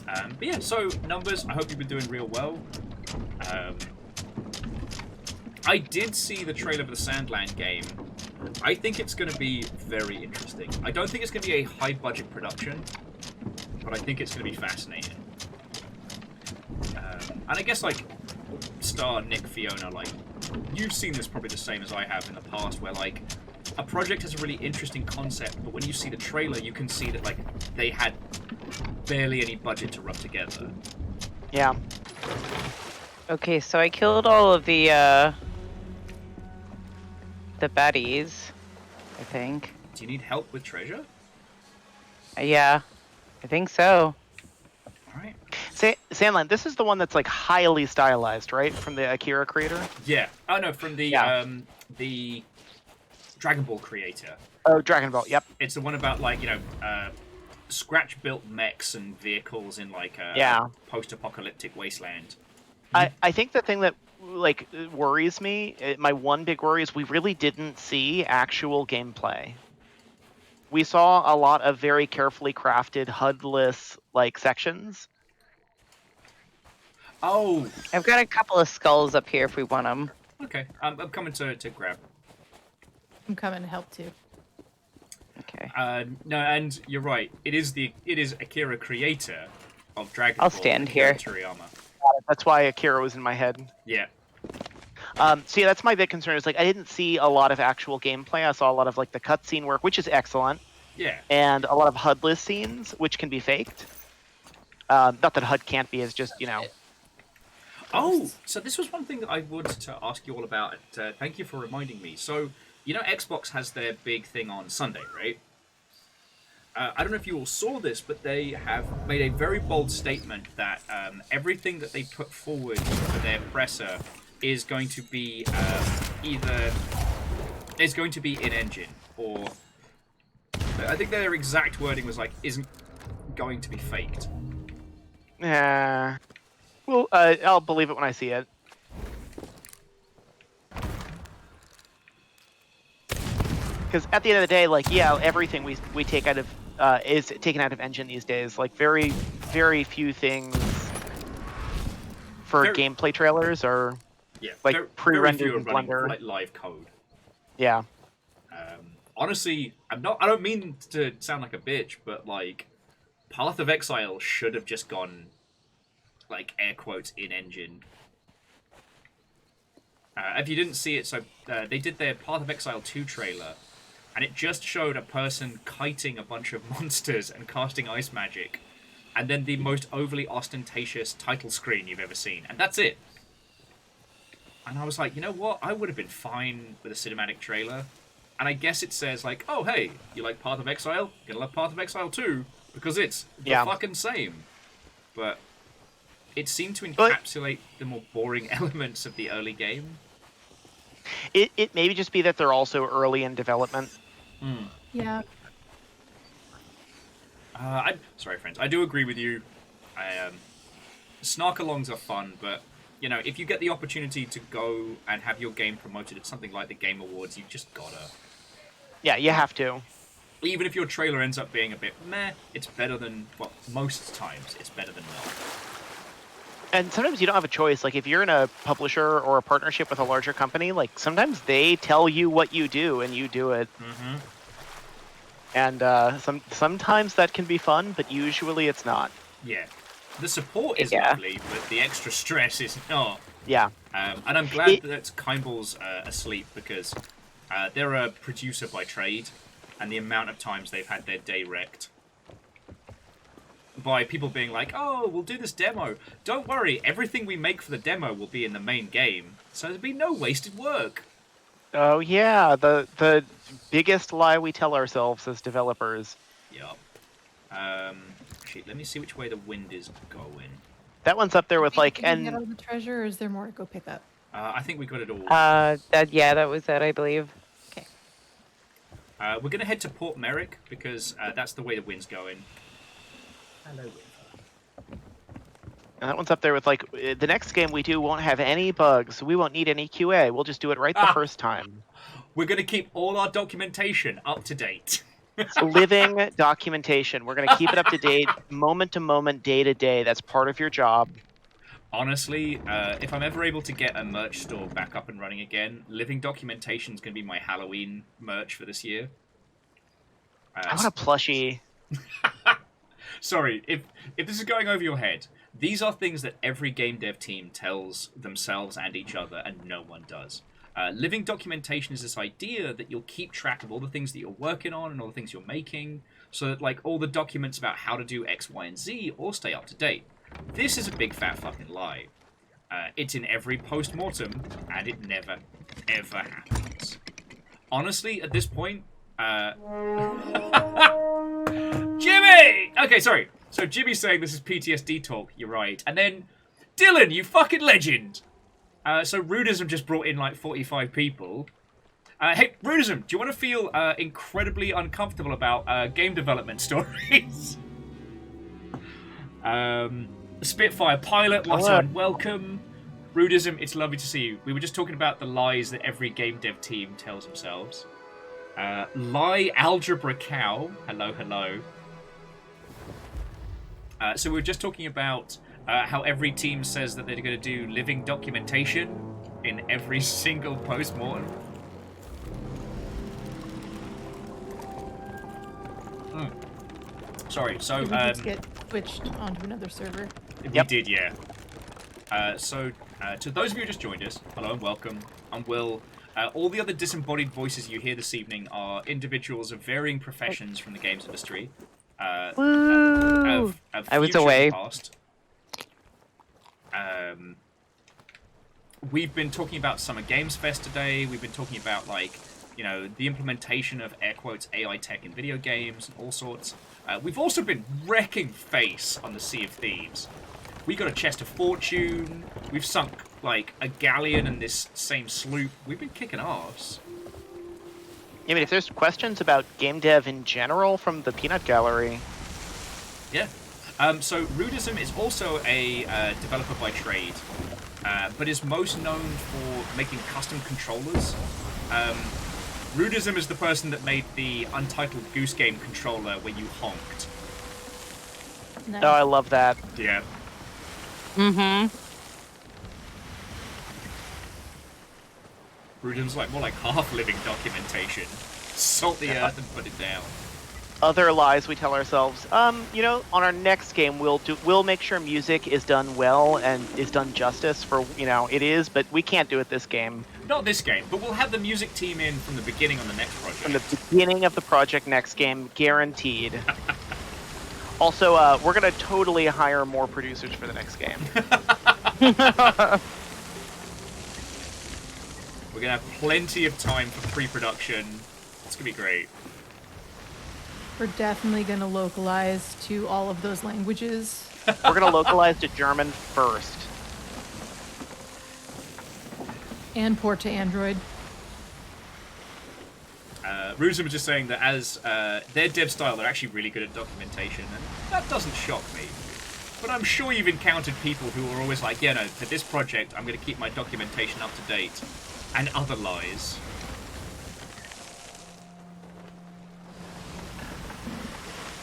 But yeah, so numbers, I hope you've been doing real well. I did see the trailer for the Sandland game. I think it's going to be very interesting. I don't think it's going to be a high-budget production, but I think it's going to be fascinating. And I guess, like, Star, Nick, Fiona, like, you've seen this probably the same as I have in the past, where, like, a project has a really interesting concept, but when you see the trailer, you can see that like they had barely any budget to rub together. Yeah. Okay, so I killed all of the baddies, I think. Do you need help with treasure? Yeah, I think so. All right. Sandland, this is the one that's like highly stylized, right? From the Akira creator? Yeah. Oh no, from the Dragon Ball creator. Oh, Dragon Ball, yep. It's the one about like scratch-built mechs and vehicles in like a Yeah. post-apocalyptic wasteland. I think the thing that like worries me, my one big worry is we really didn't see actual gameplay. We saw a lot of very carefully crafted HUD-less like sections. Oh, I've got a couple of skulls up here if we want them. okay. I'm coming to grab. I'm coming to help too. Okay. No, and you're right. It is Akira creator of Dragon I'll Ball. stand Akira here. Toriyama. That's why Akira was in my head. Yeah. So yeah, that's my big concern. Is like I didn't see a lot of actual gameplay. I saw a lot of like the cutscene work, which is excellent, Yeah. and a lot of HUD-less scenes, which can be faked. Not that HUD can't be. It's just Oh, so this was one thing that I wanted to ask you all about. Thank you for reminding me. So, Xbox has their big thing on Sunday, right? I don't know if you all saw this, but they have made a very bold statement that everything that they put forward for their presser is going to be in-engine, or I think their exact wording was like, isn't going to be faked. yeah. Well, I'll believe it when I see it. Because at the end of the day, like, yeah, everything we take out of is taken out of engine these days. Like, very, very few things for gameplay trailers are like pre-rendered in Blender. Like live code. Yeah. Honestly, I don't mean to sound like a bitch, but like, Path of Exile should have just gone, like, air quotes, in engine. If you didn't see it, so they did their Path of Exile 2 trailer, and it just showed a person kiting a bunch of monsters and casting ice magic, and then the most overly ostentatious title screen you've ever seen, and that's it. And I was like, you know what? I would have been fine with a cinematic trailer. And I guess it says, like, oh, hey, you like Path of Exile? You're gonna love Path of Exile 2, because it's the fucking same. But it seemed to encapsulate the more boring elements of the early game. It may just be that they're also early in development. Yeah. I'm sorry, friends. I do agree with you. Snark-alongs are fun, but if you get the opportunity to go and have your game promoted at something like the Game Awards, you just gotta. Yeah, you have to. Even if your trailer ends up being a bit meh, it's better than, well, most times it's better than not. And sometimes you don't have a choice. Like, if you're in a publisher or a partnership with a larger company, like, sometimes they tell you what you do and you do it. Mm-hmm. And sometimes that can be fun, but usually it's not. Yeah. The support is lovely, but the extra stress is not. Yeah. And I'm glad that Kimball's asleep, because they're a producer by trade, and the amount of times they've had their day wrecked by people being like, oh, we'll do this demo. Don't worry, everything we make for the demo will be in the main game, so there'll be no wasted work. Oh, yeah, the biggest lie we tell ourselves as developers. Yup. Shit, let me see which way the wind is going. That one's up there with, like, Did you get all the treasure, or is there more to go pick up? I think we got it all. That was it, I believe. Okay. We're going to head to Port Merrick, because that's the way the wind's going. Hello, wind. And that one's up there with, like, the next game we do won't have any bugs. We won't need any QA. We'll just do it right the first time. We're going to keep all our documentation up to date. It's living documentation. We're going to keep it up to date, moment to moment, day to day. That's part of your job. Honestly, if I'm ever able to get a merch store back up and running again, living documentation is going to be my Halloween merch for this year. I want a plushie. Sorry, if this is going over your head, these are things that every game dev team tells themselves and each other, and no one does. Living documentation is this idea that you'll keep track of all the things that you're working on and all the things you're making, so that like all the documents about how to do X, Y, and Z all stay up to date. This is a big fat fucking lie. It's in every post-mortem, and it never, ever happens. Honestly, at this point, Jimmy! Okay, sorry. So Jimmy's saying this is PTSD talk. You're right. And then, Dylan, you fucking legend! So Rudism just brought in like 45 people. Hey, Rudism, do you want to feel incredibly uncomfortable about game development stories? Spitfire Pilot, Lotto, and welcome. Rudism, it's lovely to see you. We were just talking about the lies that every game dev team tells themselves. Lie Algebra Cow, hello, hello. So we were just talking about how every team says that they're going to do living documentation in every single post-mortem. Sorry, so... Did we just get switched onto another server? We did, yeah. So, to those of you who just joined us, hello and welcome. I'm Will. All the other disembodied voices you hear this evening are individuals of varying professions from the games industry. Woo! I was away. Past. We've been talking about Summer Games Fest today. We've been talking about, like, you know, the implementation of, air quotes, AI tech in video games and all sorts. We've also been wrecking face on the Sea of Thieves. We got a chest of fortune. We've sunk, like, a galleon in this same sloop. We've been kicking arse. I mean, if there's questions about game dev in general from the Peanut Gallery. Yeah. So Rudism is also a developer by trade, but is most known for making custom controllers. Rudism is the person that made the Untitled Goose Game controller where you honked. Nice. Oh, I love that. Yeah. Mm-hmm. Rudism's like more like half-living documentation. Salt the earth and put it down. Other lies we tell ourselves. You know, on our next game, we'll make sure music is done well and is done justice for, you know, it is, but we can't do it this game. Not this game, but we'll have the music team in from the beginning on the next project. From the beginning of the project next game, guaranteed. Also, we're gonna totally hire more producers for the next game. We're gonna have plenty of time for pre-production. It's gonna be great. We're definitely going to localize to all of those languages. We're gonna localize to German first. And port to Android. Rudism was just saying that as their dev style, they're actually really good at documentation, and that doesn't shock me. But I'm sure you've encountered people who are always like, yeah, no, for this project, I'm going to keep my documentation up to date, and other lies.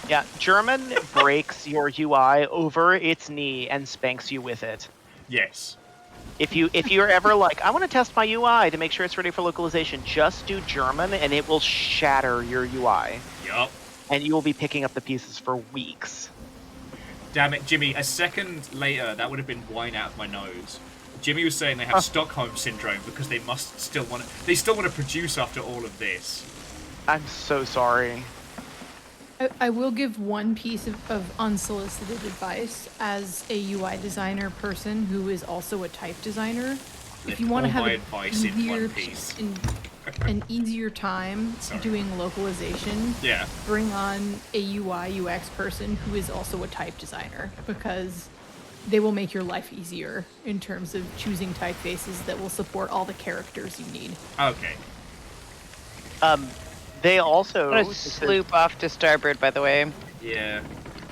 Yeah, German breaks your UI over its knee and spanks you with it. Yes. If you're ever like, I want to test my UI to make sure it's ready for localization, just do German and it will shatter your UI. Yup. And you will be picking up the pieces for weeks. Damn it, Jimmy, a second later, that would have been wine out of my nose. Jimmy was saying they have Stockholm Syndrome because they still want to produce after all of this. I'm so sorry. I will give one piece of unsolicited advice as a UI designer person who is also a type designer. If you want to have an easier time doing localization, bring on a UI UX person who is also a type designer, because they will make your life easier in terms of choosing typefaces that will support all the characters you need. Okay. They also... I'm gonna sloop off to starboard, by the way. Yeah.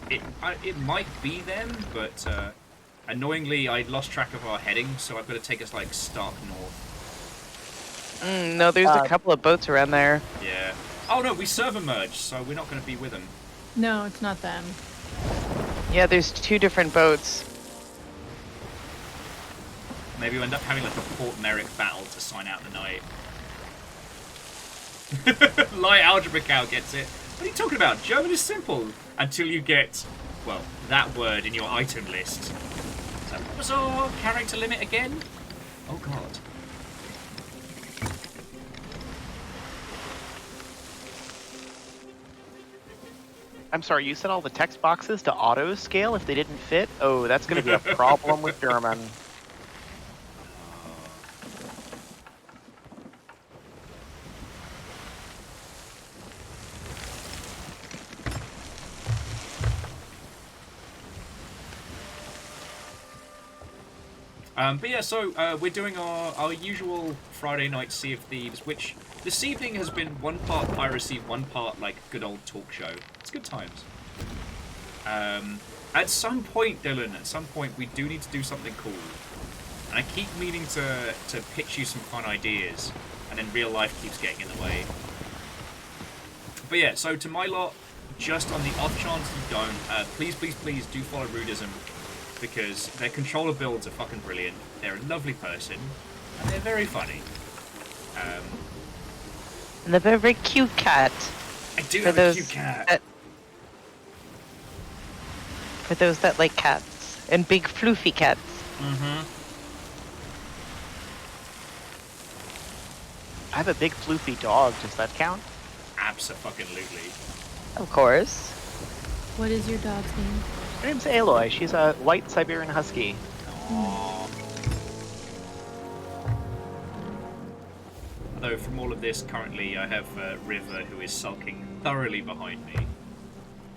It might be them, but annoyingly I lost track of our heading, so I've got to take us like stark north. No, there's a couple of boats around there. Yeah. Oh no, we server merged, so we're not going to be with them. No, it's not them. Yeah, there's two different boats. Maybe we'll end up having like a Port Merrick battle to sign out the night. Lie Algebra Cow gets it. What are you talking about? German is simple until you get, well, that word in your item list. So what was our character limit again? Oh god. I'm sorry, you set all the text boxes to auto scale if they didn't fit? Oh, that's going to be a problem with German. But yeah, so we're doing our usual Friday night Sea of Thieves, which this evening has been one part piracy, one part like good old talk show. It's good times. At some point, Dylan, at some point, we do need to do something cool. And I keep meaning to pitch you some fun ideas, and then real life keeps getting in the way. But yeah, so to my lot, just on the off chance you don't, please, please, please do follow Rudism, because their controller builds are fucking brilliant. They're a lovely person, and they're very funny. And they're very cute cat. I do For have a those cute cat. For those that like cats. And big floofy cats. Mm-hmm. I have a big floofy dog. Does that count? Abso-fucking-lutely. Of course. What is your dog's name? Her name's Aloy. She's a white Siberian Husky. Aww. Although from all of this, currently I have River, who is sulking thoroughly behind me.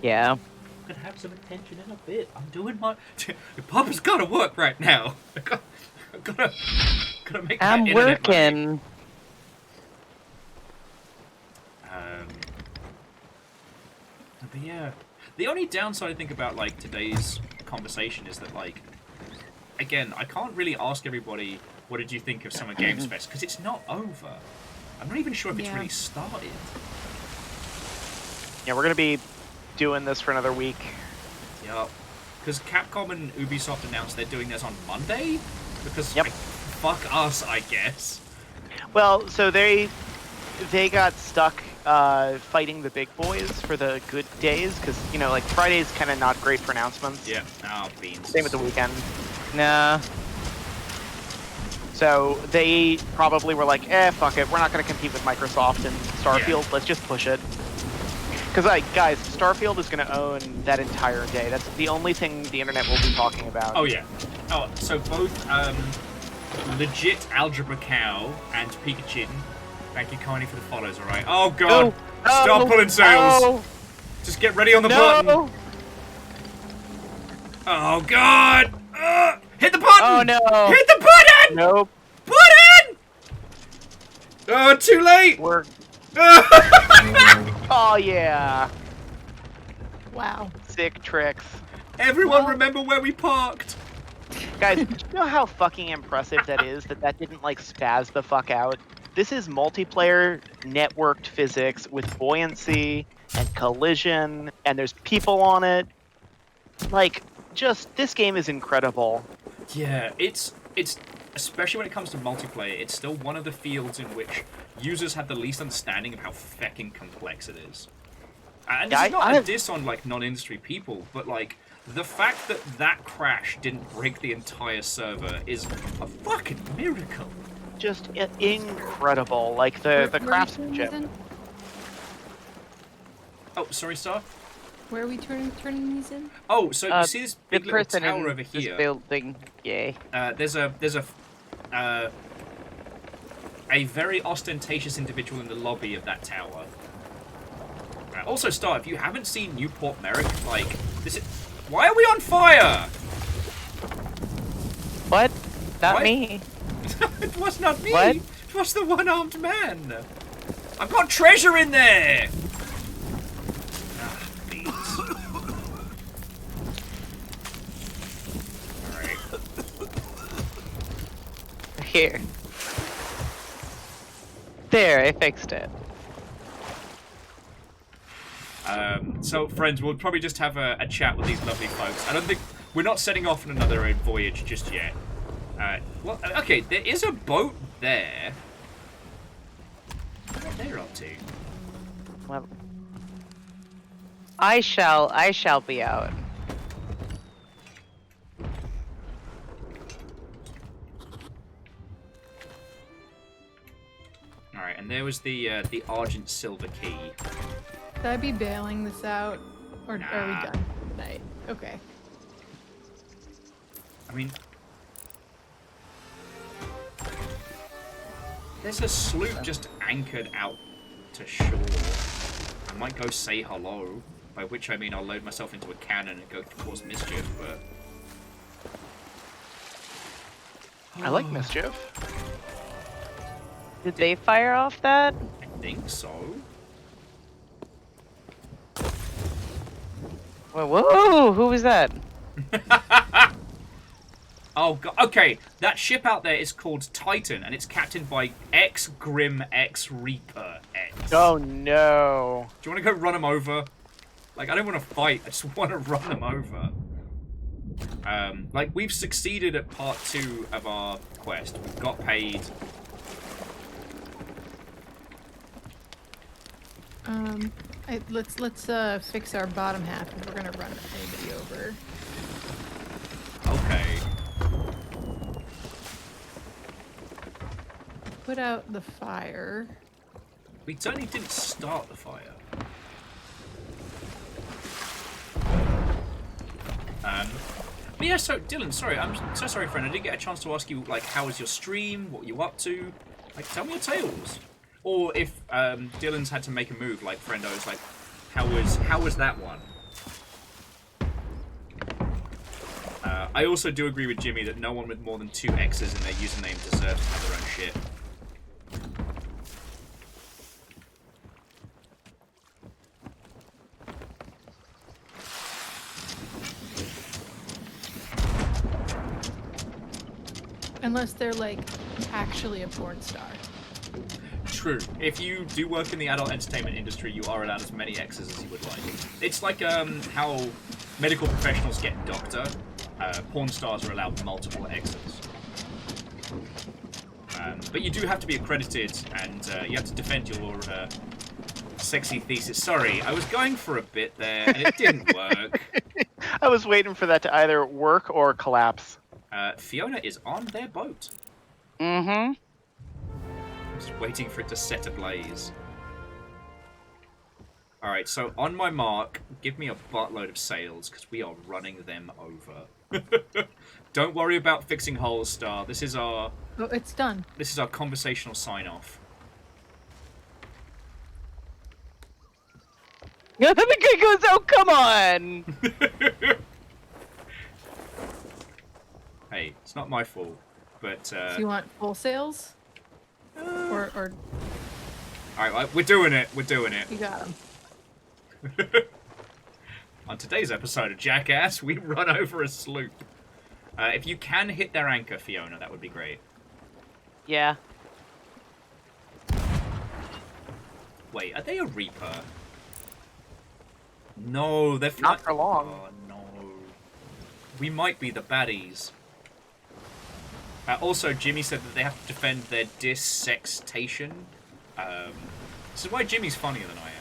Yeah. I'm gonna have some attention in a bit. I'm doing my... Papa's gotta work right now. I've gotta make that I'm internet money. working. But yeah, the only downside I think about like today's conversation is that like, again, I can't really ask everybody what did you think of Summer Games Fest because it's not over. I'm not even sure if it's really started. Yeah, we're gonna be doing this for another week. Yep. Because Capcom and Ubisoft announced they're doing this on Monday. Because Yep. fuck us, I guess. Well, so they got stuck fighting the big boys for the good days because you know like Friday's kind of not great for announcements. Yeah. Oh, beans. Same with the weekend. Nah. So they probably were like, fuck it, we're not going to compete with Microsoft and Starfield. Yeah. Let's just push it. Because like, guys, Starfield is going to own that entire day. That's the only thing the internet will be talking about. Oh yeah. Oh, so both legit Algebra Cow and Pikachu. Thank you kindly for the follows, alright? Oh god! No, Stop no, pulling sails! no. Just get ready on the No. button! Oh god! Hit the button! Oh no. Hit the button! Nope. Button! Oh, too late! We're... Oh yeah. Wow. Sick tricks. Everyone Well- remember where we parked! Guys, do you know how fucking impressive that is that didn't like spaz the fuck out? This is multiplayer networked physics with buoyancy and collision, and there's people on it. Like, just, this game is incredible. Yeah, it's especially when it comes to multiplayer, it's still one of the fields in which users have the least understanding of how feckin' complex it is. And this is not a diss on like non-industry people, but like the fact that that crash didn't break the entire server is a fucking miracle. Just incredible. Like, the craftsmanship. Oh, sorry, Star? Where are we turning these in? Oh, so you see this big the little person tower in over this here? building. Yay. There's a very ostentatious individual in the lobby of that tower. Also, Star, if you haven't seen Newport Merrick, like, this is... Why are we on fire? What? Not What? me. It was not me. What? It was the one-armed man. I've got treasure in there. Ah, beans. Alright. Here. There, I fixed it. So, friends, we'll probably just have a chat with these lovely folks. I don't think... We're not setting off on another voyage just yet. Well, okay, there is a boat there. What are they up to? Well, I shall be out. Alright, and there was the Argent Silver Key. Should I be bailing this out? Or are we done tonight? Okay. I mean, there's a sloop just anchored out to shore. I might go say hello, by which I mean I'll load myself into a cannon and go cause mischief, but... I like mischief. Did they fire off that? I think so. Whoa, who was that? Oh god, okay, that ship out there is called Titan, and it's captained by X Grim X Reaper X. Oh no. Do you want to go run him over? Like, I don't want to fight, I just want to run him over. Like, we've succeeded at part 2 of our quest. We've got paid. Let's fix our bottom half, and we're gonna run anybody over. Okay. Put out the fire. We certainly didn't start the fire. But yeah, so, Dylan, sorry, I'm so sorry, friend. I didn't get a chance to ask you, like, how was your stream? What were you up to? Like, tell me your tales. Or if Dylan's had to make a move, like Friendo's, like, how was that one? I also do agree with Jimmy that no one with more than 2 X's in their username deserves to have their own shit. Unless they're, like, actually a porn star. True. If you do work in the adult entertainment industry, you are allowed as many X's as you would like. It's like how medical professionals get doctor. Porn stars are allowed multiple X's. But you do have to be accredited, and you have to defend your sexy thesis. Sorry, I was going for a bit there, and it didn't work. I was waiting for that to either work or collapse. Fiona is on their boat. Mm-hmm. Just waiting for it to set ablaze. Alright, so on my mark, give me a buttload of sails, because we are running them over. Don't worry about fixing hulls, Star. This is our... Oh, it's done. This is our conversational sign-off. Yeah, the guy goes, oh, come on! Hey, it's not my fault, but... So you want full sails? Or Alright, we're doing it. We're doing it. you got them. On today's episode of Jackass, we run over a sloop. If you can hit their anchor, Fiona, that would be great. Yeah. Wait, are they a Reaper? No, they're Not for long. Oh, no. We might be the baddies. Also, Jimmy said that they have to defend their dissextation. This is why Jimmy's funnier than I am.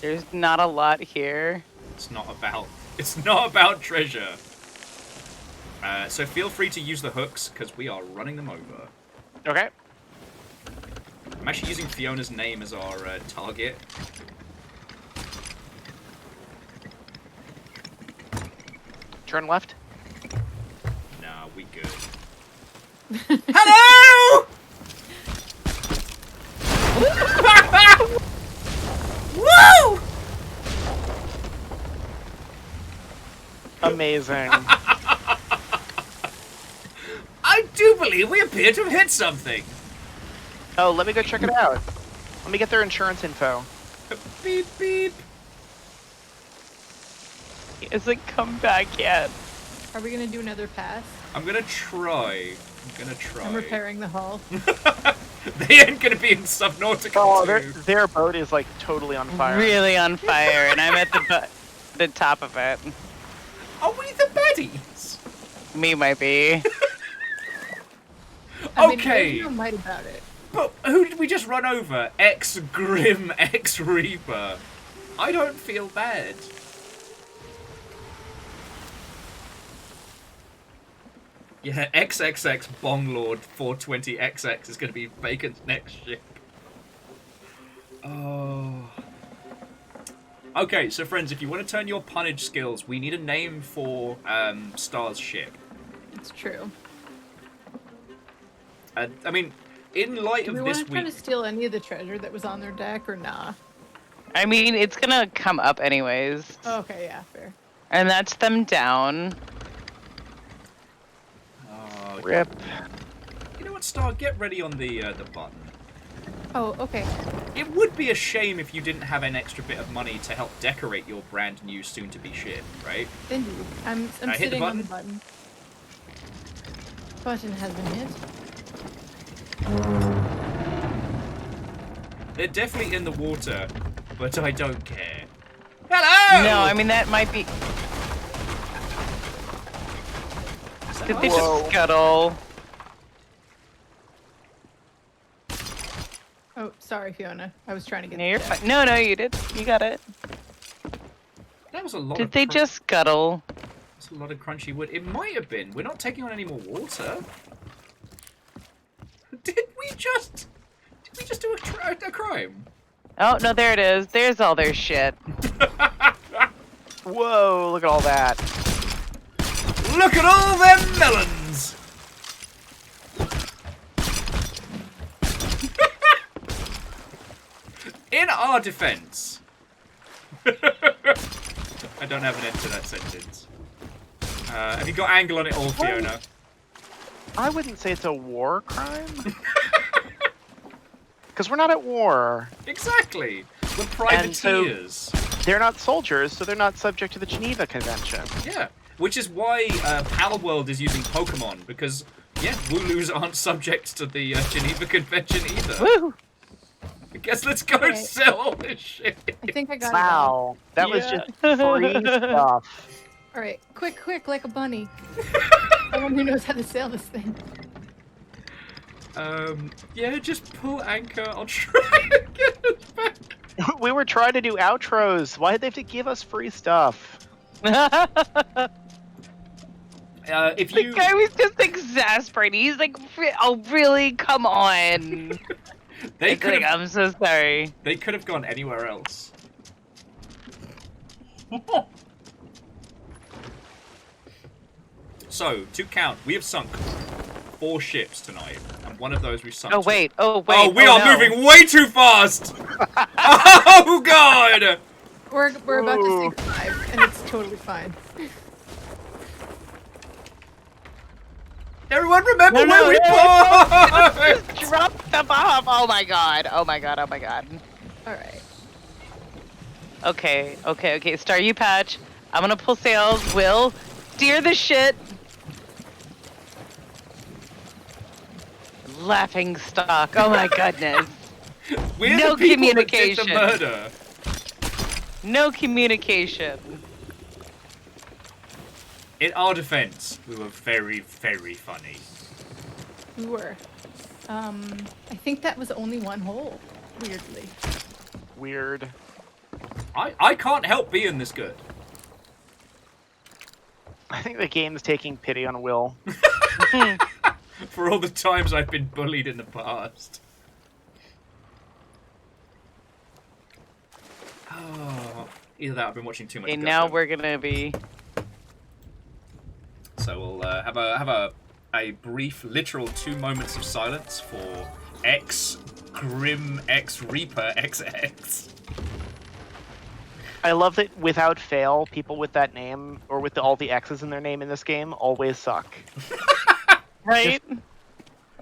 There's not a lot here. It's not about treasure. So feel free to use the hooks, because we are running them over. Okay. I'm actually using Fiona's name as our target. Turn left. Nah, we good. Hello! Woo! Amazing. I do believe we appear to have hit something. Oh, let me go check it out. Let me get their insurance info. Beep, beep. He hasn't come back yet. Are we gonna do another pass? I'm gonna try. I'm repairing the hull. They ain't gonna be in Subnautica Oh, too. their boat is like totally on fire. Really on fire, and I'm at the top of it. Are we the baddies? Me might be. I mean, Okay. there's no might about it. But who did we just run over? X Grim X Reaper. I don't feel bad. Yeah, XXX Bonglord 420XX is going to be Bacon's next ship. Oh. Okay, so friends, if you want to turn your punnage skills, we need a name for Star's ship. It's true. I mean, in light Do we of want this to try week... to steal any of the treasure that was on their deck or nah? I mean, it's gonna come up anyways. Okay, yeah, fair. And that's them down. Oh, Rip. you know what, Star? Get ready on the button. Oh, okay. It would be a shame if you didn't have an extra bit of money to help decorate your brand new soon-to-be ship, right? Indeed. I'm hit the sitting on the button? button. Button has been hit. They're definitely in the water, but I don't care. Hello! No, I mean, that might be... Did they just scuttle? Oh, sorry, Fiona. I was trying to get No, you're the check. fine. No, you did. You got it. That was a lot Did of they just scuttle? That's a lot of crunchy wood. It might have been. We're not taking on any more water. Did we just do a crime? Oh, no, there it is. There's all their shit. Whoa, look at all that. Look at all them melons! In our defense. I don't have an end to that sentence. Have you got angle on it all, Fiona? I wouldn't say it's a war crime. Because we're not at war. Exactly. We're And so- privateers. They're not soldiers, so they're not subject to the Geneva Convention. Yeah. Which is why Palworld is using Pokemon, because, yeah, Wooloos aren't subject to the Geneva Convention either. Woo! I guess let's go Okay. sell all this shit. I think I got it. Wow, that was Yeah. just free stuff. All right, quick, like a bunny. Someone who knows how to sail this thing. Yeah, just pull anchor. I'll try and get us back. We were trying to do outros. Why did they have to give us free stuff? If The you... guy was just exasperated. He's like, oh, really? Come on. They It's could like, have... I'm so sorry. They could have gone anywhere else. So, to count, we have sunk 4 ships tonight, and one of those we've sunk. Oh, to. wait. Oh, wait. Oh, we are no. moving way too fast! Oh, God! We're about to Ooh. sink 5, and it's totally fine. Everyone remember No, where we no, parked! Drop the bomb. Oh, my God. Oh, my God. Oh, my God. All right. Okay. Star, you patch. I'm gonna pull sails. Will steer the shit. Laughing stock. Oh my goodness. We're No the people that did the communication. murder. No communication. In our defense, we were very, very funny. We were. I think that was only one hole. Weirdly. Weird. I can't help being this good. I think the game's taking pity on Will. For all the times I've been bullied in the past. Oh, either that or I've been watching too much. Okay, Go now Go. we're gonna be. So we'll have a brief, literal 2 moments of silence for X Grim X Reaper XX. I love that without fail, people with that name, or with all the X's in their name in this game, always suck. Right?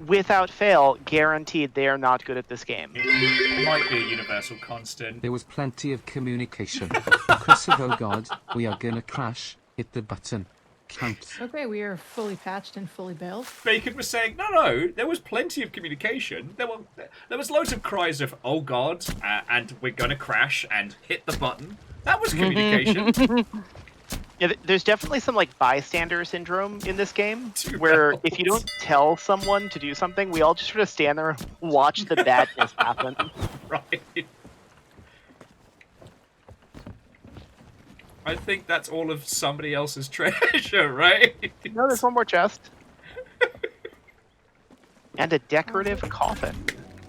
Without fail, guaranteed they are not good at this game. It might be a universal constant. There was plenty of communication. Chris of oh god, we are gonna crash, hit the button. Count. Okay, we are fully patched and fully bailed. Bacon was saying, no, there was plenty of communication. There was loads of cries of, oh god, and we're gonna crash and hit the button. That was communication. Yeah, there's definitely some like bystander syndrome in this game, Two where bells. if you don't tell someone to do something, we all just sort of stand there and watch the badness happen. Right. I think that's all of somebody else's treasure, right? No, there's one more chest. And a decorative coffin.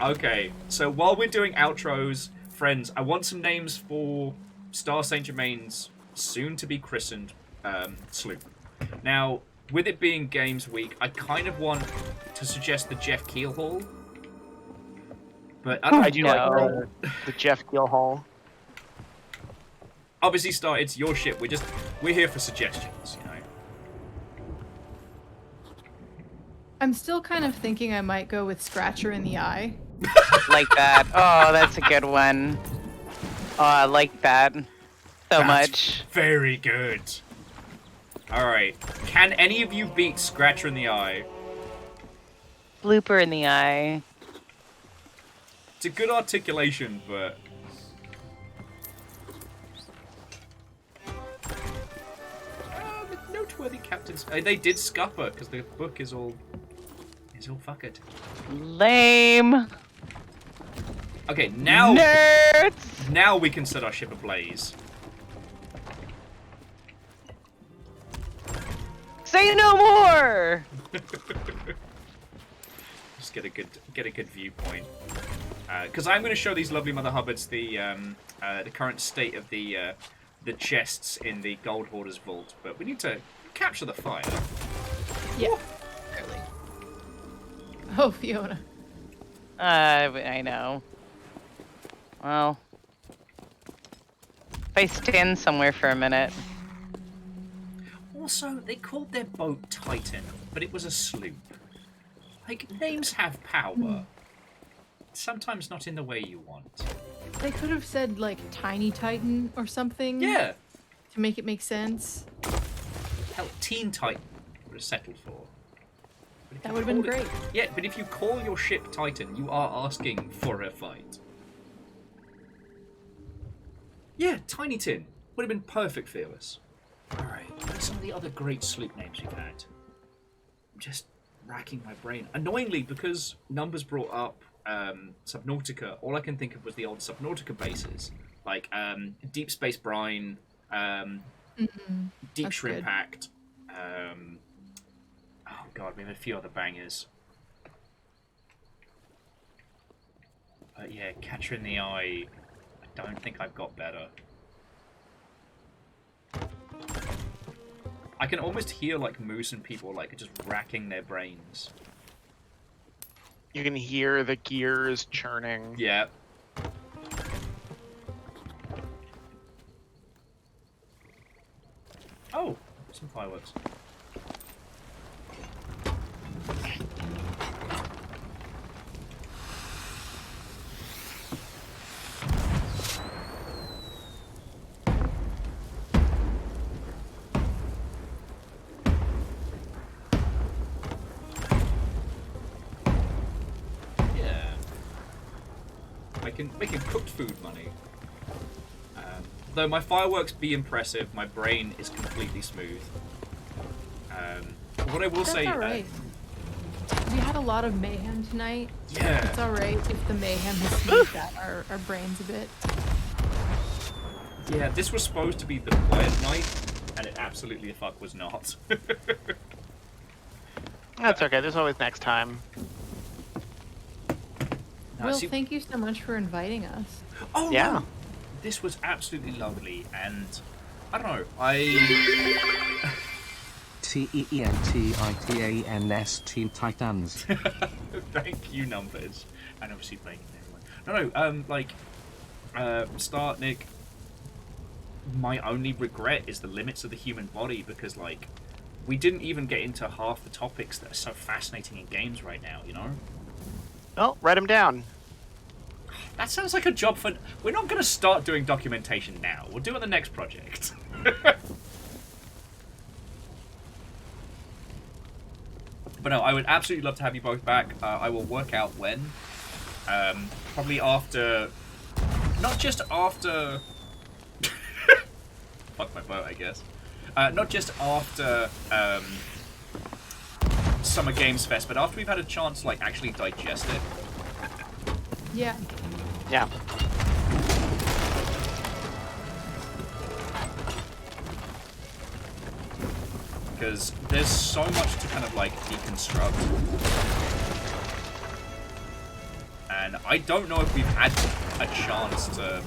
Okay, so while we're doing outros, friends, I want some names for Star St.Germain's soon-to-be christened sloop. Now, with it being Games Week, I kind of want to suggest the Jeff Keel Hall. But I do No. like the Jeff Keel Hall. obviously, Star, it's your ship. We're here for suggestions, you know. I'm still kind of thinking I might go with Scratcher in the Eye. Like that. Oh, that's a good one. Oh, I like that so That's much. Very good. Alright. Can any of you beat Scratcher in the Eye? Blooper in the eye. It's a good articulation, but... Noteworthy captains. They did scupper, because the book is all fuckered. Lame. Okay, now... Nerds. Now we can set our ship ablaze. Say no more. Just get a good viewpoint. Because I'm going to show these lovely Mother Hubbards the current state of the chests in the Gold Hoarder's vault, but we need to capture the fire. Yeah. Clearly. Oh, Fiona. I know. Well, if I stand somewhere for a minute. Also, they called their boat Titan, but it was a sloop. Like, names have power. Sometimes not in the way you want. They could have said, like, Tiny Titan or something. Yeah. To make it make sense. Hell, Teen Titan would have settled for. But if That you would have been call it- great. Yeah, but if you call your ship Titan, you are asking for a fight. Yeah, Tiny Tin. Would have been perfect, Fearless. Alright, what are some of the other great sloop names you've had? I'm just racking my brain. Annoyingly, because Numbers brought up Subnautica, all I can think of was the old Subnautica bases. Like Deep Space Brine, Deep That's Shrimp good. Act. Oh god, we have a few other bangers. But yeah, Catcher in the Eye, I don't think I've got better. I can almost hear like Moose and people like just racking their brains. You can hear the gears churning. Yeah. Oh, some fireworks. Making cooked food money. Though my fireworks be impressive, my brain is completely smooth. What I will That's say, alright. We had a lot of mayhem tonight. yeah, It's alright if the mayhem has smoothed out our brains a bit. yeah, this was supposed to be the quiet night, and it absolutely the fuck was not. That's okay. There's always next time. Will, thank you so much for inviting us. Oh Yeah. no. This was absolutely lovely, and I don't know, I TEENTITANS Teen Titans. thank you, Numbers, and obviously thank everyone. Start, Nick. My only regret is the limits of the human body, because like we didn't even get into half the topics that are so fascinating in games right now, you know? Oh, write them down. That sounds like a job for... We're not going to start doing documentation now. We'll do it on the next project. But no, I would absolutely love to have you both back. I will work out when. Probably after... Not just after... Fuck my boat, I guess. Not just after Summer Games Fest, but after we've had a chance to like actually digest it. Yeah. Yeah. Because there's so much to kind of like deconstruct. I don't know if we've had a chance to...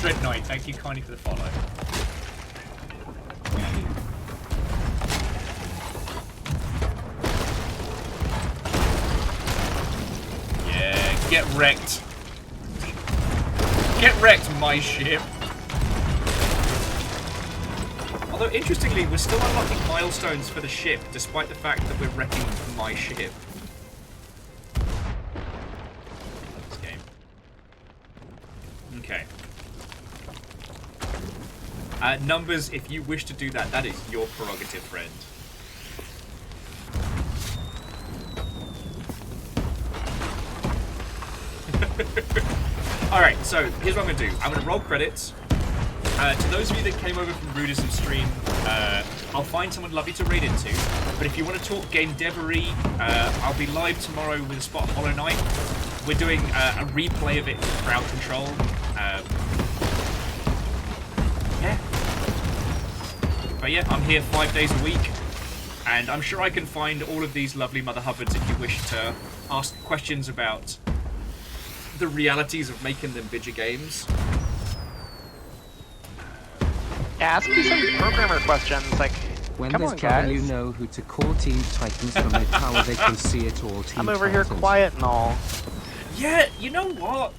Dread Knight, thank you kindly for the follow. Yeah, get wrecked. Get wrecked, my ship. Although, interestingly, we're still unlocking milestones for the ship, despite the fact that we're wrecking my ship. This game. Okay. Numbers, if you wish to do that, that is your prerogative, friend. Alright, so here's what I'm going to do. I'm going to roll credits. To those of you that came over from Rudism stream, I'll find someone lovely to raid into. But if you want to talk game devery, I'll be live tomorrow with a spot Hollow Knight. We're doing a replay of it with crowd control. Yeah. But yeah, I'm here 5 days a week. And I'm sure I can find all of these lovely Mother Hubbards if you wish to ask questions about the realities of making them video games. Yeah, ask me some programmer questions, like, When come there's on, trouble, guys. you know who to call. Team Titans from it, how they can see it all. Team I'm over here Titans. quiet and all. Yeah, you know what?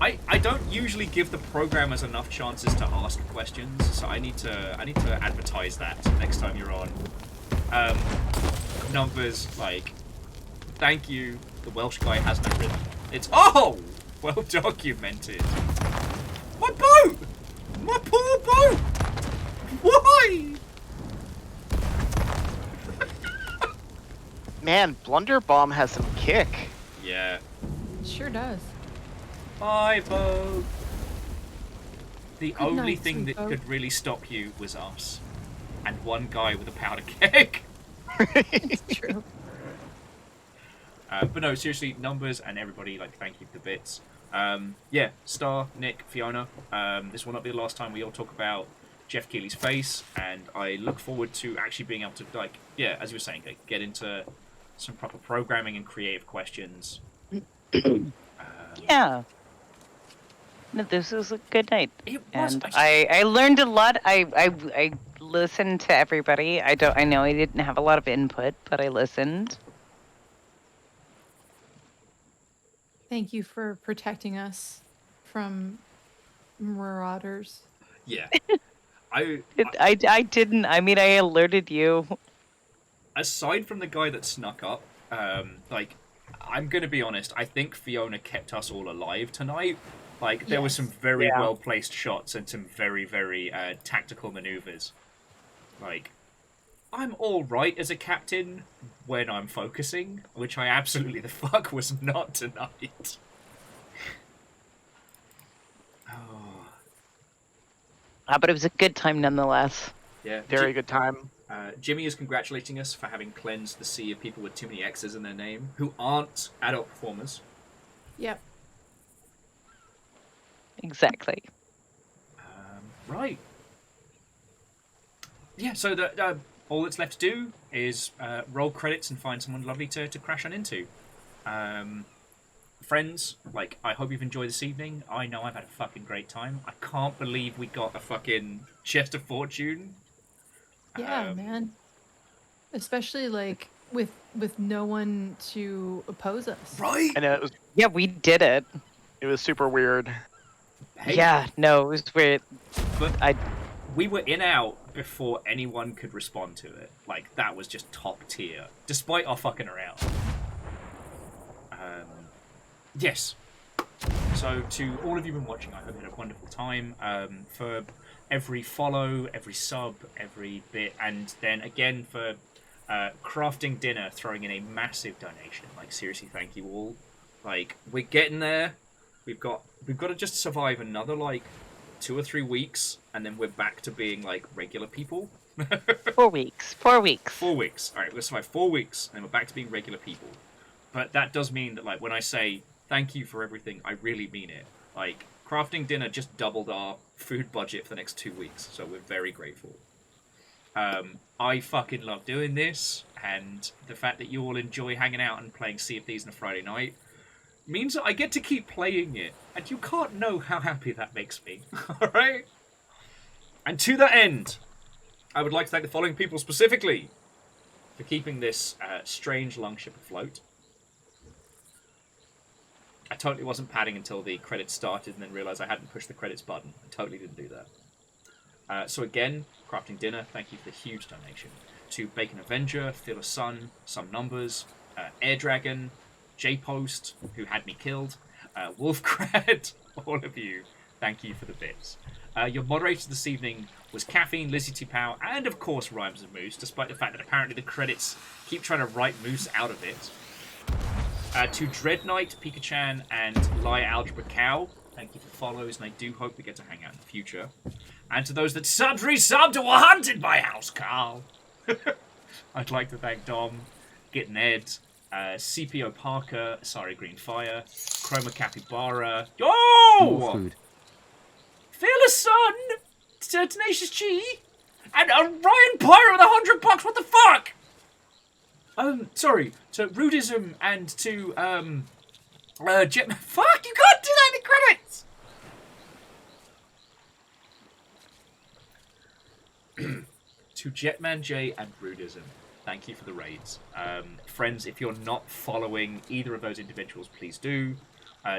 Like, I don't usually give the programmers enough chances to ask questions, so I need to advertise that next time you're on. Numbers, like, thank you. The Welsh guy has no rhythm. It's well documented. My boat! My poor boat! Why? Man, Blunderbomb has some kick. Yeah. Sure does. Bye, boat. The Good only night, thing sweet that boat. could really stop you was us. And one guy with a powder keg. It's true. But no, seriously, Numbers and everybody, like, thank you for the bits. Yeah, Star, Nick, Fiona, this will not be the last time we all talk about Jeff Keighley's face, and I look forward to actually being able to, like, yeah, as you were saying, like, get into some proper programming and creative questions. Yeah. No, this was a good night. It was. And I learned a lot. I listened to everybody. I know I didn't have a lot of input, but I listened. Thank you for protecting us from marauders. Yeah. I I didn't. I mean, I alerted you. aside from the guy that snuck up, like, I'm gonna be honest, I think Fiona kept us all alive tonight. Like, there were Yes. some very Yeah. well placed shots and some very, very tactical maneuvers. Like, I'm all right as a captain when I'm focusing, which I absolutely the fuck was not tonight. Oh, But it was a good time nonetheless. yeah. Very good time. Jimmy is congratulating us for having cleansed the sea of people with too many X's in their name, who aren't adult performers. Yep. Exactly. Right. Yeah, so all that's left to do is roll credits and find someone lovely to crash on into. Friends, like, I hope you've enjoyed this evening. I know I've had a fucking great time. I can't believe we got a fucking chest of fortune. Yeah, man. Especially like with no one to oppose us. Right? And Yeah, we did it. it was super weird. Hey, Yeah, no, it was weird. but we were in out before anyone could respond to it. Like, that was just top tier, despite our fucking around. Yes. So, to all of you who've been watching, I hope you had a wonderful time. For every follow, every sub, every bit, and then again for crafting dinner, throwing in a massive donation. Like, seriously, thank you all. Like, we're getting there. We've got to just survive another, like, 2 or 3 weeks, and then we're back to being, like, regular people. 4 weeks. 4 weeks. 4 weeks. All right, we'll survive 4 weeks, and we're back to being regular people. But that does mean that, like, when I say thank you for everything, I really mean it. Like, crafting dinner just doubled our food budget for the next 2 weeks, so we're very grateful. I fucking love doing this, and the fact that you all enjoy hanging out and playing Sea of Thieves on a Friday night means that I get to keep playing it, and you can't know how happy that makes me. Alright? And to that end, I would like to thank the following people specifically for keeping this strange longship afloat. I totally wasn't padding until the credits started and then realised I hadn't pushed the credits button. I totally didn't do that. So again, Crafting Dinner, thank you for the huge donation. To Bacon Avenger, Feel a Sun, Some Numbers, Air Dragon, J-Post, who had me killed, Wolfcrad, all of you, thank you for the bits. Your moderator this evening was Caffeine, Lizzie T. Pow, and of course Rhymes and Moose, despite the fact that apparently the credits keep trying to write Moose out of it. To Dread Knight, Pika-chan, and Lie Algebra Cow, thank you for follows, and I do hope we get to hang out in the future. And to those that subbed or were hunted by House Carl, I'd like to thank Dom, Git Ned, CPO Parker, Sorry Green Fire, Chroma Capybara, More food. Feel a Sun, Tenacious Chi, and Ryan Pyre with $100. What the fuck? Sorry, to Rudism and to Jet. Fuck, you can't do that in the credits. To Jetman J and Rudism, thank you for the raids. Friends, if you're not following either of those individuals, please do.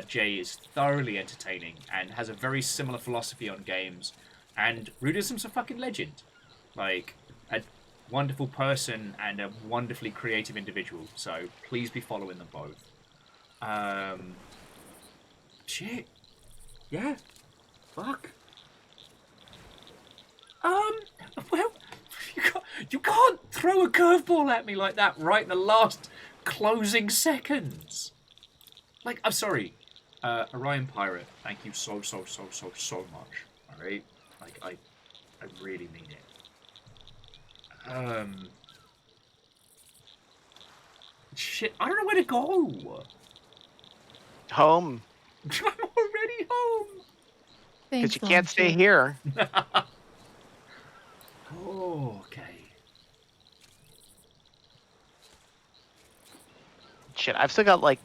Jay is thoroughly entertaining and has a very similar philosophy on games. And Rudism's a fucking legend. Like, a wonderful person and a wonderfully creative individual. So please be following them both. Shit. Yeah. Fuck. Well, you can't throw a curveball at me like that right in the last closing seconds. Like, I'm sorry. Orion Pirate, thank you so much. Alright? Like, I really mean it. Shit, I don't know where to go. Home. I'm already home. Thanks, Because you can't stay Longship. here. Oh, okay. Shit, I've still got like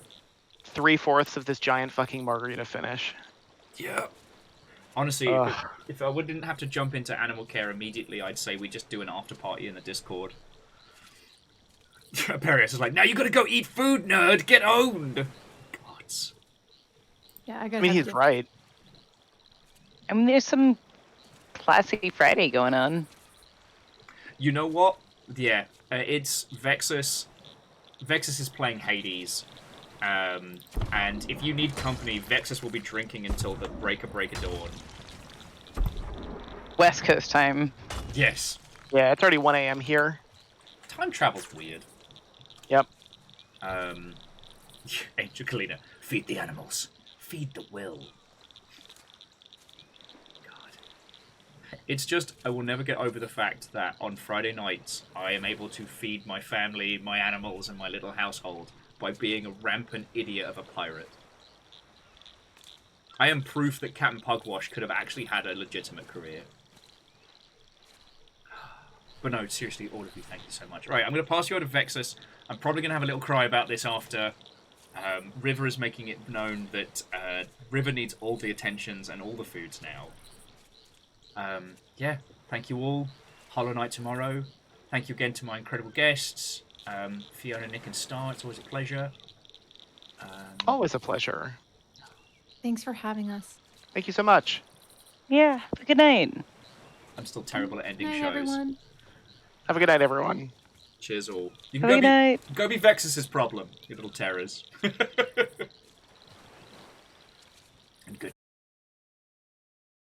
3/4 of this giant fucking margarita finish. Yeah. Honestly, if I didn't have to jump into animal care immediately, I'd say we just do an after party in the Discord. Perius is like, now you gotta go eat food, nerd. Get owned. Gods. Yeah, I mean, he's right. I mean, there's some classy Friday going on. You know what? Yeah, it's Vexus. Vexus is playing Hades. And if you need company, Vexus will be drinking until the break of dawn. West Coast time. Yes. Yeah, it's already 1 a.m. here. Time travel's weird. Yep. Angel Kalina, feed the animals. Feed the will. God. It's just, I will never get over the fact that on Friday nights, I am able to feed my family, my animals, and my little household by being a rampant idiot of a pirate. I am proof that Captain Pugwash could have actually had a legitimate career. But no, seriously, all of you, thank you so much. Right, I'm going to pass you over to Vexus. I'm probably going to have a little cry about this after. River is making it known that River needs all the attentions and all the foods now. Yeah, thank you all. Hollow Knight tomorrow. Thank you again to my incredible guests. Fiona, Nick, and Star, it's always a pleasure. Always a pleasure. Thanks for having us. Thank you so much. Yeah, have a good night. I'm still terrible at ending Night, shows. everyone. Have a good night, everyone. Cheers all. You Have a good night. go be Vexus's problem, you little terrors.